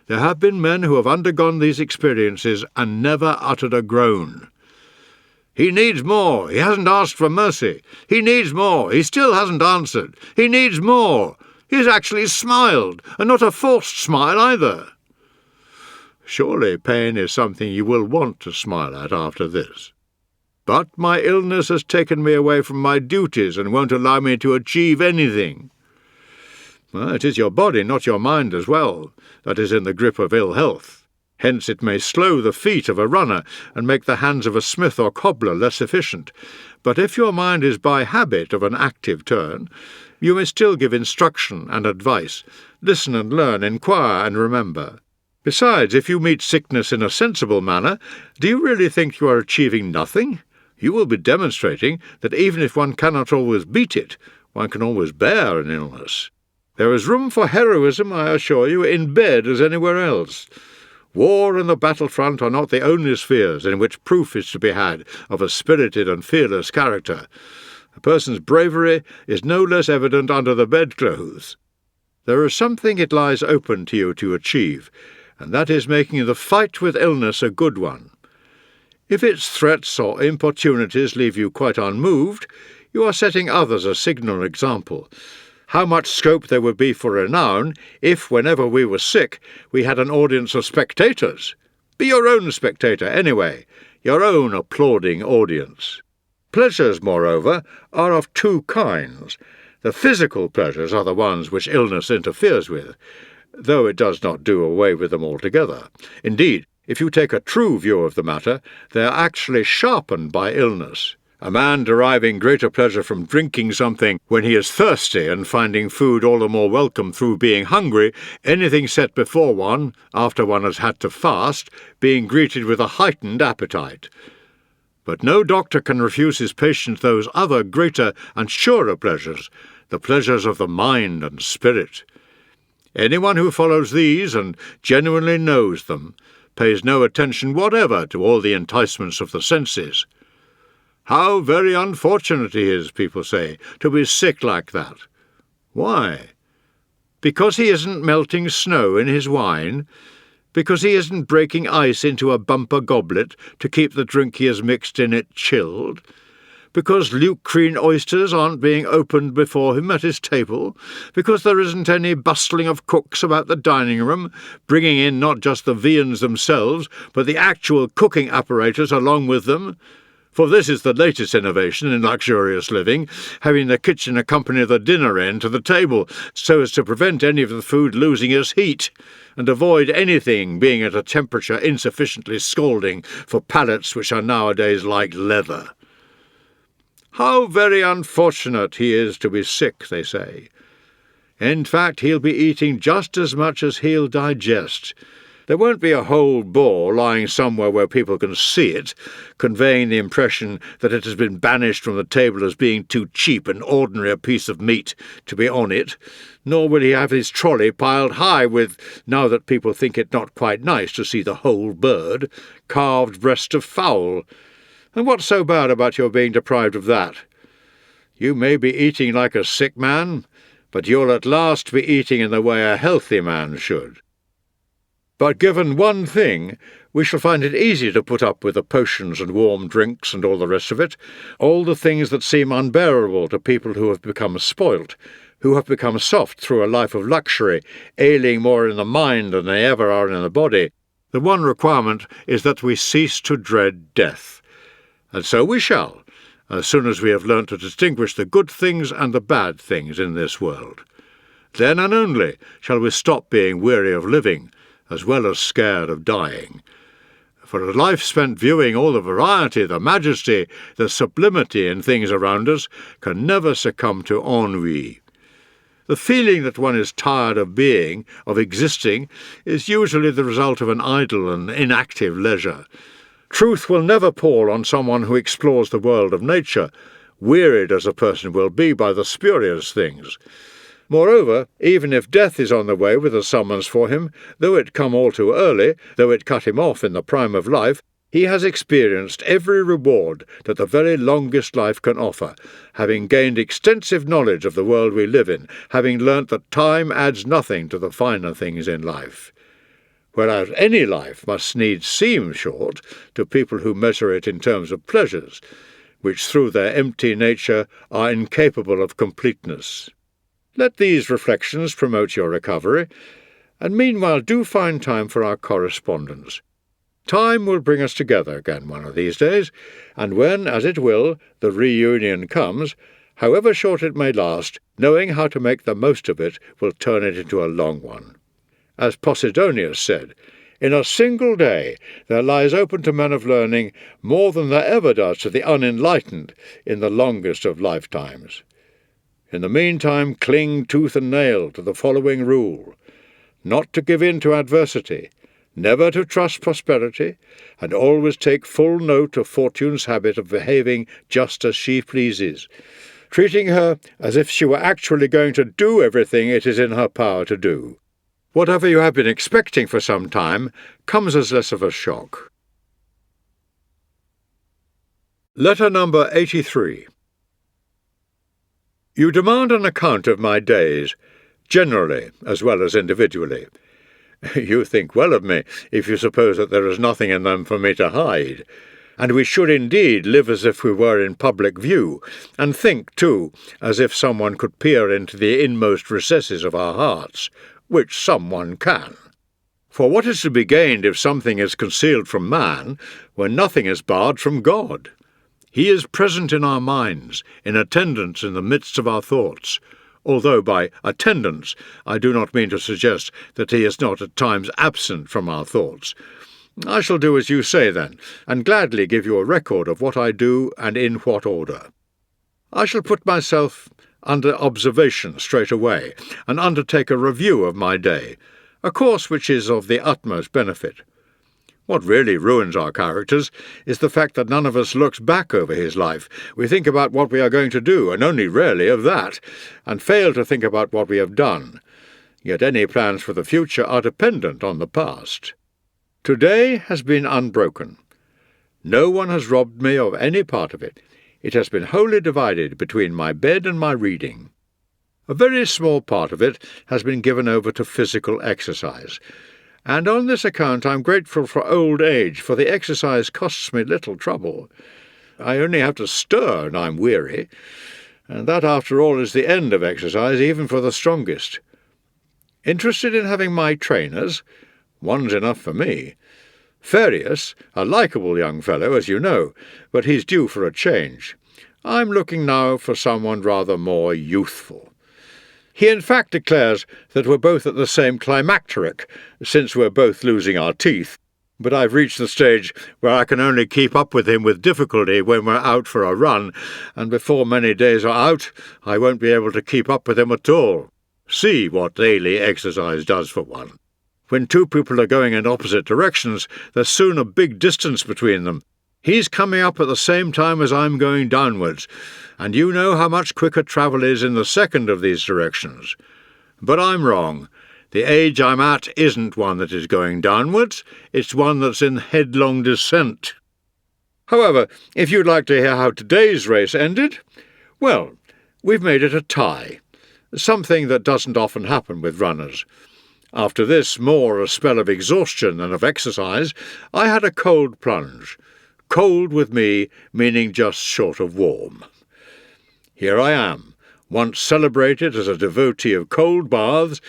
There have been men who have undergone these experiences and never uttered a groan. He needs more. He hasn't asked for mercy. He needs more. He still hasn't answered. He needs more. He's actually smiled, and not a forced smile either. Surely pain is something you will want to smile at after this. But my illness has taken me away from my duties and won't allow me to achieve anything. Well, it is your body, not your mind as well, that is in the grip of ill health. Hence it may slow the feet of a runner and make the hands of a smith or cobbler less efficient. But if your mind is by habit of an active turn, you may still give instruction and advice, listen and learn, inquire and remember. Besides, if you meet sickness in a sensible manner, do you really think you are achieving nothing? You will be demonstrating that even if one cannot always beat it, one can always bear an illness. There is room for heroism, I assure you, in bed as anywhere else. War and the battlefront are not the only spheres in which proof is to be had of a spirited and fearless character. A person's bravery is no less evident under the bedclothes. There is something it lies open to you to achieve, and that is making the fight with illness a good one. If its threats or importunities leave you quite unmoved, you are setting others a signal example. How much scope there would be for renown if, whenever we were sick, we had an audience of spectators. Be your own spectator, anyway, your own applauding audience. Pleasures, moreover, are of two kinds. The physical pleasures are the ones which illness interferes with, though it does not do away with them altogether. Indeed, if you take a true view of the matter, they are actually sharpened by illness. A man deriving greater pleasure from drinking something when he is thirsty and finding food all the more welcome through being hungry, anything set before one, after one has had to fast, being greeted with a heightened appetite. But no doctor can refuse his patient those other greater and surer pleasures, the pleasures of the mind and spirit. Anyone who follows these and genuinely knows them pays no attention whatever to all the enticements of the senses. How very unfortunate he is, people say, to be sick like that. Why? Because he isn't melting snow in his wine? Because he isn't breaking ice into a bumper goblet to keep the drink he has mixed in it chilled? Because Lucrene oysters aren't being opened before him at his table? Because there isn't any bustling of cooks about the dining room, bringing in not just the viands themselves, but the actual cooking apparatus along with them? For this is the latest innovation in luxurious living, having the kitchen accompany the dinner end to the table, so as to prevent any of the food losing its heat, and avoid anything being at a temperature insufficiently scalding for palates which are nowadays like leather. How very unfortunate he is to be sick, they say. In fact, he'll be eating just as much as he'll digest. There won't be a whole boar lying somewhere where people can see it, conveying the impression that it has been banished from the table as being too cheap and ordinary a piece of meat to be on it, nor will he have his trolley piled high with, now that people think it not quite nice to see the whole bird, carved breast of fowl. And what's so bad about your being deprived of that? You may be eating like a sick man, but you'll at last be eating in the way a healthy man should. But given one thing, we shall find it easy to put up with the potions and warm drinks and all the rest of it, all the things that seem unbearable to people who have become spoilt, who have become soft through a life of luxury, ailing more in the mind than they ever are in the body. The one requirement is that we cease to dread death. And so we shall, as soon as we have learnt to distinguish the good things and the bad things in this world. Then and only shall we stop being weary of living, as well as scared of dying. For a life spent viewing all the variety, the majesty, the sublimity in things around us can never succumb to ennui. The feeling that one is tired of being, of existing, is usually the result of an idle and inactive leisure. Truth will never pall on someone who explores the world of nature, wearied as a person will be by the spurious things. Moreover, even if death is on the way with a summons for him, though it come all too early, though it cut him off in the prime of life, he has experienced every reward that the very longest life can offer, having gained extensive knowledge of the world we live in, having learnt that time adds nothing to the finer things in life. Whereas any life must needs seem short to people who measure it in terms of pleasures, which through their empty nature are incapable of completeness. Let these reflections promote your recovery, and meanwhile do find time for our correspondence. Time will bring us together again one of these days, and when, as it will, the reunion comes, however short it may last, knowing how to make the most of it will turn it into a long one. As Posidonius said, in a single day there lies open to men of learning more than there ever does to the unenlightened in the longest of lifetimes. In the meantime cling tooth and nail to the following rule: not to give in to adversity, never to trust prosperity, and always take full note of Fortune's habit of behaving just as she pleases, treating her as if she were actually going to do everything it is in her power to do. Whatever you have been expecting for some time comes as less of a shock. Letter number 83. You demand an account of my days, generally as well as individually. You think well of me if you suppose that there is nothing in them for me to hide, and we should indeed live as if we were in public view, and think, too, as if someone could peer into the inmost recesses of our hearts, which someone can. For what is to be gained if something is concealed from man, when nothing is barred from God? He is present in our minds, in attendance in the midst of our thoughts, although by attendance I do not mean to suggest that he is not at times absent from our thoughts. I shall do as you say, then, and gladly give you a record of what I do and in what order. I shall put myself under observation straight away, and undertake a review of my day, a course which is of the utmost benefit. What really ruins our characters is the fact that none of us looks back over his life. We think about what we are going to do, and only rarely of that, and fail to think about what we have done. Yet any plans for the future are dependent on the past. Today has been unbroken. No one has robbed me of any part of it. It has been wholly divided between my bed and my reading. A very small part of it has been given over to physical exercise, and on this account I am grateful for old age, for the exercise costs me little trouble. I only have to stir and I am weary, and that after all is the end of exercise, even for the strongest. Interested in having my trainers? One's enough for me. Farius, a likeable young fellow, as you know, but he's due for a change. I'm looking now for someone rather more youthful. He in fact declares that we're both at the same climacteric, since we're both losing our teeth, but I've reached the stage where I can only keep up with him with difficulty when we're out for a run, and before many days are out I won't be able to keep up with him at all. See what daily exercise does for one. When two people are going in opposite directions, there's soon a big distance between them. He's coming up at the same time as I'm going downwards, and you know how much quicker travel is in the second of these directions. But I'm wrong. The age I'm at isn't one that is going downwards, it's one that's in headlong descent. However, if you'd like to hear how today's race ended, well, we've made it a tie, something that doesn't often happen with runners. After this, more a spell of exhaustion than of exercise, I had a cold plunge. Cold with me meaning just short of warm. Here I am, once celebrated as a devotee of cold baths,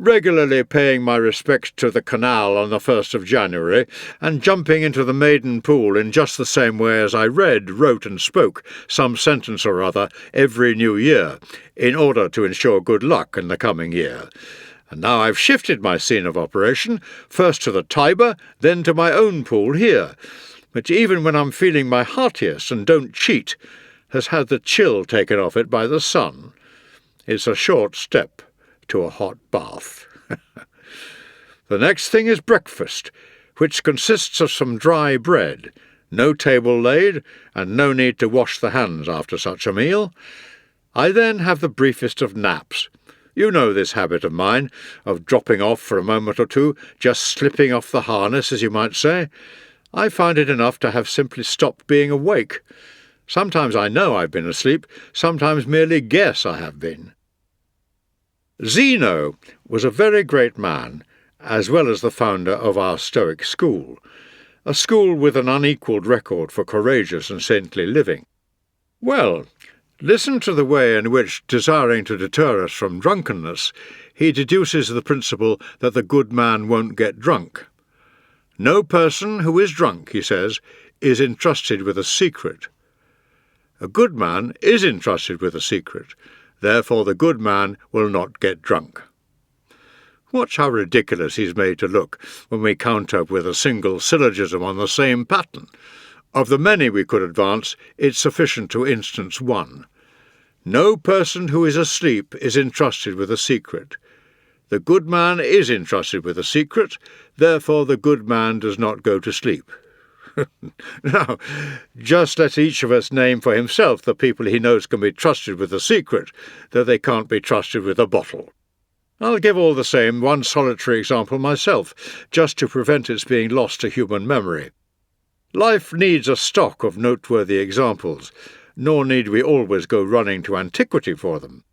regularly paying my respects to the canal on the 1st of January, and jumping into the maiden pool in just the same way as I read, wrote and spoke some sentence or other every new year, in order to ensure good luck in the coming year. And now I've shifted my scene of operation, first to the Tiber, then to my own pool here, which even when I'm feeling my heartiest and don't cheat, has had the chill taken off it by the sun. It's a short step, to a hot bath. The next thing is breakfast, which consists of some dry bread, no table laid, and no need to wash the hands after such a meal. I then have the briefest of naps. You know this habit of mine, of dropping off for a moment or two, just slipping off the harness, as you might say. I find it enough to have simply stopped being awake. Sometimes I know I've been asleep, sometimes merely guess I have been. Zeno was a very great man, as well as the founder of our Stoic school, a school with an unequalled record for courageous and saintly living. Well, listen to the way in which, desiring to deter us from drunkenness, he deduces the principle that the good man won't get drunk. No person who is drunk, he says, is entrusted with a secret. A good man is entrusted with a secret, therefore the good man will not get drunk. Watch how ridiculous he's made to look when we counter with a single syllogism on the same pattern. Of the many we could advance, it's sufficient to instance one. No person who is asleep is entrusted with a secret. The good man is entrusted with a secret, therefore the good man does not go to sleep. Now, just let each of us name for himself the people he knows can be trusted with a secret, though they can't be trusted with a bottle. I'll give all the same one solitary example myself, just to prevent its being lost to human memory. Life needs a stock of noteworthy examples, nor need we always go running to antiquity for them.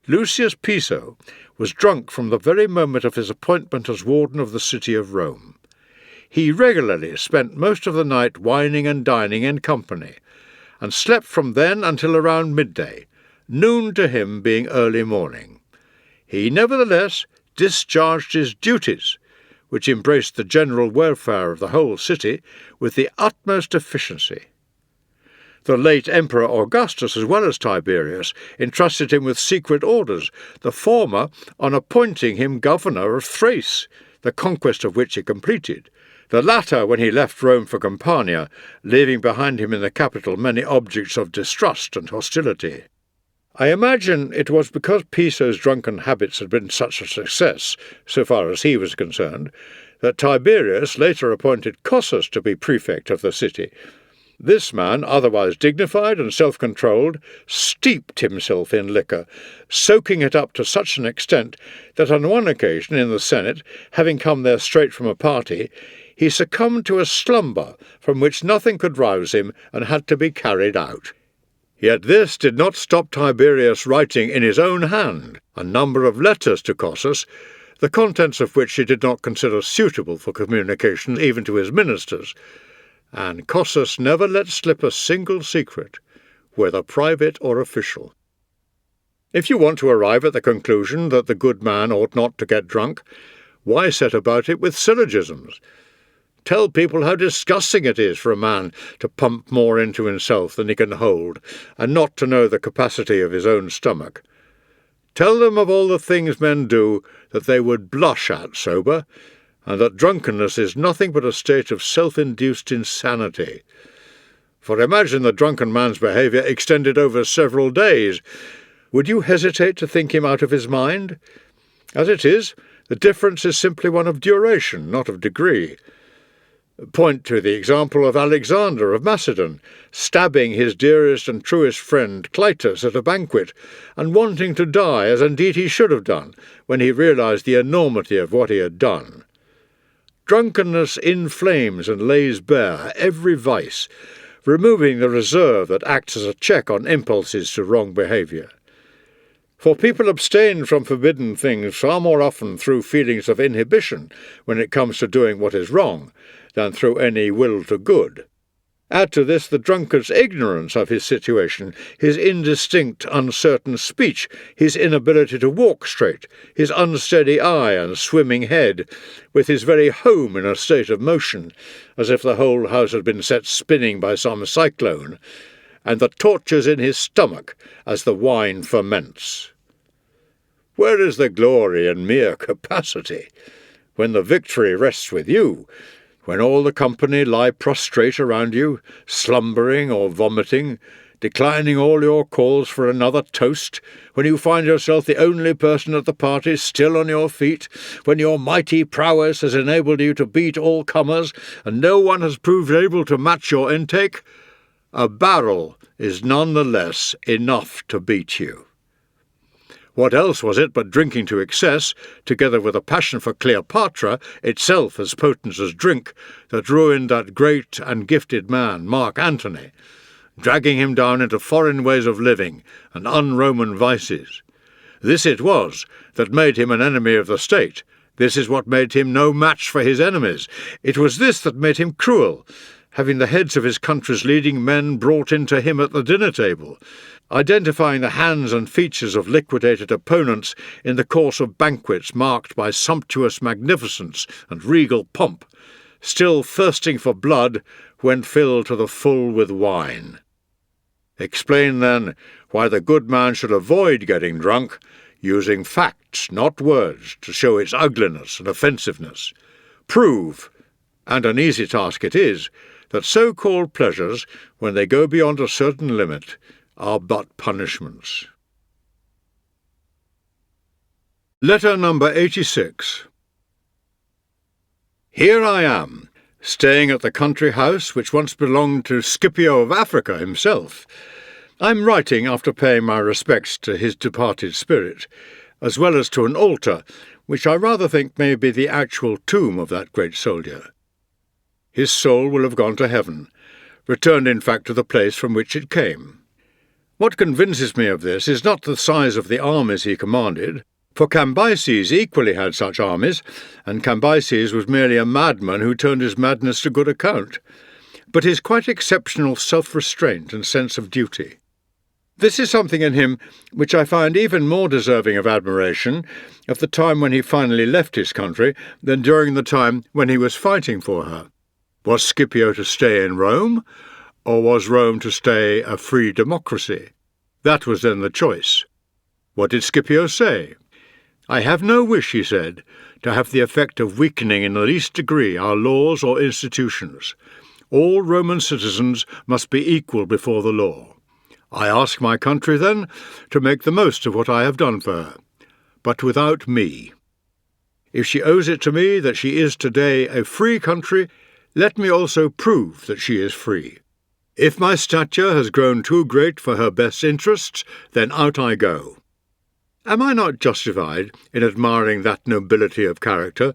Lucius Piso was drunk from the very moment of his appointment as warden of the city of Rome. He regularly spent most of the night wining and dining in company, and slept from then until around midday, noon to him being early morning. He nevertheless discharged his duties, which embraced the general welfare of the whole city, with the utmost efficiency. The late Emperor Augustus, as well as Tiberius, entrusted him with secret orders, the former on appointing him governor of Thrace, the conquest of which he completed, the latter when he left Rome for Campania, leaving behind him in the capital many objects of distrust and hostility. I imagine it was because Piso's drunken habits had been such a success, so far as he was concerned, that Tiberius later appointed Cossus to be prefect of the city. This man, otherwise dignified and self-controlled, steeped himself in liquor, soaking it up to such an extent that on one occasion in the Senate, having come there straight from a party, he succumbed to a slumber from which nothing could rouse him and had to be carried out. Yet this did not stop Tiberius writing in his own hand a number of letters to Cossus, the contents of which he did not consider suitable for communication even to his ministers, and Cossus never let slip a single secret, whether private or official. If you want to arrive at the conclusion that the good man ought not to get drunk, why set about it with syllogisms? Tell people how disgusting it is for a man to pump more into himself than he can hold, and not to know the capacity of his own stomach. Tell them of all the things men do that they would blush at sober, and that drunkenness is nothing but a state of self-induced insanity. For imagine the drunken man's behaviour extended over several days. Would you hesitate to think him out of his mind? As it is, the difference is simply one of duration, not of degree. Point to the example of Alexander of Macedon, stabbing his dearest and truest friend Clytus at a banquet, and wanting to die, as indeed he should have done, when he realized the enormity of what he had done. Drunkenness inflames and lays bare every vice, removing the reserve that acts as a check on impulses to wrong behaviour. For people abstain from forbidden things far more often through feelings of inhibition when it comes to doing what is wrong, than through any will to good. Add to this the drunkard's ignorance of his situation, his indistinct, uncertain speech, his inability to walk straight, his unsteady eye and swimming head, with his very home in a state of motion, as if the whole house had been set spinning by some cyclone, and the tortures in his stomach as the wine ferments. Where is the glory in mere capacity, when the victory rests with you, when all the company lie prostrate around you, slumbering or vomiting, declining all your calls for another toast, when you find yourself the only person at the party still on your feet, when your mighty prowess has enabled you to beat all comers, and no one has proved able to match your intake, a barrel is none the less enough to beat you. What else was it but drinking to excess, together with a passion for Cleopatra, itself as potent as drink, that ruined that great and gifted man, Mark Antony, dragging him down into foreign ways of living and un-Roman vices? This it was that made him an enemy of the state. This is what made him no match for his enemies. It was this that made him cruel, having the heads of his country's leading men brought in to him at the dinner table, identifying the hands and features of liquidated opponents in the course of banquets marked by sumptuous magnificence and regal pomp, still thirsting for blood when filled to the full with wine. Explain, then, why the good man should avoid getting drunk, using facts, not words, to show its ugliness and offensiveness. Prove, and an easy task it is, that so-called pleasures, when they go beyond a certain limit, are but punishments. Letter number 86. Here I am, staying at the country house which once belonged to Scipio of Africa himself. I'm writing after paying my respects to his departed spirit, as well as to an altar, which I rather think may be the actual tomb of that great soldier. His soul will have gone to heaven, returned in fact to the place from which it came. What convinces me of this is not the size of the armies he commanded, for Cambyses equally had such armies, and Cambyses was merely a madman who turned his madness to good account, but his quite exceptional self-restraint and sense of duty. This is something in him which I find even more deserving of admiration of the time when he finally left his country than during the time when he was fighting for her. Was Scipio to stay in Rome, or was Rome to stay a free democracy? That was then the choice. What did Scipio say? I have no wish, he said, to have the effect of weakening in the least degree our laws or institutions. All Roman citizens must be equal before the law. I ask my country, then, to make the most of what I have done for her, but without me. If she owes it to me that she is today a free country, let me also prove that she is free. If my stature has grown too great for her best interests, then out I go. Am I not justified in admiring that nobility of character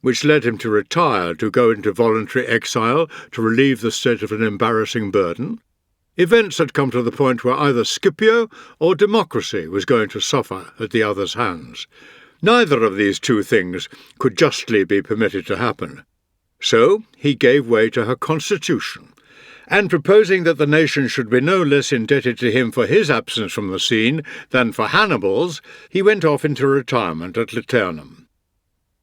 which led him to retire, to go into voluntary exile, to relieve the state of an embarrassing burden? Events had come to the point where either Scipio or democracy was going to suffer at the other's hands. Neither of these two things could justly be permitted to happen. So he gave way to her constitution, and proposing that the nation should be no less indebted to him for his absence from the scene than for Hannibal's, he went off into retirement at Liternum.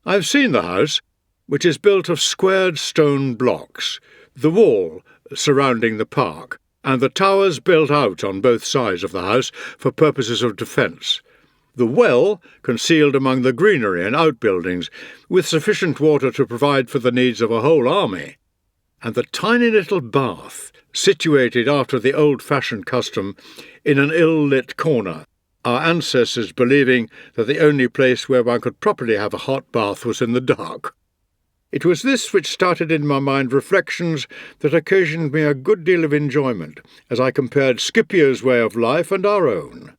I have seen the house, which is built of squared stone blocks, the wall surrounding the park, and the towers built out on both sides of the house for purposes of defence. The well concealed among the greenery and outbuildings, with sufficient water to provide for the needs of a whole army, and the tiny little bath, situated after the old-fashioned custom in an ill-lit corner, our ancestors believing that the only place where one could properly have a hot bath was in the dark. It was this which started in my mind reflections that occasioned me a good deal of enjoyment as I compared Scipio's way of life and our own.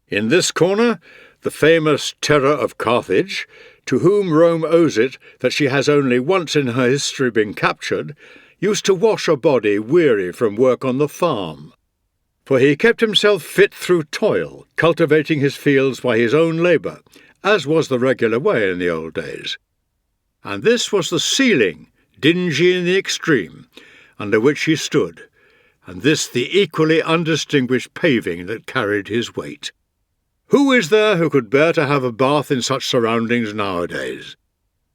In this corner, the famous terror of Carthage, to whom Rome owes it that she has only once in her history been captured, used to wash a body weary from work on the farm. For he kept himself fit through toil, cultivating his fields by his own labour, as was the regular way in the old days. And this was the ceiling, dingy in the extreme, under which he stood, and this the equally undistinguished paving that carried his weight. Who is there who could bear to have a bath in such surroundings nowadays?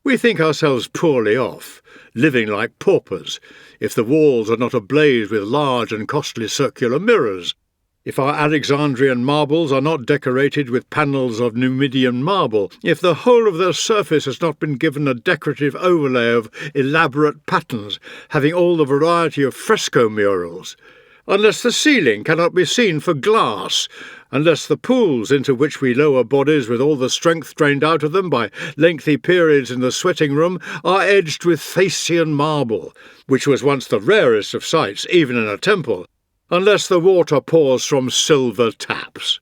We think ourselves poorly off, living like paupers, if the walls are not ablaze with large and costly circular mirrors, if our Alexandrian marbles are not decorated with panels of Numidian marble, if the whole of their surface has not been given a decorative overlay of elaborate patterns, having all the variety of fresco murals. unless the ceiling cannot be seen for glass, unless the pools into which we lower bodies with all the strength drained out of them by lengthy periods in the sweating room are edged with Thasian marble, which was once the rarest of sights even in a temple, unless the water pours from silver taps.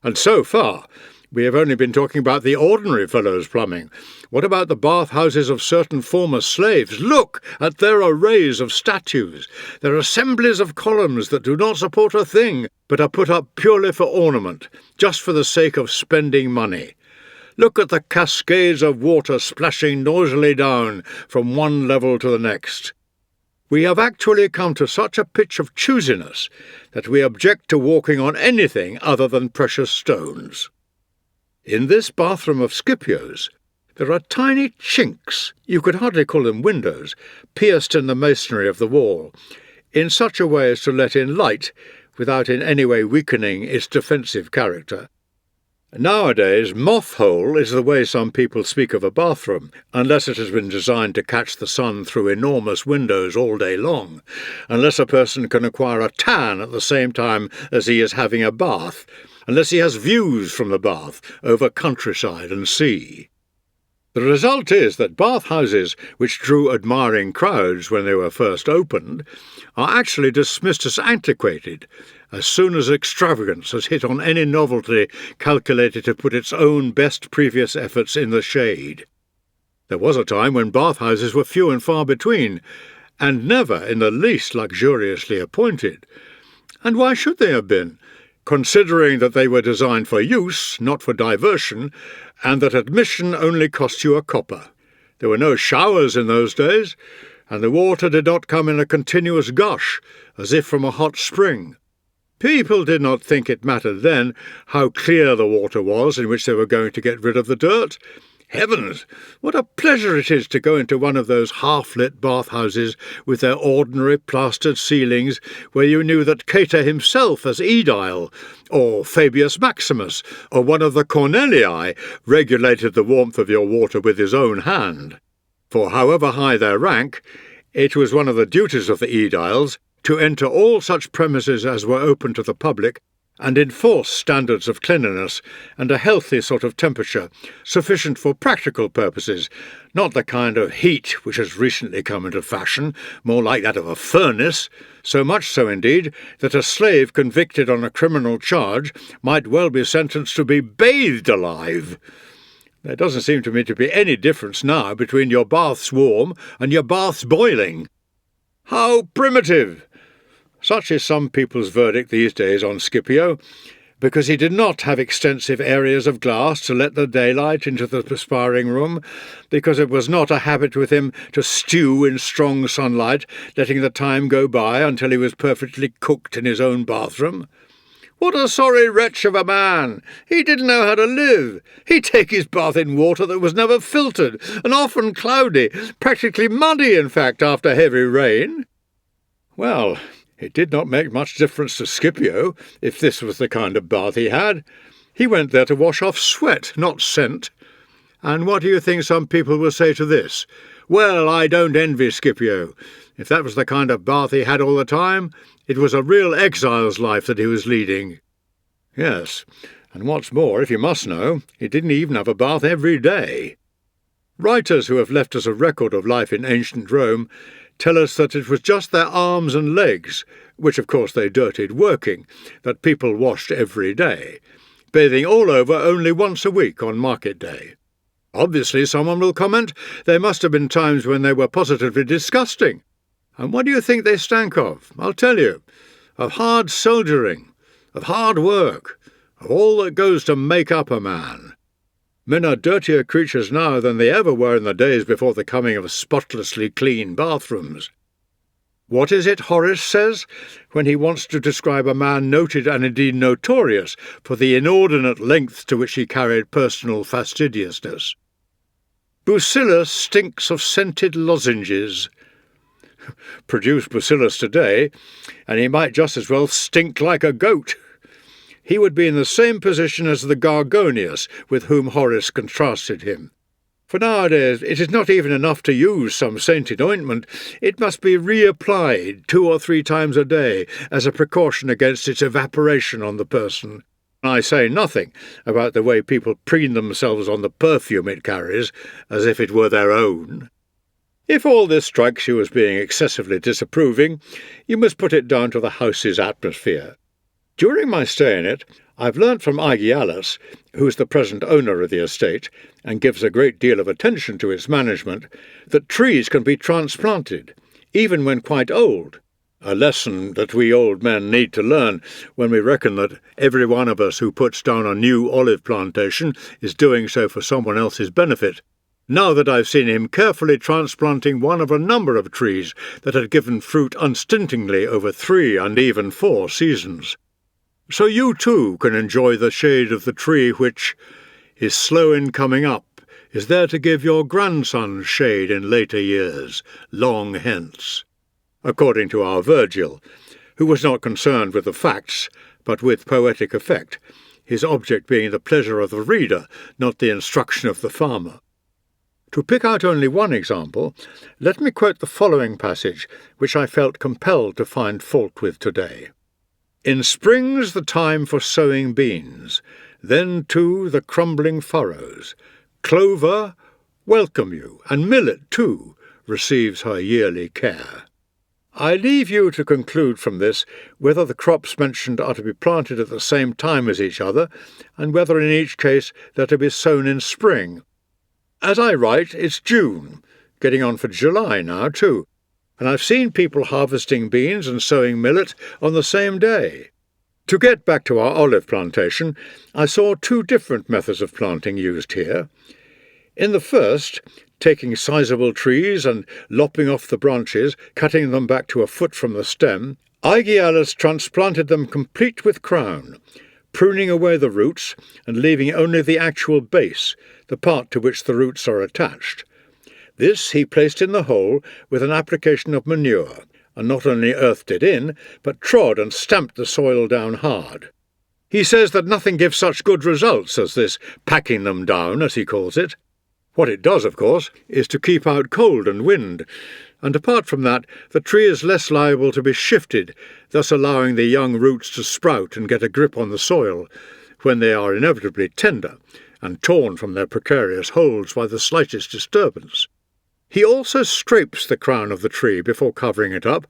And so far, we have only been talking about the ordinary fellow's plumbing. What about the bathhouses of certain former slaves? Look at their arrays of statues, their assemblies of columns that do not support a thing, but are put up purely for ornament, just for the sake of spending money. Look at the cascades of water splashing noisily down from one level to the next. We have actually come to such a pitch of choosiness that we object to walking on anything other than precious stones. In this bathroom of Scipio's, there are tiny chinks, you could hardly call them windows, pierced in the masonry of the wall, in such a way as to let in light without in any way weakening its defensive character. Nowadays, moth-hole is the way some people speak of a bathroom, unless it has been designed to catch the sun through enormous windows all day long, unless a person can acquire a tan at the same time as he is having a bath, unless he has views from the bath over countryside and sea. The result is that bathhouses, which drew admiring crowds when they were first opened, are actually dismissed as antiquated as soon as extravagance has hit on any novelty calculated to put its own best previous efforts in the shade. There was a time when bathhouses were few and far between, and never in the least luxuriously appointed. And why should they have been, considering that they were designed for use, not for diversion, and that admission only cost you a copper? There were no showers in those days, and the water did not come in a continuous gush, as if from a hot spring. People did not think it mattered then how clear the water was in which they were going to get rid of the dirt. Heavens, what a pleasure it is to go into one of those half-lit bathhouses with their ordinary plastered ceilings, where you knew that Cato himself as aedile, or Fabius Maximus, or one of the Cornelii, regulated the warmth of your water with his own hand. For however high their rank, it was one of the duties of the aediles to enter all such premises as were open to the public, and enforce standards of cleanliness and a healthy sort of temperature, sufficient for practical purposes, not the kind of heat which has recently come into fashion, more like that of a furnace, so much so indeed that a slave convicted on a criminal charge might well be sentenced to be bathed alive. There doesn't seem to me to be any difference now between your baths warm and your baths boiling. How primitive! Such is some people's verdict these days on Scipio, because he did not have extensive areas of glass to let the daylight into the perspiring room, because it was not a habit with him to stew in strong sunlight, letting the time go by until he was perfectly cooked in his own bathroom. What a sorry wretch of a man! He didn't know how to live. He'd take his bath in water that was never filtered, and often cloudy, practically muddy, in fact, after heavy rain. Well, it did not make much difference to Scipio, if this was the kind of bath he had. He went there to wash off sweat, not scent. And what do you think some people will say to this? Well, I don't envy Scipio. If that was the kind of bath he had all the time, it was a real exile's life that he was leading. Yes, and what's more, if you must know, he didn't even have a bath every day. Writers who have left us a record of life in ancient Rome tell us that it was just their arms and legs, which of course they dirtied working, that people washed every day, bathing all over only once a week on market day. Obviously, someone will comment, there must have been times when they were positively disgusting. And what do you think they stank of? I'll tell you. Of hard soldiering, of hard work, of all that goes to make up a man. Men are dirtier creatures now than they ever were in the days before the coming of spotlessly clean bathrooms. What is it Horace says when he wants to describe a man noted and indeed notorious for the inordinate lengths to which he carried personal fastidiousness? Lucilius stinks of scented lozenges. Produce Lucilius today, and he might just as well stink like a goat. He would be in the same position as the Gorgonius with whom Horace contrasted him. For nowadays it is not even enough to use some scented ointment, it must be reapplied 2 or 3 times a day as a precaution against its evaporation on the person. I say nothing about the way people preen themselves on the perfume it carries, as if it were their own. If all this strikes you as being excessively disapproving, you must put it down to the house's atmosphere. During my stay in it, I've learnt from Aegialus, who is the present owner of the estate and gives a great deal of attention to its management, that trees can be transplanted, even when quite old, a lesson that we old men need to learn when we reckon that every one of us who puts down a new olive plantation is doing so for someone else's benefit. Now that I've seen him carefully transplanting one of a number of trees that had given fruit unstintingly over 3 and even 4 seasons. So you too can enjoy the shade of the tree which is slow in coming up, is there to give your grandsons shade in later years, long hence. According to our Virgil, who was not concerned with the facts, but with poetic effect, his object being the pleasure of the reader, not the instruction of the farmer. To pick out only one example, let me quote the following passage, which I felt compelled to find fault with today. In spring's the time for sowing beans, then too the crumbling furrows. Clover, welcome you, and millet too, receives her yearly care. I leave you to conclude from this whether the crops mentioned are to be planted at the same time as each other, and whether in each case they're to be sown in spring. As I write, it's June, getting on for July now too, and I've seen people harvesting beans and sowing millet on the same day. To get back to our olive plantation, I saw 2 different methods of planting used here. In the first, taking sizable trees and lopping off the branches, cutting them back to a foot from the stem, Aegialus transplanted them complete with crown, pruning away the roots and leaving only the actual base, the part to which the roots are attached. This he placed in the hole with an application of manure, and not only earthed it in, but trod and stamped the soil down hard. He says that nothing gives such good results as this packing them down, as he calls it. What it does, of course, is to keep out cold and wind, and apart from that, the tree is less liable to be shifted, thus allowing the young roots to sprout and get a grip on the soil, when they are inevitably tender, and torn from their precarious holds by the slightest disturbance. He also scrapes the crown of the tree before covering it up,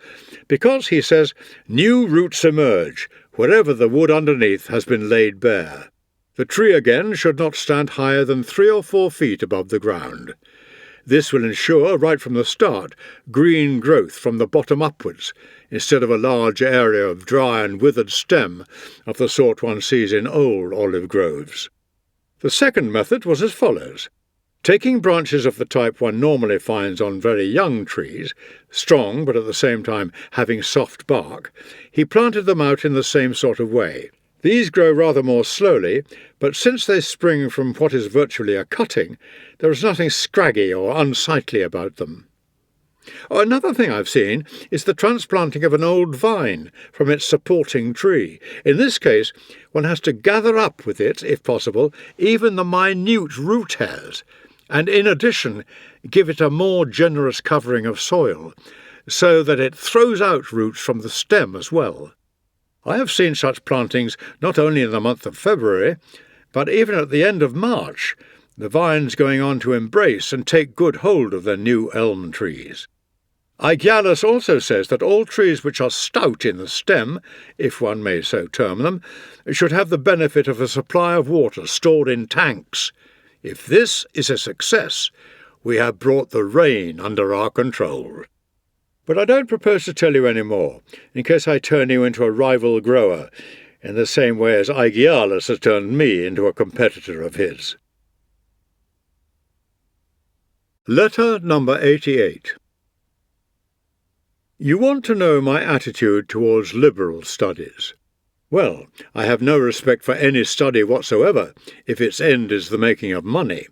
because, he says, new roots emerge wherever the wood underneath has been laid bare. The tree again should not stand higher than 3 or 4 feet above the ground. This will ensure, right from the start, green growth from the bottom upwards, instead of a large area of dry and withered stem of the sort one sees in old olive groves. The second method was as follows. Taking branches of the type one normally finds on very young trees, strong but at the same time having soft bark, he planted them out in the same sort of way. These grow rather more slowly, but since they spring from what is virtually a cutting, there is nothing scraggy or unsightly about them. Another thing I've seen is the transplanting of an old vine from its supporting tree. In this case, one has to gather up with it, if possible, even the minute root hairs, and in addition give it a more generous covering of soil, so that it throws out roots from the stem as well. I have seen such plantings not only in the month of February, but even at the end of March, the vines going on to embrace and take good hold of their new elm trees. Aegialus also says that all trees which are stout in the stem, if one may so term them, should have the benefit of a supply of water stored in tanks. If this is a success, we have brought the rain under our control. But I don't propose to tell you any more, in case I turn you into a rival grower, in the same way as Aegialus has turned me into a competitor of his. Letter number 88. You want to know my attitude towards liberal studies. Well, I have no respect for any study whatsoever, if its end is the making of money.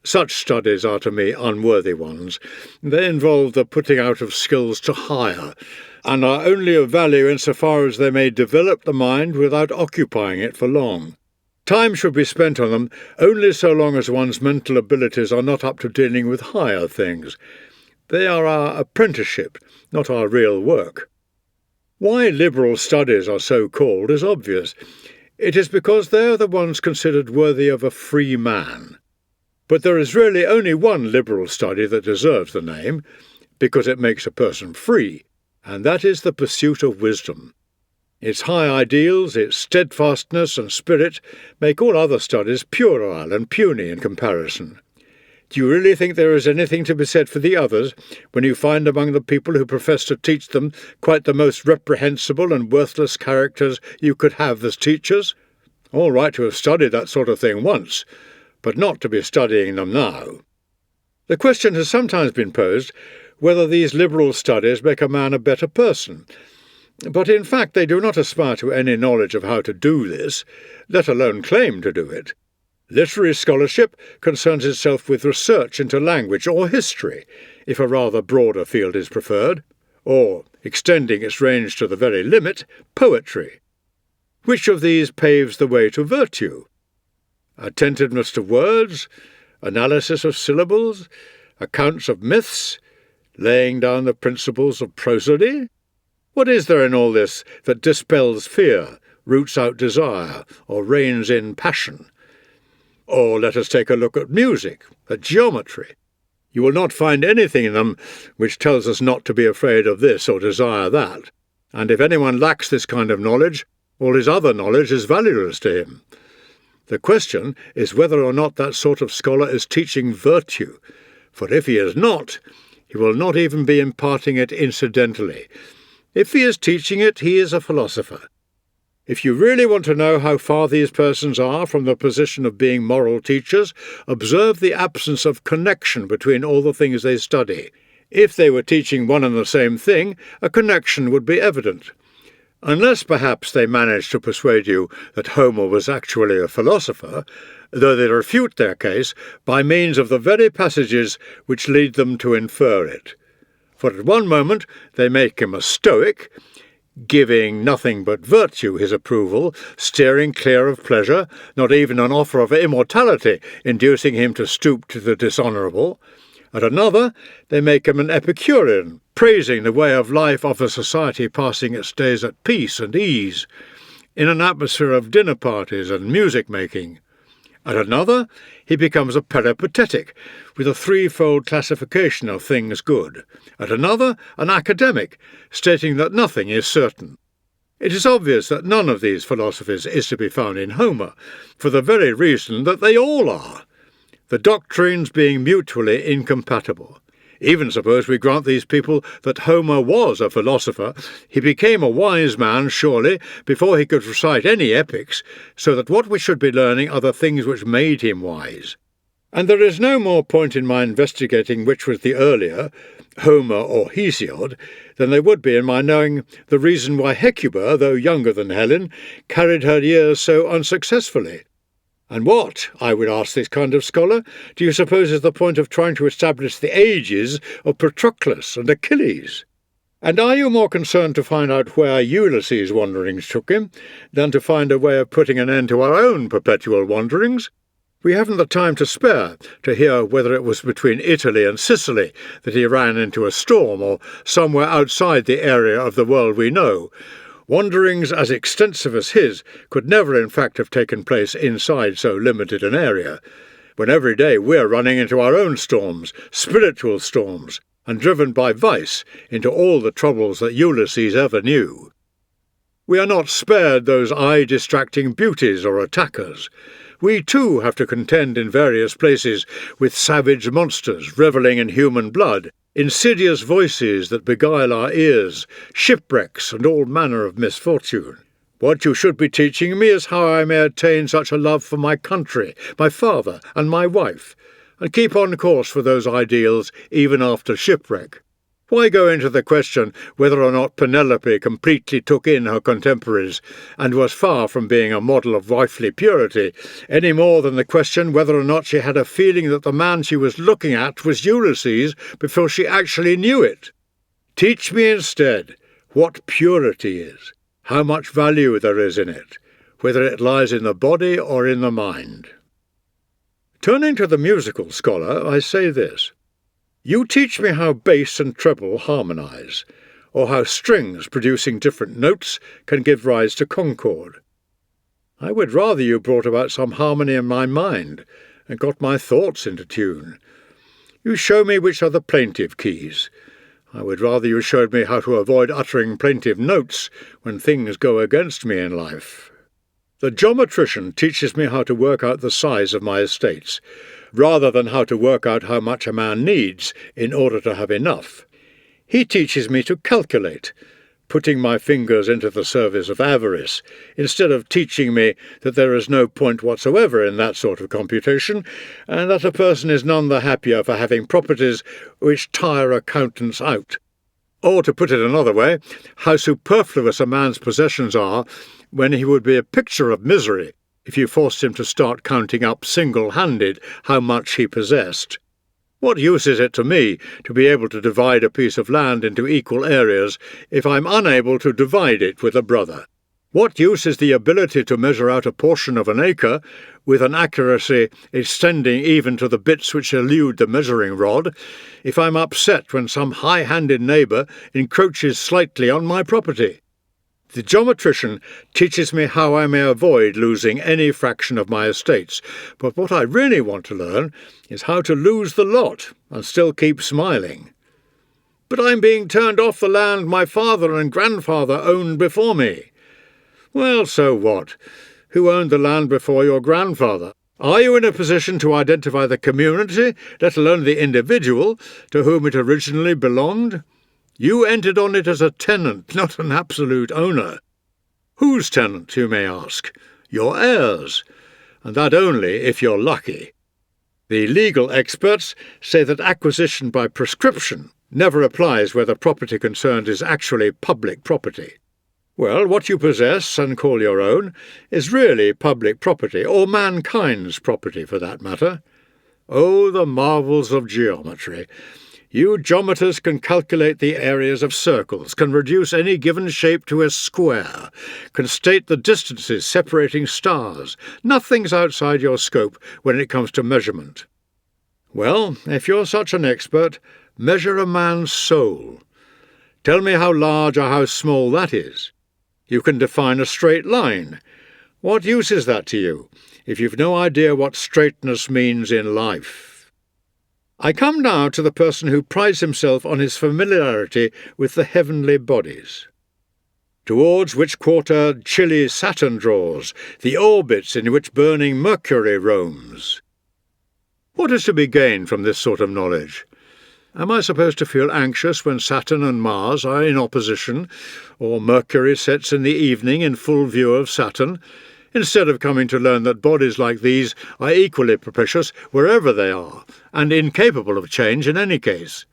Such studies are to me unworthy ones. They involve the putting out of skills to hire, and are only of value insofar as they may develop the mind without occupying it for long. Time should be spent on them only so long as one's mental abilities are not up to dealing with higher things. They are our apprenticeship, not our real work. Why liberal studies are so called is obvious. It is because they are the ones considered worthy of a free man. But there is really only one liberal study that deserves the name, because it makes a person free, and that is the pursuit of wisdom. Its high ideals, its steadfastness and spirit make all other studies puerile and puny in comparison. Do you really think there is anything to be said for the others when you find among the people who profess to teach them quite the most reprehensible and worthless characters you could have as teachers? All right to have studied that sort of thing once, but not to be studying them now. The question has sometimes been posed whether these liberal studies make a man a better person, but in fact they do not aspire to any knowledge of how to do this, let alone claim to do it. Literary scholarship concerns itself with research into language or history, if a rather broader field is preferred, or, extending its range to the very limit, poetry. Which of these paves the way to virtue? Attentiveness to words, analysis of syllables, accounts of myths, laying down the principles of prosody? What is there in all this that dispels fear, roots out desire, or reins in passion? Or let us take a look at music, at geometry. You will not find anything in them which tells us not to be afraid of this or desire that, and if anyone lacks this kind of knowledge, all his other knowledge is valueless to him. The question is whether or not that sort of scholar is teaching virtue, for if he is not, he will not even be imparting it incidentally. If he is teaching it, he is a philosopher. If you really want to know how far these persons are from the position of being moral teachers, observe the absence of connection between all the things they study. If they were teaching one and the same thing, a connection would be evident. Unless perhaps they manage to persuade you that Homer was actually a philosopher, though they refute their case by means of the very passages which lead them to infer it. For at one moment they make him a Stoic, giving nothing but virtue his approval, steering clear of pleasure, not even an offer of immortality inducing him to stoop to the dishonourable. At another they make him an Epicurean, praising the way of life of a society passing its days at peace and ease, in an atmosphere of dinner parties and music-making. At another, he becomes a peripatetic, with a threefold classification of things good. At another, an academic, stating that nothing is certain. It is obvious that none of these philosophies is to be found in Homer, for the very reason that they all are, the doctrines being mutually incompatible. Even suppose we grant these people that Homer was a philosopher, he became a wise man, surely, before he could recite any epics, so that what we should be learning are the things which made him wise. And there is no more point in my investigating which was the earlier, Homer or Hesiod, than there would be in my knowing the reason why Hecuba, though younger than Helen, carried her years so unsuccessfully. And what, I would ask this kind of scholar, do you suppose is the point of trying to establish the ages of Patroclus and Achilles? And are you more concerned to find out where Ulysses' wanderings took him, than to find a way of putting an end to our own perpetual wanderings? We haven't the time to spare to hear whether it was between Italy and Sicily that he ran into a storm, or somewhere outside the area of the world we know. Wanderings as extensive as his could never in fact have taken place inside so limited an area, when every day we're running into our own storms, spiritual storms, and driven by vice into all the troubles that Ulysses ever knew. We are not spared those eye-distracting beauties or attackers. We too have to contend in various places with savage monsters revelling in human blood, insidious voices that beguile our ears, shipwrecks and all manner of misfortune. What you should be teaching me is how I may attain such a love for my country, my father, and my wife, and keep on course for those ideals even after shipwreck. Why go into the question whether or not Penelope completely took in her contemporaries and was far from being a model of wifely purity, any more than the question whether or not she had a feeling that the man she was looking at was Ulysses before she actually knew it? Teach me instead what purity is, how much value there is in it, whether it lies in the body or in the mind. Turning to the musical scholar, I say this: you teach me how bass and treble harmonize, or how strings producing different notes can give rise to concord. I would rather you brought about some harmony in my mind and got my thoughts into tune. You show me which are the plaintive keys. I would rather you showed me how to avoid uttering plaintive notes when things go against me in life. The geometrician teaches me how to work out the size of my estates, rather than how to work out how much a man needs in order to have enough. He teaches me to calculate, putting my fingers into the service of avarice, instead of teaching me that there is no point whatsoever in that sort of computation, and that a person is none the happier for having properties which tire accountants out. Or, to put it another way, how superfluous a man's possessions are when he would be a picture of misery if you forced him to start counting up single-handed how much he possessed. What use is it to me to be able to divide a piece of land into equal areas if I'm unable to divide it with a brother? What use is the ability to measure out a portion of an acre with an accuracy extending even to the bits which elude the measuring rod if I'm upset when some high-handed neighbour encroaches slightly on my property? The geometrician teaches me how I may avoid losing any fraction of my estates, but what I really want to learn is how to lose the lot and still keep smiling. But I'm being turned off the land my father and grandfather owned before me. Well, so what? Who owned the land before your grandfather? Are you in a position to identify the community, let alone the individual, to whom it originally belonged? You entered on it as a tenant, not an absolute owner. Whose tenant, you may ask? Your heirs, and that only if you're lucky. The legal experts say that acquisition by prescription never applies where the property concerned is actually public property. Well, what you possess and call your own is really public property, or mankind's property for that matter. Oh, the marvels of geometry! You geometers can calculate the areas of circles, can reduce any given shape to a square, can state the distances separating stars. Nothing's outside your scope when it comes to measurement. Well, if you're such an expert, measure a man's soul. Tell me how large or how small that is. You can define a straight line. What use is that to you, if you've no idea what straightness means in life? I come now to the person who prides himself on his familiarity with the heavenly bodies. Towards which quarter chilly Saturn draws, the orbits in which burning Mercury roams. What is to be gained from this sort of knowledge? Am I supposed to feel anxious when Saturn and Mars are in opposition, or Mercury sets in the evening in full view of Saturn, instead of coming to learn that bodies like these are equally propitious wherever they are, and incapable of change in any case?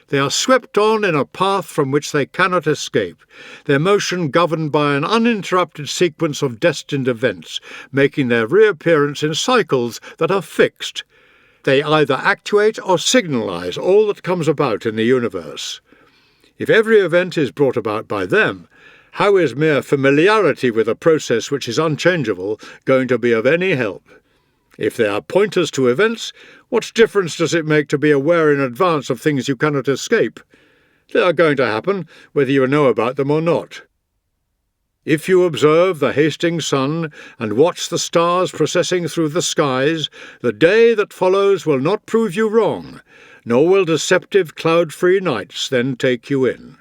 They are swept on in a path from which they cannot escape, their motion governed by an uninterrupted sequence of destined events, making their reappearance in cycles that are fixed. They either actuate or signalise all that comes about in the universe. If every event is brought about by them, how is mere familiarity with a process which is unchangeable going to be of any help? If they are pointers to events, what difference does it make to be aware in advance of things you cannot escape? They are going to happen, whether you know about them or not. If you observe the hasting sun and watch the stars processing through the skies, the day that follows will not prove you wrong, nor will deceptive cloud-free nights then take you in.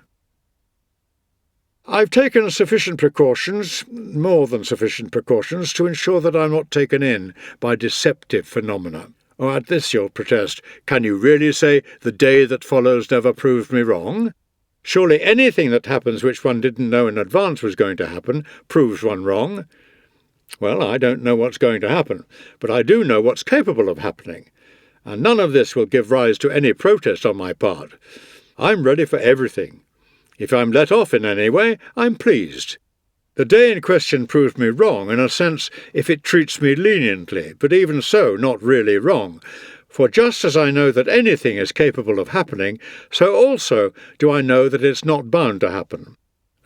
I've taken sufficient precautions, more than sufficient precautions, to ensure that I'm not taken in by deceptive phenomena. Or at this you'll protest, can you really say the day that follows never proved me wrong? Surely anything that happens which one didn't know in advance was going to happen proves one wrong. Well, I don't know what's going to happen, but I do know what's capable of happening, and none of this will give rise to any protest on my part. I'm ready for everything. If I'm let off in any way, I'm pleased. The day in question proved me wrong, in a sense, if it treats me leniently, but even so not really wrong. For just as I know that anything is capable of happening, so also do I know that it's not bound to happen.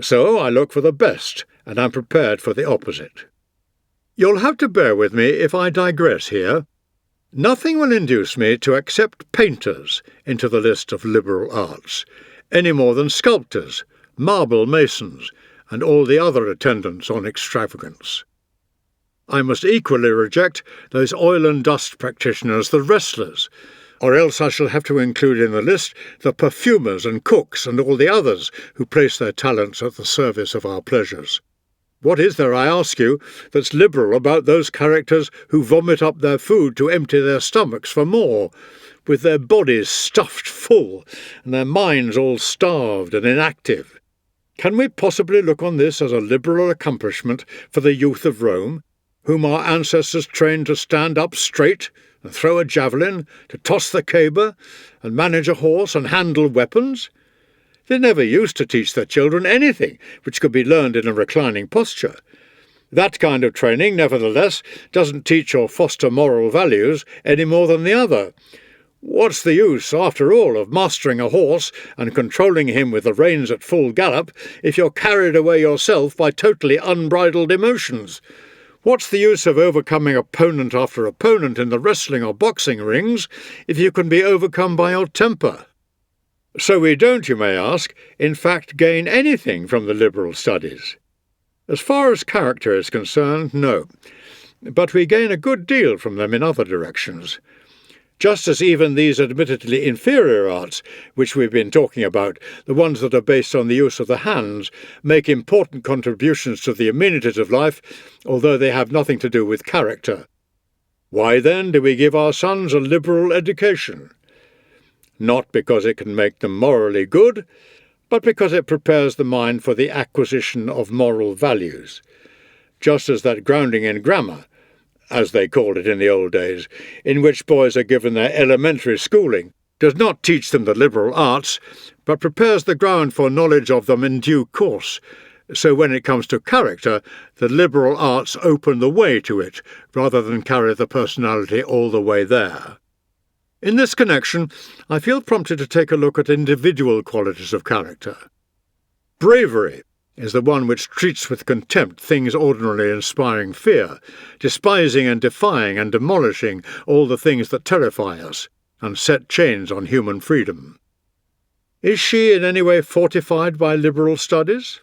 So I look for the best, and I'm prepared for the opposite. You'll have to bear with me if I digress here. Nothing will induce me to accept painters into the list of liberal arts, any more than sculptors, marble masons, and all the other attendants on extravagance. I must equally reject those oil and dust practitioners, the wrestlers, or else I shall have to include in the list the perfumers and cooks and all the others who place their talents at the service of our pleasures. What is there, I ask you, that's liberal about those characters who vomit up their food to empty their stomachs for more, with their bodies stuffed full and their minds all starved and inactive? Can we possibly look on this as a liberal accomplishment for the youth of Rome, whom our ancestors trained to stand up straight and throw a javelin, to toss the caber, and manage a horse and handle weapons? They never used to teach their children anything which could be learned in a reclining posture. That kind of training, nevertheless, doesn't teach or foster moral values any more than the other. What's the use, after all, of mastering a horse and controlling him with the reins at full gallop if you're carried away yourself by totally unbridled emotions? What's the use of overcoming opponent after opponent in the wrestling or boxing rings if you can be overcome by your temper? So we don't, you may ask, in fact gain anything from the liberal studies. As far as character is concerned, no, but we gain a good deal from them in other directions. Just as even these admittedly inferior arts, which we've been talking about, the ones that are based on the use of the hands, make important contributions to the amenities of life, although they have nothing to do with character. Why then do we give our sons a liberal education? Not because it can make them morally good, but because it prepares the mind for the acquisition of moral values, just as that grounding in grammar, as they called it in the old days, in which boys are given their elementary schooling, does not teach them the liberal arts, but prepares the ground for knowledge of them in due course. So when it comes to character, the liberal arts open the way to it, rather than carry the personality all the way there. In this connection, I feel prompted to take a look at individual qualities of character. Bravery is the one which treats with contempt things ordinarily inspiring fear, despising and defying and demolishing all the things that terrify us and set chains on human freedom. Is she in any way fortified by liberal studies?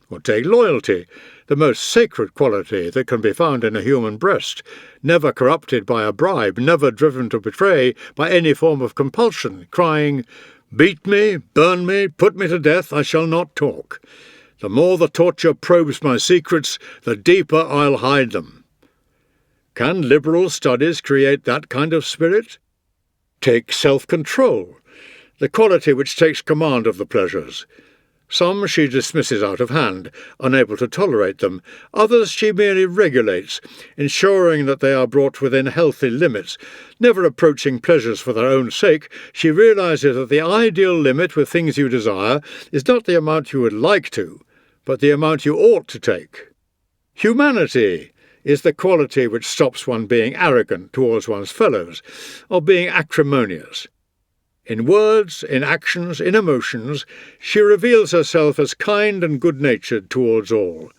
Or take loyalty, the most sacred quality that can be found in a human breast, never corrupted by a bribe, never driven to betray by any form of compulsion, crying, "Beat me, burn me, put me to death, I shall not talk. The more the torture probes my secrets, the deeper I'll hide them." Can liberal studies create that kind of spirit? Take self-control, the quality which takes command of the pleasures. Some she dismisses out of hand, unable to tolerate them. Others she merely regulates, ensuring that they are brought within healthy limits. Never approaching pleasures for their own sake, she realizes that the ideal limit with things you desire is not the amount you would like to, but the amount you ought to take. Humanity is the quality which stops one being arrogant towards one's fellows, or being acrimonious. In words, in actions, in emotions, she reveals herself as kind and good-natured towards all.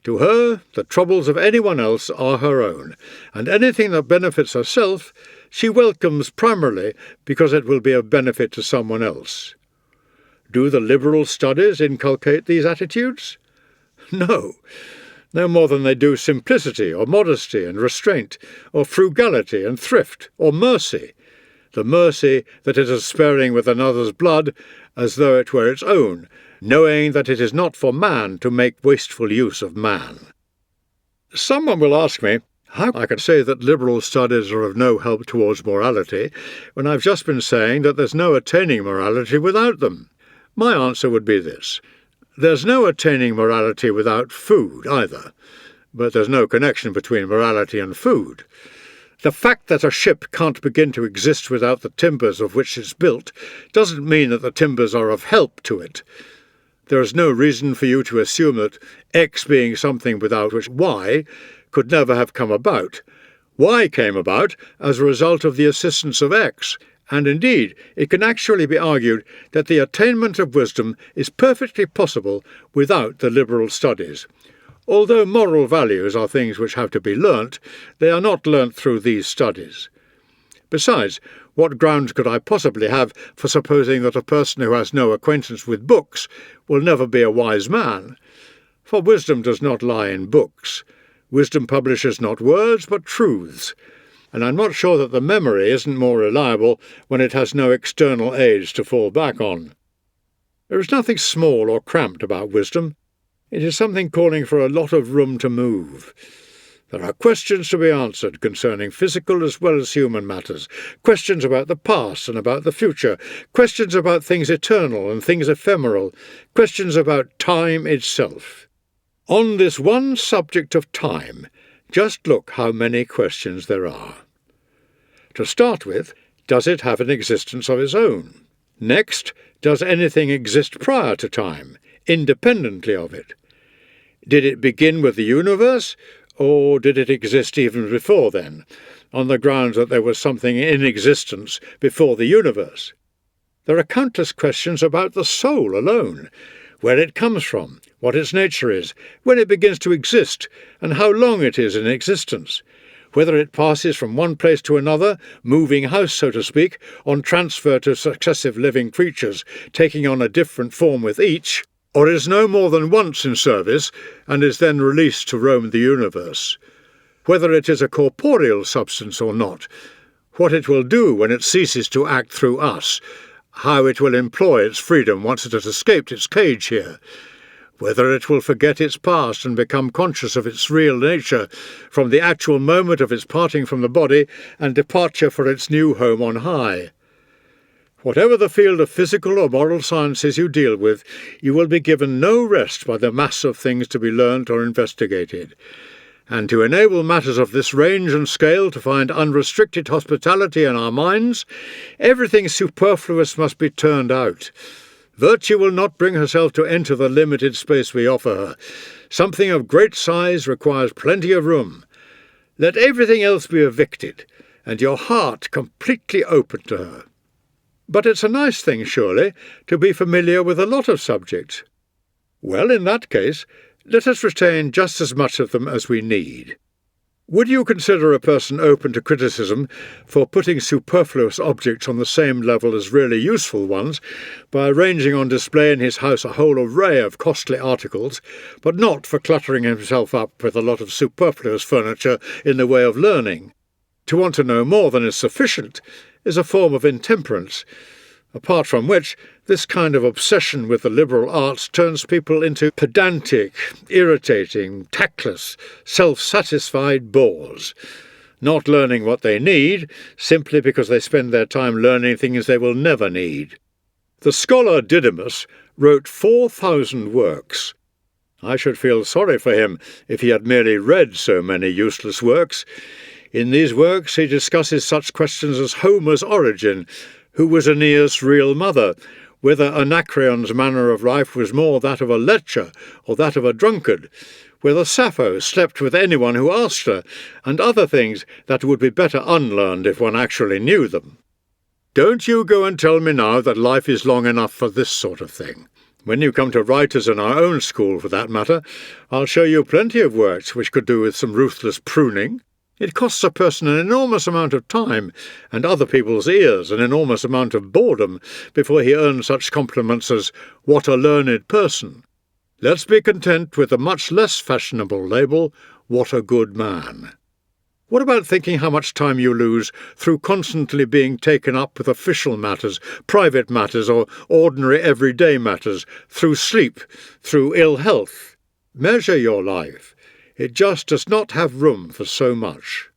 To her, the troubles of anyone else are her own, and anything that benefits herself she welcomes primarily because it will be of benefit to someone else. Do the liberal studies inculcate these attitudes? No more than they do simplicity or modesty and restraint, or frugality and thrift, or mercy. The mercy that it is sparing with another's blood as though it were its own, knowing that it is not for man to make wasteful use of man. Someone will ask me how I can say that liberal studies are of no help towards morality when I've just been saying that there's no attaining morality without them. My answer would be this. There's no attaining morality without food either, but there's no connection between morality and food. The fact that a ship can't begin to exist without the timbers of which it's built doesn't mean that the timbers are of help to it. There is no reason for you to assume that X being something without which Y could never have come about. Y came about as a result of the assistance of X, and indeed it can actually be argued that the attainment of wisdom is perfectly possible without the liberal studies. Although moral values are things which have to be learnt, they are not learnt through these studies. Besides, what grounds could I possibly have for supposing that a person who has no acquaintance with books will never be a wise man? For wisdom does not lie in books. Wisdom publishes not words, but truths. And I'm not sure that the memory isn't more reliable when it has no external aids to fall back on. There is nothing small or cramped about wisdom. It is something calling for a lot of room to move. There are questions to be answered concerning physical as well as human matters, questions about the past and about the future, questions about things eternal and things ephemeral, questions about time itself. On this one subject of time, just look how many questions there are. To start with, does it have an existence of its own? Next, does anything exist prior to time, independently of it? Did it begin with the universe, or did it exist even before then, on the grounds that there was something in existence before the universe? There are countless questions about the soul alone, where it comes from, what its nature is, when it begins to exist, and how long it is in existence, whether it passes from one place to another, moving house, so to speak, on transfer to successive living creatures, taking on a different form with each, or is no more than once in service, and is then released to roam the universe, whether it is a corporeal substance or not, what it will do when it ceases to act through us, how it will employ its freedom once it has escaped its cage here, whether it will forget its past and become conscious of its real nature from the actual moment of its parting from the body and departure for its new home on high. Whatever the field of physical or moral sciences you deal with, you will be given no rest by the mass of things to be learnt or investigated. And to enable matters of this range and scale to find unrestricted hospitality in our minds, everything superfluous must be turned out. Virtue will not bring herself to enter the limited space we offer her. Something of great size requires plenty of room. Let everything else be evicted, and your heart completely open to her. But it's a nice thing, surely, to be familiar with a lot of subjects. Well, in that case, let us retain just as much of them as we need. Would you consider a person open to criticism for putting superfluous objects on the same level as really useful ones by arranging on display in his house a whole array of costly articles, but not for cluttering himself up with a lot of superfluous furniture in the way of learning? To want to know more than is sufficient is a form of intemperance, apart from which this kind of obsession with the liberal arts turns people into pedantic, irritating, tactless, self-satisfied bores, not learning what they need simply because they spend their time learning things they will never need. The scholar Didymus wrote 4,000 works. I should feel sorry for him if he had merely read so many useless works. In these works he discusses such questions as Homer's origin, who was Aeneas' real mother, whether Anacreon's manner of life was more that of a lecher or that of a drunkard, whether Sappho slept with anyone who asked her, and other things that would be better unlearned if one actually knew them. Don't you go and tell me now that life is long enough for this sort of thing. When you come to writers in our own school, for that matter, I'll show you plenty of works which could do with some ruthless pruning. It costs a person an enormous amount of time, and other people's ears an enormous amount of boredom, before he earns such compliments as, "What a learned person." Let's be content with the much less fashionable label, "What a good man." What about thinking how much time you lose through constantly being taken up with official matters, private matters, or ordinary everyday matters, through sleep, through ill health? Measure your life. It just does not have room for so much.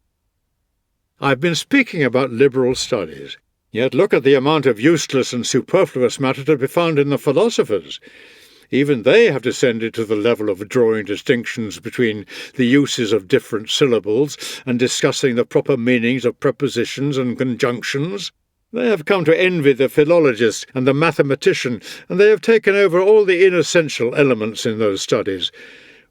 I've been speaking about liberal studies, yet look at the amount of useless and superfluous matter to be found in the philosophers. Even they have descended to the level of drawing distinctions between the uses of different syllables and discussing the proper meanings of prepositions and conjunctions. They have come to envy the philologist and the mathematician, and they have taken over all the inessential elements in those studies,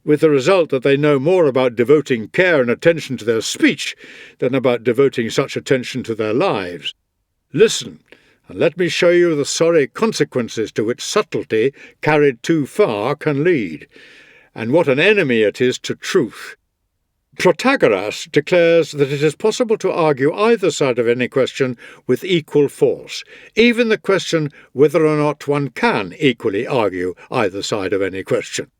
with the result that they know more about devoting care and attention to their speech than about devoting such attention to their lives. Listen, and let me show you the sorry consequences to which subtlety, carried too far, can lead. and what an enemy it is to truth. Protagoras declares that it is possible to argue either side of any question with equal force, even the question whether or not one can equally argue either side of any question.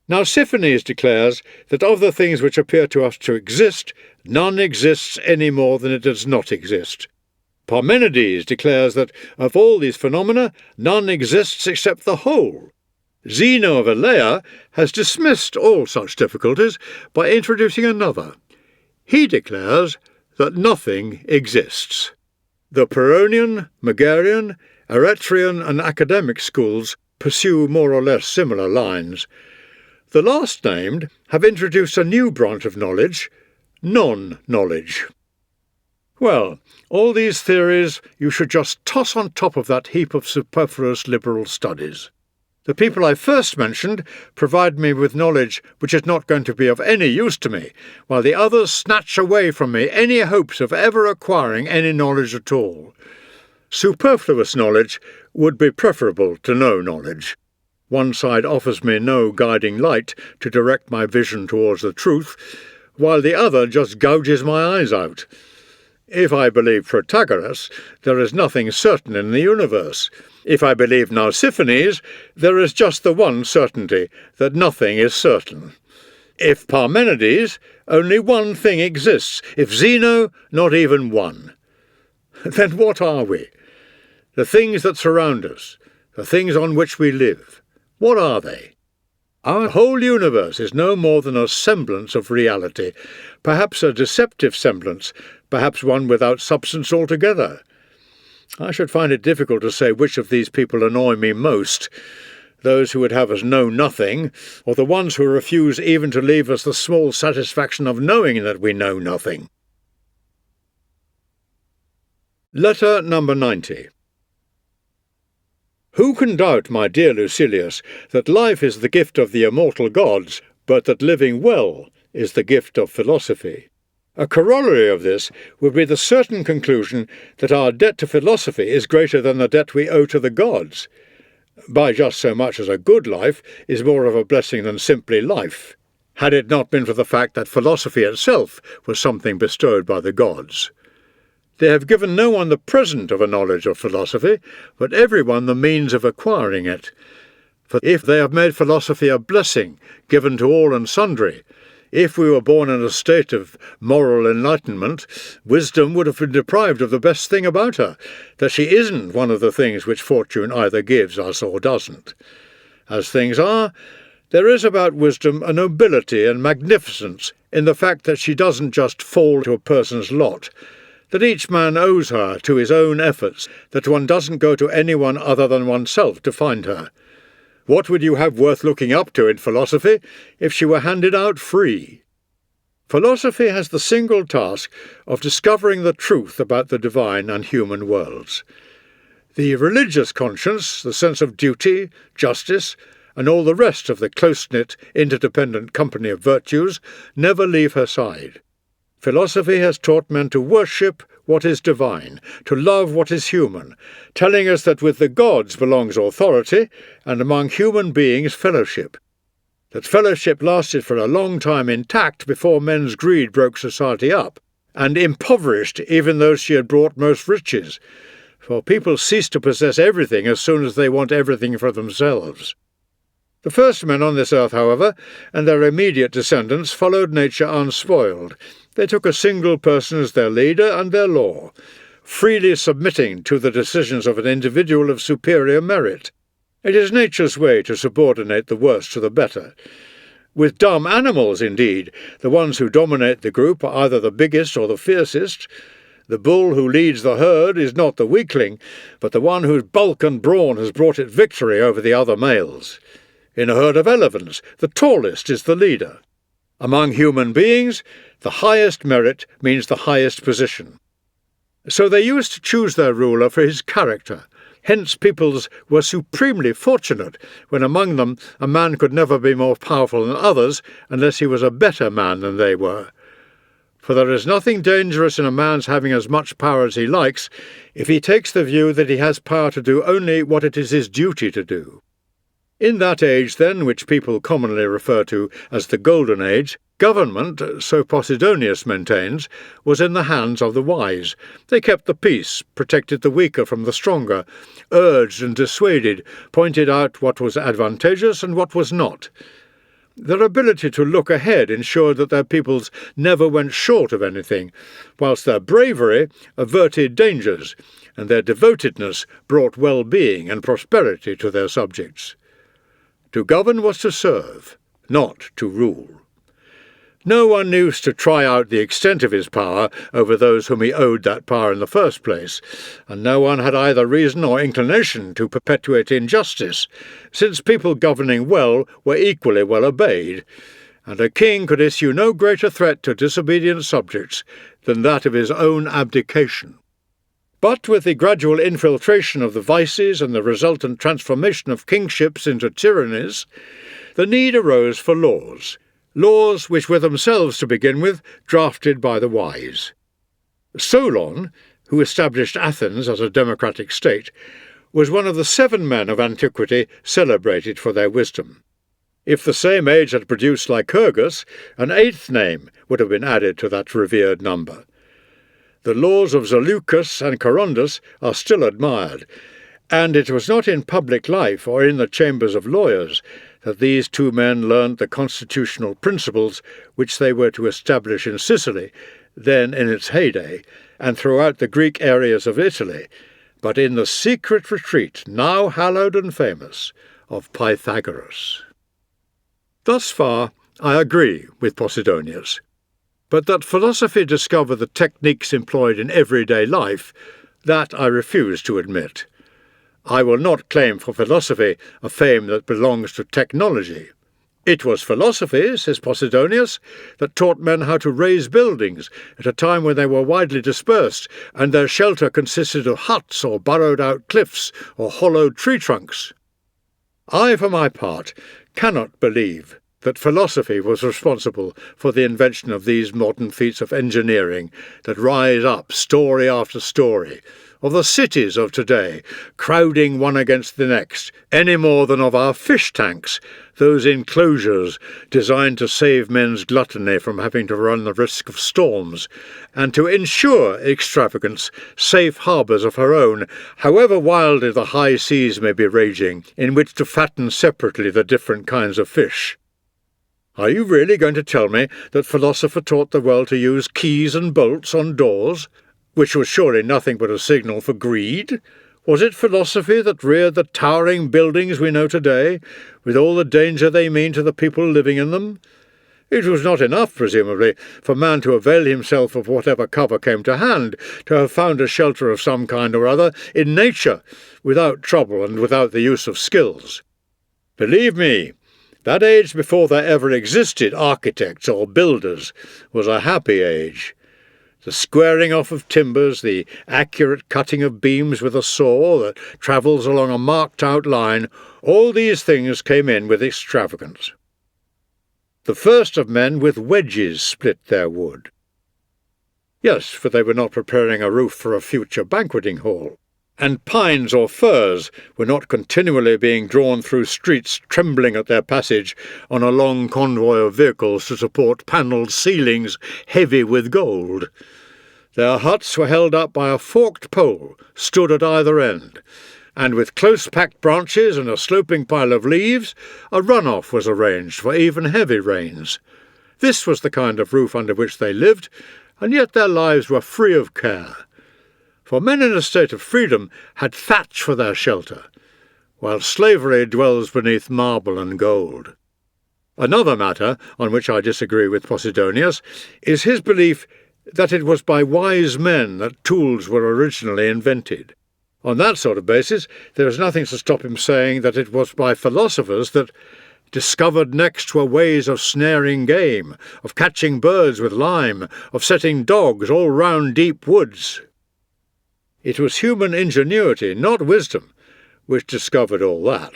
Now Nausiphanes declares that of the things which appear to us to exist, none exists any more than it does not exist. Parmenides declares that of all these phenomena, none exists except the whole. Zeno of Elea has dismissed all such difficulties by introducing another. He declares that nothing exists. The Pyrrhonian, Megarian, Eretrian and academic schools pursue more or less similar lines. The last named have introduced a new branch of knowledge, non-knowledge. Well, all these theories you should just toss on top of that heap of superfluous liberal studies. The people I first mentioned provide me with knowledge which is not going to be of any use to me, while the others snatch away from me any hopes of ever acquiring any knowledge at all. Superfluous knowledge would be preferable to no knowledge. One side offers me no guiding light to direct my vision towards the truth, while the other just gouges my eyes out. If I believe Protagoras, there is nothing certain in the universe. If I believe Nausiphanes, there is just the one certainty, that nothing is certain. If Parmenides, only one thing exists. If Zeno, not even one. Then what are we? The things that surround us, the things on which we live, what are they? Our whole universe is no more than a semblance of reality, perhaps a deceptive semblance, perhaps one without substance altogether. I should find it difficult to say which of these people annoy me most, those who would have us know nothing, or the ones who refuse even to leave us the small satisfaction of knowing that we know nothing. Letter number 90. Who can doubt, my dear Lucilius, that life is the gift of the immortal gods, but that living well is the gift of philosophy? A corollary of this would be the certain conclusion that our debt to philosophy is greater than the debt we owe to the gods, by just so much as a good life is more of a blessing than simply life, had it not been for the fact that philosophy itself was something bestowed by the gods. They have given no one the present of a knowledge of philosophy, but every one the means of acquiring it. For if they have made philosophy a blessing given to all and sundry, if we were born in a state of moral enlightenment, wisdom would have been deprived of the best thing about her, that she isn't one of the things which fortune either gives us or doesn't. As things are, there is about wisdom a nobility and magnificence in the fact that she doesn't just fall to a person's lot, that each man owes her to his own efforts, that one doesn't go to anyone other than oneself to find her. What would you have worth looking up to in philosophy if she were handed out free? Philosophy has the single task of discovering the truth about the divine and human worlds. The religious conscience, the sense of duty, justice, and all the rest of the close-knit, interdependent company of virtues never leave her side. Philosophy has taught men to worship what is divine, to love what is human, telling us that with the gods belongs authority, and among human beings fellowship. That fellowship lasted for a long time intact before men's greed broke society up, and impoverished even those she had brought most riches, for people cease to possess everything as soon as they want everything for themselves. The first men on this earth, however, and their immediate descendants, followed nature unspoiled. They took a single person as their leader and their law, freely submitting to the decisions of an individual of superior merit. It is nature's way to subordinate the worse to the better. With dumb animals, indeed, the ones who dominate the group are either the biggest or the fiercest. The bull who leads the herd is not the weakling, but the one whose bulk and brawn has brought it victory over the other males. In a herd of elephants, the tallest is the leader. Among human beings, the highest merit means the highest position. So they used to choose their ruler for his character. Hence peoples were supremely fortunate when among them a man could never be more powerful than others unless he was a better man than they were. For there is nothing dangerous in a man's having as much power as he likes if he takes the view that he has power to do only what it is his duty to do. In that age, then, which people commonly refer to as the Golden Age, government, so Posidonius maintains, was in the hands of the wise. They kept the peace, protected the weaker from the stronger, urged and dissuaded, pointed out what was advantageous and what was not. Their ability to look ahead ensured that their peoples never went short of anything, whilst their bravery averted dangers, and their devotedness brought well-being and prosperity to their subjects. To govern was to serve, not to rule. No one used to try out the extent of his power over those whom he owed that power in the first place, and no one had either reason or inclination to perpetuate injustice, since people governing well were equally well obeyed, and a king could issue no greater threat to disobedient subjects than that of his own abdication. But with the gradual infiltration of the vices and the resultant transformation of kingships into tyrannies, the need arose for laws which were themselves, to begin with, drafted by the wise. Solon, who established Athens as a democratic state, was one of the 7 men of antiquity celebrated for their wisdom. If the same age had produced Lycurgus, an 8th name would have been added to that revered number. The laws of Zaleucus and Corondus are still admired, and it was not in public life or in the chambers of lawyers that these 2 men learned the constitutional principles which they were to establish in Sicily, then in its heyday, and throughout the Greek areas of Italy, but in the secret retreat, now hallowed and famous, of Pythagoras. Thus far I agree with Posidonius. But that philosophy discovered the techniques employed in everyday life, that I refuse to admit. I will not claim for philosophy a fame that belongs to technology. It was philosophy, says Posidonius, that taught men how to raise buildings at a time when they were widely dispersed, and their shelter consisted of huts or burrowed-out cliffs or hollowed tree trunks. I, for my part, cannot believe that philosophy was responsible for the invention of these modern feats of engineering that rise up story after story, of the cities of today, crowding one against the next, any more than of our fish tanks, those enclosures designed to save men's gluttony from having to run the risk of storms, and to ensure extravagance safe harbours of her own, however wildly the high seas may be raging, in which to fatten separately the different kinds of fish. Are you really going to tell me that philosophy taught the world to use keys and bolts on doors, which was surely nothing but a signal for greed? Was it philosophy that reared the towering buildings we know today, with all the danger they mean to the people living in them? It was not enough, presumably, for man to avail himself of whatever cover came to hand, to have found a shelter of some kind or other in nature, without trouble and without the use of skills. Believe me, that age before there ever existed architects or builders was a happy age. The squaring off of timbers, the accurate cutting of beams with a saw that travels along a marked-out line, all these things came in with extravagance. The first of men with wedges split their wood. Yes, for they were not preparing a roof for a future banqueting hall. And pines or firs were not continually being drawn through streets trembling at their passage on a long convoy of vehicles to support panelled ceilings heavy with gold. Their huts were held up by a forked pole stood at either end, and with close-packed branches and a sloping pile of leaves, a run-off was arranged for even heavy rains. This was the kind of roof under which they lived, and yet their lives were free of care. For men in a state of freedom had thatch for their shelter, while slavery dwells beneath marble and gold. Another matter on which I disagree with Posidonius is his belief that it was by wise men that tools were originally invented. On that sort of basis, there is nothing to stop him saying that it was by philosophers that discovered next were ways of snaring game, of catching birds with lime, of setting dogs all round deep woods. It was human ingenuity, not wisdom, which discovered all that.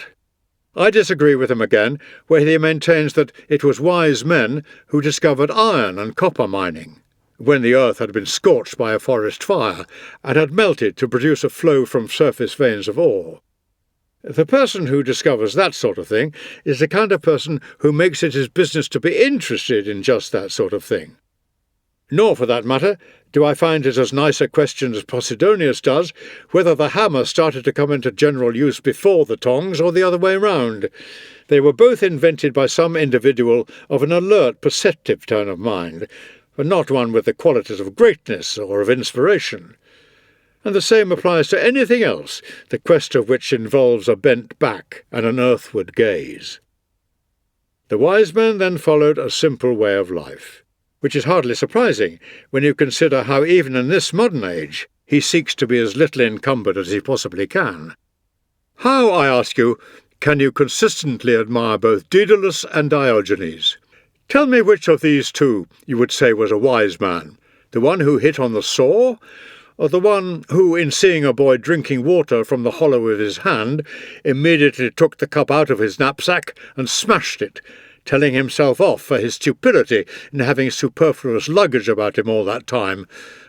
I disagree with him again, where he maintains that it was wise men who discovered iron and copper mining, when the earth had been scorched by a forest fire, and had melted to produce a flow from surface veins of ore. The person who discovers that sort of thing is the kind of person who makes it his business to be interested in just that sort of thing. Nor, for that matter, do I find it as nice a question as Posidonius does whether the hammer started to come into general use before the tongs or the other way round. They were both invented by some individual of an alert, perceptive turn of mind, but not one with the qualities of greatness or of inspiration. And the same applies to anything else, the quest of which involves a bent back and an earthward gaze. The wise man then followed a simple way of life, which is hardly surprising when you consider how even in this modern age he seeks to be as little encumbered as he possibly can. How, I ask you, can you consistently admire both Daedalus and Diogenes? Tell me which of these two you would say was a wise man, the one who hit on the saw, or the one who, in seeing a boy drinking water from the hollow of his hand, immediately took the cup out of his knapsack and smashed it, telling himself off for his stupidity in having superfluous luggage about him all that time,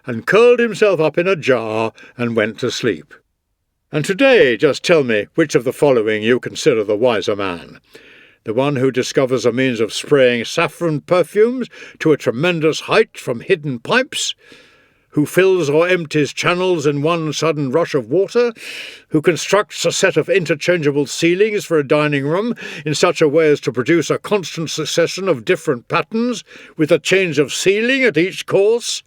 and curled himself up in a jar and went to sleep? And today, just tell me which of the following you consider the wiser man. The one who discovers a means of spraying saffron perfumes to a tremendous height from hidden pipes, who fills or empties channels in one sudden rush of water, who constructs a set of interchangeable ceilings for a dining room in such a way as to produce a constant succession of different patterns, with a change of ceiling at each course,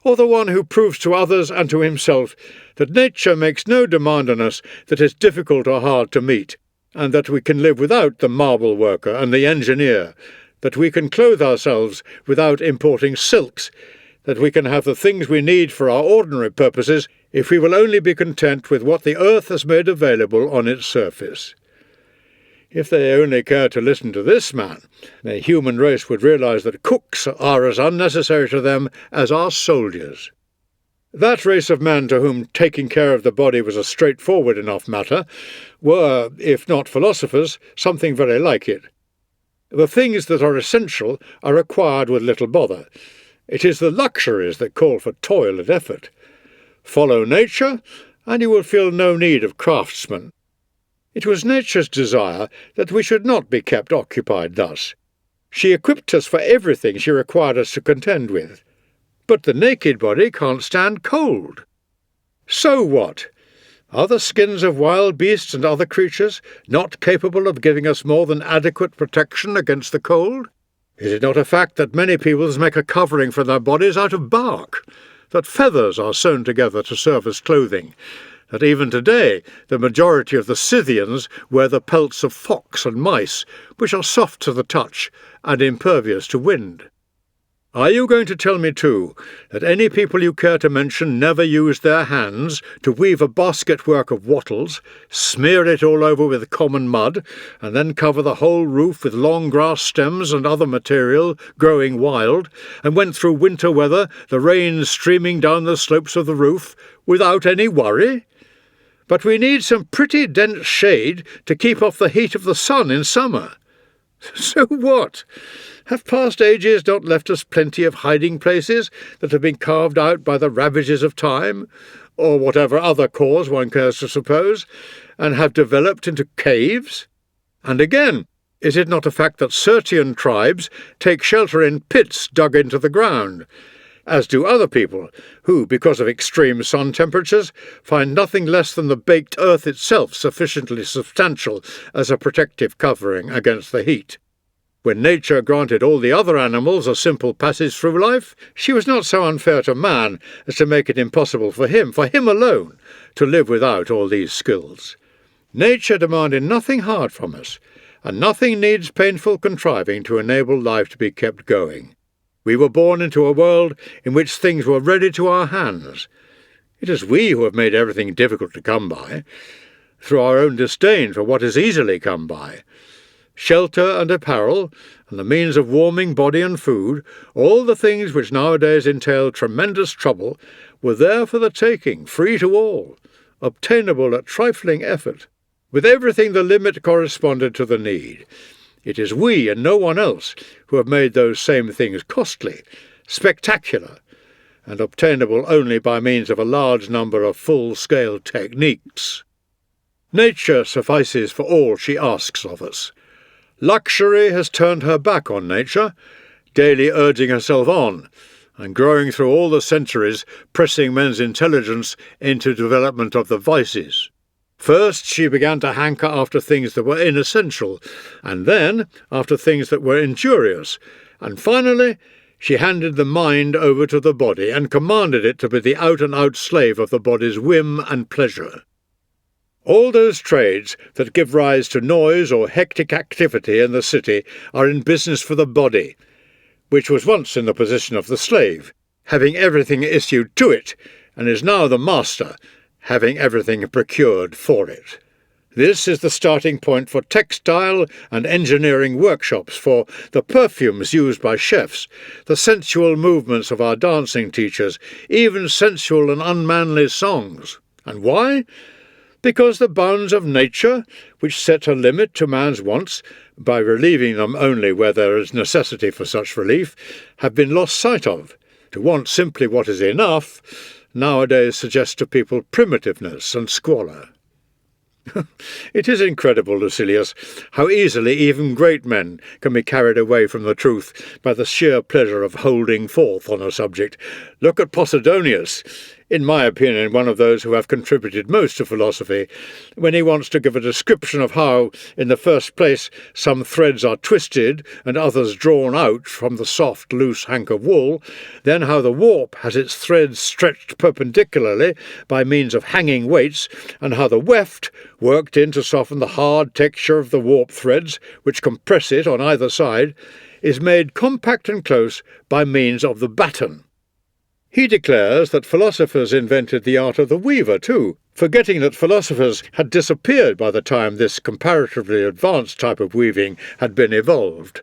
or the one who proves to others and to himself that nature makes no demand on us that is difficult or hard to meet, and that we can live without the marble worker and the engineer, that we can clothe ourselves without importing silks, that we can have the things we need for our ordinary purposes if we will only be content with what the earth has made available on its surface. If they only cared to listen to this man, the human race would realize that cooks are as unnecessary to them as are soldiers. That race of men to whom taking care of the body was a straightforward enough matter were, if not philosophers, something very like it. The things that are essential are acquired with little bother. It is the luxuries that call for toil and effort. Follow nature, and you will feel no need of craftsmen. It was nature's desire that we should not be kept occupied thus. She equipped us for everything she required us to contend with. But the naked body can't stand cold. So what? Are the skins of wild beasts and other creatures not capable of giving us more than adequate protection against the cold? Is it not a fact that many peoples make a covering for their bodies out of bark, that feathers are sewn together to serve as clothing, that even today the majority of the Scythians wear the pelts of fox and mice, which are soft to the touch and impervious to wind? Are you going to tell me, too, that any people you care to mention never used their hands to weave a basket-work of wattles, smear it all over with common mud, and then cover the whole roof with long grass stems and other material growing wild, and went through winter weather, the rain streaming down the slopes of the roof, without any worry? But we need some pretty dense shade to keep off the heat of the sun in summer. So what? Have past ages not left us plenty of hiding places that have been carved out by the ravages of time, or whatever other cause one cares to suppose, and have developed into caves? And again, is it not a fact that Sirtian tribes take shelter in pits dug into the ground, as do other people, who, because of extreme sun temperatures, find nothing less than the baked earth itself sufficiently substantial as a protective covering against the heat? When nature granted all the other animals a simple passage through life, she was not so unfair to man as to make it impossible for him alone, to live without all these skills. Nature demanded nothing hard from us, and nothing needs painful contriving to enable life to be kept going. We were born into a world in which things were ready to our hands. It is we who have made everything difficult to come by, through our own disdain for what is easily come by. Shelter and apparel, and the means of warming body and food, all the things which nowadays entail tremendous trouble, were there for the taking, free to all, obtainable at trifling effort, with everything the limit corresponded to the need. It is we and no one else who have made those same things costly, spectacular, and obtainable only by means of a large number of full-scale techniques. Nature suffices for all she asks of us. Luxury has turned her back on nature, daily urging herself on, and growing through all the centuries, pressing men's intelligence into development of the vices. First she began to hanker after things that were inessential, and then after things that were injurious, and finally she handed the mind over to the body and commanded it to be the out-and-out slave of the body's whim and pleasure. All those trades that give rise to noise or hectic activity in the city are in business for the body, which was once in the position of the slave, having everything issued to it, and is now the master, having everything procured for it. This is the starting point for textile and engineering workshops, for the perfumes used by chefs, the sensual movements of our dancing teachers, even sensual and unmanly songs. And why? Because the bounds of nature, which set a limit to man's wants, by relieving them only where there is necessity for such relief, have been lost sight of. To want simply what is enough nowadays suggests to people primitiveness and squalor. It is incredible, Lucilius, how easily even great men can be carried away from the truth by the sheer pleasure of holding forth on a subject. Look at Posidonius, in my opinion one of those who have contributed most to philosophy, when he wants to give a description of how, in the first place, some threads are twisted and others drawn out from the soft, loose hank of wool, then how the warp has its threads stretched perpendicularly by means of hanging weights, and how the weft, worked in to soften the hard texture of the warp threads, which compress it on either side, is made compact and close by means of the batten. He declares that philosophers invented the art of the weaver too, forgetting that philosophers had disappeared by the time this comparatively advanced type of weaving had been evolved.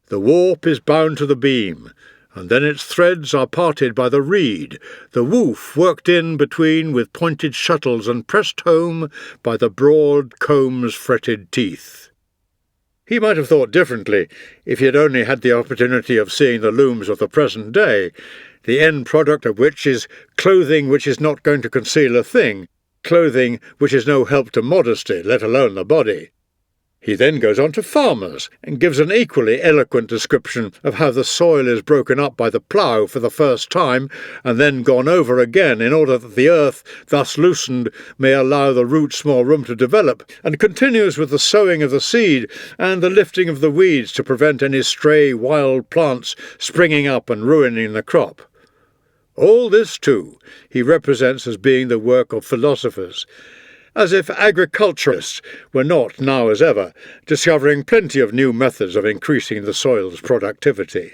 The warp is bound to the beam, and then its threads are parted by the reed, the woof worked in between with pointed shuttles and pressed home by the broad comb's fretted teeth. He might have thought differently if he had only had the opportunity of seeing the looms of the present day, the end product of which is clothing which is not going to conceal a thing, clothing which is no help to modesty, let alone the body. He then goes on to farmers, and gives an equally eloquent description of how the soil is broken up by the plough for the first time, and then gone over again in order that the earth, thus loosened, may allow the roots more room to develop, and continues with the sowing of the seed and the lifting of the weeds to prevent any stray wild plants springing up and ruining the crop. All this, too, he represents as being the work of philosophers, as if agriculturists were not, now as ever, discovering plenty of new methods of increasing the soil's productivity.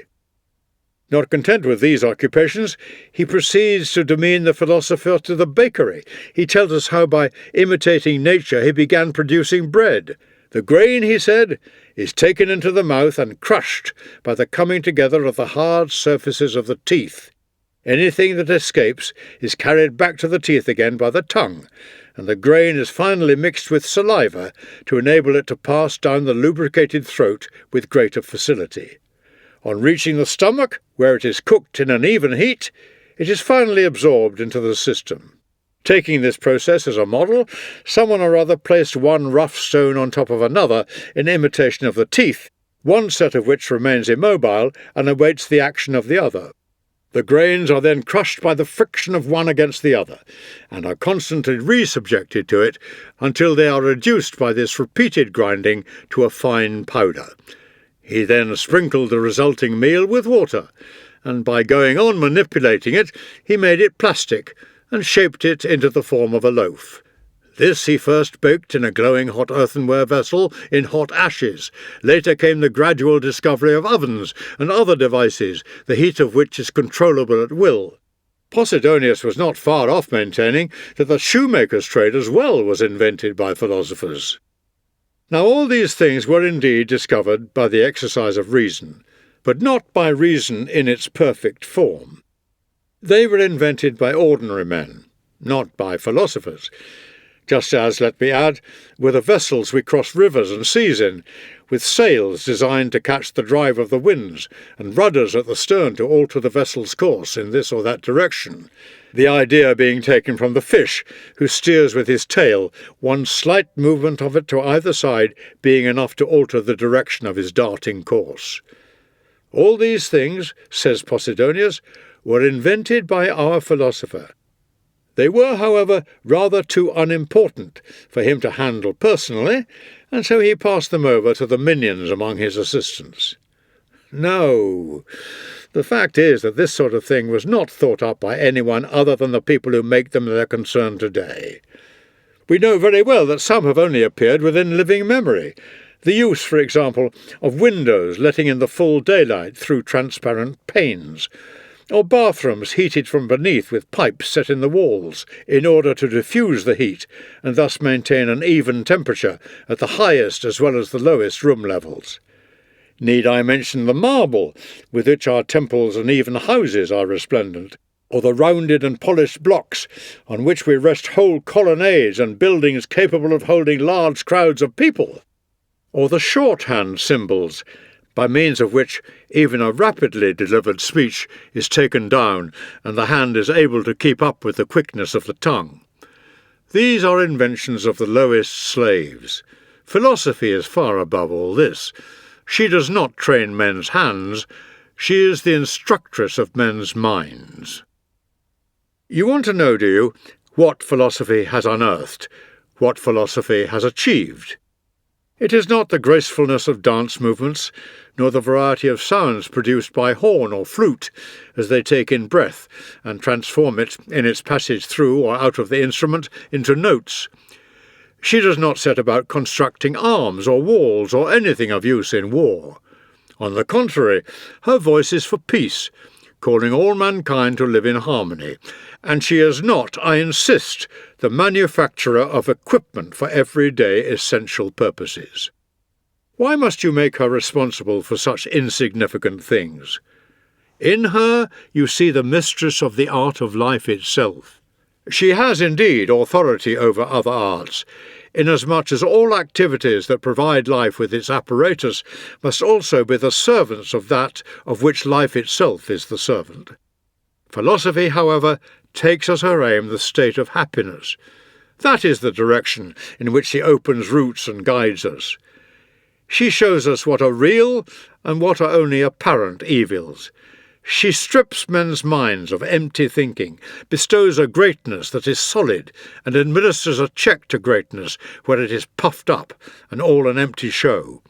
Not content with these occupations, he proceeds to demean the philosopher to the bakery. He tells us how by imitating nature he began producing bread. The grain, he said, is taken into the mouth and crushed by the coming together of the hard surfaces of the teeth. Anything that escapes is carried back to the teeth again by the tongue, and the grain is finally mixed with saliva to enable it to pass down the lubricated throat with greater facility. On reaching the stomach, where it is cooked in an even heat, it is finally absorbed into the system. Taking this process as a model, someone or other placed one rough stone on top of another in imitation of the teeth, one set of which remains immobile and awaits the action of the other. The grains are then crushed by the friction of one against the other, and are constantly re-subjected to it until they are reduced by this repeated grinding to a fine powder. He then sprinkled the resulting meal with water, and by going on manipulating it, he made it plastic, and shaped it into the form of a loaf. This he first baked in a glowing hot earthenware vessel in hot ashes. Later came the gradual discovery of ovens and other devices, the heat of which is controllable at will. Posidonius was not far off maintaining that the shoemaker's trade as well was invented by philosophers. Now all these things were indeed discovered by the exercise of reason, but not by reason in its perfect form. They were invented by ordinary men, not by philosophers. just as, let me add, were the vessels we cross rivers and seas in, with sails designed to catch the drive of the winds, and rudders at the stern to alter the vessel's course in this or that direction, the idea being taken from the fish, who steers with his tail, one slight movement of it to either side being enough to alter the direction of his darting course. All these things, says Posidonius, were invented by our philosopher. They were, however, rather too unimportant for him to handle personally, and so he passed them over to the minions among his assistants. No, the fact is that this sort of thing was not thought up by anyone other than the people who make them their concern today. We know very well that some have only appeared within living memory. The use, for example, of windows letting in the full daylight through transparent panes, or bathrooms heated from beneath with pipes set in the walls in order to diffuse the heat and thus maintain an even temperature at the highest as well as the lowest room levels. Need I mention the marble with which our temples and even houses are resplendent, or the rounded and polished blocks on which we rest whole colonnades and buildings capable of holding large crowds of people, or the shorthand symbols by means of which even a rapidly delivered speech is taken down and the hand is able to keep up with the quickness of the tongue. These are inventions of the lowest slaves. Philosophy is far above all this. She does not train men's hands, she is the instructress of men's minds. You want to know, do you, what philosophy has unearthed, what philosophy has achieved? It is not the gracefulness of dance movements, nor the variety of sounds produced by horn or flute as they take in breath and transform it, in its passage through or out of the instrument, into notes. She does not set about constructing arms or walls or anything of use in war. On the contrary, her voice is for peace, calling all mankind to live in harmony, and she is not, I insist, the manufacturer of equipment for everyday essential purposes. Why must you make her responsible for such insignificant things? In her you see the mistress of the art of life itself. She has indeed authority over other arts, inasmuch as all activities that provide life with its apparatus must also be the servants of that of which life itself is the servant. Philosophy, however, takes as her aim the state of happiness. That is the direction in which she opens routes and guides us. She shows us what are real and what are only apparent evils. She strips men's minds of empty thinking, bestows a greatness that is solid, and administers a check to greatness where it is puffed up and all an empty show.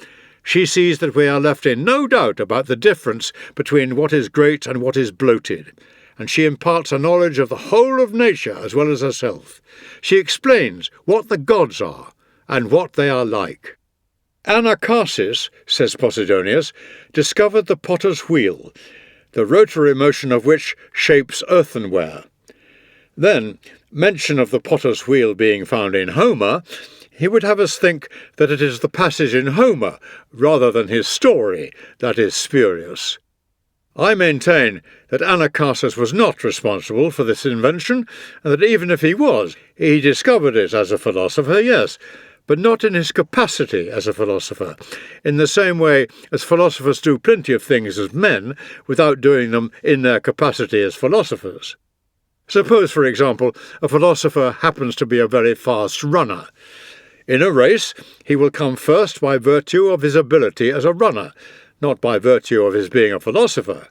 She sees that we are left in no doubt about the difference between what is great and what is bloated, and she imparts a knowledge of the whole of nature as well as herself. She explains what the gods are and what they are like. Anacharsis, says Posidonius, discovered the potter's wheel, the rotary motion of which shapes earthenware. Then, mention of the potter's wheel being found in Homer, he would have us think that it is the passage in Homer, rather than his story, that is spurious. I maintain that Anacharsis was not responsible for this invention, and that even if he was, he discovered it as a philosopher, yes, but not in his capacity as a philosopher, in the same way as philosophers do plenty of things as men without doing them in their capacity as philosophers. Suppose, for example, a philosopher happens to be a very fast runner. In a race, he will come first by virtue of his ability as a runner, not by virtue of his being a philosopher.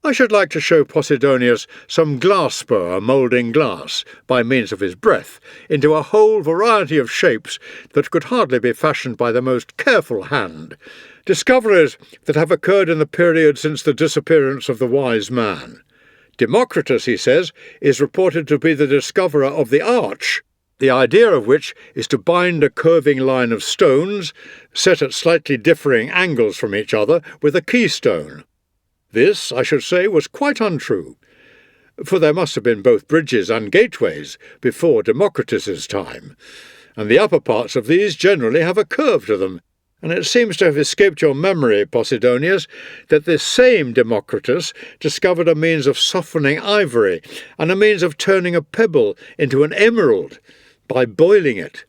I should like to show Posidonius some glass-spur moulding glass, by means of his breath, into a whole variety of shapes that could hardly be fashioned by the most careful hand, discoveries that have occurred in the period since the disappearance of the wise man. Democritus, he says, is reported to be the discoverer of the arch, the idea of which is to bind a curving line of stones, set at slightly differing angles from each other, with a keystone. This, I should say, was quite untrue, for there must have been both bridges and gateways before Democritus's time, and the upper parts of these generally have a curve to them, and it seems to have escaped your memory, Posidonius, that this same Democritus discovered a means of softening ivory, and a means of turning a pebble into an emerald, by boiling it,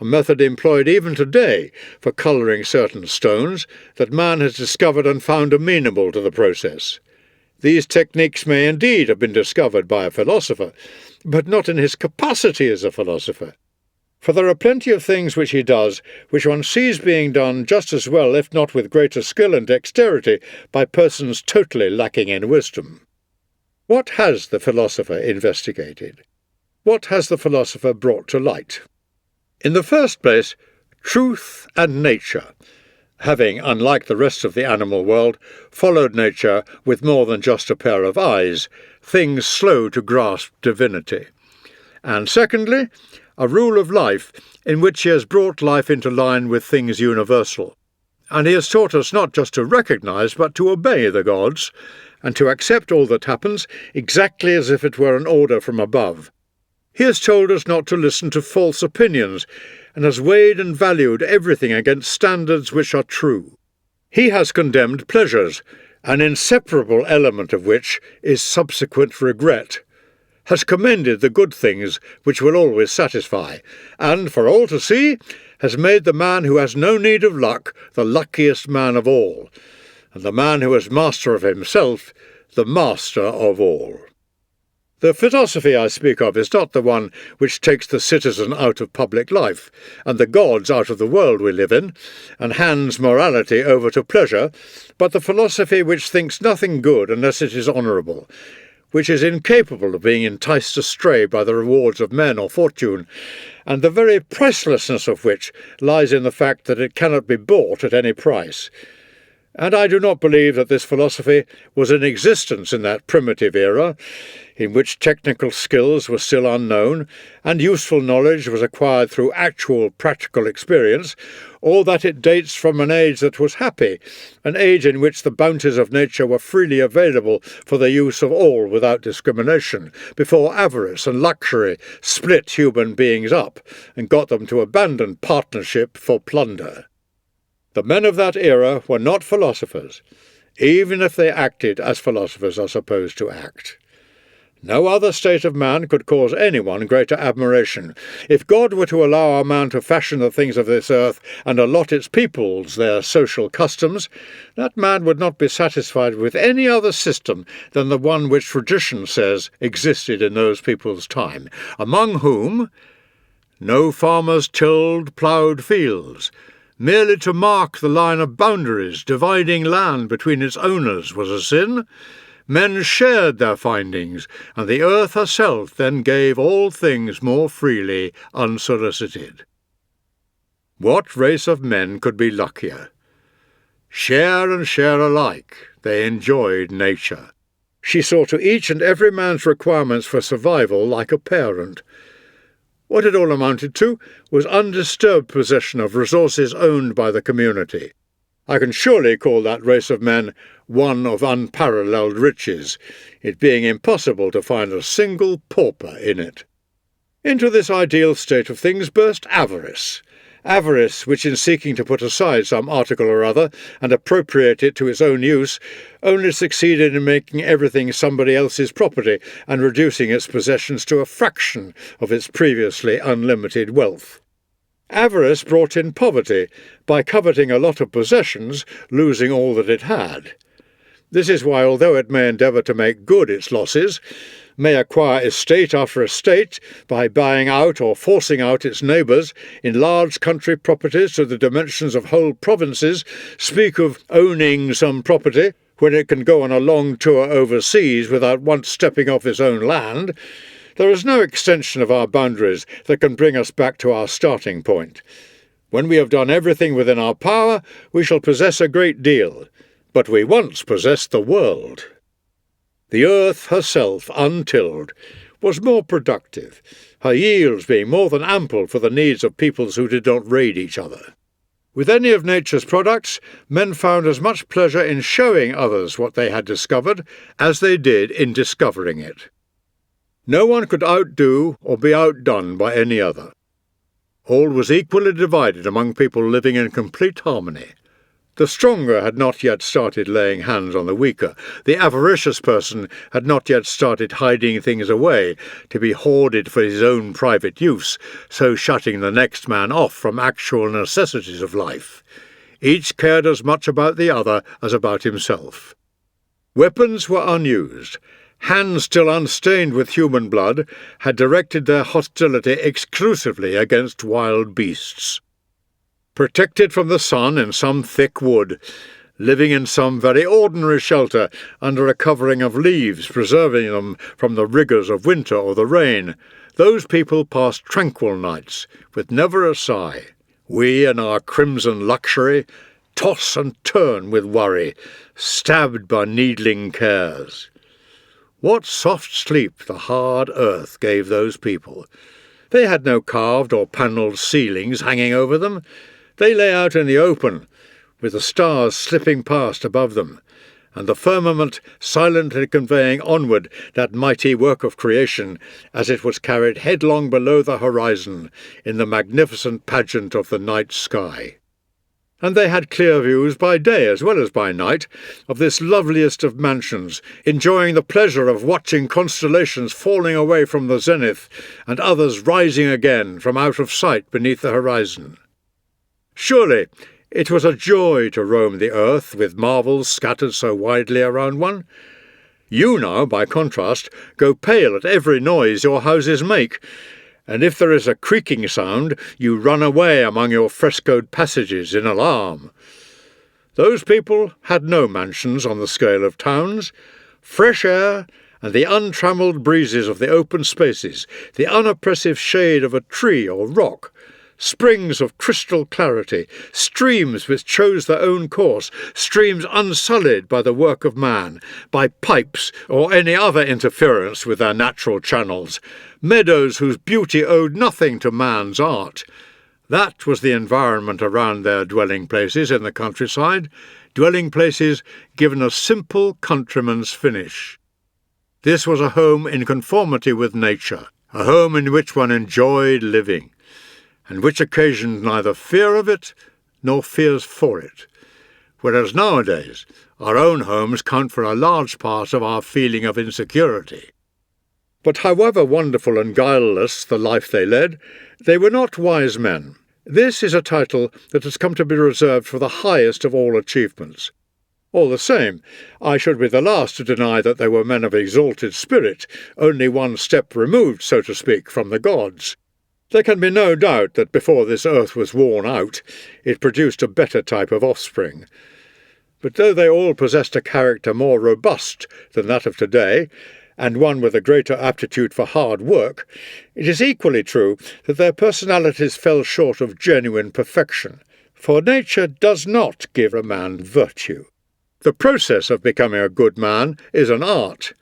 a method employed even today for colouring certain stones that man has discovered and found amenable to the process. These techniques may indeed have been discovered by a philosopher, but not in his capacity as a philosopher. For there are plenty of things which he does which one sees being done just as well, if not with greater skill and dexterity, by persons totally lacking in wisdom. What has the philosopher investigated? What has the philosopher brought to light? In the first place, truth and nature, having, unlike the rest of the animal world, followed nature with more than just a pair of eyes, things slow to grasp divinity. And secondly, a rule of life in which he has brought life into line with things universal. And he has taught us not just to recognise but to obey the gods, and to accept all that happens exactly as if it were an order from above. He has told us not to listen to false opinions, and has weighed and valued everything against standards which are true. He has condemned pleasures, an inseparable element of which is subsequent regret, has commended the good things which will always satisfy, and, for all to see, has made the man who has no need of luck the luckiest man of all, and the man who is master of himself the master of all. The philosophy I speak of is not the one which takes the citizen out of public life, and the gods out of the world we live in, and hands morality over to pleasure, but the philosophy which thinks nothing good unless it is honourable, which is incapable of being enticed astray by the rewards of men or fortune, and the very pricelessness of which lies in the fact that it cannot be bought at any price. And I do not believe that this philosophy was in existence in that primitive era, in which technical skills were still unknown, and useful knowledge was acquired through actual practical experience, or that it dates from an age that was happy, an age in which the bounties of nature were freely available for the use of all without discrimination, before avarice and luxury split human beings up and got them to abandon partnership for plunder. The men of that era were not philosophers, even if they acted as philosophers are supposed to act. No other state of man could cause anyone greater admiration. If God were to allow a man to fashion the things of this earth and allot its peoples their social customs, that man would not be satisfied with any other system than the one which tradition says existed in those people's time, among whom no farmers tilled ploughed fields. Merely to mark the line of boundaries dividing land between its owners was a sin. Men shared their findings, and the earth herself then gave all things more freely, unsolicited. What race of men could be luckier? Share and share alike, they enjoyed nature. She saw to each and every man's requirements for survival like a parent. What it all amounted to was undisturbed possession of resources owned by the community. I can surely call that race of men one of unparalleled riches, it being impossible to find a single pauper in it. Into this ideal state of things burst avarice. Avarice, which in seeking to put aside some article or other and appropriate it to its own use, only succeeded in making everything somebody else's property and reducing its possessions to a fraction of its previously unlimited wealth. Avarice brought in poverty by coveting a lot of possessions, losing all that it had. This is why, although it may endeavour to make good its losses, may acquire estate after estate by buying out or forcing out its neighbours, enlarge country properties to the dimensions of whole provinces, speak of owning some property, when it can go on a long tour overseas without once stepping off its own land, there is no extension of our boundaries that can bring us back to our starting point. When we have done everything within our power, we shall possess a great deal, but we once possessed the world. The earth herself, untilled, was more productive, her yields being more than ample for the needs of peoples who did not raid each other. With any of nature's products, men found as much pleasure in showing others what they had discovered as they did in discovering it. No one could outdo or be outdone by any other. All was equally divided among people living in complete harmony. The stronger had not yet started laying hands on the weaker. The avaricious person had not yet started hiding things away to be hoarded for his own private use, so shutting the next man off from actual necessities of life. Each cared as much about the other as about himself. Weapons were unused. Hands still unstained with human blood had directed their hostility exclusively against wild beasts. Protected from the sun in some thick wood, living in some very ordinary shelter under a covering of leaves preserving them from the rigours of winter or the rain, those people passed tranquil nights, with never a sigh. We, in our crimson luxury, toss and turn with worry, stabbed by needling cares. What soft sleep the hard earth gave those people! They had no carved or panelled ceilings hanging over them. They lay out in the open, with the stars slipping past above them, and the firmament silently conveying onward that mighty work of creation as it was carried headlong below the horizon in the magnificent pageant of the night sky. And they had clear views by day as well as by night of this loveliest of mansions, enjoying the pleasure of watching constellations falling away from the zenith and others rising again from out of sight beneath the horizon. Surely it was a joy to roam the earth with marvels scattered so widely around one. You now, by contrast, go pale at every noise your houses make, and if there is a creaking sound, you run away among your frescoed passages in alarm. Those people had no mansions on the scale of towns. Fresh air and the untrammelled breezes of the open spaces, the unoppressive shade of a tree or rock, springs of crystal clarity, streams which chose their own course, streams unsullied by the work of man, by pipes or any other interference with their natural channels, meadows whose beauty owed nothing to man's art. That was the environment around their dwelling places in the countryside, dwelling places given a simple countryman's finish. This was a home in conformity with nature, a home in which one enjoyed living, and which occasioned neither fear of it nor fears for it, whereas nowadays our own homes count for a large part of our feeling of insecurity. But however wonderful and guileless the life they led, they were not wise men. This is a title that has come to be reserved for the highest of all achievements. All the same, I should be the last to deny that they were men of exalted spirit, only one step removed, so to speak, from the gods. There can be no doubt that before this earth was worn out, it produced a better type of offspring. But though they all possessed a character more robust than that of today, and one with a greater aptitude for hard work, it is equally true that their personalities fell short of genuine perfection, for nature does not give a man virtue. The process of becoming a good man is an art.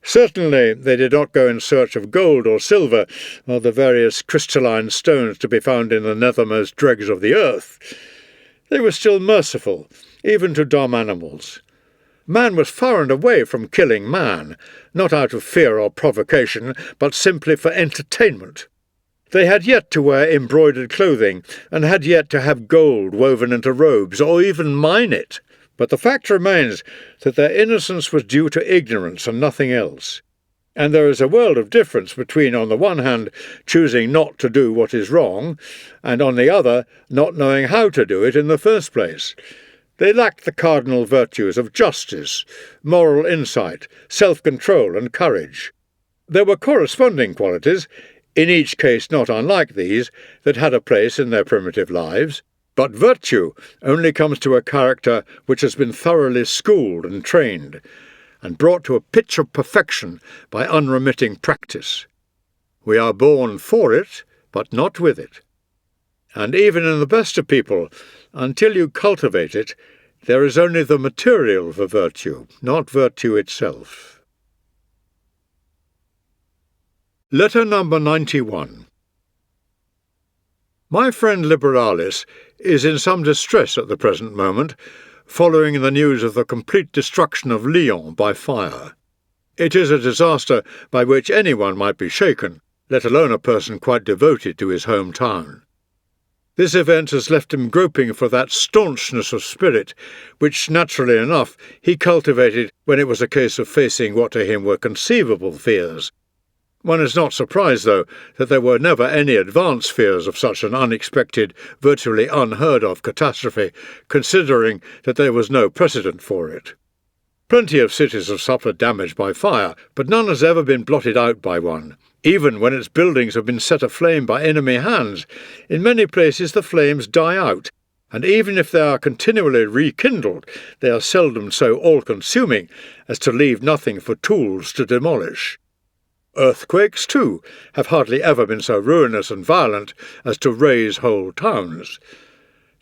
Certainly they did not go in search of gold or silver, or the various crystalline stones to be found in the nethermost dregs of the earth. They were still merciful, even to dumb animals. Man was far and away from killing man, not out of fear or provocation, but simply for entertainment. They had yet to wear embroidered clothing, and had yet to have gold woven into robes, or even mine it. But the fact remains that their innocence was due to ignorance and nothing else. And there is a world of difference between, on the one hand, choosing not to do what is wrong, and on the other, not knowing how to do it in the first place. They lacked the cardinal virtues of justice, moral insight, self-control, and courage. There were corresponding qualities, in each case not unlike these, that had a place in their primitive lives. But virtue only comes to a character which has been thoroughly schooled and trained, and brought to a pitch of perfection by unremitting practice. We are born for it, but not with it. And even in the best of people, until you cultivate it, there is only the material for virtue, not virtue itself. Letter number 91. My friend Liberalis is in some distress at the present moment, following the news of the complete destruction of Lyon by fire. It is a disaster by which anyone might be shaken, let alone a person quite devoted to his home town. This event has left him groping for that staunchness of spirit which, naturally enough, he cultivated when it was a case of facing what to him were conceivable fears. One is not surprised, though, that there were never any advance fears of such an unexpected, virtually unheard-of catastrophe, considering that there was no precedent for it. Plenty of cities have suffered damage by fire, but none has ever been blotted out by one. Even when its buildings have been set aflame by enemy hands, in many places the flames die out, and even if they are continually rekindled, they are seldom so all-consuming as to leave nothing for tools to demolish. Earthquakes, too, have hardly ever been so ruinous and violent as to raze whole towns.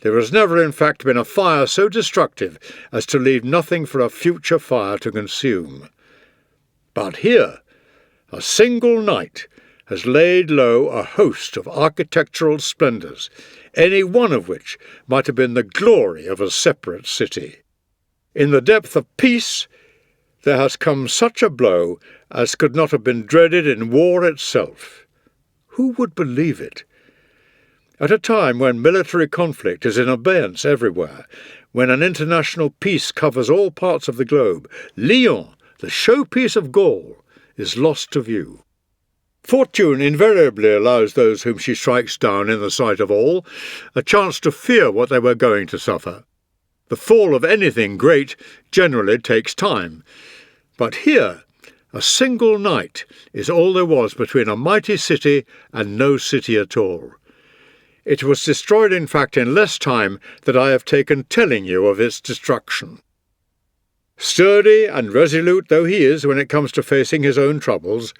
There has never, in fact, been a fire so destructive as to leave nothing for a future fire to consume. But here, a single night has laid low a host of architectural splendours, any one of which might have been the glory of a separate city. In the depth of peace, there has come such a blow as could not have been dreaded in war itself. Who would believe it? At a time when military conflict is in abeyance everywhere, when an international peace covers all parts of the globe, Lyon, the showpiece of Gaul, is lost to view. Fortune invariably allows those whom she strikes down in the sight of all a chance to fear what they were going to suffer. The fall of anything great generally takes time, but here a single night is all there was between a mighty city and no city at all. It was destroyed, in fact, in less time than I have taken telling you of its destruction. Sturdy and resolute though he is when it comes to facing his own troubles,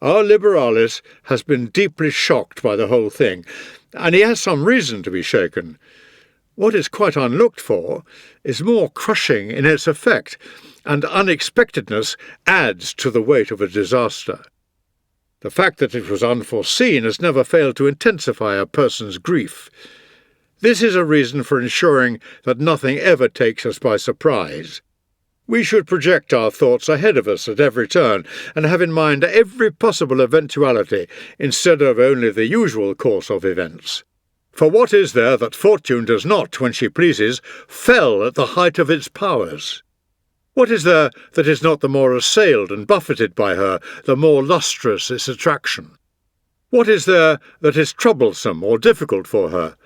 our Liberalis has been deeply shocked by the whole thing, and he has some reason to be shaken. What is quite unlooked for is more crushing in its effect, and unexpectedness adds to the weight of a disaster. The fact that it was unforeseen has never failed to intensify a person's grief. This is a reason for ensuring that nothing ever takes us by surprise. We should project our thoughts ahead of us at every turn, and have in mind every possible eventuality instead of only the usual course of events. For what is there that fortune does not, when she pleases, fell at the height of its powers? What is there that is not the more assailed and buffeted by her, the more lustrous its attraction? What is there that is troublesome or difficult for her?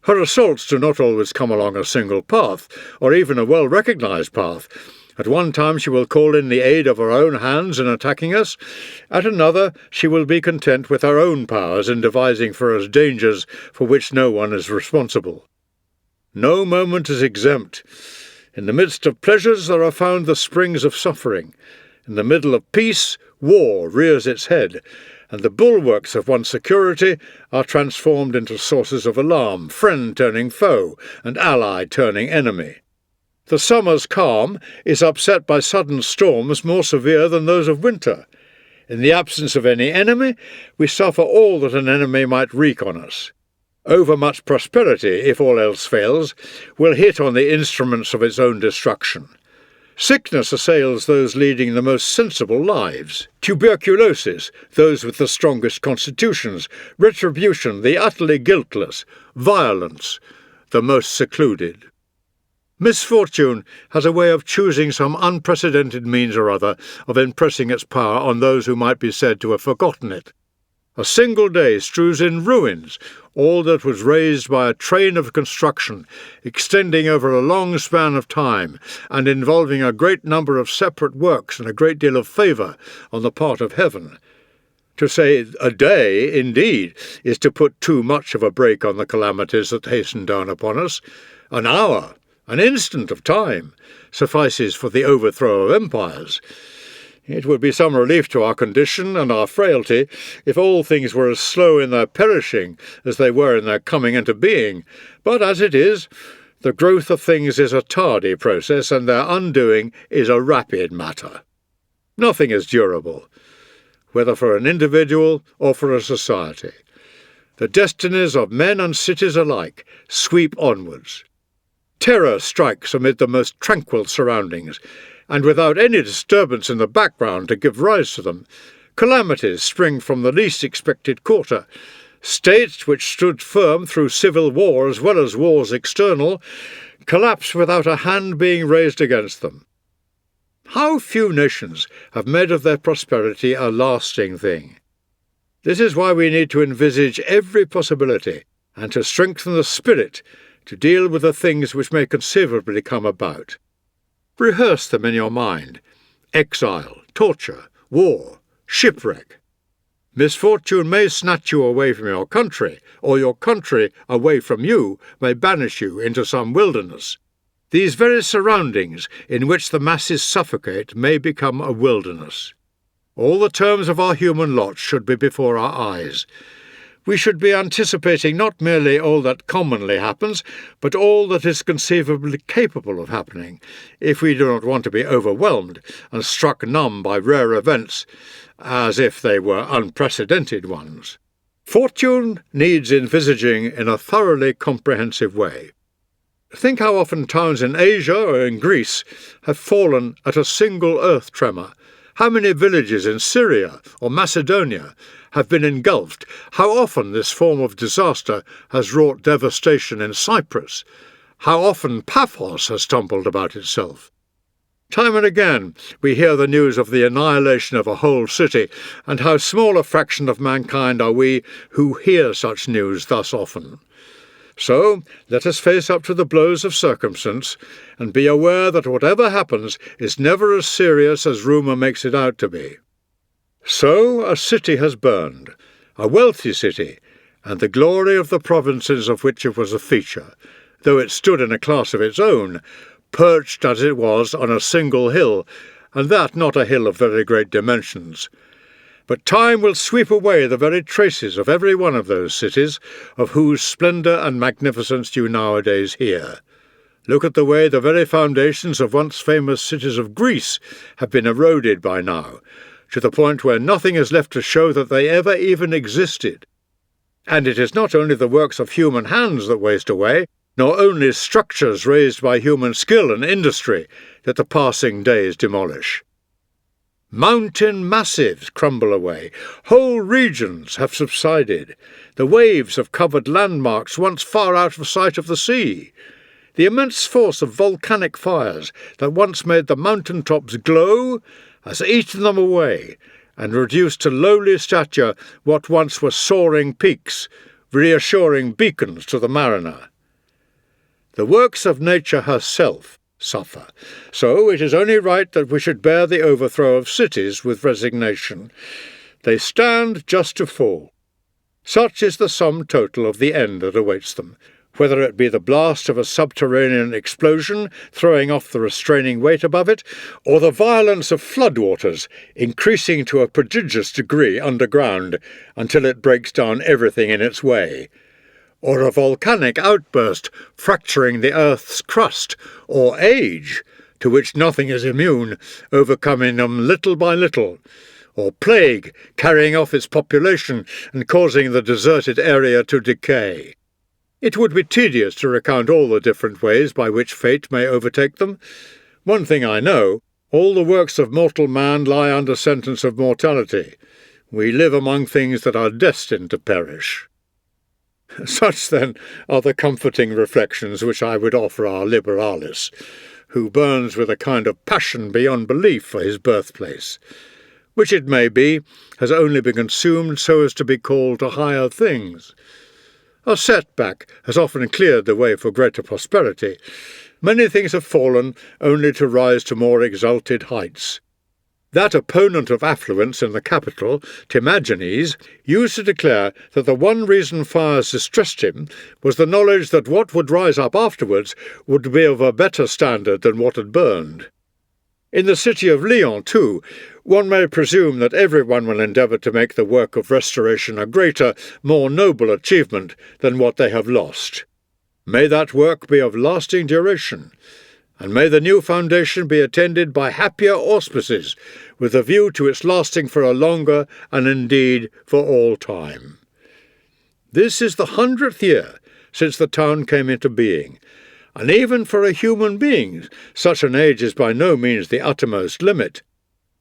Her assaults do not always come along a single path, or even a well-recognized path. At one time she will call in the aid of her own hands in attacking us. At another she will be content with her own powers in devising for us dangers for which no one is responsible. No moment is exempt. In the midst of pleasures there are found the springs of suffering. In the middle of peace, war rears its head, and the bulwarks of one's security are transformed into sources of alarm, friend turning foe, and ally turning enemy. The summer's calm is upset by sudden storms more severe than those of winter. In the absence of any enemy, we suffer all that an enemy might wreak on us. Overmuch prosperity, if all else fails, will hit on the instruments of its own destruction. Sickness assails those leading the most sensible lives. Tuberculosis, those with the strongest constitutions. Retribution, the utterly guiltless. Violence, the most secluded. Misfortune has a way of choosing some unprecedented means or other of impressing its power on those who might be said to have forgotten it. A single day strews in ruins all that was raised by a train of construction, extending over a long span of time, and involving a great number of separate works and a great deal of favour on the part of heaven. To say a day, indeed, is to put too much of a brake on the calamities that hasten down upon us. An hour, an instant of time, suffices for the overthrow of empires. It would be some relief to our condition and our frailty if all things were as slow in their perishing as they were in their coming into being, but as it is, the growth of things is a tardy process, and their undoing is a rapid matter. Nothing is durable, whether for an individual or for a society. The destinies of men and cities alike sweep onwards. Terror strikes amid the most tranquil surroundings, and without any disturbance in the background to give rise to them. Calamities spring from the least expected quarter, States which stood firm through civil war as well as wars external collapse without a hand being raised against them. How few nations have made of their prosperity a lasting thing. This is why we need to envisage every possibility and to strengthen the spirit to deal with the things which may conceivably come about. Rehearse them in your mind: exile, torture, war, shipwreck. Misfortune may snatch you away from your country, or your country away from you may banish you into some wilderness. These very surroundings in which the masses suffocate may become a wilderness. All the terms of our human lot should be before our eyes. We should be anticipating not merely all that commonly happens, but all that is conceivably capable of happening, if we do not want to be overwhelmed and struck numb by rare events, as if they were unprecedented ones. Fortune needs envisaging in a thoroughly comprehensive way. Think how often towns in Asia or in Greece have fallen at a single earth tremor. How many villages in Syria or Macedonia have been engulfed? How often this form of disaster has wrought devastation in Cyprus? How often Paphos has tumbled about itself? Time and again we hear the news of the annihilation of a whole city, and how small a fraction of mankind are we who hear such news thus often. So let us face up to the blows of circumstance, and be aware that whatever happens is never as serious as rumour makes it out to be. So a city has burned, a wealthy city, and the glory of the provinces of which it was a feature, though it stood in a class of its own, perched as it was on a single hill, and that not a hill of very great dimensions. But time will sweep away the very traces of every one of those cities, of whose splendour and magnificence you nowadays hear. Look at the way the very foundations of once famous cities of Greece have been eroded by now, to the point where nothing is left to show that they ever even existed. And it is not only the works of human hands that waste away, nor only structures raised by human skill and industry that the passing days demolish. Mountain massives crumble away, whole regions have subsided, the waves have covered landmarks once far out of sight of the sea. The immense force of volcanic fires that once made the mountain tops glow has eaten them away, and reduced to lowly stature what once were soaring peaks, reassuring beacons to the mariner. The works of nature herself suffer, so it is only right that we should bear the overthrow of cities with resignation. They stand just to fall. Such is the sum total of the end that awaits them, whether it be the blast of a subterranean explosion throwing off the restraining weight above it, or the violence of floodwaters increasing to a prodigious degree underground until it breaks down everything in its way, or a volcanic outburst fracturing the earth's crust, or age, to which nothing is immune, overcoming them little by little, or plague carrying off its population and causing the deserted area to decay. It would be tedious to recount all the different ways by which fate may overtake them. One thing I know, all the works of mortal man lie under sentence of mortality. We live among things that are destined to perish. Such, then, are the comforting reflections which I would offer our Liberalis, who burns with a kind of passion beyond belief for his birthplace, which it may be has only been consumed so as to be called to higher things. A setback has often cleared the way for greater prosperity. Many things have fallen only to rise to more exalted heights. That opponent of affluence in the capital, Timagenes, used to declare that the one reason fires distressed him was the knowledge that what would rise up afterwards would be of a better standard than what had burned. In the city of Lyons, too, one may presume that everyone will endeavour to make the work of restoration a greater, more noble achievement than what they have lost. May that work be of lasting duration, and may the new foundation be attended by happier auspices, with a view to its lasting for a longer, and indeed for all time. This is the 100th year since the town came into being, and even for a human being such an age is by no means the uttermost limit.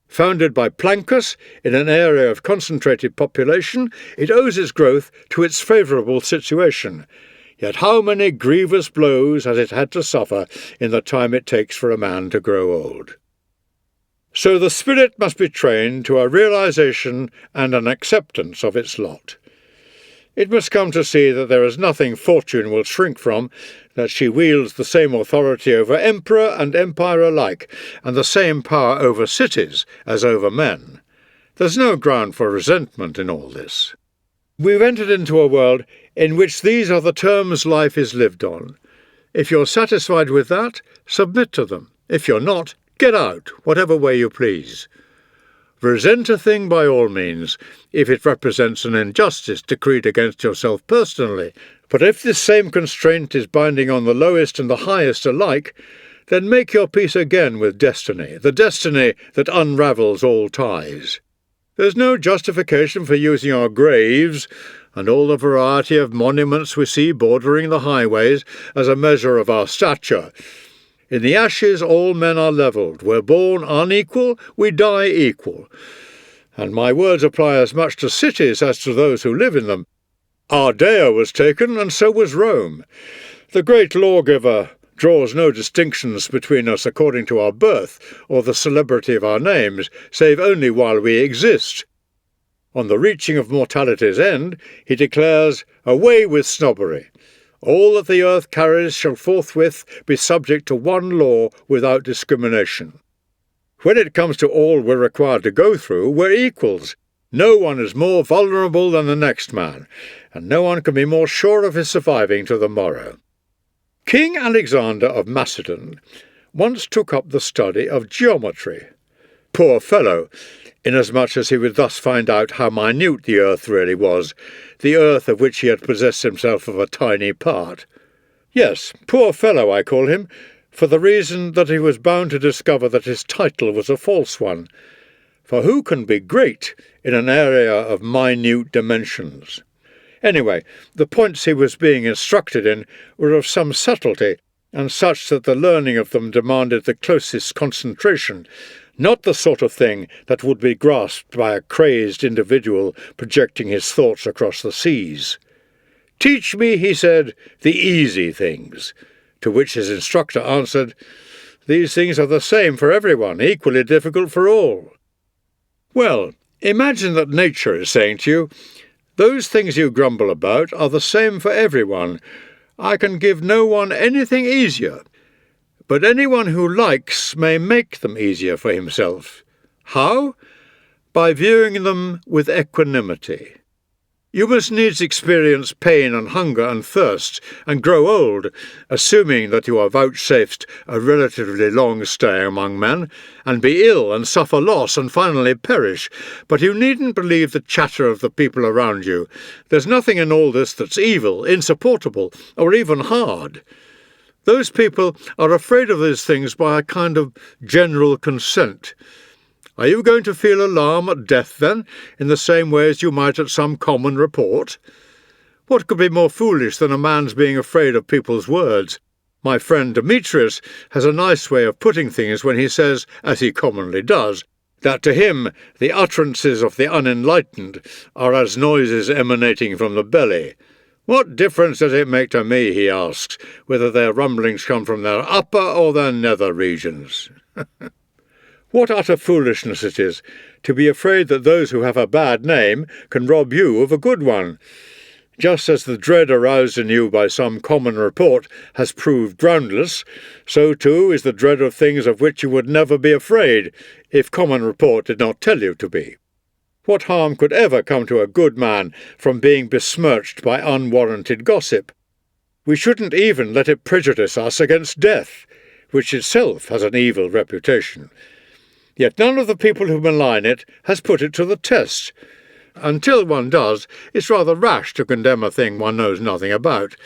Founded by Plancus in an area of concentrated population, it owes its growth to its favourable situation. Yet how many grievous blows has it had to suffer in the time it takes for a man to grow old? So the spirit must be trained to a realization and an acceptance of its lot. It must come to see that there is nothing fortune will shrink from, that she wields the same authority over emperor and empire alike, and the same power over cities as over men. There's no ground for resentment in all this. We've entered into a world in which these are the terms life is lived on. If you're satisfied with that, submit to them. If you're not, get out, whatever way you please. Resent a thing by all means, if it represents an injustice decreed against yourself personally, but if this same constraint is binding on the lowest and the highest alike, then make your peace again with destiny, the destiny that unravels all ties. There's no justification for using our graves, and all the variety of monuments we see bordering the highways, as a measure of our stature. In the ashes all men are levelled. We're born unequal, we die equal. And my words apply as much to cities as to those who live in them. Ardea was taken, and so was Rome. The great lawgiver draws no distinctions between us according to our birth or the celebrity of our names, save only while we exist. On the reaching of mortality's end, he declares, "Away with snobbery! All that the earth carries shall forthwith be subject to one law without discrimination." When it comes to all we're required to go through, we're equals. No one is more vulnerable than the next man, and no one can be more sure of his surviving to the morrow. King Alexander of Macedon once took up the study of geometry. Poor fellow, inasmuch as he would thus find out how minute the earth really was, the earth of which he had possessed himself of a tiny part. Yes, poor fellow I call him, for the reason that he was bound to discover that his title was a false one. For who can be great in an area of minute dimensions? Anyway, the points he was being instructed in were of some subtlety, and such that the learning of them demanded the closest concentration, not the sort of thing that would be grasped by a crazed individual projecting his thoughts across the seas. "Teach me," he said, "the easy things," to which his instructor answered, "These things are the same for everyone, equally difficult for all." Well, imagine that nature is saying to you, "Those things you grumble about are the same for everyone. I can give no one anything easier, but anyone who likes may make them easier for himself. How? By viewing them with equanimity. You must needs experience pain and hunger and thirst, and grow old, assuming that you are vouchsafed a relatively long stay among men, and be ill and suffer loss and finally perish. But you needn't believe the chatter of the people around you. There's nothing in all this that's evil, insupportable, or even hard. Those people are afraid of these things by a kind of general consent. Are you going to feel alarm at death, then, in the same way as you might at some common report? What could be more foolish than a man's being afraid of people's words? My friend Demetrius has a nice way of putting things when he says, as he commonly does, that to him the utterances of the unenlightened are as noises emanating from the belly. What difference does it make to me, he asks, whether their rumblings come from their upper or their nether regions? What utter foolishness it is to be afraid that those who have a bad name can rob you of a good one. Just as the dread aroused in you by some common report has proved groundless, so too is the dread of things of which you would never be afraid, if common report did not tell you to be. What harm could ever come to a good man from being besmirched by unwarranted gossip? We shouldn't even let it prejudice us against death, which itself has an evil reputation. Yet none of the people who malign it has put it to the test. Until one does, it's rather rash to condemn a thing one knows nothing about.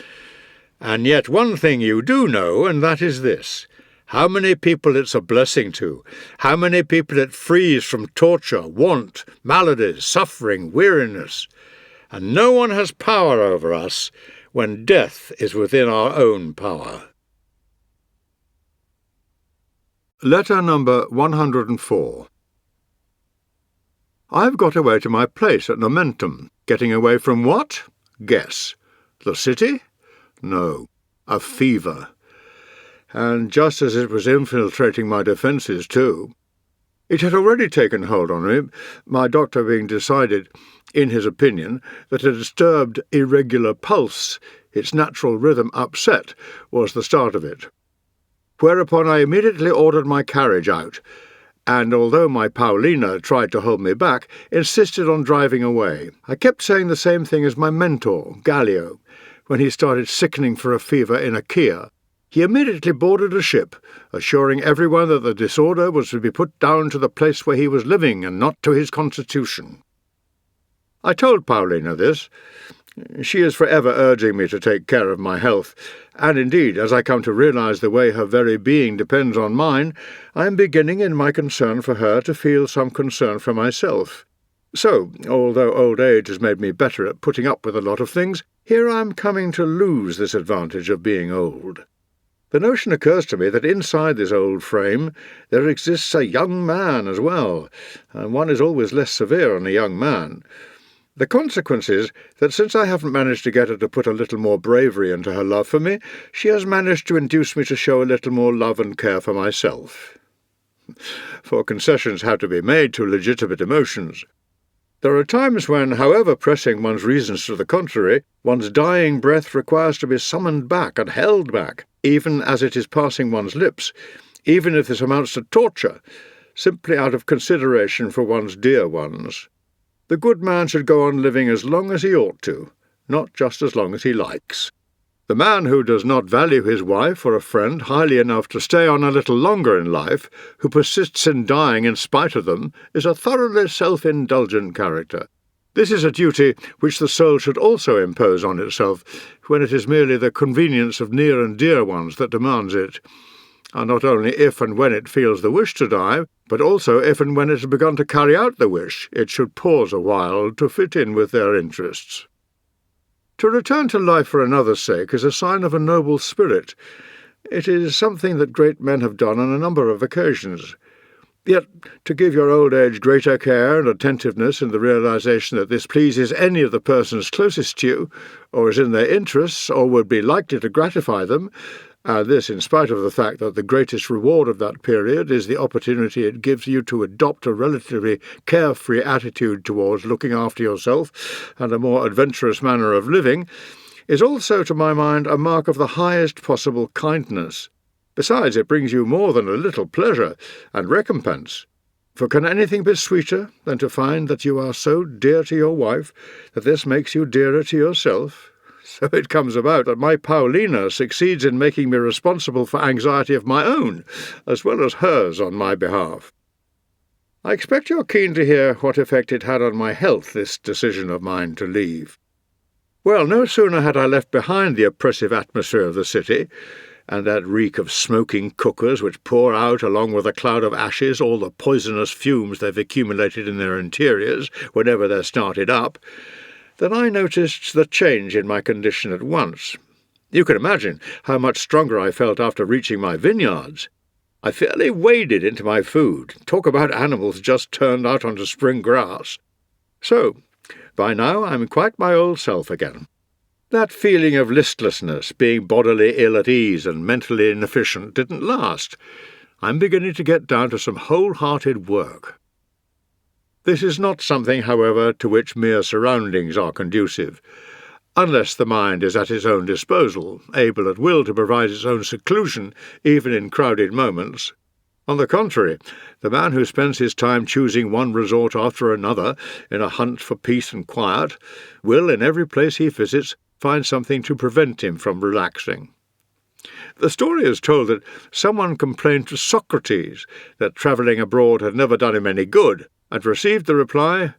And yet one thing you do know, and that is this: how many people it's a blessing to, how many people it frees from torture, want, maladies, suffering, weariness. And no one has power over us when death is within our own power. Letter number 104. I've got away to my place at Nomentum. Getting away from what? Guess. The city? No. A fever. And just as it was infiltrating my defences too. It had already taken hold on me, my doctor being decided, in his opinion, that a disturbed irregular pulse, its natural rhythm upset, was the start of it. Whereupon I immediately ordered my carriage out, and although my Paulina tried to hold me back, insisted on driving away. I kept saying the same thing as my mentor, Gallio, when he started sickening for a fever in Achaia. He immediately boarded a ship, assuring everyone that the disorder was to be put down to the place where he was living and not to his constitution. I told Paulina this. She is forever urging me to take care of my health, and indeed, as I come to realize the way her very being depends on mine, I am beginning in my concern for her to feel some concern for myself. So, although old age has made me better at putting up with a lot of things, here I am coming to lose this advantage of being old. The notion occurs to me that inside this old frame there exists a young man as well, and one is always less severe on a young man. The consequence is that since I haven't managed to get her to put a little more bravery into her love for me, she has managed to induce me to show a little more love and care for myself. For concessions have to be made to legitimate emotions. There are times when, however pressing one's reasons to the contrary, one's dying breath requires to be summoned back and held back, even as it is passing one's lips, even if this amounts to torture, simply out of consideration for one's dear ones. The good man should go on living as long as he ought to, not just as long as he likes. The man who does not value his wife or a friend highly enough to stay on a little longer in life, who persists in dying in spite of them, is a thoroughly self-indulgent character. This is a duty which the soul should also impose on itself, when it is merely the convenience of near and dear ones that demands it, and not only if and when it feels the wish to die, but also if and when it has begun to carry out the wish, it should pause a while to fit in with their interests. To return to life for another's sake is a sign of a noble spirit. It is something that great men have done on a number of occasions. Yet, to give your old age greater care and attentiveness in the realization that this pleases any of the persons closest to you, or is in their interests, or would be likely to gratify them, and this in spite of the fact that the greatest reward of that period is the opportunity it gives you to adopt a relatively carefree attitude towards looking after yourself and a more adventurous manner of living, is also, to my mind, a mark of the highest possible kindness. Besides, it brings you more than a little pleasure and recompense. For can anything be sweeter than to find that you are so dear to your wife that this makes you dearer to yourself? So it comes about that my Paulina succeeds in making me responsible for anxiety of my own, as well as hers on my behalf. I expect you're keen to hear what effect it had on my health, this decision of mine to leave. Well, no sooner had I left behind the oppressive atmosphere of the city, and that reek of smoking cookers which pour out along with a cloud of ashes all the poisonous fumes they've accumulated in their interiors whenever they're started up, then I noticed the change in my condition at once. You can imagine how much stronger I felt after reaching my vineyards. I fairly waded into my food. Talk about animals just turned out onto spring grass. So, by now I'm quite my old self again. That feeling of listlessness, being bodily ill at ease and mentally inefficient, didn't last. I'm beginning to get down to some wholehearted work. This is not something, however, to which mere surroundings are conducive, unless the mind is at its own disposal, able at will to provide its own seclusion, even in crowded moments. On the contrary, the man who spends his time choosing one resort after another in a hunt for peace and quiet will, in every place he visits, find something to prevent him from relaxing. The story is told that someone complained to Socrates that travelling abroad had never done him any good, and received the reply,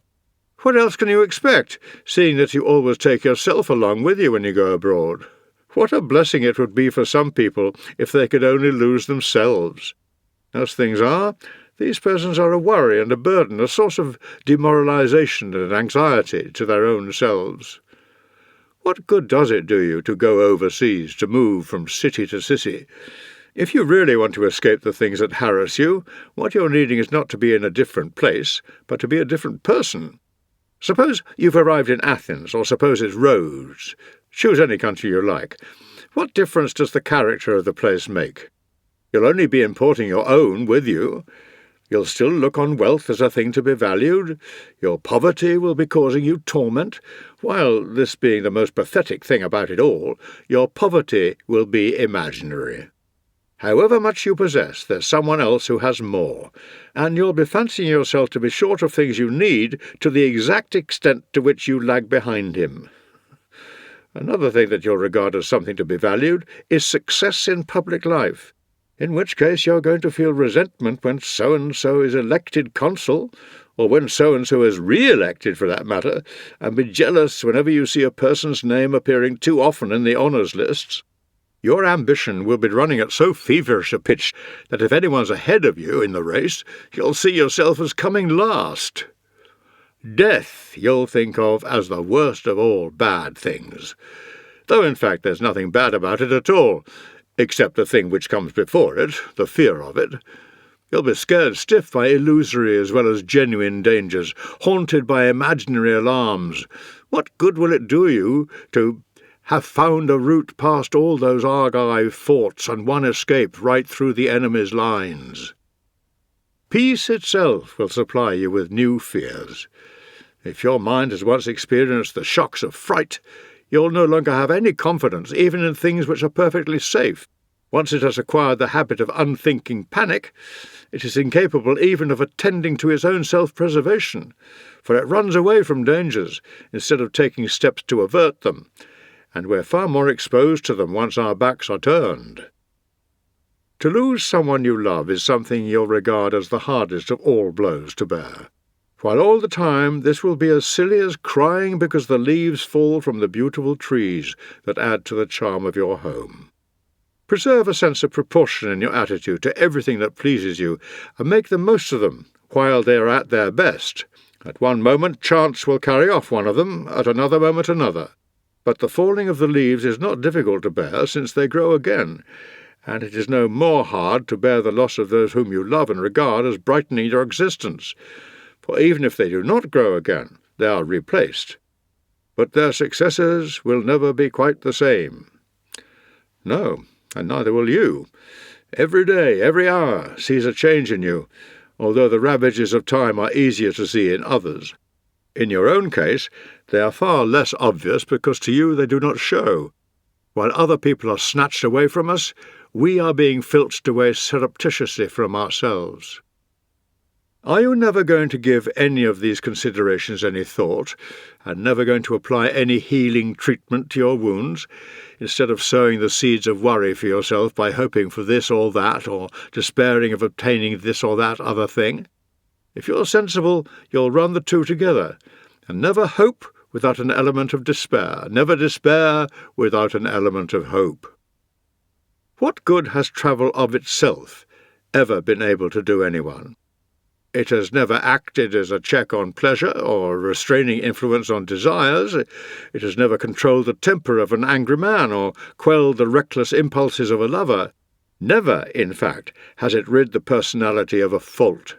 "What else can you expect, seeing that you always take yourself along with you when you go abroad? What a blessing it would be for some people if they could only lose themselves. As things are, these persons are a worry and a burden, a source of demoralization and anxiety to their own selves. What good does it do you to go overseas, to move from city to city? If you really want to escape the things that harass you, what you're needing is not to be in a different place, but to be a different person. Suppose you've arrived in Athens, or suppose it's Rhodes. Choose any country you like. What difference does the character of the place make? You'll only be importing your own with you. You'll still look on wealth as a thing to be valued. Your poverty will be causing you torment, while, this being the most pathetic thing about it all, your poverty will be imaginary. However much you possess, there's someone else who has more, and you'll be fancying yourself to be short of things you need to the exact extent to which you lag behind him. Another thing that you'll regard as something to be valued is success in public life, in which case you're going to feel resentment when so-and-so is elected consul, or when so-and-so is re-elected for that matter, and be jealous whenever you see a person's name appearing too often in the honours lists. Your ambition will be running at so feverish a pitch that if anyone's ahead of you in the race, you'll see yourself as coming last. Death you'll think of as the worst of all bad things, though in fact there's nothing bad about it at all, except the thing which comes before it, the fear of it. You'll be scared stiff by illusory as well as genuine dangers, haunted by imaginary alarms. What good will it do you to have found a route past all those Argive forts and one escape right through the enemy's lines? Peace itself will supply you with new fears. If your mind has once experienced the shocks of fright, you'll no longer have any confidence even in things which are perfectly safe. Once it has acquired the habit of unthinking panic, it is incapable even of attending to its own self-preservation, for it runs away from dangers instead of taking steps to avert them, and we're far more exposed to them once our backs are turned. To lose someone you love is something you'll regard as the hardest of all blows to bear, while all the time this will be as silly as crying because the leaves fall from the beautiful trees that add to the charm of your home. Preserve a sense of proportion in your attitude to everything that pleases you, and make the most of them while they are at their best. At one moment chance will carry off one of them, at another moment another. But the falling of the leaves is not difficult to bear, since they grow again, and it is no more hard to bear the loss of those whom you love and regard as brightening your existence, for even if they do not grow again, they are replaced. But their successors will never be quite the same. No, and neither will you. Every day, every hour, sees a change in you, although the ravages of time are easier to see in others. In your own case, they are far less obvious because to you they do not show. While other people are snatched away from us, we are being filched away surreptitiously from ourselves. Are you never going to give any of these considerations any thought, and never going to apply any healing treatment to your wounds, instead of sowing the seeds of worry for yourself by hoping for this or that, or despairing of obtaining this or that other thing? If you're sensible, you'll run the two together, and never hope without an element of despair, never despair without an element of hope. What good has travel of itself ever been able to do anyone? It has never acted as a check on pleasure or a restraining influence on desires. It has never controlled the temper of an angry man or quelled the reckless impulses of a lover. Never, in fact, has it rid the personality of a fault.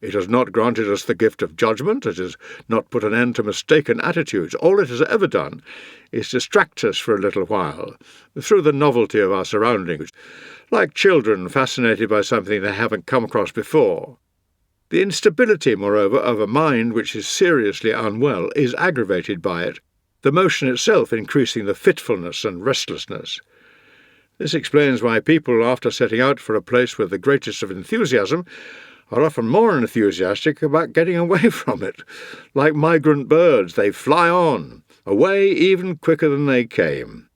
It has not granted us the gift of judgment. It has not put an end to mistaken attitudes. All it has ever done is distract us for a little while, through the novelty of our surroundings, like children fascinated by something they haven't come across before. The instability, moreover, of a mind which is seriously unwell is aggravated by it, the motion itself increasing the fitfulness and restlessness. This explains why people, after setting out for a place with the greatest of enthusiasm, are often more enthusiastic about getting away from it. Like migrant birds, they fly on, away even quicker than they came.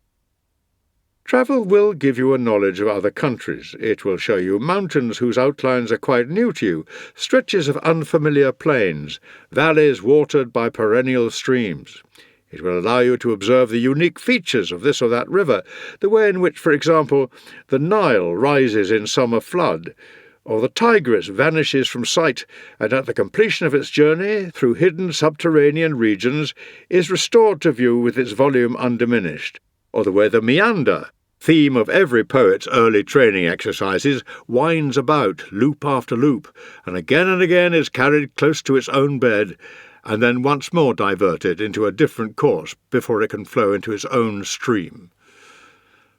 Travel will give you a knowledge of other countries. It will show you mountains whose outlines are quite new to you, stretches of unfamiliar plains, valleys watered by perennial streams. It will allow you to observe the unique features of this or that river, the way in which, for example, the Nile rises in summer flood, or the Tigris vanishes from sight and at the completion of its journey through hidden subterranean regions is restored to view with its volume undiminished, or the way the Meander, theme of every poet's early training exercises, winds about, loop after loop, and again is carried close to its own bed, and then once more diverted into a different course before it can flow into its own stream.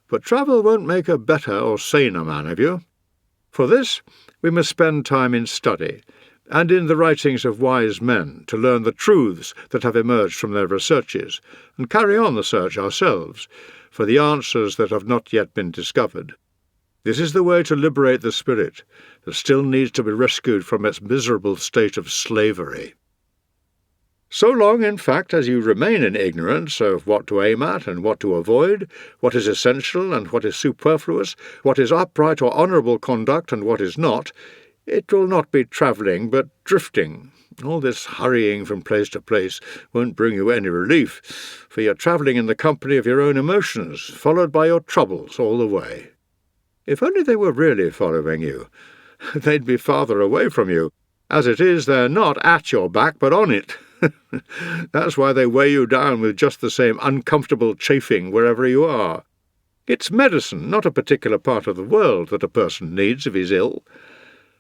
But travel won't make a better or saner man of you. For this, we must spend time in study, and in the writings of wise men, to learn the truths that have emerged from their researches, and carry on the search ourselves, for the answers that have not yet been discovered. This is the way to liberate the spirit that still needs to be rescued from its miserable state of slavery. So long, in fact, as you remain in ignorance of what to aim at and what to avoid, what is essential and what is superfluous, what is upright or honourable conduct and what is not, it will not be travelling but drifting. All this hurrying from place to place won't bring you any relief, for you're travelling in the company of your own emotions, followed by your troubles all the way. If only they were really following you, they'd be farther away from you. As it is, they're not at your back, but on it. That's why they weigh you down with just the same uncomfortable chafing wherever you are. It's medicine, not a particular part of the world, that a person needs if he's ill.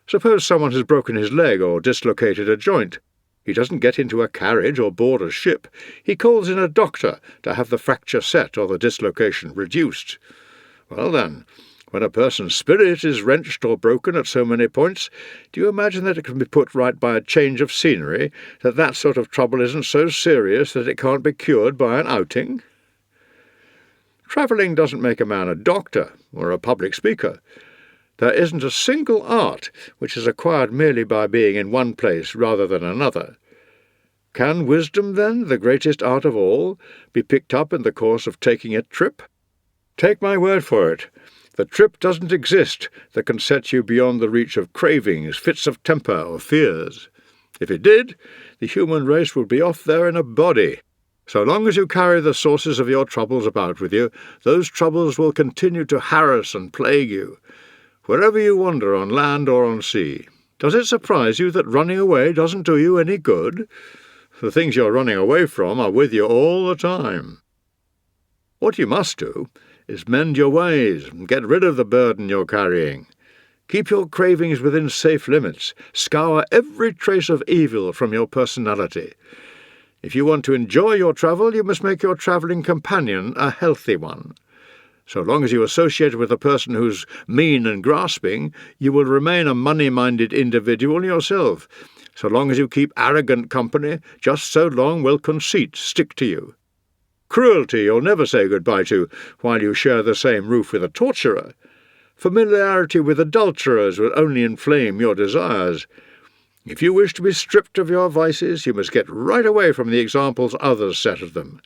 Suppose someone has broken his leg or dislocated a joint. He doesn't get into a carriage or board a ship. He calls in a doctor to have the fracture set or the dislocation reduced. Well then, when a person's spirit is wrenched or broken at so many points, do you imagine that it can be put right by a change of scenery, that sort of trouble isn't so serious that it can't be cured by an outing? Travelling doesn't make a man a doctor or a public speaker. There isn't a single art which is acquired merely by being in one place rather than another. Can wisdom, then, the greatest art of all, be picked up in the course of taking a trip? Take my word for it. The trip doesn't exist that can set you beyond the reach of cravings, fits of temper, or fears. If it did, the human race would be off there in a body. So long as you carry the sources of your troubles about with you, those troubles will continue to harass and plague you, wherever you wander on land or on sea. Does it surprise you that running away doesn't do you any good? The things you're running away from are with you all the time. What you must do is mend your ways and get rid of the burden you're carrying. Keep your cravings within safe limits. Scour every trace of evil from your personality. If you want to enjoy your travel, you must make your travelling companion a healthy one. So long as you associate with a person who's mean and grasping, you will remain a money-minded individual yourself. So long as you keep arrogant company, just so long will conceit stick to you. Cruelty you'll never say goodbye to while you share the same roof with a torturer. Familiarity with adulterers will only inflame your desires. If you wish to be stripped of your vices, you must get right away from the examples others set of them.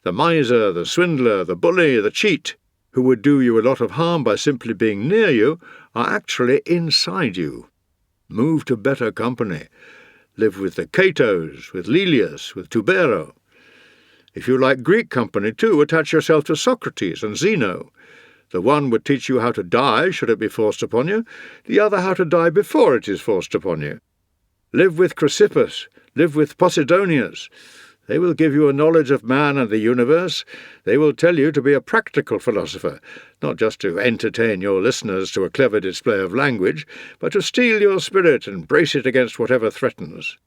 The miser, the swindler, the bully, the cheat, who would do you a lot of harm by simply being near you, are actually inside you. Move to better company. Live with the Catos, with Lelius, with Tubero. If you like Greek company too, attach yourself to Socrates and Zeno. The one would teach you how to die, should it be forced upon you, the other how to die before it is forced upon you. Live with Chrysippus, live with Posidonius. They will give you a knowledge of man and the universe. They will tell you to be a practical philosopher, not just to entertain your listeners to a clever display of language, but to steel your spirit and brace it against whatever threatens.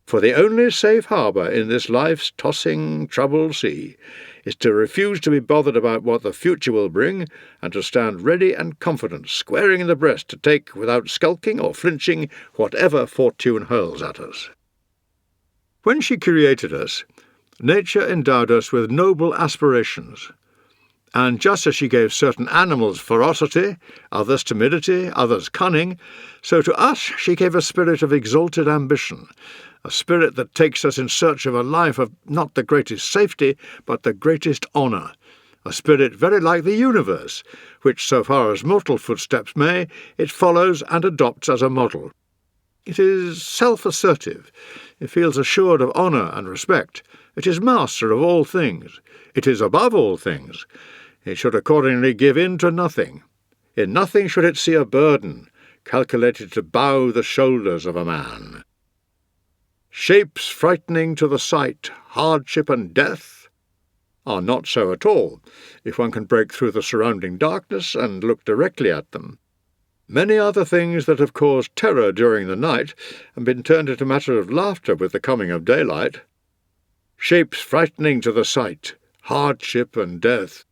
For the only safe harbour in this life's tossing, troubled sea is to refuse to be bothered about what the future will bring, and to stand ready and confident, squaring in the breast to take, without skulking or flinching, whatever fortune hurls at us. When she created us, nature endowed us with noble aspirations, and just as she gave certain animals ferocity, others timidity, others cunning, so to us she gave a spirit of exalted ambition, a spirit that takes us in search of a life of not the greatest safety, but the greatest honour, a spirit very like the universe, which, so far as mortal footsteps may, it follows and adopts as a model. It is self-assertive. It feels assured of honour and respect. It is master of all things. It is above all things. It should accordingly give in to nothing. In nothing should it see a burden, calculated to bow the shoulders of a man. Shapes frightening to the sight, hardship and death, are not so at all, if one can break through the surrounding darkness and look directly at them. Many are the things that have caused terror during the night and been turned into matter of laughter with the coming of daylight. Shapes frightening to the sight, hardship and death.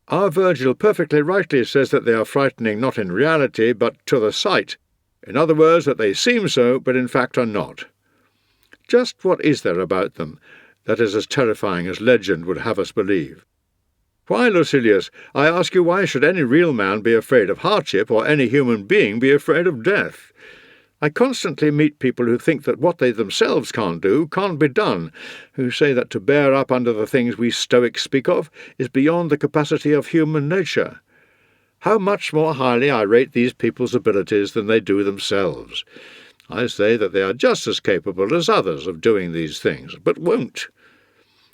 Our Virgil perfectly rightly says that they are frightening not in reality but to the sight. In other words, that they seem so, but in fact are not. Just what is there about them that is as terrifying as legend would have us believe? Why, Lucilius, I ask you, why should any real man be afraid of hardship, or any human being be afraid of death? I constantly meet people who think that what they themselves can't do can't be done, who say that to bear up under the things we Stoics speak of is beyond the capacity of human nature. How much more highly I rate these people's abilities than they do themselves. I say that they are just as capable as others of doing these things, but won't.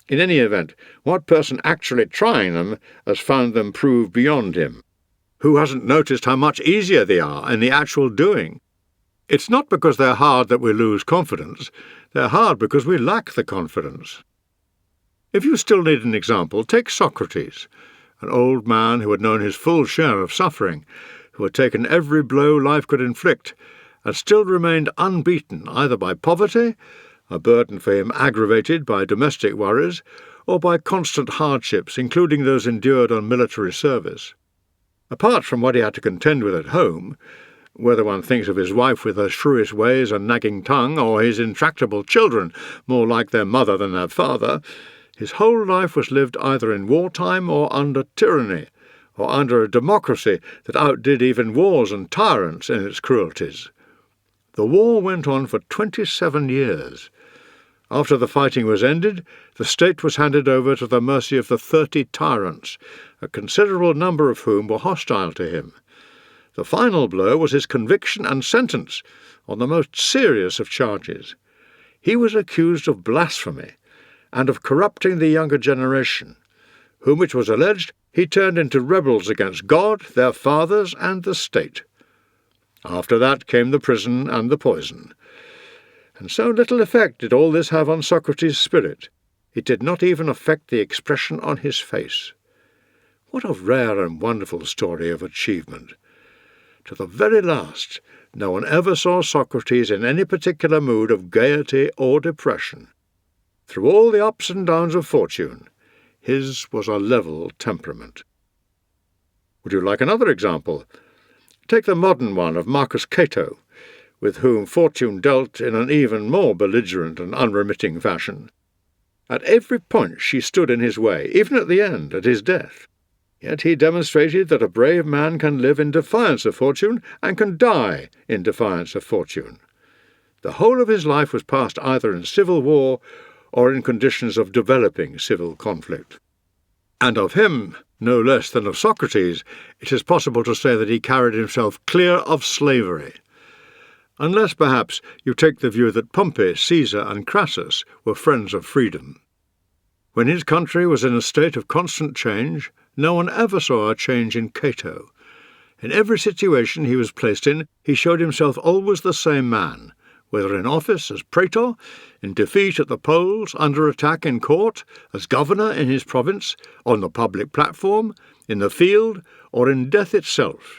In any event, what person actually trying them has found them prove beyond him? Who hasn't noticed how much easier they are in the actual doing? It's not because they're hard that we lose confidence. They're hard because we lack the confidence. If you still need an example, take Socrates, an old man who had known his full share of suffering, who had taken every blow life could inflict, and still remained unbeaten either by poverty, a burden for him aggravated by domestic worries, or by constant hardships, including those endured on military service. Apart from what he had to contend with at home, whether one thinks of his wife with her shrewish ways and nagging tongue, or his intractable children, more like their mother than their father, his whole life was lived either in wartime or under tyranny, or under a democracy that outdid even wars and tyrants in its cruelties. The war went on for 27 years. After the fighting was ended, the state was handed over to the mercy of the 30 tyrants, a considerable number of whom were hostile to him. The final blow was his conviction and sentence on the most serious of charges. He was accused of blasphemy and of corrupting the younger generation, whom it was alleged he turned into rebels against God, their fathers, and the state. After that came the prison and the poison. And so little effect did all this have on Socrates' spirit. It did not even affect the expression on his face. What a rare and wonderful story of achievement! To the very last, no one ever saw Socrates in any particular mood of gaiety or depression. Through all the ups and downs of fortune, his was a level temperament. Would you like another example? Take the modern one of Marcus Cato, with whom fortune dealt in an even more belligerent and unremitting fashion. At every point she stood in his way, even at the end, at his death. Yet he demonstrated that a brave man can live in defiance of fortune and can die in defiance of fortune. The whole of his life was passed either in civil war or in conditions of developing civil conflict. And of him, no less than of Socrates, it is possible to say that he carried himself clear of slavery. Unless, perhaps, you take the view that Pompey, Caesar, and Crassus were friends of freedom. When his country was in a state of constant change, no one ever saw a change in Cato. In every situation he was placed in, he showed himself always the same man, whether in office as praetor, in defeat at the polls, under attack in court, as governor in his province, on the public platform, in the field, or in death itself.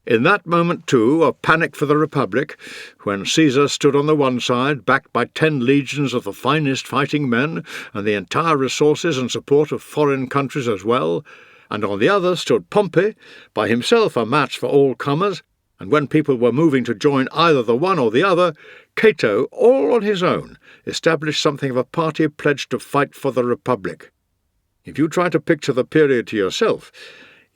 In that moment, too, of panic for the Republic, when Caesar stood on the one side, backed by 10 legions of the finest fighting men, and the entire resources and support of foreign countries as well, and on the other stood Pompey, by himself a match for all comers, and when people were moving to join either the one or the other, Cato, all on his own, established something of a party pledged to fight for the Republic. If you try to picture the period to yourself,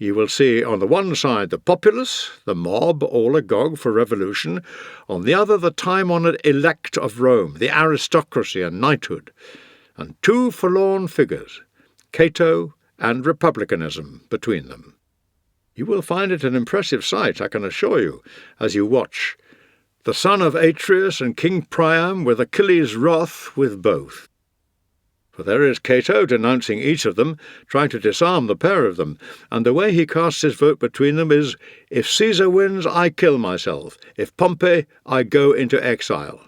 you will see on the one side the populace, the mob, all agog for revolution, on the other the time-honoured elect of Rome, the aristocracy and knighthood, and 2 forlorn figures, Cato and republicanism, between them. You will find it an impressive sight, I can assure you, as you watch. The son of Atreus and King Priam with Achilles' wrath with both. For there is Cato denouncing each of them, trying to disarm the pair of them, and the way he casts his vote between them is, if Caesar wins, I kill myself. If Pompey, I go into exile.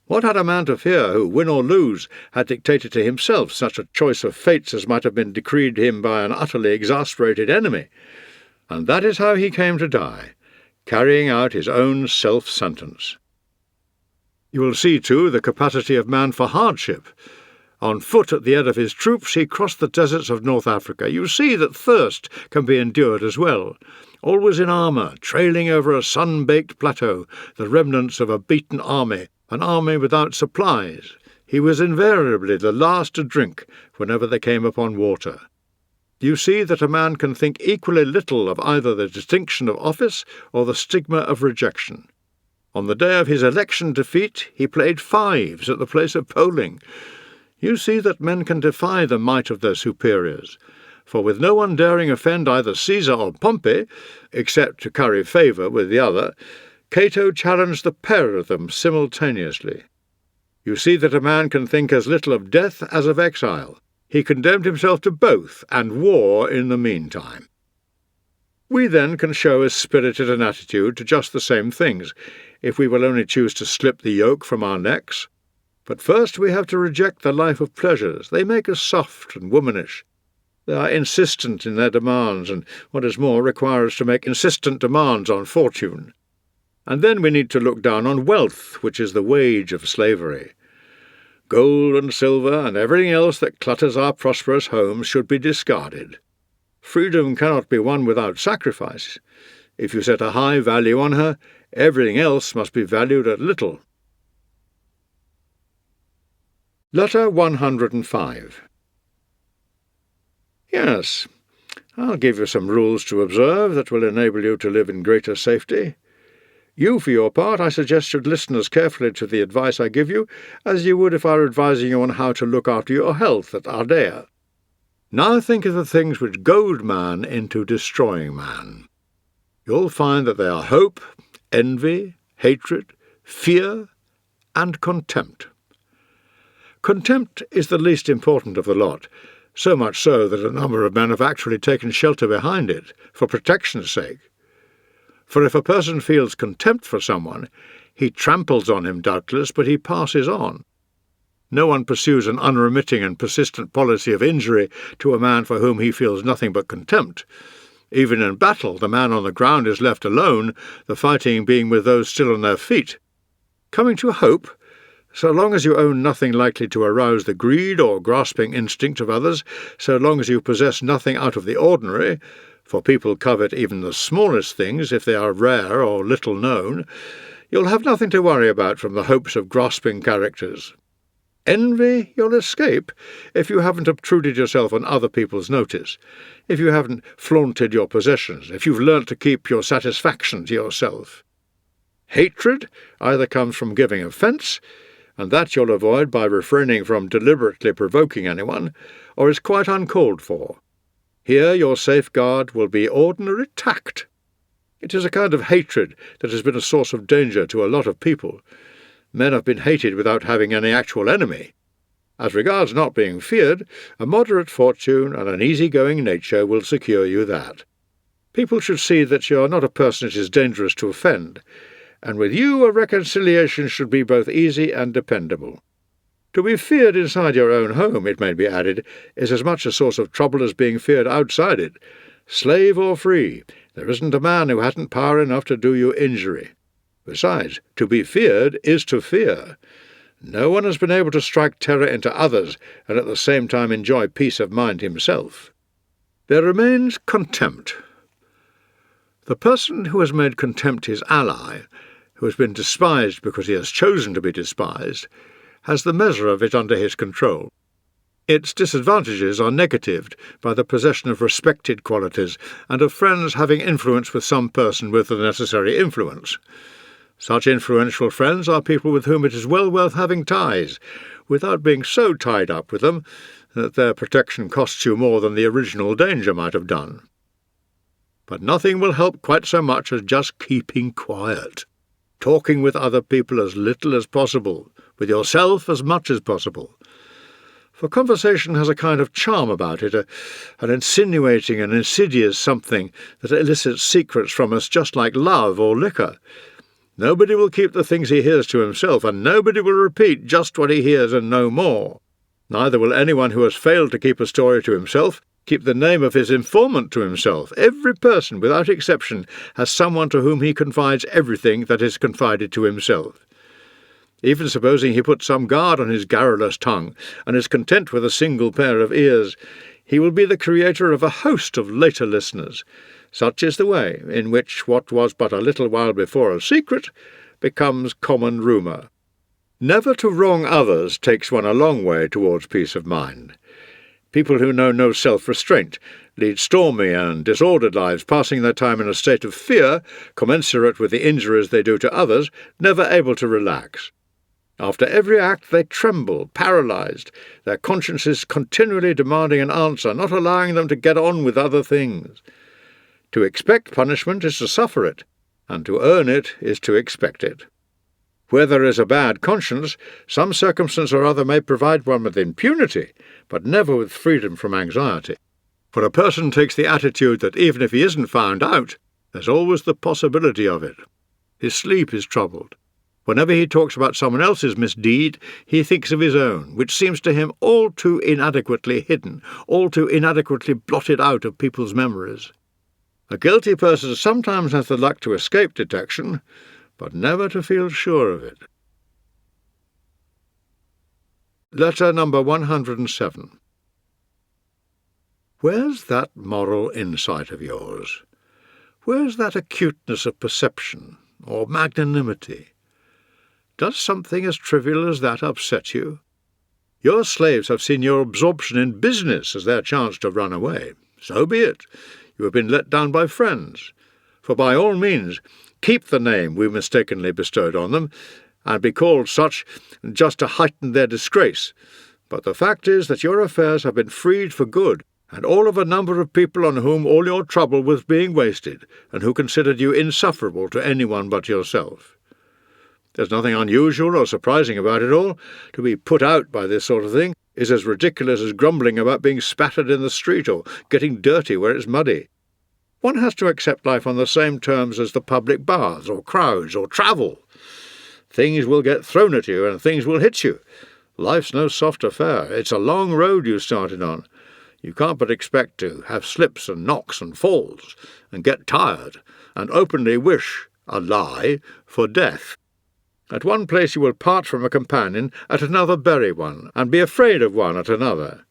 What had a man to fear who, win or lose, had dictated to himself such a choice of fates as might have been decreed him by an utterly exasperated enemy? And that is how he came to die, carrying out his own self-sentence. You will see, too, the capacity of man for hardship. On foot at the head of his troops, he crossed the deserts of North Africa. You see that thirst can be endured as well. Always in armour, trailing over a sun-baked plateau, the remnants of a beaten army, an army without supplies. He was invariably the last to drink whenever they came upon water. You see that a man can think equally little of either the distinction of office or the stigma of rejection. On the day of his election defeat, he played fives at the place of polling. You see that men can defy the might of their superiors, for with no one daring offend either Caesar or Pompey, except to curry favour with the other, Cato challenged the pair of them simultaneously. You see that a man can think as little of death as of exile. He condemned himself to both, and war in the meantime. We then can show as spirited an attitude to just the same things, if we will only choose to slip the yoke from our necks. But first we have to reject the life of pleasures. They make us soft and womanish. They are insistent in their demands, and, what is more, require us to make insistent demands on fortune. And then we need to look down on wealth, which is the wage of slavery. Gold and silver and everything else that clutters our prosperous homes should be discarded. Freedom cannot be won without sacrifice. If you set a high value on her, everything else must be valued at little. Letter 105. Yes, I'll give you some rules to observe that will enable you to live in greater safety. You, for your part, I suggest should listen as carefully to the advice I give you as you would if I were advising you on how to look after your health at Ardea. Now think of the things which goad man into destroying man. You'll find that they are hope, envy, hatred, fear, and contempt. Contempt is the least important of the lot, so much so that a number of men have actually taken shelter behind it, for protection's sake. For if a person feels contempt for someone, he tramples on him doubtless, but he passes on. No one pursues an unremitting and persistent policy of injury to a man for whom he feels nothing but contempt. Even in battle, the man on the ground is left alone, the fighting being with those still on their feet. Coming to hope, so long as you own nothing likely to arouse the greed or grasping instinct of others, so long as you possess nothing out of the ordinary, for people covet even the smallest things if they are rare or little known, you'll have nothing to worry about from the hopes of grasping characters. Envy you'll escape if you haven't obtruded yourself on other people's notice, if you haven't flaunted your possessions, if you've learnt to keep your satisfaction to yourself. Hatred either comes from giving offence, and that you'll avoid by refraining from deliberately provoking anyone, or is quite uncalled for. Here your safeguard will be ordinary tact. It is a kind of hatred that has been a source of danger to a lot of people. Men have been hated without having any actual enemy. As regards not being feared, a moderate fortune and an easy-going nature will secure you that. People should see that you are not a person it is dangerous to offend, and with you a reconciliation should be both easy and dependable. To be feared inside your own home, it may be added, is as much a source of trouble as being feared outside it. Slave or free, there isn't a man who hasn't power enough to do you injury. Besides, to be feared is to fear. No one has been able to strike terror into others and at the same time enjoy peace of mind himself. There remains contempt. The person who has made contempt his ally, who has been despised because he has chosen to be despised, has the measure of it under his control. Its disadvantages are negatived by the possession of respected qualities and of friends having influence with some person with the necessary influence. Such influential friends are people with whom it is well worth having ties, without being so tied up with them that their protection costs you more than the original danger might have done. But nothing will help quite so much as just keeping quiet, talking with other people as little as possible, with yourself as much as possible. For conversation has a kind of charm about it, an insinuating and insidious something that elicits secrets from us just like love or liquor. Nobody will keep the things he hears to himself, and nobody will repeat just what he hears and no more. Neither will anyone who has failed to keep a story to himself keep the name of his informant to himself. Every person, without exception, has someone to whom he confides everything that is confided to himself. Even supposing he puts some guard on his garrulous tongue, and is content with a single pair of ears, he will be the creator of a host of later listeners. Such is the way in which what was but a little while before a secret becomes common rumour. Never to wrong others takes one a long way towards peace of mind. People who know no self-restraint lead stormy and disordered lives, passing their time in a state of fear, commensurate with the injuries they do to others, never able to relax. After every act they tremble, paralysed, their consciences continually demanding an answer, not allowing them to get on with other things. To expect punishment is to suffer it, and to earn it is to expect it. Where there is a bad conscience, some circumstance or other may provide one with impunity, but never with freedom from anxiety. For a person takes the attitude that even if he isn't found out, there's always the possibility of it. His sleep is troubled. Whenever he talks about someone else's misdeed, he thinks of his own, which seems to him all too inadequately hidden, all too inadequately blotted out of people's memories. A guilty person sometimes has the luck to escape detection, but never to feel sure of it. Letter number 107. Where's that moral insight of yours? Where's that acuteness of perception, or magnanimity? Does something as trivial as that upset you? Your slaves have seen your absorption in business as their chance to run away. So be it. You have been let down by friends. For by all means, keep the name we mistakenly bestowed on them, and be called such just to heighten their disgrace. But the fact is that your affairs have been freed for good, and all of a number of people on whom all your trouble was being wasted, and who considered you insufferable to anyone but yourself. There's nothing unusual or surprising about it all. To be put out by this sort of thing is as ridiculous as grumbling about being spattered in the street or getting dirty where it's muddy. One has to accept life on the same terms as the public baths or crowds or travel. Things will get thrown at you and things will hit you. Life's no soft affair. It's a long road you started on. You can't but expect to have slips and knocks and falls, and get tired, and openly wish, a lie, for death. At one place you will part from a companion, at another bury one, and be afraid of one at another.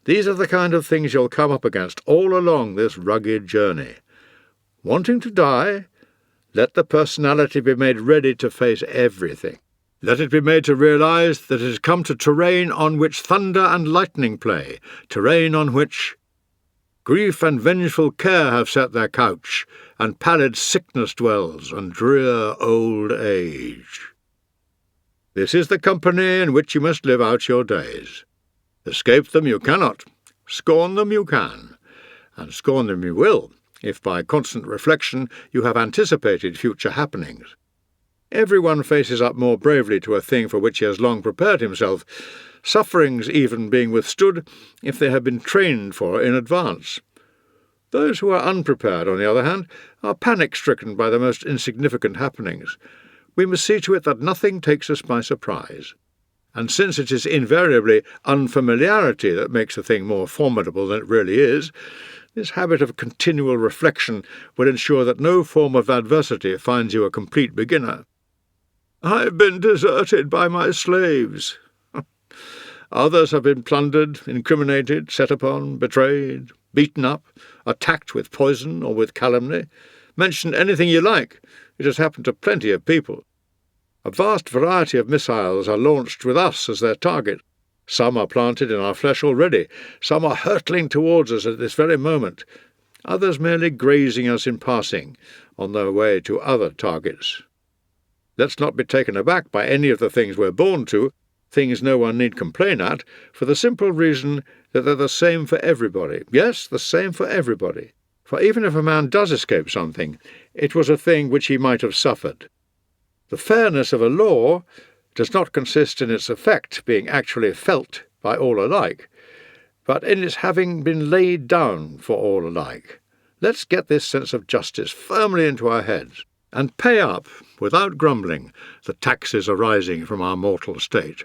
These are the kind of things you'll come up against all along this rugged journey. Wanting to die? Let the personality be made ready to face everything. Let it be made to realize that it has come to terrain on which thunder and lightning play, terrain on which grief and vengeful care have set their couch, and pallid sickness dwells, and drear old age. This is the company in which you must live out your days. Escape them you cannot, scorn them you can, and scorn them you will, if by constant reflection you have anticipated future happenings. Everyone faces up more bravely to a thing for which he has long prepared himself, sufferings even being withstood if they have been trained for in advance. Those who are unprepared, on the other hand, are panic-stricken by the most insignificant happenings. We must see to it that nothing takes us by surprise. And since it is invariably unfamiliarity that makes a thing more formidable than it really is, this habit of continual reflection will ensure that no form of adversity finds you a complete beginner. I've been deserted by my slaves. Others have been plundered, incriminated, set upon, betrayed, beaten up, attacked with poison or with calumny. Mention anything you like. It has happened to plenty of people. A vast variety of missiles are launched with us as their target. Some are planted in our flesh already. Some are hurtling towards us at this very moment. Others merely grazing us in passing, on their way to other targets. Let's not be taken aback by any of the things we're born to, things no one need complain at, for the simple reason that they're the same for everybody. Yes, the same for everybody. For even if a man does escape something, it was a thing which he might have suffered. The fairness of a law does not consist in its effect being actually felt by all alike, but in its having been laid down for all alike. Let's get this sense of justice firmly into our heads. and pay up, without grumbling, the taxes arising from our mortal state.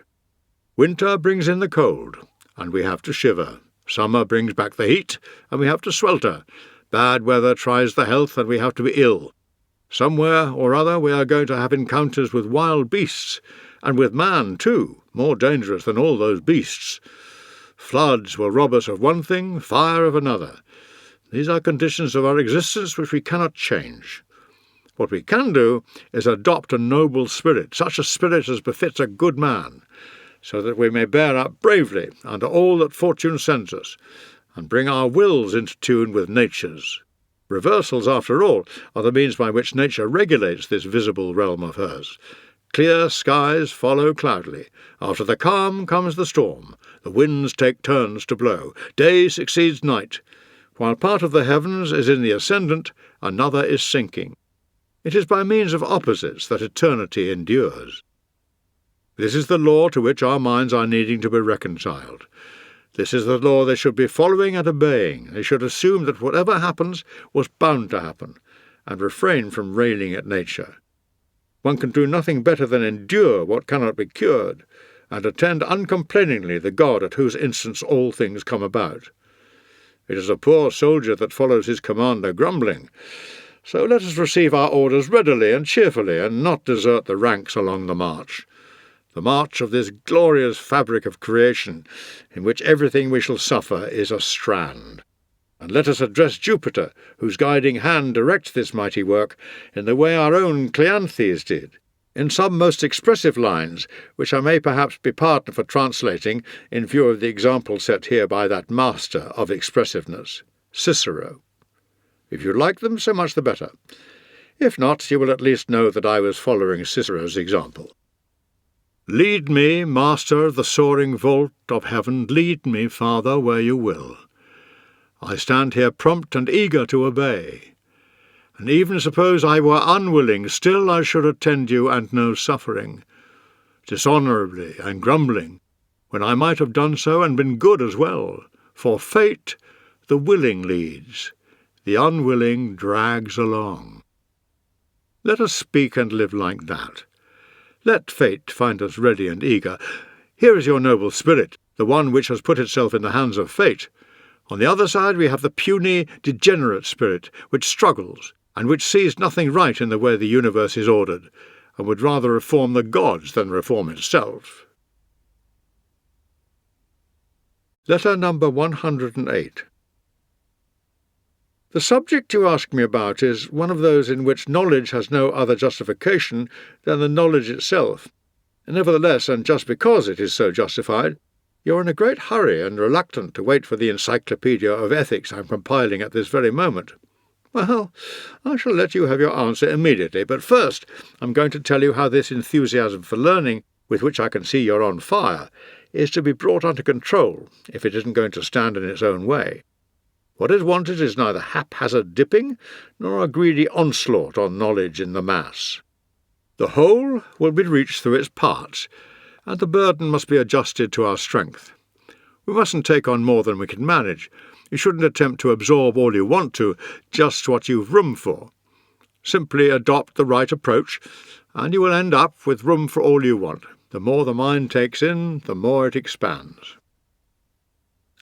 Winter brings in the cold, and we have to shiver. Summer brings back the heat, and we have to swelter. Bad weather tries the health, and we have to be ill. Somewhere or other we are going to have encounters with wild beasts, and with man, too, more dangerous than all those beasts. Floods will rob us of one thing, fire of another. These are conditions of our existence which we cannot change. What we can do is adopt a noble spirit, such a spirit as befits a good man, so that we may bear up bravely under all that fortune sends us, and bring our wills into tune with nature's. Reversals, after all, are the means by which nature regulates this visible realm of hers. Clear skies follow cloudily. After the calm comes the storm. The winds take turns to blow. Day succeeds night. While part of the heavens is in the ascendant, another is sinking. It is by means of opposites that eternity endures. This is the law to which our minds are needing to be reconciled. This is the law they should be following and obeying. They should assume that whatever happens was bound to happen, and refrain from railing at nature. One can do nothing better than endure what cannot be cured, and attend uncomplainingly the God at whose instance all things come about. It is a poor soldier that follows his commander grumbling. So let us receive our orders readily and cheerfully, and not desert the ranks along the march of this glorious fabric of creation, in which everything we shall suffer is a strand. And let us address Jupiter, whose guiding hand directs this mighty work, in the way our own Cleanthes did, in some most expressive lines, which I may perhaps be pardoned for translating in view of the example set here by that master of expressiveness, Cicero. If you like them, so much the better. If not, you will at least know that I was following Cicero's example. Lead me, master of the soaring vault of heaven, lead me, Father, where you will. I stand here prompt and eager to obey. And even suppose I were unwilling, still I should attend you and know suffering, dishonourably and grumbling, when I might have done so and been good as well. For fate, the willing leads, the unwilling drags along. Let us speak and live like that. Let fate find us ready and eager. Here is your noble spirit, the one which has put itself in the hands of fate. On the other side we have the puny, degenerate spirit, which struggles, and which sees nothing right in the way the universe is ordered, and would rather reform the gods than reform itself. Letter number 108. The subject you ask me about is one of those in which knowledge has no other justification than the knowledge itself. Nevertheless, and just because it is so justified, you are in a great hurry and reluctant to wait for the encyclopedia of ethics I am compiling at this very moment. Well, I shall let you have your answer immediately, but first I am going to tell you how this enthusiasm for learning, with which I can see you're on fire, is to be brought under control, if it isn't going to stand in its own way. What is wanted is neither haphazard dipping nor a greedy onslaught on knowledge in the mass. The whole will be reached through its parts, and the burden must be adjusted to our strength. We mustn't take on more than we can manage. You shouldn't attempt to absorb all you want to, just what you've room for. Simply adopt the right approach, and you will end up with room for all you want. The more the mind takes in, the more it expands.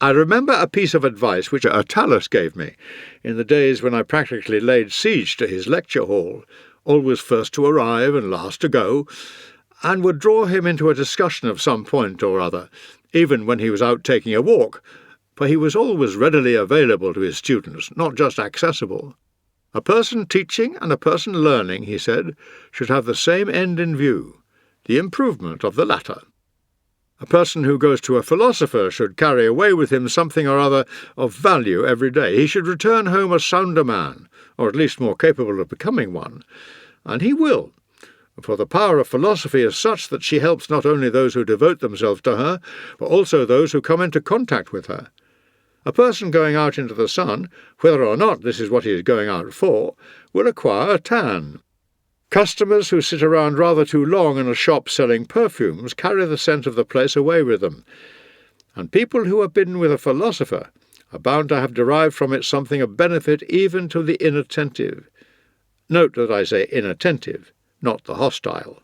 I remember a piece of advice which Attalus gave me in the days when I practically laid siege to his lecture hall, always first to arrive and last to go, and would draw him into a discussion of some point or other, even when he was out taking a walk, for he was always readily available to his students, not just accessible. A person teaching and a person learning, he said, should have the same end in view, the improvement of the latter. A person who goes to a philosopher should carry away with him something or other of value every day. He should return home a sounder man, or at least more capable of becoming one. And he will, for the power of philosophy is such that she helps not only those who devote themselves to her, but also those who come into contact with her. A person going out into the sun, whether or not this is what he is going out for, will acquire a tan. Customers who sit around rather too long in a shop selling perfumes carry the scent of the place away with them, and people who have been with a philosopher are bound to have derived from it something of benefit even to the inattentive. Note that I say inattentive, not the hostile.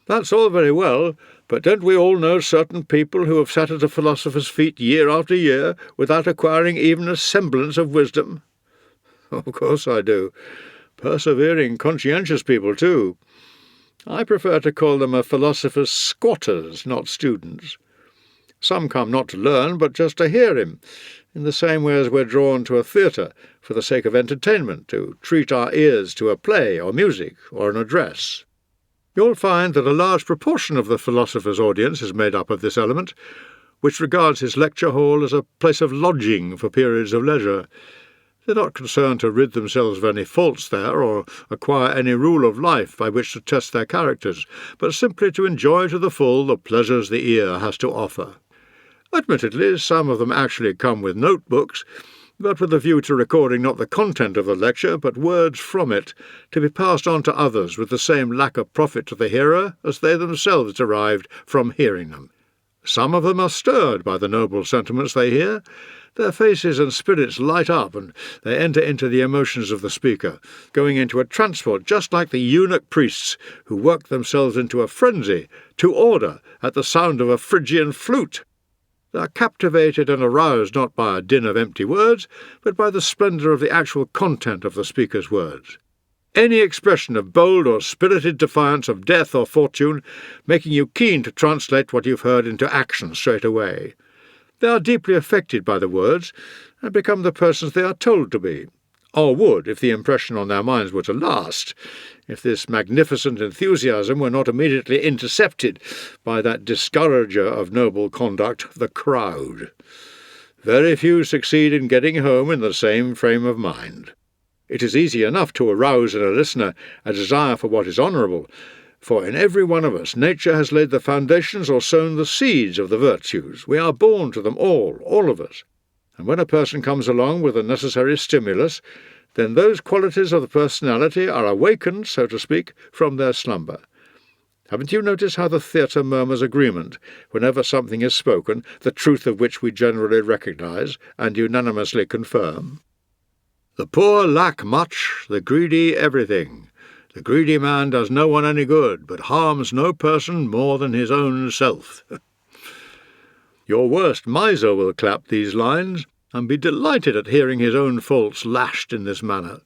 That's all very well, but don't we all know certain people who have sat at a philosopher's feet year after year without acquiring even a semblance of wisdom? Of course I do. Persevering, conscientious people too. I prefer to call them a philosopher's squatters, not students. Some come not to learn, but just to hear him, in the same way as we're drawn to a theatre for the sake of entertainment, to treat our ears to a play or music or an address. You'll find that a large proportion of the philosopher's audience is made up of this element, which regards his lecture hall as a place of lodging for periods of leisure. They're not concerned to rid themselves of any faults there, or acquire any rule of life by which to test their characters, but simply to enjoy to the full the pleasures the ear has to offer. Admittedly, some of them actually come with notebooks, but with a view to recording not the content of the lecture, but words from it, to be passed on to others with the same lack of profit to the hearer as they themselves derived from hearing them. Some of them are stirred by the noble sentiments they hear. Their faces and spirits light up, and they enter into the emotions of the speaker, going into a transport just like the eunuch priests who work themselves into a frenzy, to order, at the sound of a Phrygian flute. They are captivated and aroused not by a din of empty words, but by the splendour of the actual content of the speaker's words. Any expression of bold or spirited defiance of death or fortune, making you keen to translate what you've heard into action straight away. They are deeply affected by the words, and become the persons they are told to be, or would if the impression on their minds were to last, if this magnificent enthusiasm were not immediately intercepted by that discourager of noble conduct, the crowd. Very few succeed in getting home in the same frame of mind. It is easy enough to arouse in a listener a desire for what is honourable, for in every one of us nature has laid the foundations or sown the seeds of the virtues. We are born to them all of us. And when a person comes along with the necessary stimulus, then those qualities of the personality are awakened, so to speak, from their slumber. Haven't you noticed how the theatre murmurs agreement whenever something is spoken, the truth of which we generally recognise and unanimously confirm? The poor lack much, the greedy everything. The greedy man does no one any good, but harms no person more than his own self. Your worst miser will clap these lines, and be delighted at hearing his own faults lashed in this manner.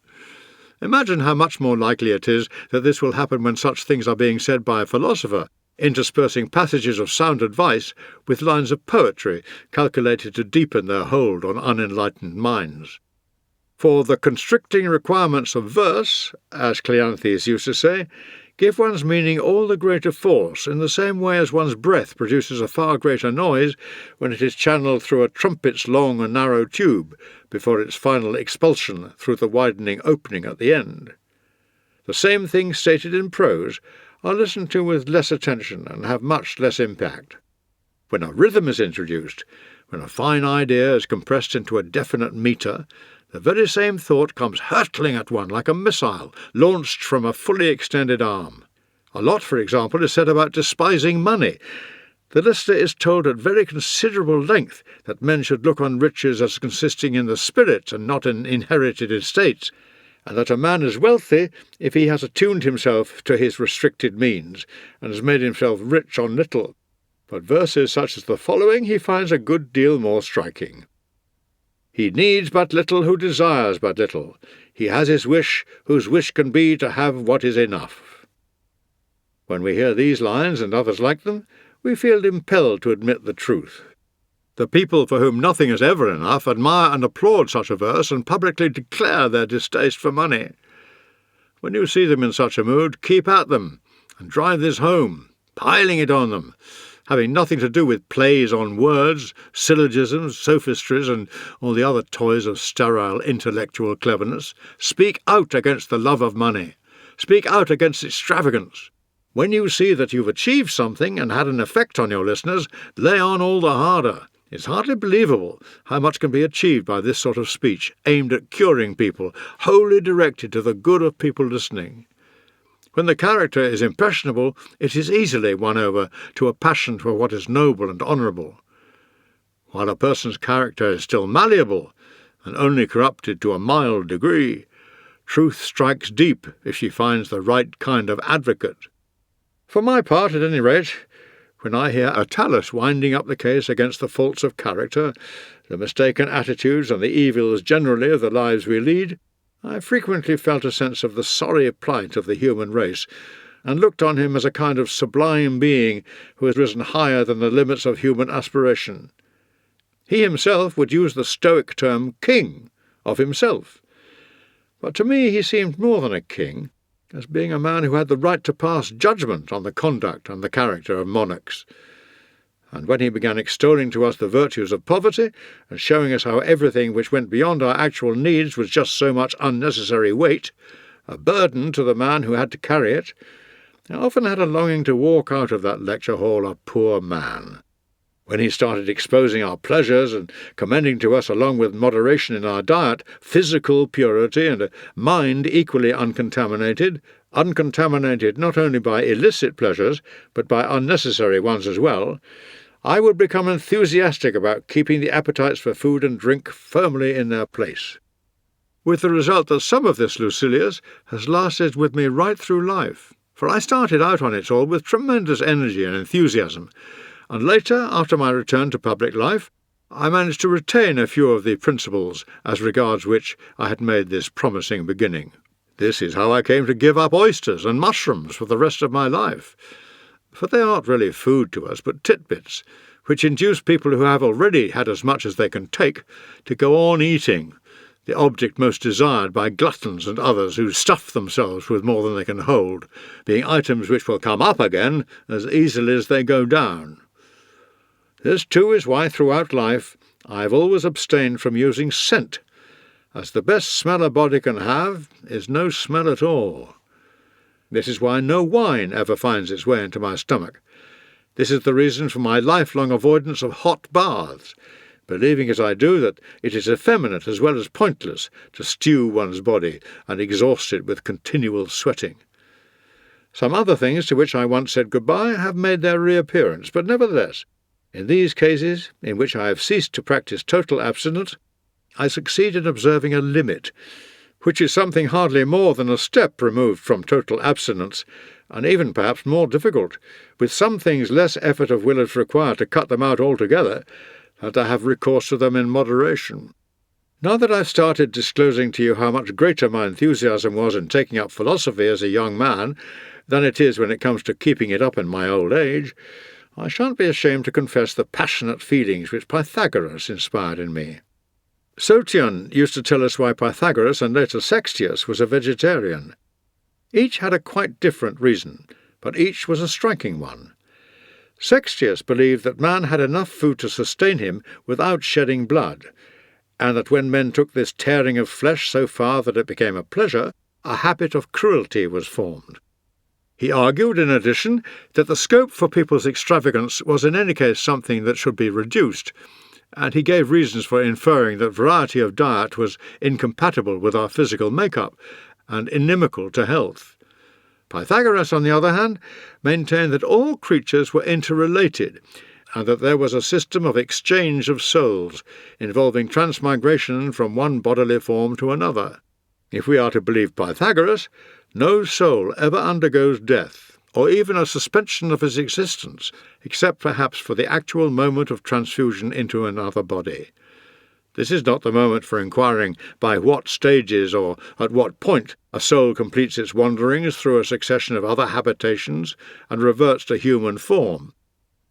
Imagine how much more likely it is that this will happen when such things are being said by a philosopher, interspersing passages of sound advice with lines of poetry calculated to deepen their hold on unenlightened minds. For the constricting requirements of verse, as Cleanthes used to say, give one's meaning all the greater force, in the same way as one's breath produces a far greater noise when it is channelled through a trumpet's long and narrow tube before its final expulsion through the widening opening at the end. The same things stated in prose are listened to with less attention and have much less impact. When a rhythm is introduced, when a fine idea is compressed into a definite metre, the very same thought comes hurtling at one like a missile launched from a fully extended arm. A lot, for example, is said about despising money. The listener is told at very considerable length that men should look on riches as consisting in the spirit and not in inherited estates, and that a man is wealthy if he has attuned himself to his restricted means and has made himself rich on little. But verses such as the following he finds a good deal more striking. He needs but little who desires but little. He has his wish whose wish can be to have what is enough. When we hear these lines and others like them, we feel impelled to admit the truth. The people for whom nothing is ever enough admire and applaud such a verse and publicly declare their distaste for money. When you see them in such a mood, keep at them and drive this home, piling it on them, having nothing to do with plays on words, syllogisms, sophistries, and all the other toys of sterile intellectual cleverness. Speak out against the love of money. Speak out against extravagance. When you see that you've achieved something and had an effect on your listeners, lay on all the harder. It's hardly believable how much can be achieved by this sort of speech, aimed at curing people, wholly directed to the good of people listening. When the character is impressionable, it is easily won over to a passion for what is noble and honourable. While a person's character is still malleable, and only corrupted to a mild degree, Truth strikes deep if she finds the right kind of advocate. For my part, at any rate, when I hear Attalus winding up the case against the faults of character, the mistaken attitudes and the evils generally of the lives we lead, I frequently felt a sense of the sorry plight of the human race, and looked on him as a kind of sublime being who has risen higher than the limits of human aspiration. He himself would use the Stoic term king of himself. But to me he seemed more than a king, as being a man who had the right to pass judgment on the conduct and the character of monarchs. And when he began extolling to us the virtues of poverty, and showing us how everything which went beyond our actual needs was just so much unnecessary weight, a burden to the man who had to carry it, I often had a longing to walk out of that lecture hall a poor man. When he started exposing our pleasures and commending to us, along with moderation in our diet, physical purity and a mind equally uncontaminated not only by illicit pleasures, but by unnecessary ones as well, I would become enthusiastic about keeping the appetites for food and drink firmly in their place. With the result that some of this Lucilius has lasted with me right through life, for I started out on it all with tremendous energy and enthusiasm, and later, after my return to public life, I managed to retain a few of the principles as regards which I had made this promising beginning. This is how I came to give up oysters and mushrooms for the rest of my life, for they aren't really food to us, but titbits, which induce people who have already had as much as they can take to go on eating, the object most desired by gluttons and others who stuff themselves with more than they can hold, being items which will come up again as easily as they go down. This, too, is why throughout life I have always abstained from using scent, as the best smell a body can have is no smell at all. This is why no wine ever finds its way into my stomach. This is the reason for my lifelong avoidance of hot baths, believing as I do that it is effeminate as well as pointless to stew one's body and exhaust it with continual sweating. Some other things to which I once said goodbye have made their reappearance, but nevertheless, in these cases, in which I have ceased to practice total abstinence, I succeed in observing a limit, which is something hardly more than a step removed from total abstinence, and even perhaps more difficult. With some things less effort of will is required to cut them out altogether, and I have recourse to them in moderation. Now that I've started disclosing to you how much greater my enthusiasm was in taking up philosophy as a young man than it is when it comes to keeping it up in my old age, I shan't be ashamed to confess the passionate feelings which Pythagoras inspired in me. Sotion used to tell us why Pythagoras and later Sextius was a vegetarian. Each had a quite different reason, but each was a striking one. Sextius believed that man had enough food to sustain him without shedding blood, and that when men took this tearing of flesh so far that it became a pleasure, a habit of cruelty was formed. He argued, in addition, that the scope for people's extravagance was in any case something that should be reduced, and he gave reasons for inferring that variety of diet was incompatible with our physical make-up and inimical to health. Pythagoras, on the other hand, maintained that all creatures were interrelated, and that there was a system of exchange of souls, involving transmigration from one bodily form to another. If we are to believe Pythagoras, no soul ever undergoes death, or even a suspension of its existence, except perhaps for the actual moment of transfusion into another body. This is not the moment for inquiring by what stages or at what point a soul completes its wanderings through a succession of other habitations and reverts to human form.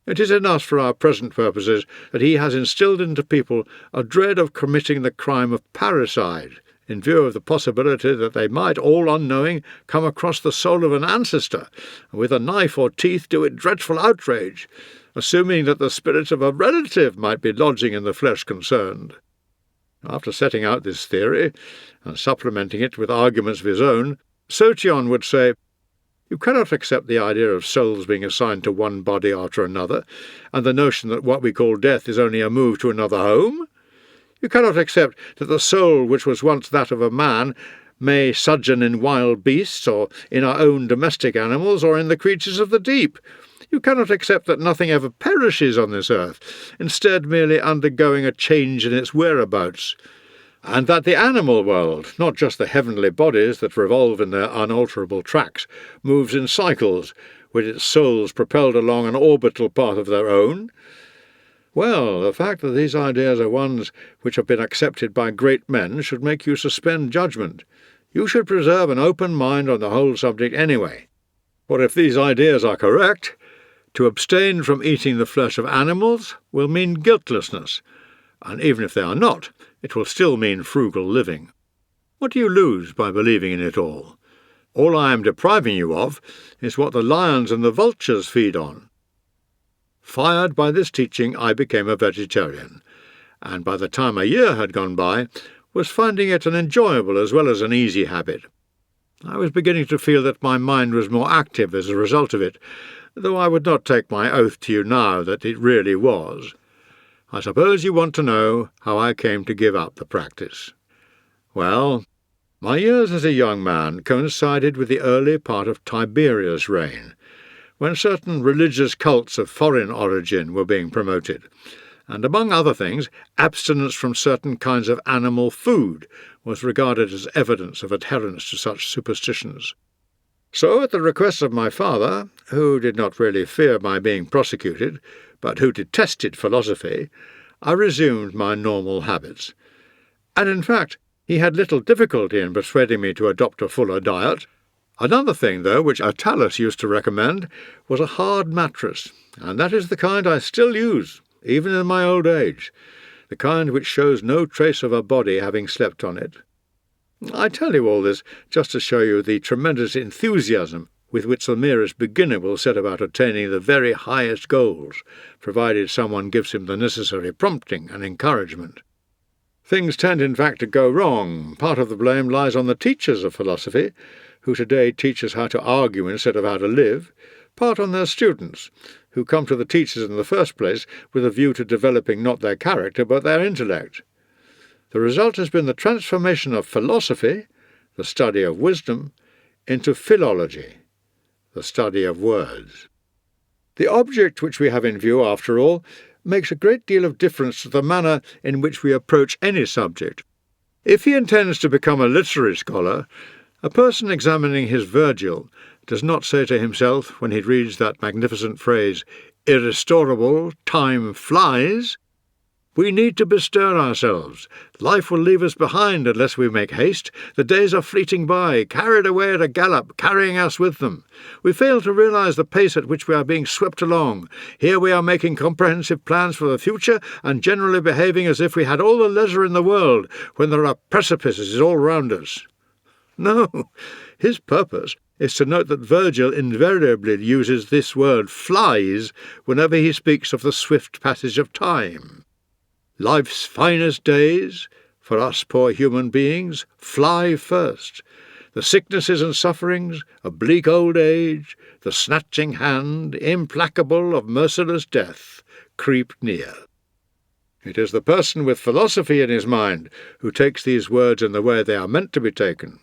It is enough for our present purposes that he has instilled into people a dread of committing the crime of parricide, in view of the possibility that they might, all unknowing, come across the soul of an ancestor, and with a knife or teeth do it dreadful outrage, assuming that the spirit of a relative might be lodging in the flesh concerned. After setting out this theory, and supplementing it with arguments of his own, Sotion would say, "You cannot accept the idea of souls being assigned to one body after another, and the notion that what we call death is only a move to another home. You cannot accept that the soul which was once that of a man may sojourn in wild beasts, or in our own domestic animals, or in the creatures of the deep. You cannot accept that nothing ever perishes on this earth, instead merely undergoing a change in its whereabouts. and that the animal world, not just the heavenly bodies that revolve in their unalterable tracks, moves in cycles, with its souls propelled along an orbital path of their own? Well, the fact that these ideas are ones which have been accepted by great men should make you suspend judgment. You should preserve an open mind on the whole subject anyway. For if these ideas are correct, to abstain from eating the flesh of animals will mean guiltlessness, and even if they are not, it will still mean frugal living. What do you lose by believing in it all? All I am depriving you of is what the lions and the vultures feed on. Fired by this teaching, I became a vegetarian, and by the time a year had gone by, was finding it an enjoyable as well as an easy habit. I was beginning to feel that my mind was more active as a result of it, though I would not take my oath to you now that it really was. I suppose you want to know how I came to give up the practice. Well, my years as a young man coincided with the early part of Tiberius' reign, when certain religious cults of foreign origin were being promoted, and among other things, abstinence from certain kinds of animal food was regarded as evidence of adherence to such superstitions. So, at the request of my father, who did not really fear my being prosecuted, but who detested philosophy, I resumed my normal habits. And in fact, he had little difficulty in persuading me to adopt a fuller diet. Another thing, though, which Attalus used to recommend, was a hard mattress, and that is the kind I still use, even in my old age, the kind which shows no trace of a body having slept on it. I tell you all this just to show you the tremendous enthusiasm with which the merest beginner will set about attaining the very highest goals, provided someone gives him the necessary prompting and encouragement. Things tend, in fact, to go wrong. Part of the blame lies on the teachers of philosophy, who today teach us how to argue instead of how to live, part on their students, who come to the teachers in the first place with a view to developing not their character but their intellect. The result has been the transformation of philosophy, the study of wisdom, into philology, the study of words. The object which we have in view, after all, makes a great deal of difference to the manner in which we approach any subject. If he intends to become a literary scholar, a person examining his Virgil does not say to himself, when he reads that magnificent phrase, "Irrestorable, time flies," "We need to bestir ourselves. Life will leave us behind unless we make haste. The days are fleeting by, carried away at a gallop, carrying us with them. We fail to realize the pace at which we are being swept along. Here we are making comprehensive plans for the future and generally behaving as if we had all the leisure in the world when there are precipices all round us." No, his purpose is to note that Virgil invariably uses this word "flies" whenever he speaks of the swift passage of time. Life's finest days, for us poor human beings, fly first. The sicknesses and sufferings, a bleak old age, the snatching hand, implacable of merciless death, creep near. It is the person with philosophy in his mind who takes these words in the way they are meant to be taken.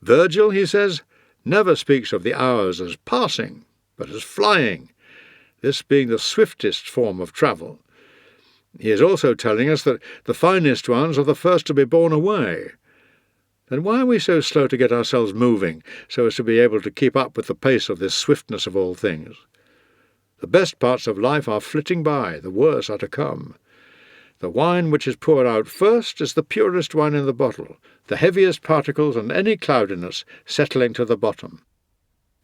Virgil, he says, never speaks of the hours as passing, but as flying, this being the swiftest form of travel. He is also telling us that the finest ones are the first to be borne away. Then why are we so slow to get ourselves moving, so as to be able to keep up with the pace of this swiftness of all things? The best parts of life are flitting by, the worst are to come. The wine which is poured out first is the purest wine in the bottle, the heaviest particles and any cloudiness settling to the bottom.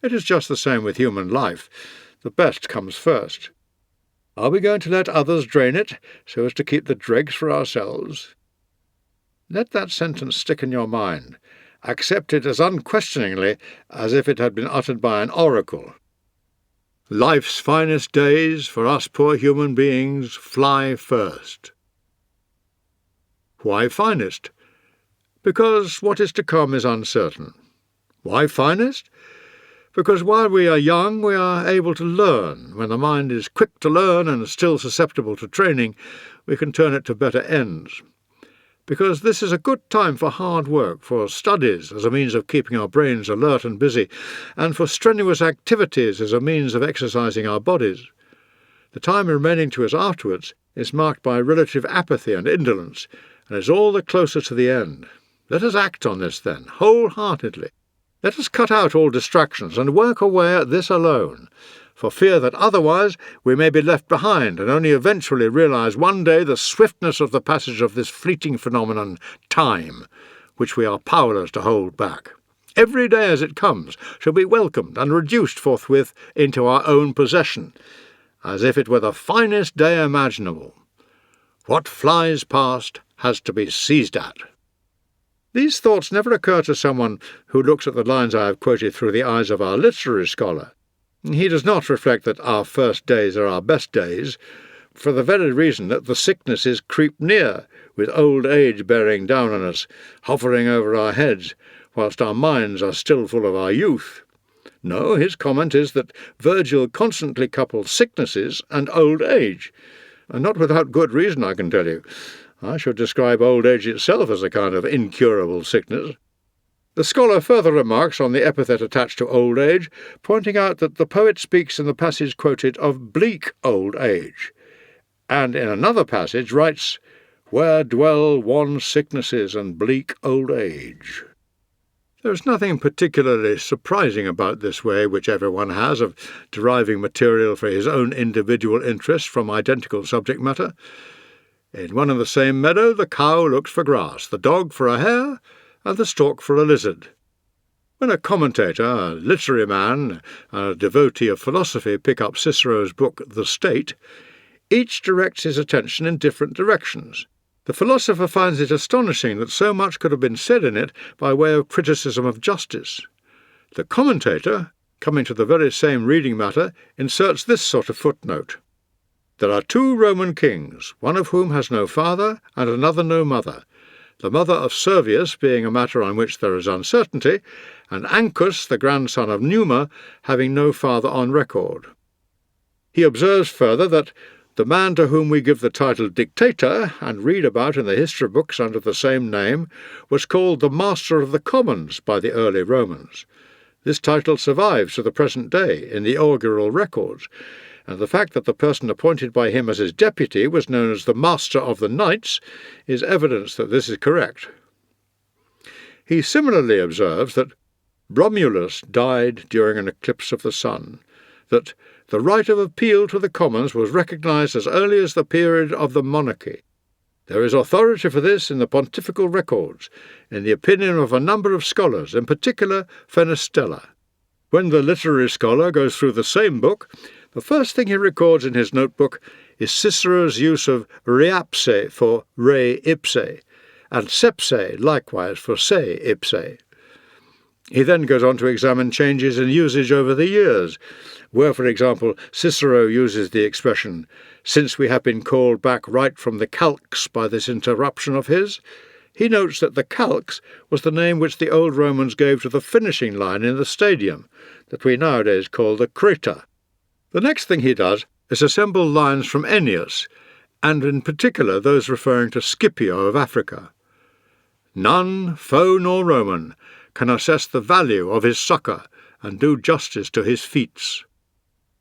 It is just the same with human life. The best comes first. Are we going to let others drain it, so as to keep the dregs for ourselves? Let that sentence stick in your mind. Accept it as unquestioningly as if it had been uttered by an oracle. Life's finest days, for us poor human beings, fly first. Why finest? Because what is to come is uncertain. Why finest? Because while we are young, we are able to learn. When the mind is quick to learn and still susceptible to training, we can turn it to better ends. Because this is a good time for hard work, for studies as a means of keeping our brains alert and busy, and for strenuous activities as a means of exercising our bodies. The time remaining to us afterwards is marked by relative apathy and indolence, and is all the closer to the end. Let us act on this, then, wholeheartedly. Let us cut out all distractions and work away at this alone, for fear that otherwise we may be left behind and only eventually realize one day the swiftness of the passage of this fleeting phenomenon, time, which we are powerless to hold back. Every day as it comes shall be welcomed and reduced forthwith into our own possession, as if it were the finest day imaginable. What flies past has to be seized at. These thoughts never occur to someone who looks at the lines I have quoted through the eyes of our literary scholar. He does not reflect that our first days are our best days, for the very reason that the sicknesses creep near, with old age bearing down on us, hovering over our heads, whilst our minds are still full of our youth. No, his comment is that Virgil constantly couples sicknesses and old age, and not without good reason, I can tell you. I should describe old age itself as a kind of incurable sickness. The scholar further remarks on the epithet attached to old age, pointing out that the poet speaks in the passage quoted of bleak old age, and in another passage writes, "Where dwell wan sicknesses and bleak old age." There is nothing particularly surprising about this way which everyone has of deriving material for his own individual interest from identical subject matter. In one and the same meadow the cow looks for grass, the dog for a hare, and the stork for a lizard. When a commentator, a literary man, and a devotee of philosophy pick up Cicero's book The State, each directs his attention in different directions. The philosopher finds it astonishing that so much could have been said in it by way of criticism of justice. The commentator, coming to the very same reading matter, inserts this sort of footnote. There are 2 Roman kings, one of whom has no father and another no mother, the mother of Servius being a matter on which there is uncertainty, and Ancus, the grandson of Numa, having no father on record. He observes further that the man to whom we give the title dictator, and read about in the history books under the same name, was called the Master of the Commons by the early Romans. This title survives to the present day in the augural records, and the fact that the person appointed by him as his deputy was known as the Master of the Knights is evidence that this is correct. He similarly observes that Romulus died during an eclipse of the sun, that the right of appeal to the commons was recognised as early as the period of the monarchy. There is authority for this in the pontifical records, in the opinion of a number of scholars, in particular Fenestella. When the literary scholar goes through the same book, the first thing he records in his notebook is Cicero's use of reapse for re ipse, and sepse likewise for se ipse. He then goes on to examine changes in usage over the years, where, for example, Cicero uses the expression, "since we have been called back right from the calx by this interruption of his," he notes that the calx was the name which the old Romans gave to the finishing line in the stadium, that we nowadays call the creta. The next thing he does is assemble lines from Ennius, and in particular those referring to Scipio of Africa. "None, foe nor Roman, can assess the value of his succour and do justice to his feats."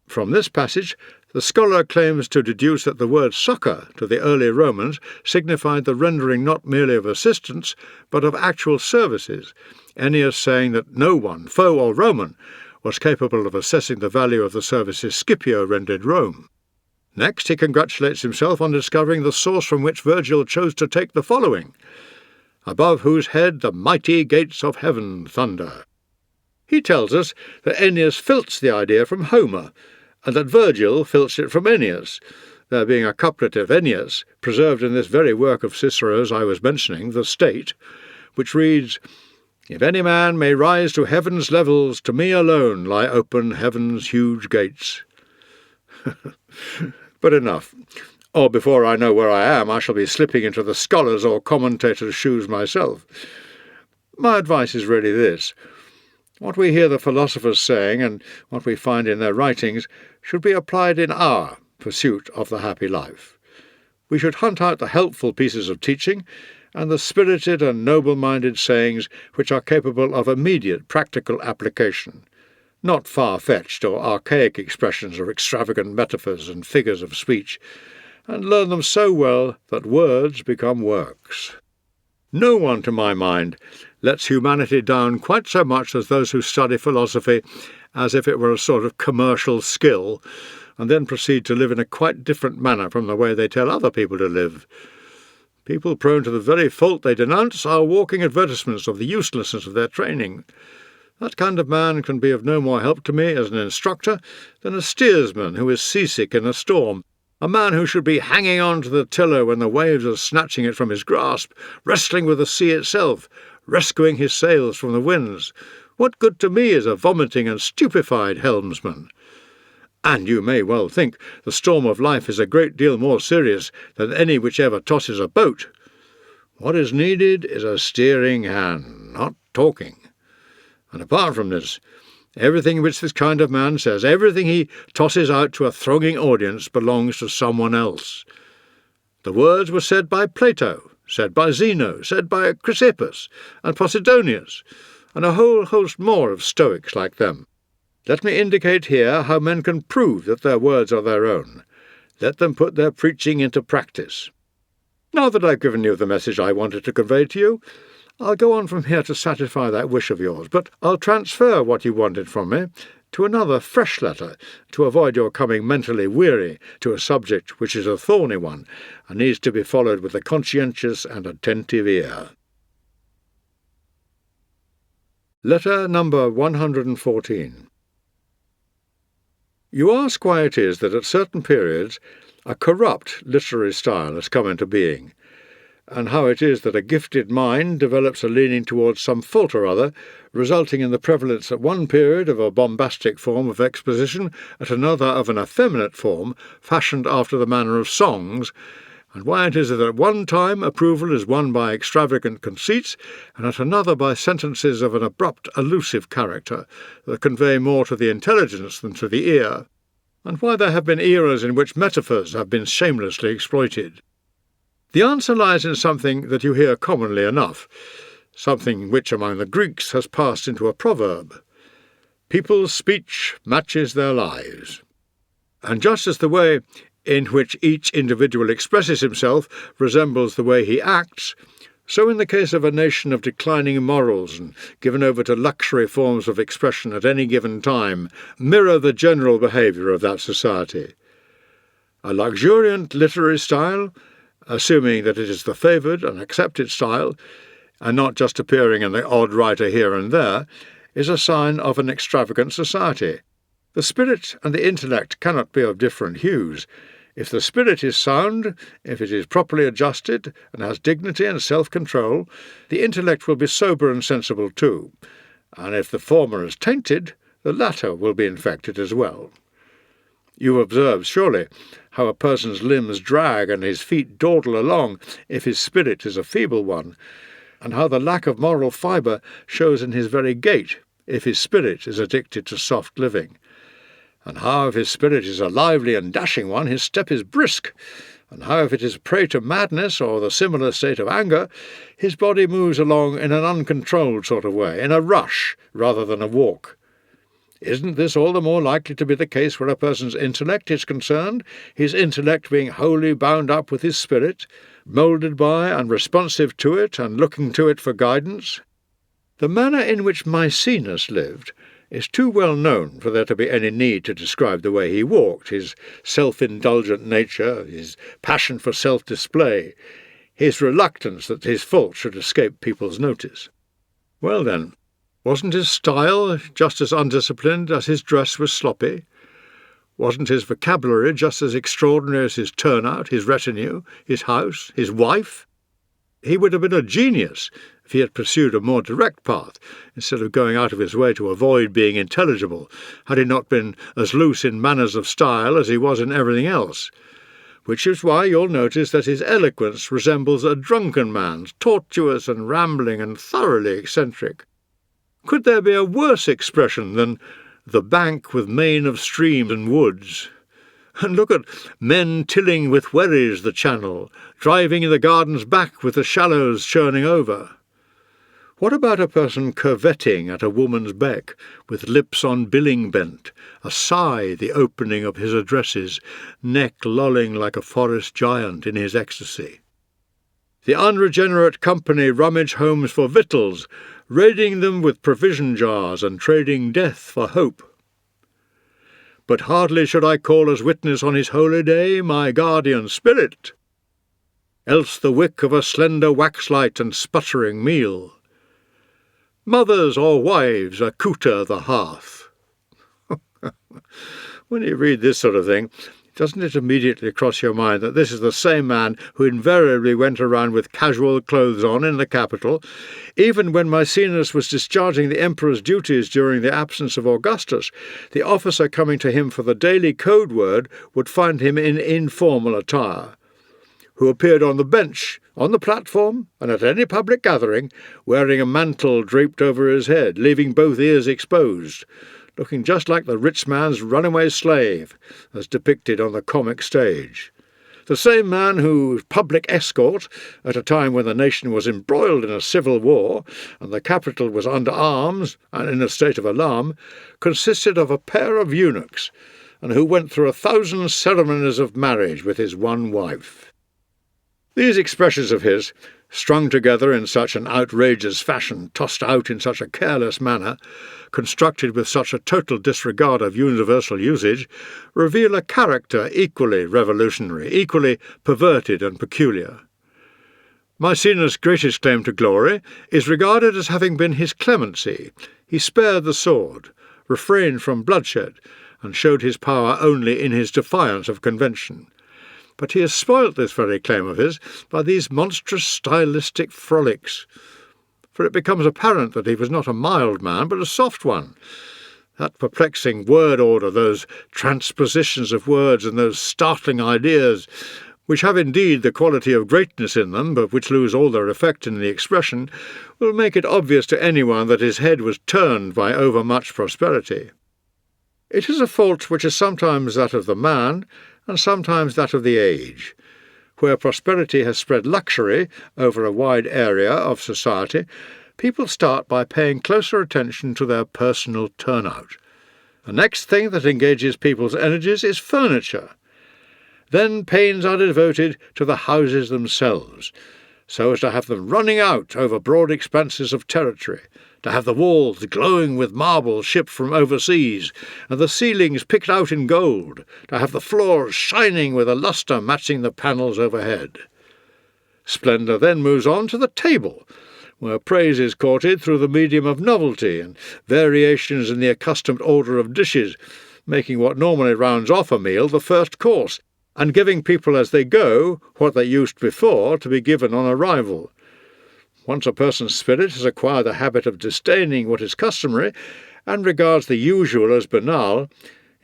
From this passage, the scholar claims to deduce that the word succour to the early Romans signified the rendering not merely of assistance, but of actual services, Ennius saying that no one, foe or Roman, was capable of assessing the value of the services Scipio rendered Rome. Next, he congratulates himself on discovering the source from which Virgil chose to take the following, "above whose head the mighty gates of heaven thunder." He tells us that Ennius filched the idea from Homer, and that Virgil filched it from Ennius, there being a couplet of Ennius, preserved in this very work of Cicero's I was mentioning, The State, which reads, "If any man may rise to heaven's levels, to me alone lie open heaven's huge gates." But enough. Or before I know where I am, I shall be slipping into the scholar's or commentator's shoes myself. My advice is really this. What we hear the philosophers saying, and what we find in their writings, should be applied in our pursuit of the happy life. We should hunt out the helpful pieces of teaching, and the spirited and noble-minded sayings which are capable of immediate practical application, not far-fetched or archaic expressions or extravagant metaphors and figures of speech, and learn them so well that words become works. No one, to my mind, lets humanity down quite so much as those who study philosophy as if it were a sort of commercial skill, and then proceed to live in a quite different manner from the way they tell other people to live. People prone to the very fault they denounce are walking advertisements of the uselessness of their training. That kind of man can be of no more help to me as an instructor than a steersman who is seasick in a storm, a man who should be hanging on to the tiller when the waves are snatching it from his grasp, wrestling with the sea itself, rescuing his sails from the winds. What good to me is a vomiting and stupefied helmsman? And you may well think the storm of life is a great deal more serious than any which ever tosses a boat. What is needed is a steering hand, not talking. And apart from this, everything which this kind of man says, everything he tosses out to a thronging audience, belongs to someone else. The words were said by Plato, said by Zeno, said by Chrysippus and Posidonius, and a whole host more of Stoics like them. Let me indicate here how men can prove that their words are their own. Let them put their preaching into practice. Now that I've given you the message I wanted to convey to you, I'll go on from here to satisfy that wish of yours, but I'll transfer what you wanted from me to another fresh letter, to avoid your coming mentally weary to a subject which is a thorny one, and needs to be followed with a conscientious and attentive ear. Letter number 114. You ask why it is that at certain periods a corrupt literary style has come into being, and how it is that a gifted mind develops a leaning towards some fault or other, resulting in the prevalence at one period of a bombastic form of exposition, at another of an effeminate form, fashioned after the manner of songs, and why it is that at one time approval is won by extravagant conceits, and at another by sentences of an abrupt, allusive character, that convey more to the intelligence than to the ear, and why there have been eras in which metaphors have been shamelessly exploited. The answer lies in something that you hear commonly enough, something which among the Greeks has passed into a proverb. People's speech matches their lives. And just as the way in which each individual expresses himself resembles the way he acts, so in the case of a nation of declining morals and given over to luxury forms of expression at any given time, mirror the general behaviour of that society. A luxuriant literary style, assuming that it is the favoured and accepted style, and not just appearing in the odd writer here and there, is a sign of an extravagant society. The spirit and the intellect cannot be of different hues. If the spirit is sound, if it is properly adjusted and has dignity and self-control, the intellect will be sober and sensible too, and if the former is tainted, the latter will be infected as well. You observe, surely, how a person's limbs drag and his feet dawdle along if his spirit is a feeble one, and how the lack of moral fibre shows in his very gait if his spirit is addicted to soft living, and how if his spirit is a lively and dashing one, his step is brisk, and how if it is a prey to madness or the similar state of anger, his body moves along in an uncontrolled sort of way, in a rush rather than a walk. Isn't this all the more likely to be the case where a person's intellect is concerned, his intellect being wholly bound up with his spirit, moulded by and responsive to it and looking to it for guidance? The manner in which Maecenas lived is too well known for there to be any need to describe the way he walked, his self-indulgent nature, his passion for self-display, his reluctance that his fault should escape people's notice. Well then, wasn't his style just as undisciplined as his dress was sloppy? Wasn't his vocabulary just as extraordinary as his turnout, his retinue, his house, his wife? He would have been a genius if he had pursued a more direct path, instead of going out of his way to avoid being intelligible, had he not been as loose in manners of style as he was in everything else. Which is why you'll notice that his eloquence resembles a drunken man's, tortuous and rambling and thoroughly eccentric. Could there be a worse expression than the bank with main of streams and woods? And look at men tilling with wherries the channel, driving the gardens back with the shallows churning over. What about a person curvetting at a woman's beck, with lips on billing bent, a sigh the opening of his addresses, neck lolling like a forest giant in his ecstasy? The unregenerate company rummage homes for victuals, raiding them with provision jars and trading death for hope. But hardly should I call as witness on his holy day my guardian spirit, else the wick of a slender waxlight and sputtering meal. Mothers or wives accoutre the hearth. When you read this sort of thing, doesn't it immediately cross your mind that this is the same man who invariably went around with casual clothes on in the capital, even when Maecenas was discharging the emperor's duties during the absence of Augustus? The officer coming to him for the daily code word would find him in informal attire, who appeared on the bench, on the platform, and at any public gathering, wearing a mantle draped over his head, leaving both ears exposed, looking just like the rich man's runaway slave, as depicted on the comic stage. The same man whose public escort, at a time when the nation was embroiled in a civil war, and the capital was under arms and in a state of alarm, consisted of a pair of eunuchs, and who went through 1,000 ceremonies of marriage with his one wife. These expressions of his, strung together in such an outrageous fashion, tossed out in such a careless manner, constructed with such a total disregard of universal usage, reveal a character equally revolutionary, equally perverted and peculiar. Maecenas' greatest claim to glory is regarded as having been his clemency. He spared the sword, refrained from bloodshed, and showed his power only in his defiance of convention. But he has spoilt this very claim of his by these monstrous stylistic frolics, for it becomes apparent that he was not a mild man, but a soft one. That perplexing word order, those transpositions of words and those startling ideas, which have indeed the quality of greatness in them, but which lose all their effect in the expression, will make it obvious to anyone that his head was turned by overmuch prosperity. It is a fault which is sometimes that of the man, and sometimes that of the age. Where prosperity has spread luxury over a wide area of society, people start by paying closer attention to their personal turnout. The next thing that engages people's energies is furniture. Then pains are devoted to the houses themselves, so as to have them running out over broad expanses of territory, to have the walls glowing with marble shipped from overseas, and the ceilings picked out in gold, to have the floors shining with a lustre matching the panels overhead. Splendour then moves on to the table, where praise is courted through the medium of novelty and variations in the accustomed order of dishes, making what normally rounds off a meal the first course, and giving people as they go what they used before to be given on arrival. Once a person's spirit has acquired the habit of disdaining what is customary, and regards the usual as banal,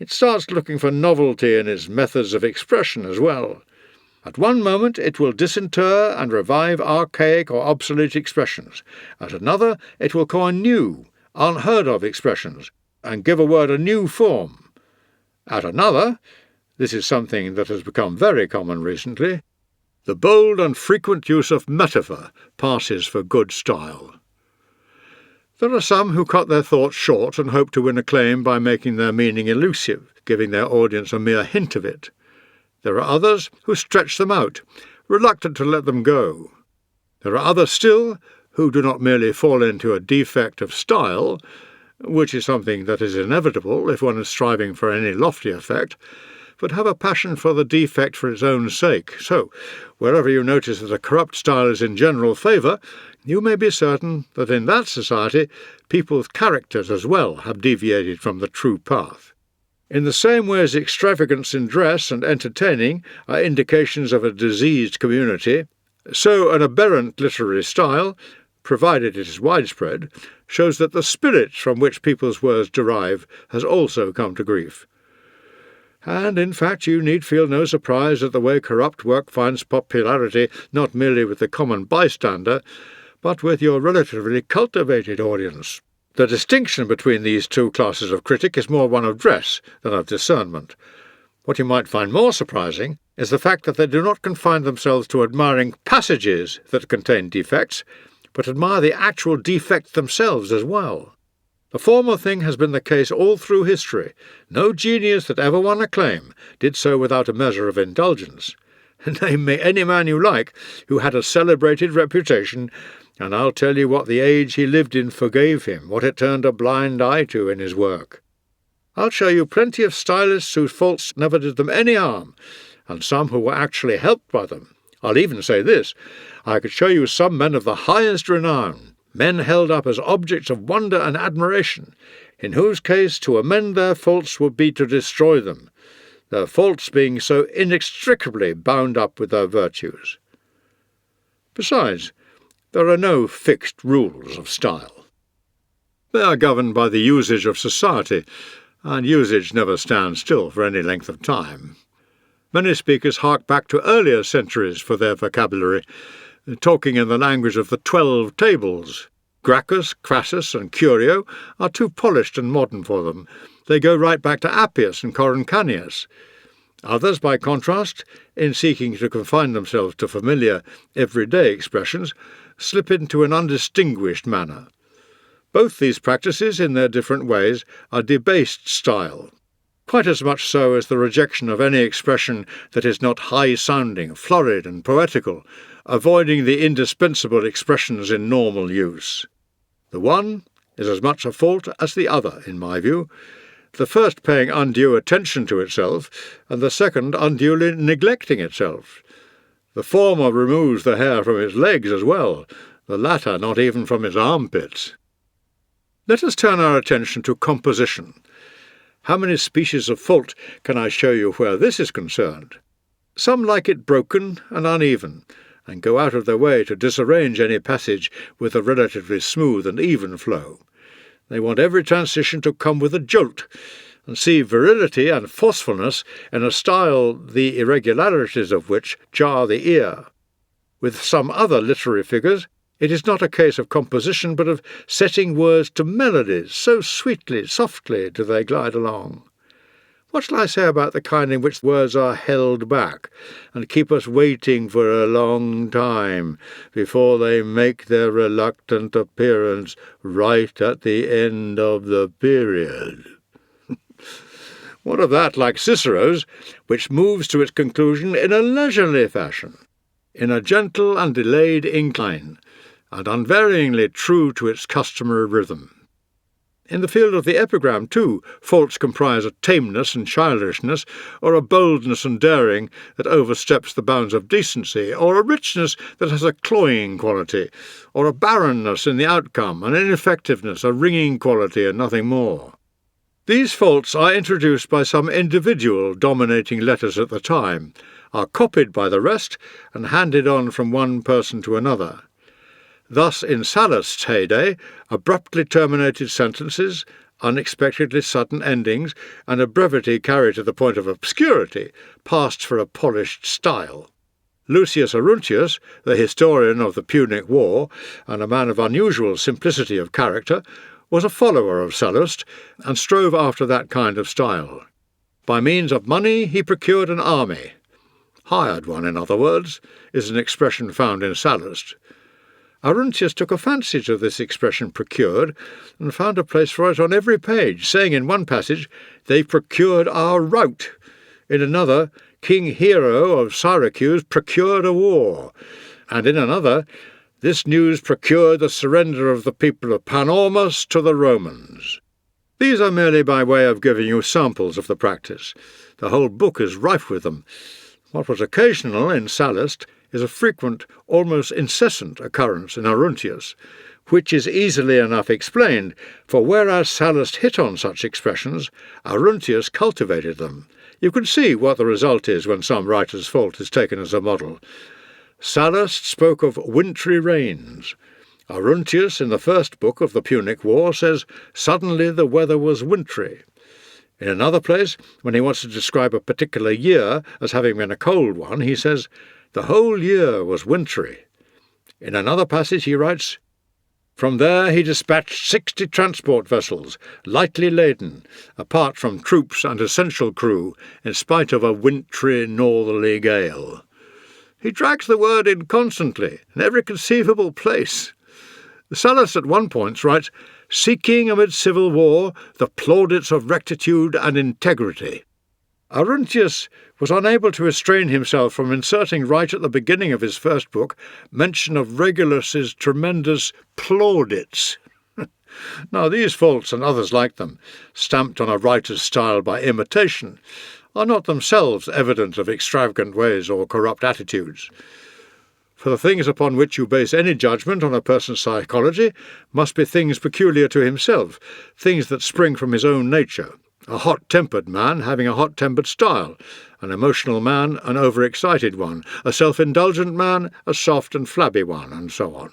it starts looking for novelty in its methods of expression as well. At one moment it will disinter and revive archaic or obsolete expressions. At another it will coin new, unheard-of expressions, and give a word a new form. At another, this is something that has become very common recently, the bold and frequent use of metaphor passes for good style. There are some who cut their thoughts short and hope to win acclaim by making their meaning elusive, giving their audience a mere hint of it. There are others who stretch them out, reluctant to let them go. There are others still who do not merely fall into a defect of style, which is something that is inevitable if one is striving for any lofty effect, but have a passion for the defect for its own sake. So, wherever you notice that a corrupt style is in general favour, you may be certain that in that society people's characters as well have deviated from the true path. In the same way as extravagance in dress and entertaining are indications of a diseased community, so an aberrant literary style, provided it is widespread, shows that the spirit from which people's words derive has also come to grief. And, in fact, you need feel no surprise at the way corrupt work finds popularity not merely with the common bystander, but with your relatively cultivated audience. The distinction between these two classes of critic is more one of dress than of discernment. What you might find more surprising is the fact that they do not confine themselves to admiring passages that contain defects, but admire the actual defects themselves as well. The former thing has been the case all through history. No genius that ever won acclaim did so without a measure of indulgence. Name me any man you like who had a celebrated reputation, and I'll tell you what the age he lived in forgave him, what it turned a blind eye to in his work. I'll show you plenty of stylists whose faults never did them any harm, and some who were actually helped by them. I'll even say this, I could show you some men of the highest renown, men held up as objects of wonder and admiration, in whose case to amend their faults would be to destroy them, their faults being so inextricably bound up with their virtues. Besides, there are no fixed rules of style. They are governed by the usage of society, and usage never stands still for any length of time. Many speakers hark back to earlier centuries for their vocabulary, talking in the language of the 12 tables. Gracchus, Crassus, and Curio are too polished and modern for them. They go right back to Appius and Coruncanius. Others, by contrast, in seeking to confine themselves to familiar, everyday expressions, slip into an undistinguished manner. Both these practices, in their different ways, are debased style, quite as much so as the rejection of any expression that is not high-sounding, florid, and poetical, avoiding the indispensable expressions in normal use. The one is as much a fault as the other, in my view, the first paying undue attention to itself, and the second unduly neglecting itself. The former removes the hair from its legs as well, the latter not even from its armpits. Let us turn our attention to composition. How many species of fault can I show you where this is concerned? Some like it broken and uneven, and go out of their way to disarrange any passage with a relatively smooth and even flow. They want every transition to come with a jolt, and see virility and forcefulness in a style the irregularities of which jar the ear. With some other literary figures, it is not a case of composition, but of setting words to melodies, so sweetly, softly do they glide along. What shall I say about the kind in which words are held back, and keep us waiting for a long time before they make their reluctant appearance right at the end of the period? What of that like Cicero's, which moves to its conclusion in a leisurely fashion, in a gentle and delayed incline, and unvaryingly true to its customary rhythm? In the field of the epigram, too, faults comprise a tameness and childishness, or a boldness and daring that oversteps the bounds of decency, or a richness that has a cloying quality, or a barrenness in the outcome, an ineffectiveness, a ringing quality, and nothing more. These faults are introduced by some individual dominating letters at the time, are copied by the rest, and handed on from one person to another. Thus, in Sallust's heyday, abruptly terminated sentences, unexpectedly sudden endings, and a brevity carried to the point of obscurity passed for a polished style. Lucius Arruntius, the historian of the Punic War, and a man of unusual simplicity of character, was a follower of Sallust, and strove after that kind of style. By means of money he procured an army. Hired one, in other words, is an expression found in Sallust. Arruntius took a fancy to this expression procured, and found a place for it on every page, saying in one passage, "They procured our rout." In another, King Hero of Syracuse procured a war. And in another, this news procured the surrender of the people of Panormus to the Romans. These are merely by way of giving you samples of the practice. The whole book is rife with them. What was occasional in Sallust is a frequent, almost incessant occurrence in Arruntius, which is easily enough explained, for whereas Sallust hit on such expressions, Arruntius cultivated them. You can see what the result is when some writer's fault is taken as a model. Sallust spoke of wintry rains. Arruntius, in the first book of the Punic War, says, "Suddenly the weather was wintry." In another place, when he wants to describe a particular year as having been a cold one, he says, "The whole year was wintry." In another passage he writes, "From there he dispatched 60 transport vessels, lightly laden, apart from troops and essential crew, in spite of a wintry northerly gale." He drags the word in constantly, in every conceivable place. Sallust at one point writes, "Seeking amid civil war the plaudits of rectitude and integrity." Aruntius was unable to restrain himself from inserting right at the beginning of his first book mention of Regulus's tremendous plaudits. Now these faults and others like them, stamped on a writer's style by imitation, are not themselves evident of extravagant ways or corrupt attitudes. For the things upon which you base any judgment on a person's psychology must be things peculiar to himself, things that spring from his own nature. A hot-tempered man having a hot-tempered style, an emotional man an overexcited one, a self-indulgent man a soft and flabby one, and so on.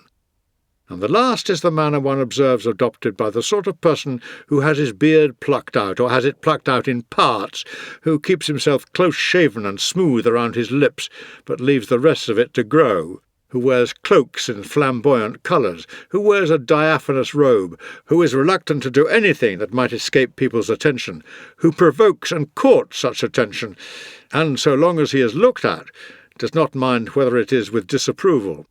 And the last is the manner one observes adopted by the sort of person who has his beard plucked out, or has it plucked out in parts, who keeps himself close-shaven and smooth around his lips, but leaves the rest of it to grow, who wears cloaks in flamboyant colours, who wears a diaphanous robe, who is reluctant to do anything that might escape people's attention, who provokes and courts such attention, and, so long as he is looked at, does not mind whether it is with disapproval.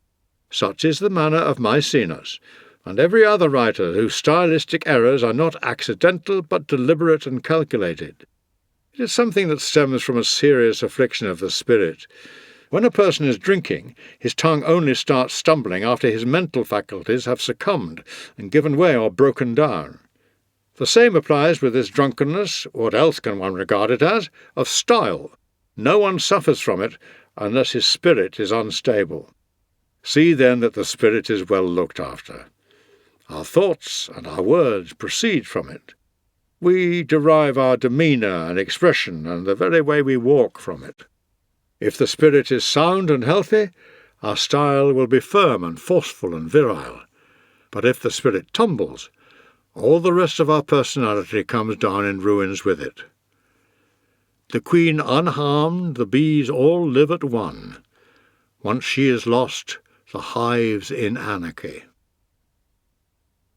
Such is the manner of Maecenas, and every other writer whose stylistic errors are not accidental but deliberate and calculated. It is something that stems from a serious affliction of the spirit. When a person is drinking, his tongue only starts stumbling after his mental faculties have succumbed and given way or broken down. The same applies with this drunkenness, what else can one regard it as, of style. No one suffers from it unless his spirit is unstable. See then that the spirit is well looked after. Our thoughts and our words proceed from it. We derive our demeanour and expression and the very way we walk from it. If the spirit is sound and healthy, our style will be firm and forceful and virile. But if the spirit tumbles, all the rest of our personality comes down in ruins with it. The queen unharmed, the bees all live at one. Once she is lost, the hive's in anarchy.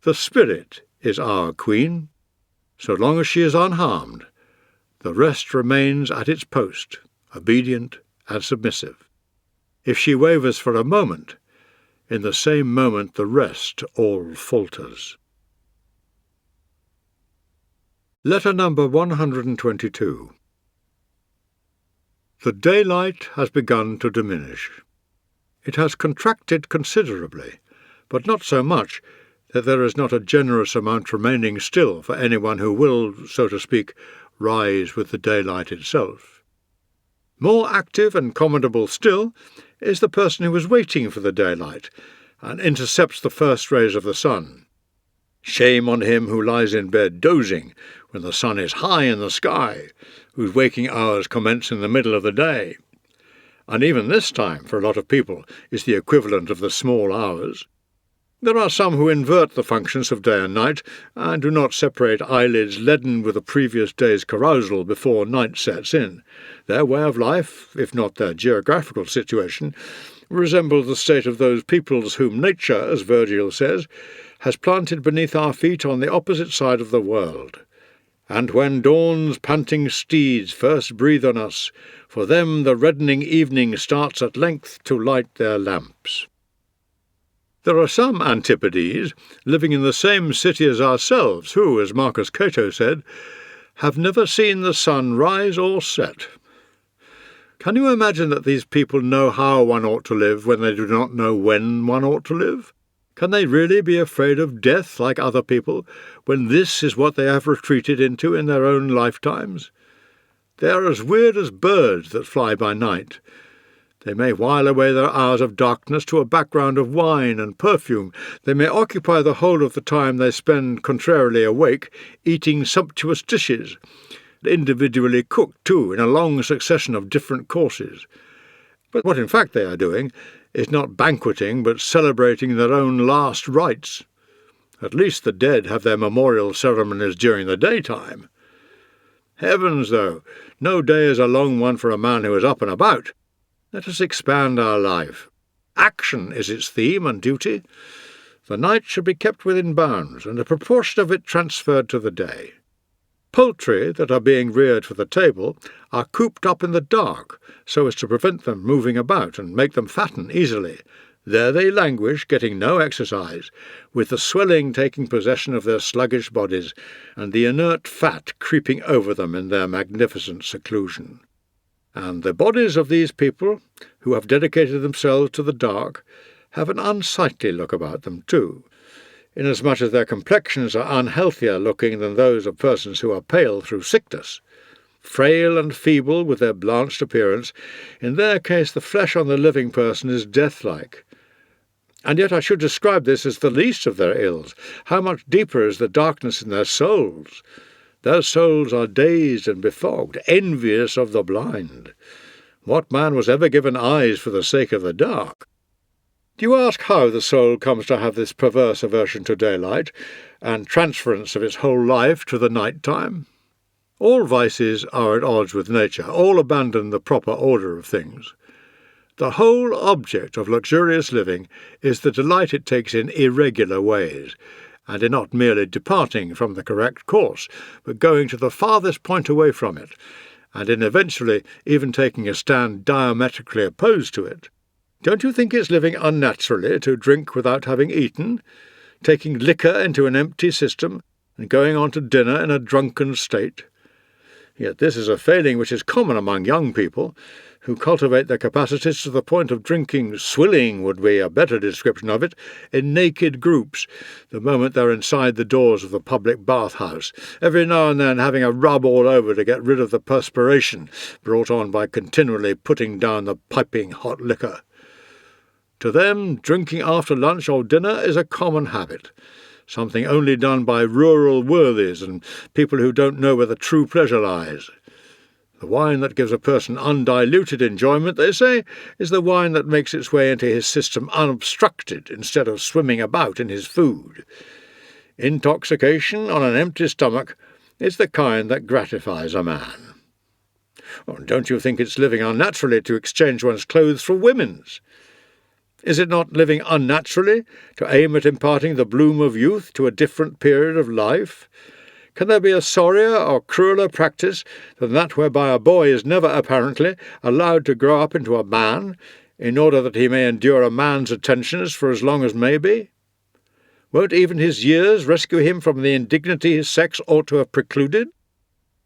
The spirit is our queen. So long as she is unharmed, the rest remains at its post, obedient and submissive. If she wavers for a moment, in the same moment the rest all falters. Letter number 122. The daylight has begun to diminish. It has contracted considerably, but not so much that there is not a generous amount remaining still for anyone who will, so to speak, rise with the daylight itself. More active and commendable still is the person who is waiting for the daylight and intercepts the first rays of the sun. Shame on him who lies in bed dozing when the sun is high in the sky, whose waking hours commence in the middle of the day. And even this time, for a lot of people, is the equivalent of the small hours. There are some who invert the functions of day and night, and do not separate eyelids leaden with the previous day's carousal before night sets in. Their way of life, if not their geographical situation, resembles the state of those peoples whom nature, as Virgil says, has planted beneath our feet on the opposite side of the world. And when dawn's panting steeds first breathe on us, for them the reddening evening starts at length to light their lamps. There are some Antipodes, living in the same city as ourselves, who, as Marcus Cato said, have never seen the sun rise or set. Can you imagine that these people know how one ought to live when they do not know when one ought to live? Can they really be afraid of death like other people, when this is what they have retreated into in their own lifetimes? They are as weird as birds that fly by night. They may while away their hours of darkness to a background of wine and perfume. They may occupy the whole of the time they spend contrarily awake, eating sumptuous dishes, individually cooked, too, in a long succession of different courses. But what in fact they are doing is not banqueting, but celebrating their own last rites. At least the dead have their memorial ceremonies during the daytime. Heavens, though, no day is a long one for a man who is up and about. Let us expand our life. Action is its theme and duty. The night should be kept within bounds, and a proportion of it transferred to the day. Poultry that are being reared for the table are cooped up in the dark, so as to prevent them moving about and make them fatten easily. There they languish, getting no exercise, with the swelling taking possession of their sluggish bodies, and the inert fat creeping over them in their magnificent seclusion. And the bodies of these people, who have dedicated themselves to the dark, have an unsightly look about them too, inasmuch as their complexions are unhealthier looking than those of persons who are pale through sickness. Frail and feeble with their blanched appearance, in their case the flesh on the living person is death-like. And yet I should describe this as the least of their ills. How much deeper is the darkness in their souls! Their souls are dazed and befogged, envious of the blind. What man was ever given eyes for the sake of the dark? Do you ask how the soul comes to have this perverse aversion to daylight, and transference of its whole life to the night-time? All vices are at odds with nature, all abandon the proper order of things. The whole object of luxurious living is the delight it takes in irregular ways, and in not merely departing from the correct course, but going to the farthest point away from it, and in eventually even taking a stand diametrically opposed to it. Don't you think it's living unnaturally to drink without having eaten, taking liquor into an empty system, and going on to dinner in a drunken state? Yet this is a failing which is common among young people, who cultivate their capacities to the point of drinking, swilling would be a better description of it, in naked groups, the moment they're inside the doors of the public bath-house, every now and then having a rub all over to get rid of the perspiration brought on by continually putting down the piping hot liquor. To them, drinking after lunch or dinner is a common habit, something only done by rural worthies and people who don't know where the true pleasure lies. The wine that gives a person undiluted enjoyment, they say, is the wine that makes its way into his system unobstructed instead of swimming about in his food. Intoxication on an empty stomach is the kind that gratifies a man. Oh, don't you think it's living unnaturally to exchange one's clothes for women's? Is it not living unnaturally to aim at imparting the bloom of youth to a different period of life? Can there be a sorrier or crueler practice than that whereby a boy is never apparently allowed to grow up into a man, in order that he may endure a man's attentions for as long as may be? Won't even his years rescue him from the indignity his sex ought to have precluded?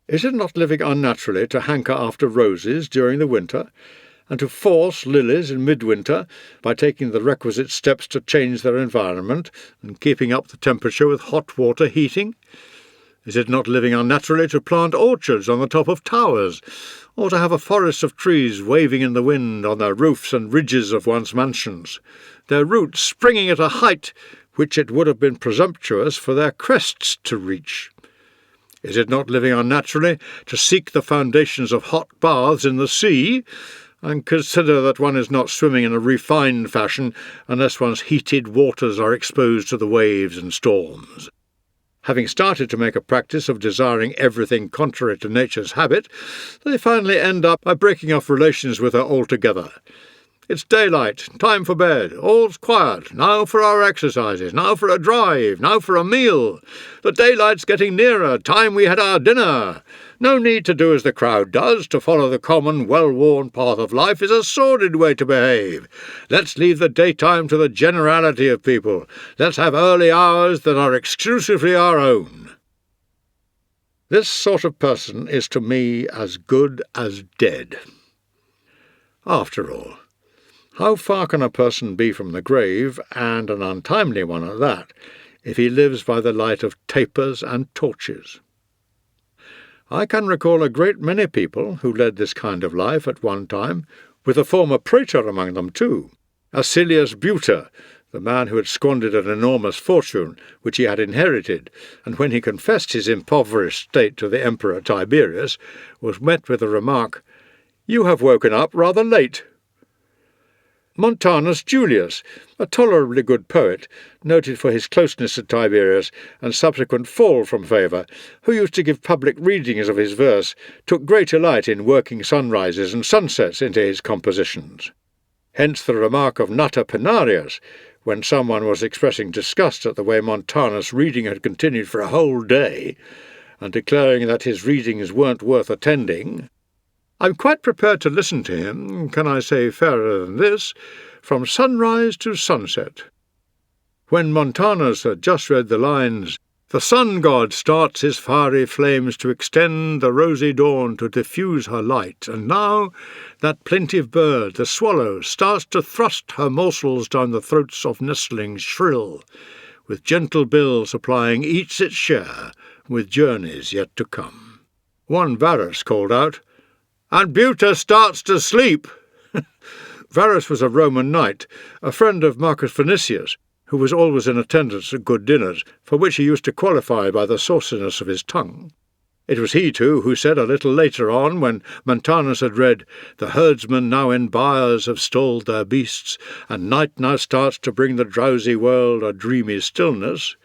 Is it not living unnaturally to hanker after roses during the winter, and to force lilies in midwinter by taking the requisite steps to change their environment and keeping up the temperature with hot water heating? Is it not living unnaturally to plant orchards on the top of towers, or to have a forest of trees waving in the wind on the roofs and ridges of one's mansions, their roots springing at a height which it would have been presumptuous for their crests to reach? Is it not living unnaturally to seek the foundations of hot baths in the sea, and consider that one is not swimming in a refined fashion unless one's heated waters are exposed to the waves and storms? Having started to make a practice of desiring everything contrary to nature's habit, they finally end up by breaking off relations with her altogether. It's daylight, time for bed, all's quiet, now for our exercises, now for a drive, now for a meal. The daylight's getting nearer, time we had our dinner. No need to do as the crowd does, to follow the common, well-worn path of life is a sordid way to behave. Let's leave the daytime to the generality of people. Let's have early hours that are exclusively our own. This sort of person is to me as good as dead. After all, how far can a person be from the grave, and an untimely one at that, if he lives by the light of tapers and torches? I can recall a great many people who led this kind of life at one time, with a former praetor among them too, Acilius Buter, the man who had squandered an enormous fortune which he had inherited, and when he confessed his impoverished state to the Emperor Tiberius, was met with the remark, "You have woken up rather late." Montanus Julius, a tolerably good poet, noted for his closeness to Tiberius and subsequent fall from favour, who used to give public readings of his verse, took great delight in working sunrises and sunsets into his compositions. Hence the remark of Nutter Pinarius, when someone was expressing disgust at the way Montanus' reading had continued for a whole day, and declaring that his readings weren't worth attending, I'm quite prepared to listen to him, can I say fairer than this, from sunrise to sunset. When Montanus had just read the lines, "The sun-god starts his fiery flames to extend the rosy dawn to diffuse her light, and now that plaintive bird, the swallow, starts to thrust her morsels down the throats of nestlings shrill, with gentle bill supplying each its share, with journeys yet to come," one Varus called out, "And Buta starts to sleep." Varus was a Roman knight, a friend of Marcus Vinicius, who was always in attendance at good dinners, for which he used to qualify by the sauciness of his tongue. It was he, too, who said a little later on, when Montanus had read, "The herdsmen now in byres have stalled their beasts, and night now starts to bring the drowsy world a dreamy stillness.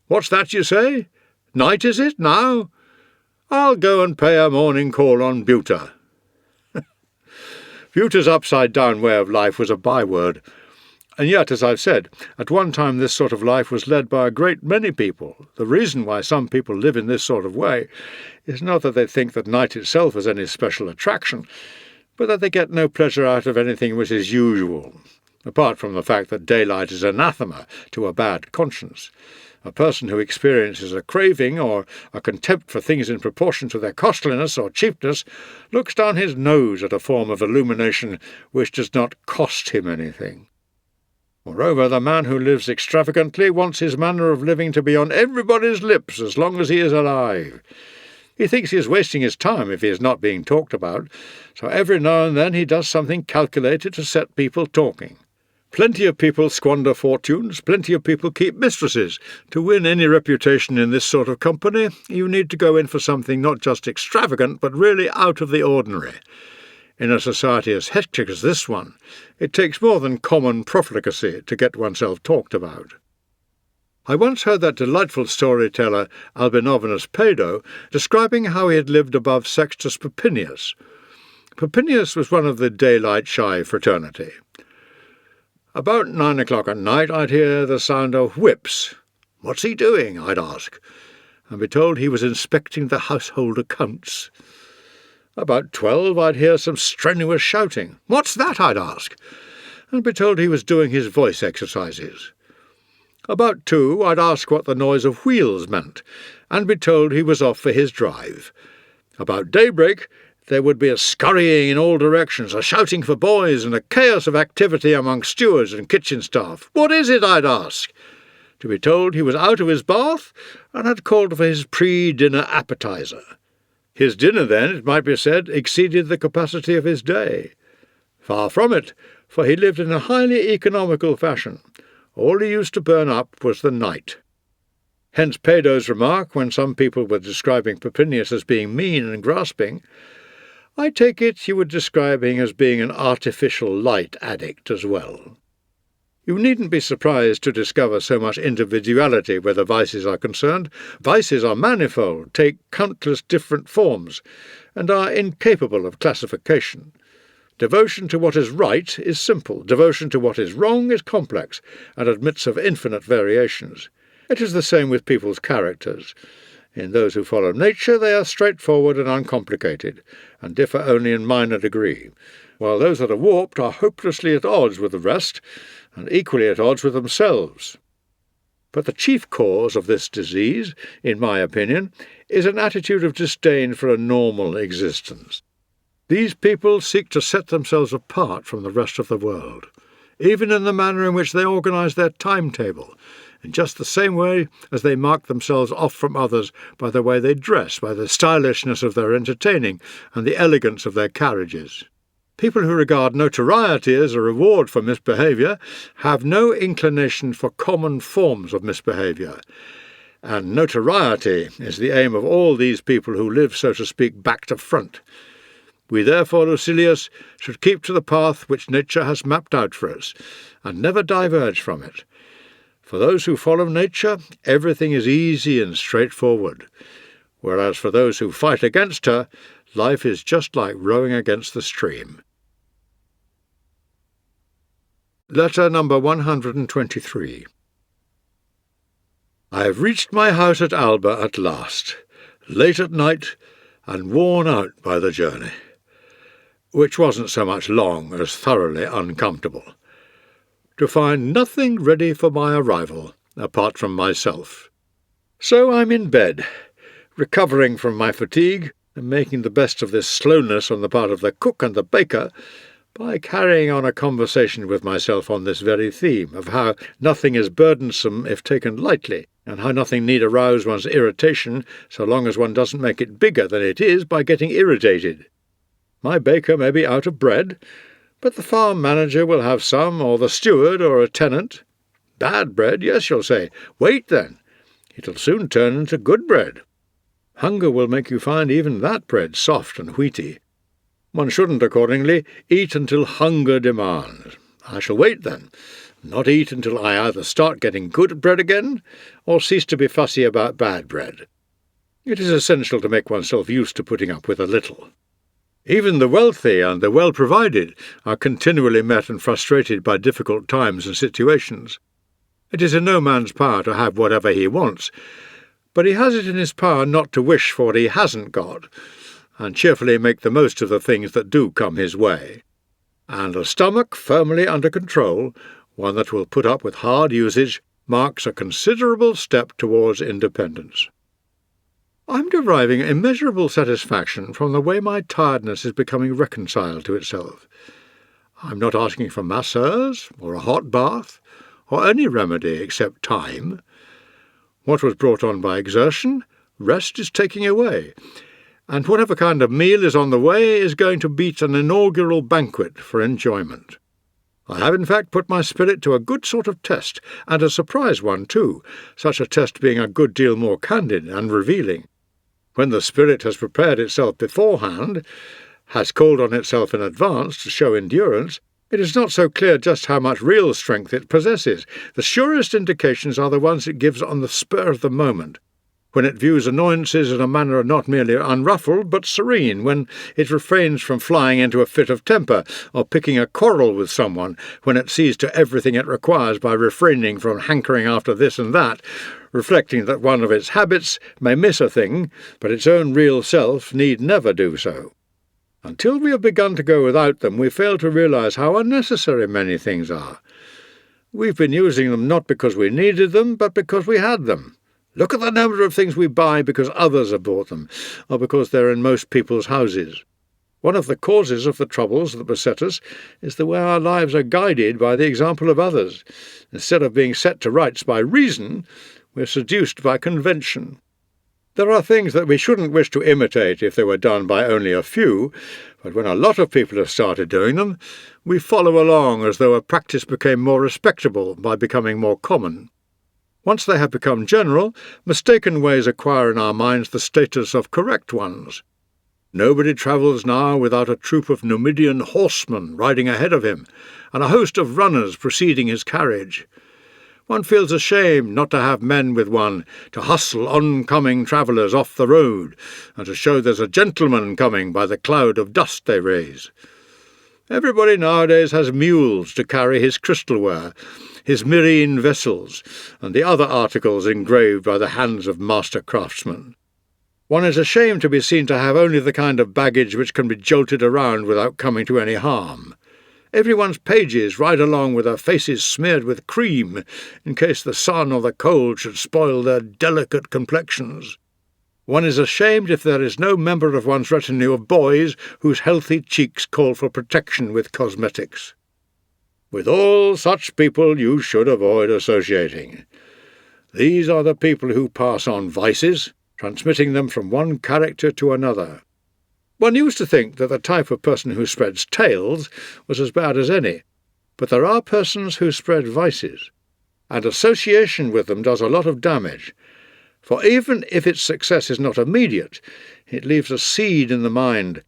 What's that you say? Night is it, now? I'll go and pay a morning call on Buta." Buta's upside-down way of life was a byword, and yet, as I've said, at one time this sort of life was led by a great many people. The reason why some people live in this sort of way is not that they think that night itself is any special attraction, but that they get no pleasure out of anything which is usual, apart from the fact that daylight is anathema to a bad conscience. A person who experiences a craving or a contempt for things in proportion to their costliness or cheapness looks down his nose at a form of illumination which does not cost him anything. Moreover, the man who lives extravagantly wants his manner of living to be on everybody's lips as long as he is alive. He thinks he is wasting his time if he is not being talked about, so every now and then he does something calculated to set people talking. Plenty of people squander fortunes, plenty of people keep mistresses. To win any reputation in this sort of company, you need to go in for something not just extravagant, but really out of the ordinary. In a society as hectic as this one, it takes more than common profligacy to get oneself talked about. I once heard that delightful storyteller Albinovanus Pedo describing how he had lived above Sextus Popinius. Popinius was one of the daylight-shy fraternity. About 9 o'clock at night I'd hear the sound of whips. "What's he doing?" I'd ask, and be told he was inspecting the household accounts. About 12 I'd hear some strenuous shouting. "What's that?" I'd ask, and be told he was doing his voice exercises. About 2 I'd ask what the noise of wheels meant, and be told he was off for his drive. About daybreak there would be a scurrying in all directions, a shouting for boys, and a chaos of activity among stewards and kitchen staff. "What is it?" I'd ask, to be told he was out of his bath and had called for his pre-dinner appetizer. His dinner, then, it might be said, exceeded the capacity of his day. Far from it, for he lived in a highly economical fashion. All he used to burn up was the night. Hence Pedo's remark, when some people were describing Popinius as being mean and grasping, I take it you would describe him as being an artificial light addict as well. You needn't be surprised to discover so much individuality where the vices are concerned. Vices are manifold, take countless different forms, and are incapable of classification. Devotion to what is right is simple. Devotion to what is wrong is complex, and admits of infinite variations. It is the same with people's characters. In those who follow nature, they are straightforward and uncomplicated, and differ only in minor degree, while those that are warped are hopelessly at odds with the rest, and equally at odds with themselves. But the chief cause of this disease, in my opinion, is an attitude of disdain for a normal existence. These people seek to set themselves apart from the rest of the world, even in the manner in which they organise their timetable, in just the same way as they mark themselves off from others by the way they dress, by the stylishness of their entertaining, and the elegance of their carriages. People who regard notoriety as a reward for misbehaviour have no inclination for common forms of misbehaviour, and notoriety is the aim of all these people who live, so to speak, back to front. We therefore, Lucilius, should keep to the path which nature has mapped out for us, and never diverge from it. For those who follow nature, everything is easy and straightforward, whereas for those who fight against her, life is just like rowing against the stream. Letter number 123. I have reached my house at Alba at last, late at night, and worn out by the journey. which wasn't so much long as thoroughly uncomfortable. To find nothing ready for my arrival, apart from myself. So I'm in bed, recovering from my fatigue and making the best of this slowness on the part of the cook and the baker by carrying on a conversation with myself on this very theme of how nothing is burdensome if taken lightly, and how nothing need arouse one's irritation so long as one doesn't make it bigger than it is by getting irritated. My baker may be out of bread, but the farm manager will have some, or the steward, or a tenant. Bad bread, yes, you'll say. Wait, then. It'll soon turn into good bread. Hunger will make you find even that bread soft and wheaty. One shouldn't, accordingly, eat until hunger demands. I shall wait, then, not eat until I either start getting good bread again, or cease to be fussy about bad bread. It is essential to make oneself used to putting up with a little. Even the wealthy and the well-provided are continually met and frustrated by difficult times and situations. It is in no man's power to have whatever he wants, but he has it in his power not to wish for what he hasn't got, and cheerfully make the most of the things that do come his way. And a stomach firmly under control, one that will put up with hard usage, marks a considerable step towards independence. I'm deriving immeasurable satisfaction from the way my tiredness is becoming reconciled to itself. I'm not asking for masseurs, or a hot bath, or any remedy except time. What was brought on by exertion, rest is taking away, and whatever kind of meal is on the way is going to beat an inaugural banquet for enjoyment. I have in fact put my spirit to a good sort of test, and a surprise one too, such a test being a good deal more candid and revealing. When the spirit has prepared itself beforehand, has called on itself in advance to show endurance, it is not so clear just how much real strength it possesses. The surest indications are the ones it gives on the spur of the moment, when it views annoyances in a manner not merely unruffled but serene, when it refrains from flying into a fit of temper, or picking a quarrel with someone, when it sees to everything it requires by refraining from hankering after this and that, reflecting that one of its habits may miss a thing, but its own real self need never do so. Until we have begun to go without them, we fail to realize how unnecessary many things are. We've been using them not because we needed them, but because we had them. Look at the number of things we buy because others have bought them, or because they're in most people's houses. One of the causes of the troubles that beset us is the way our lives are guided by the example of others. Instead of being set to rights by reason, we're seduced by convention. There are things that we shouldn't wish to imitate if they were done by only a few, but when a lot of people have started doing them, we follow along as though a practice became more respectable by becoming more common. Once they have become general, mistaken ways acquire in our minds the status of correct ones. Nobody travels now without a troop of Numidian horsemen riding ahead of him, and a host of runners preceding his carriage. One feels ashamed not to have men with one, to hustle oncoming travellers off the road, and to show there's a gentleman coming by the cloud of dust they raise. Everybody nowadays has mules to carry his crystalware, his myrrhine vessels, and the other articles engraved by the hands of master craftsmen. One is ashamed to be seen to have only the kind of baggage which can be jolted around without coming to any harm. Everyone's pages ride along with their faces smeared with cream, in case the sun or the cold should spoil their delicate complexions. One is ashamed if there is no member of one's retinue of boys whose healthy cheeks call for protection with cosmetics. With all such people you should avoid associating. These are the people who pass on vices, transmitting them from one character to another. One used to think that the type of person who spreads tales was as bad as any, but there are persons who spread vices, and association with them does a lot of damage, for even if its success is not immediate, it leaves a seed in the mind,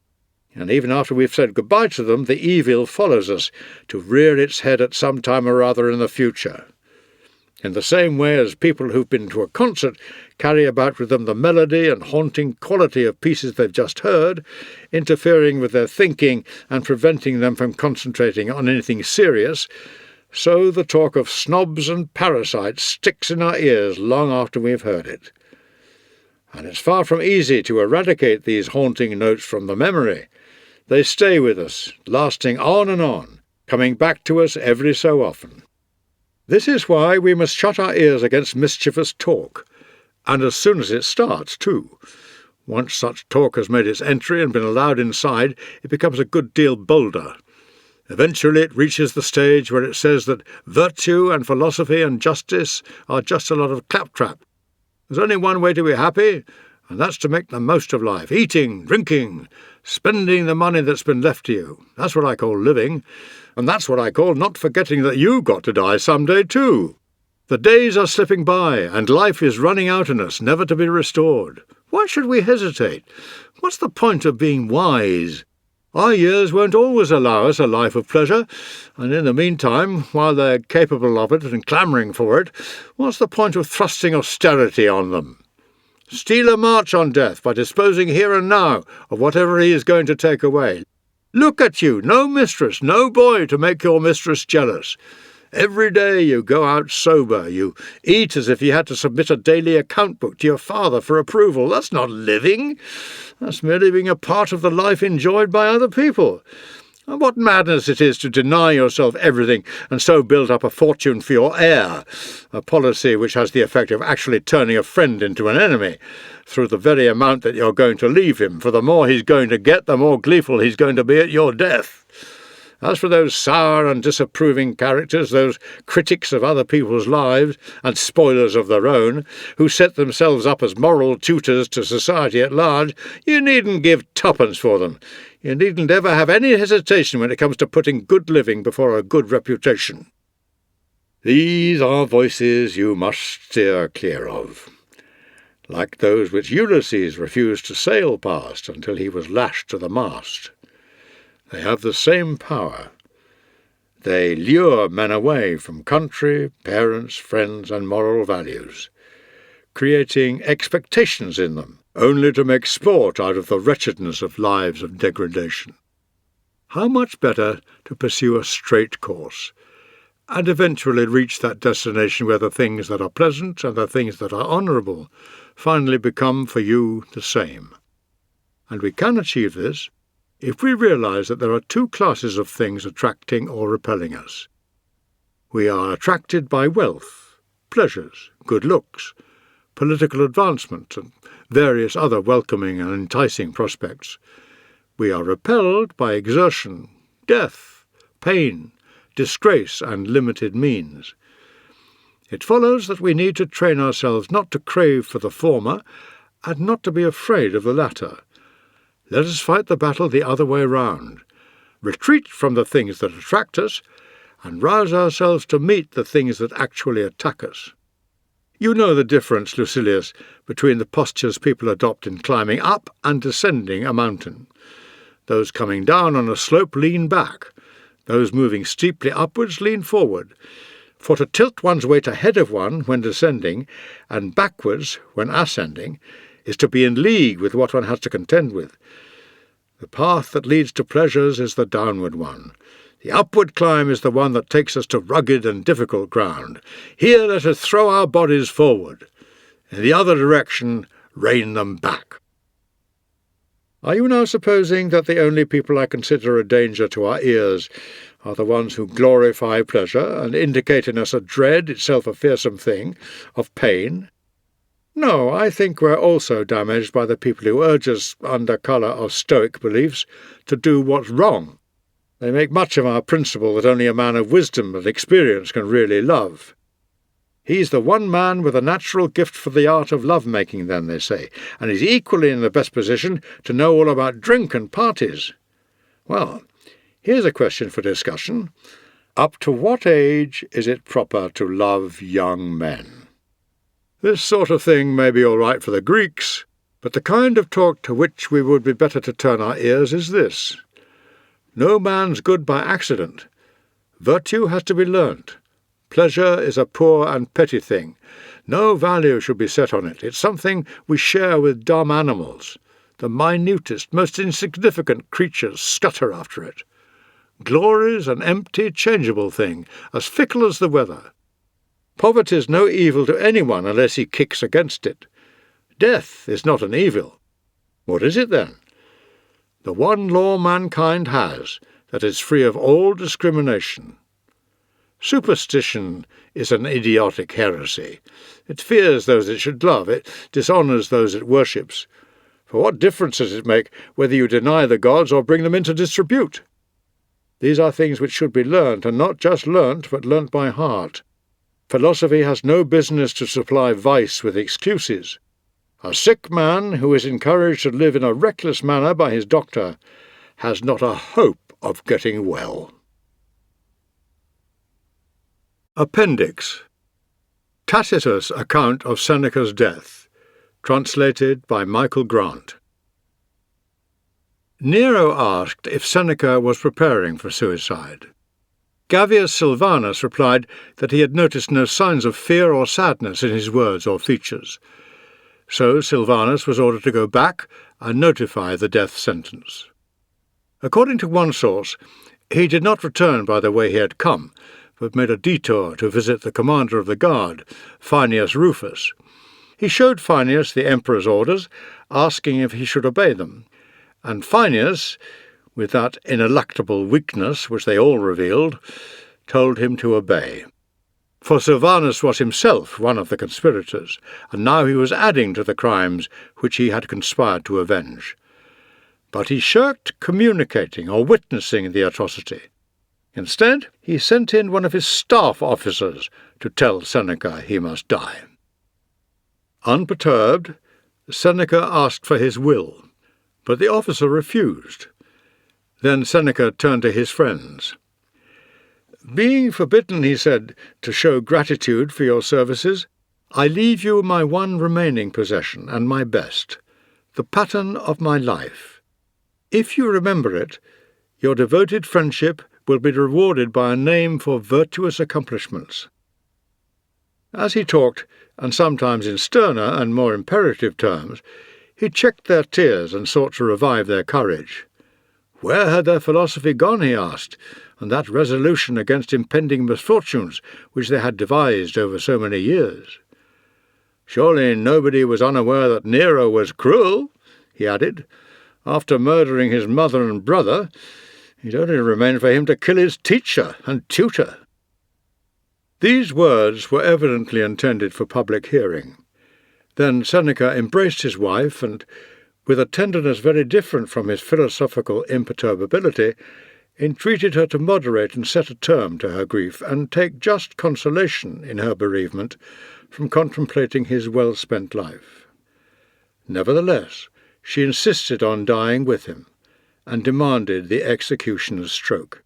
and even after we've said goodbye to them, the evil follows us, to rear its head at some time or other in the future. In the same way as people who've been to a concert carry about with them the melody and haunting quality of pieces they've just heard, interfering with their thinking and preventing them from concentrating on anything serious, so the talk of snobs and parasites sticks in our ears long after we've heard it. And it's far from easy to eradicate these haunting notes from the memory, They stay with us, lasting on and on, coming back to us every so often. This is why we must shut our ears against mischievous talk, and as soon as it starts, too. Once such talk has made its entry and been allowed inside, it becomes a good deal bolder. Eventually it reaches the stage where it says that virtue and philosophy and justice are just a lot of claptrap. There's only one way to be happy, and that's to make the most of life. Eating, drinking, spending the money that's been left to you. That's what I call living, and that's what I call not forgetting that you've got to die someday too. The days are slipping by, and life is running out in us, never to be restored. Why should we hesitate? What's the point of being wise? Our years won't always allow us a life of pleasure, and in the meantime, while they're capable of it and clamouring for it, what's the point of thrusting austerity on them? Steal a march on death by disposing here and now of whatever he is going to take away. Look at you, no mistress, no boy to make your mistress jealous. Every day you go out sober, you eat as if you had to submit a daily account book to your father for approval. That's not living. That's merely being a part of the life enjoyed by other people. And what madness it is to deny yourself everything and so build up a fortune for your heir, a policy which has the effect of actually turning a friend into an enemy, through the very amount that you're going to leave him, for the more he's going to get, the more gleeful he's going to be at your death. As for those sour and disapproving characters, those critics of other people's lives and spoilers of their own, who set themselves up as moral tutors to society at large, you needn't give twopence for them. You needn't ever have any hesitation when it comes to putting good living before a good reputation. These are voices you must steer clear of, like those which Ulysses refused to sail past until he was lashed to the mast. They have the same power. They lure men away from country, parents, friends, and moral values, creating expectations in them, only to make sport out of the wretchedness of lives of degradation. How much better to pursue a straight course, and eventually reach that destination where the things that are pleasant and the things that are honourable finally become for you the same. And we can achieve this if we realise that there are two classes of things attracting or repelling us. We are attracted by wealth, pleasures, good looks, political advancement, and various other welcoming and enticing prospects. We are repelled by exertion, death, pain, disgrace, and limited means. It follows that we need to train ourselves not to crave for the former and not to be afraid of the latter. Let us fight the battle the other way round, retreat from the things that attract us, and rouse ourselves to meet the things that actually attack us. You know the difference, Lucilius, between the postures people adopt in climbing up and descending a mountain. Those coming down on a slope lean back. Those moving steeply upwards lean forward. For to tilt one's weight ahead of one when descending, and backwards when ascending, is to be in league with what one has to contend with. The path that leads to pleasures is the downward one. The upward climb is the one that takes us to rugged and difficult ground. Here let us throw our bodies forward. In the other direction, rein them back. Are you now supposing that the only people I consider a danger to our ears are the ones who glorify pleasure and indicate in us a dread, itself a fearsome thing, of pain? No, I think we're also damaged by the people who urge us, under colour of Stoic beliefs, to do what's wrong. They make much of our principle that only a man of wisdom and experience can really love. He's the one man with a natural gift for the art of love-making, then, they say, and he's equally in the best position to know all about drink and parties. Well, here's a question for discussion. Up to what age is it proper to love young men? This sort of thing may be all right for the Greeks, but the kind of talk to which we would be better to turn our ears is this. No man's good by accident. Virtue has to be learnt. Pleasure is a poor and petty thing. No value should be set on it. It's something we share with dumb animals. The minutest, most insignificant creatures scutter after it. Glory's an empty, changeable thing, as fickle as the weather. Poverty is no evil to anyone unless he kicks against it. Death is not an evil. What is it then? the one law mankind has that is free of all discrimination. Superstition is an idiotic heresy. It fears those it should love, it dishonours those it worships. For what difference does it make whether you deny the gods or bring them into disrepute? These are things which should be learnt, and not just learnt, but learnt by heart. Philosophy has no business to supply vice with excuses. A sick man who is encouraged to live in a reckless manner by his doctor has not a hope of getting well. Appendix. Tacitus' account of Seneca's death, translated by Michael Grant. Nero asked if Seneca was preparing for suicide. Gavius Silvanus replied that he had noticed no signs of fear or sadness in his words or features. So Silvanus was ordered to go back and notify the death sentence. According to one source, he did not return by the way he had come, but made a detour to visit the commander of the guard, Finius Rufus. He showed Finius the emperor's orders, asking if he should obey them, and Finius, with that ineluctable weakness which they all revealed, told him to obey. For Silvanus was himself one of the conspirators, and now he was adding to the crimes which he had conspired to avenge. But he shirked communicating or witnessing the atrocity. Instead, he sent in one of his staff officers to tell Seneca he must die. Unperturbed, Seneca asked for his will, but the officer refused. Then Seneca turned to his friends. "Being forbidden," he said, "to show gratitude for your services, I leave you my one remaining possession and my best, the pattern of my life. If you remember it, your devoted friendship will be rewarded by a name for virtuous accomplishments." As he talked, and sometimes in sterner and more imperative terms, he checked their tears and sought to revive their courage. Where had their philosophy gone, he asked, and that resolution against impending misfortunes which they had devised over so many years? Surely nobody was unaware that Nero was cruel, he added. After murdering his mother and brother, it only remained for him to kill his teacher and tutor. These words were evidently intended for public hearing. Then Seneca embraced his wife and, with a tenderness very different from his philosophical imperturbability, entreated her to moderate and set a term to her grief, and take just consolation in her bereavement from contemplating his well-spent life. Nevertheless, she insisted on dying with him, and demanded the executioner's stroke.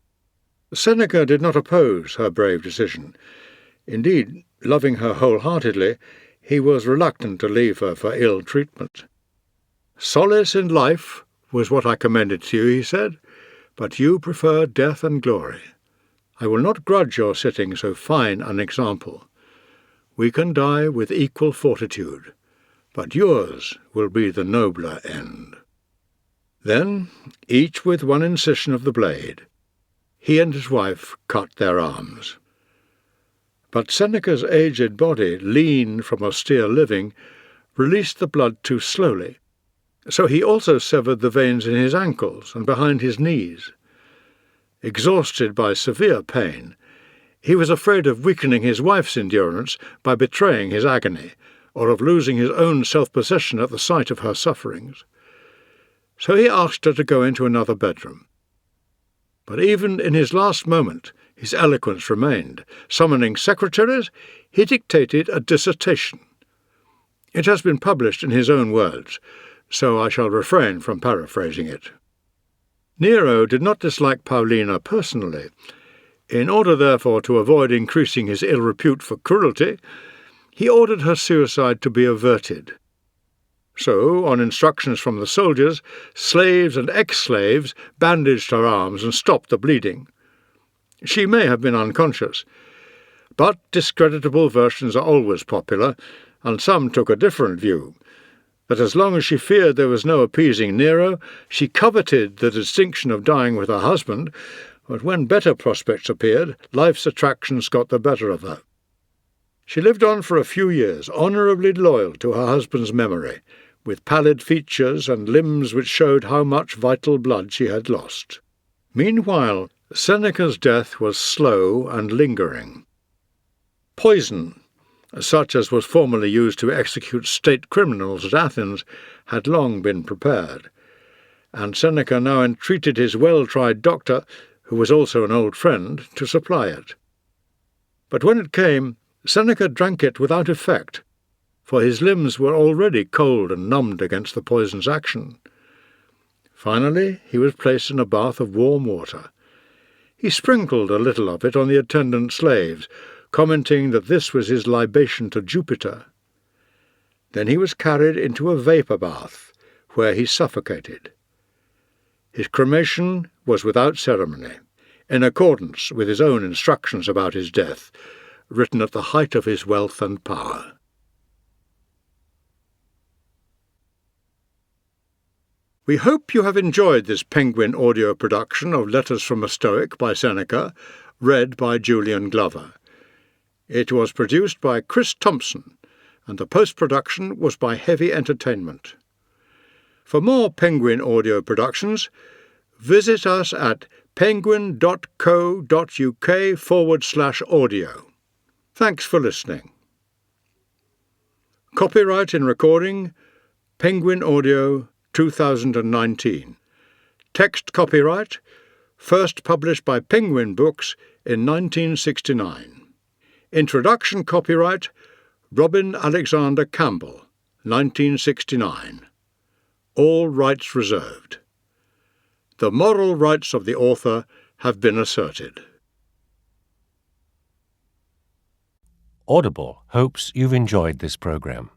Seneca did not oppose her brave decision. Indeed, loving her wholeheartedly, he was reluctant to leave her for ill treatment. "Solace in life was what I commended to you," he said, "but you prefer death and glory. I will not grudge your setting so fine an example. We can die with equal fortitude, but yours will be the nobler end." Then, each with one incision of the blade, he and his wife cut their arms. But Seneca's aged body, lean from austere living, released the blood too slowly, so he also severed the veins in his ankles and behind his knees. Exhausted by severe pain, he was afraid of weakening his wife's endurance by betraying his agony, or of losing his own self-possession at the sight of her sufferings. So he asked her to go into another bedroom. But even in his last moment, his eloquence remained. Summoning secretaries, he dictated a dissertation. It has been published in his own words, so I shall refrain from paraphrasing it. Nero did not dislike Paulina personally. In order, therefore, to avoid increasing his ill repute for cruelty, he ordered her suicide to be averted. So, on instructions from the soldiers, slaves and ex-slaves bandaged her arms and stopped the bleeding. She may have been unconscious, but discreditable versions are always popular, and some took a different view, that as long as she feared there was no appeasing Nero, she coveted the distinction of dying with her husband, but when better prospects appeared, life's attractions got the better of her. She lived on for a few years, honourably loyal to her husband's memory, with pallid features and limbs which showed how much vital blood she had lost. Meanwhile, Seneca's death was slow and lingering. Poison, such as was formerly used to execute state criminals at Athens, had long been prepared, and Seneca now entreated his well-tried doctor, who was also an old friend, to supply it. But when it came, Seneca drank it without effect, for his limbs were already cold and numbed against the poison's action. Finally, he was placed in a bath of warm water. He sprinkled a little of it on the attendant slaves, commenting that this was his libation to Jupiter. Then he was carried into a vapour bath, where he suffocated. His cremation was without ceremony, in accordance with his own instructions about his death, written at the height of his wealth and power. We hope you have enjoyed this Penguin audio production of Letters from a Stoic by Seneca, read by Julian Glover. It was produced by Chris Thompson, and the post-production was by Heavy Entertainment. For more Penguin audio productions, visit us at penguin.co.uk/audio. Thanks for listening. Copyright in recording, Penguin Audio 2019. Text copyright, first published by Penguin Books in 1969. Introduction copyright, Robin Alexander Campbell, 1969. All rights reserved. The moral rights of the author have been asserted. Audible hopes you've enjoyed this program.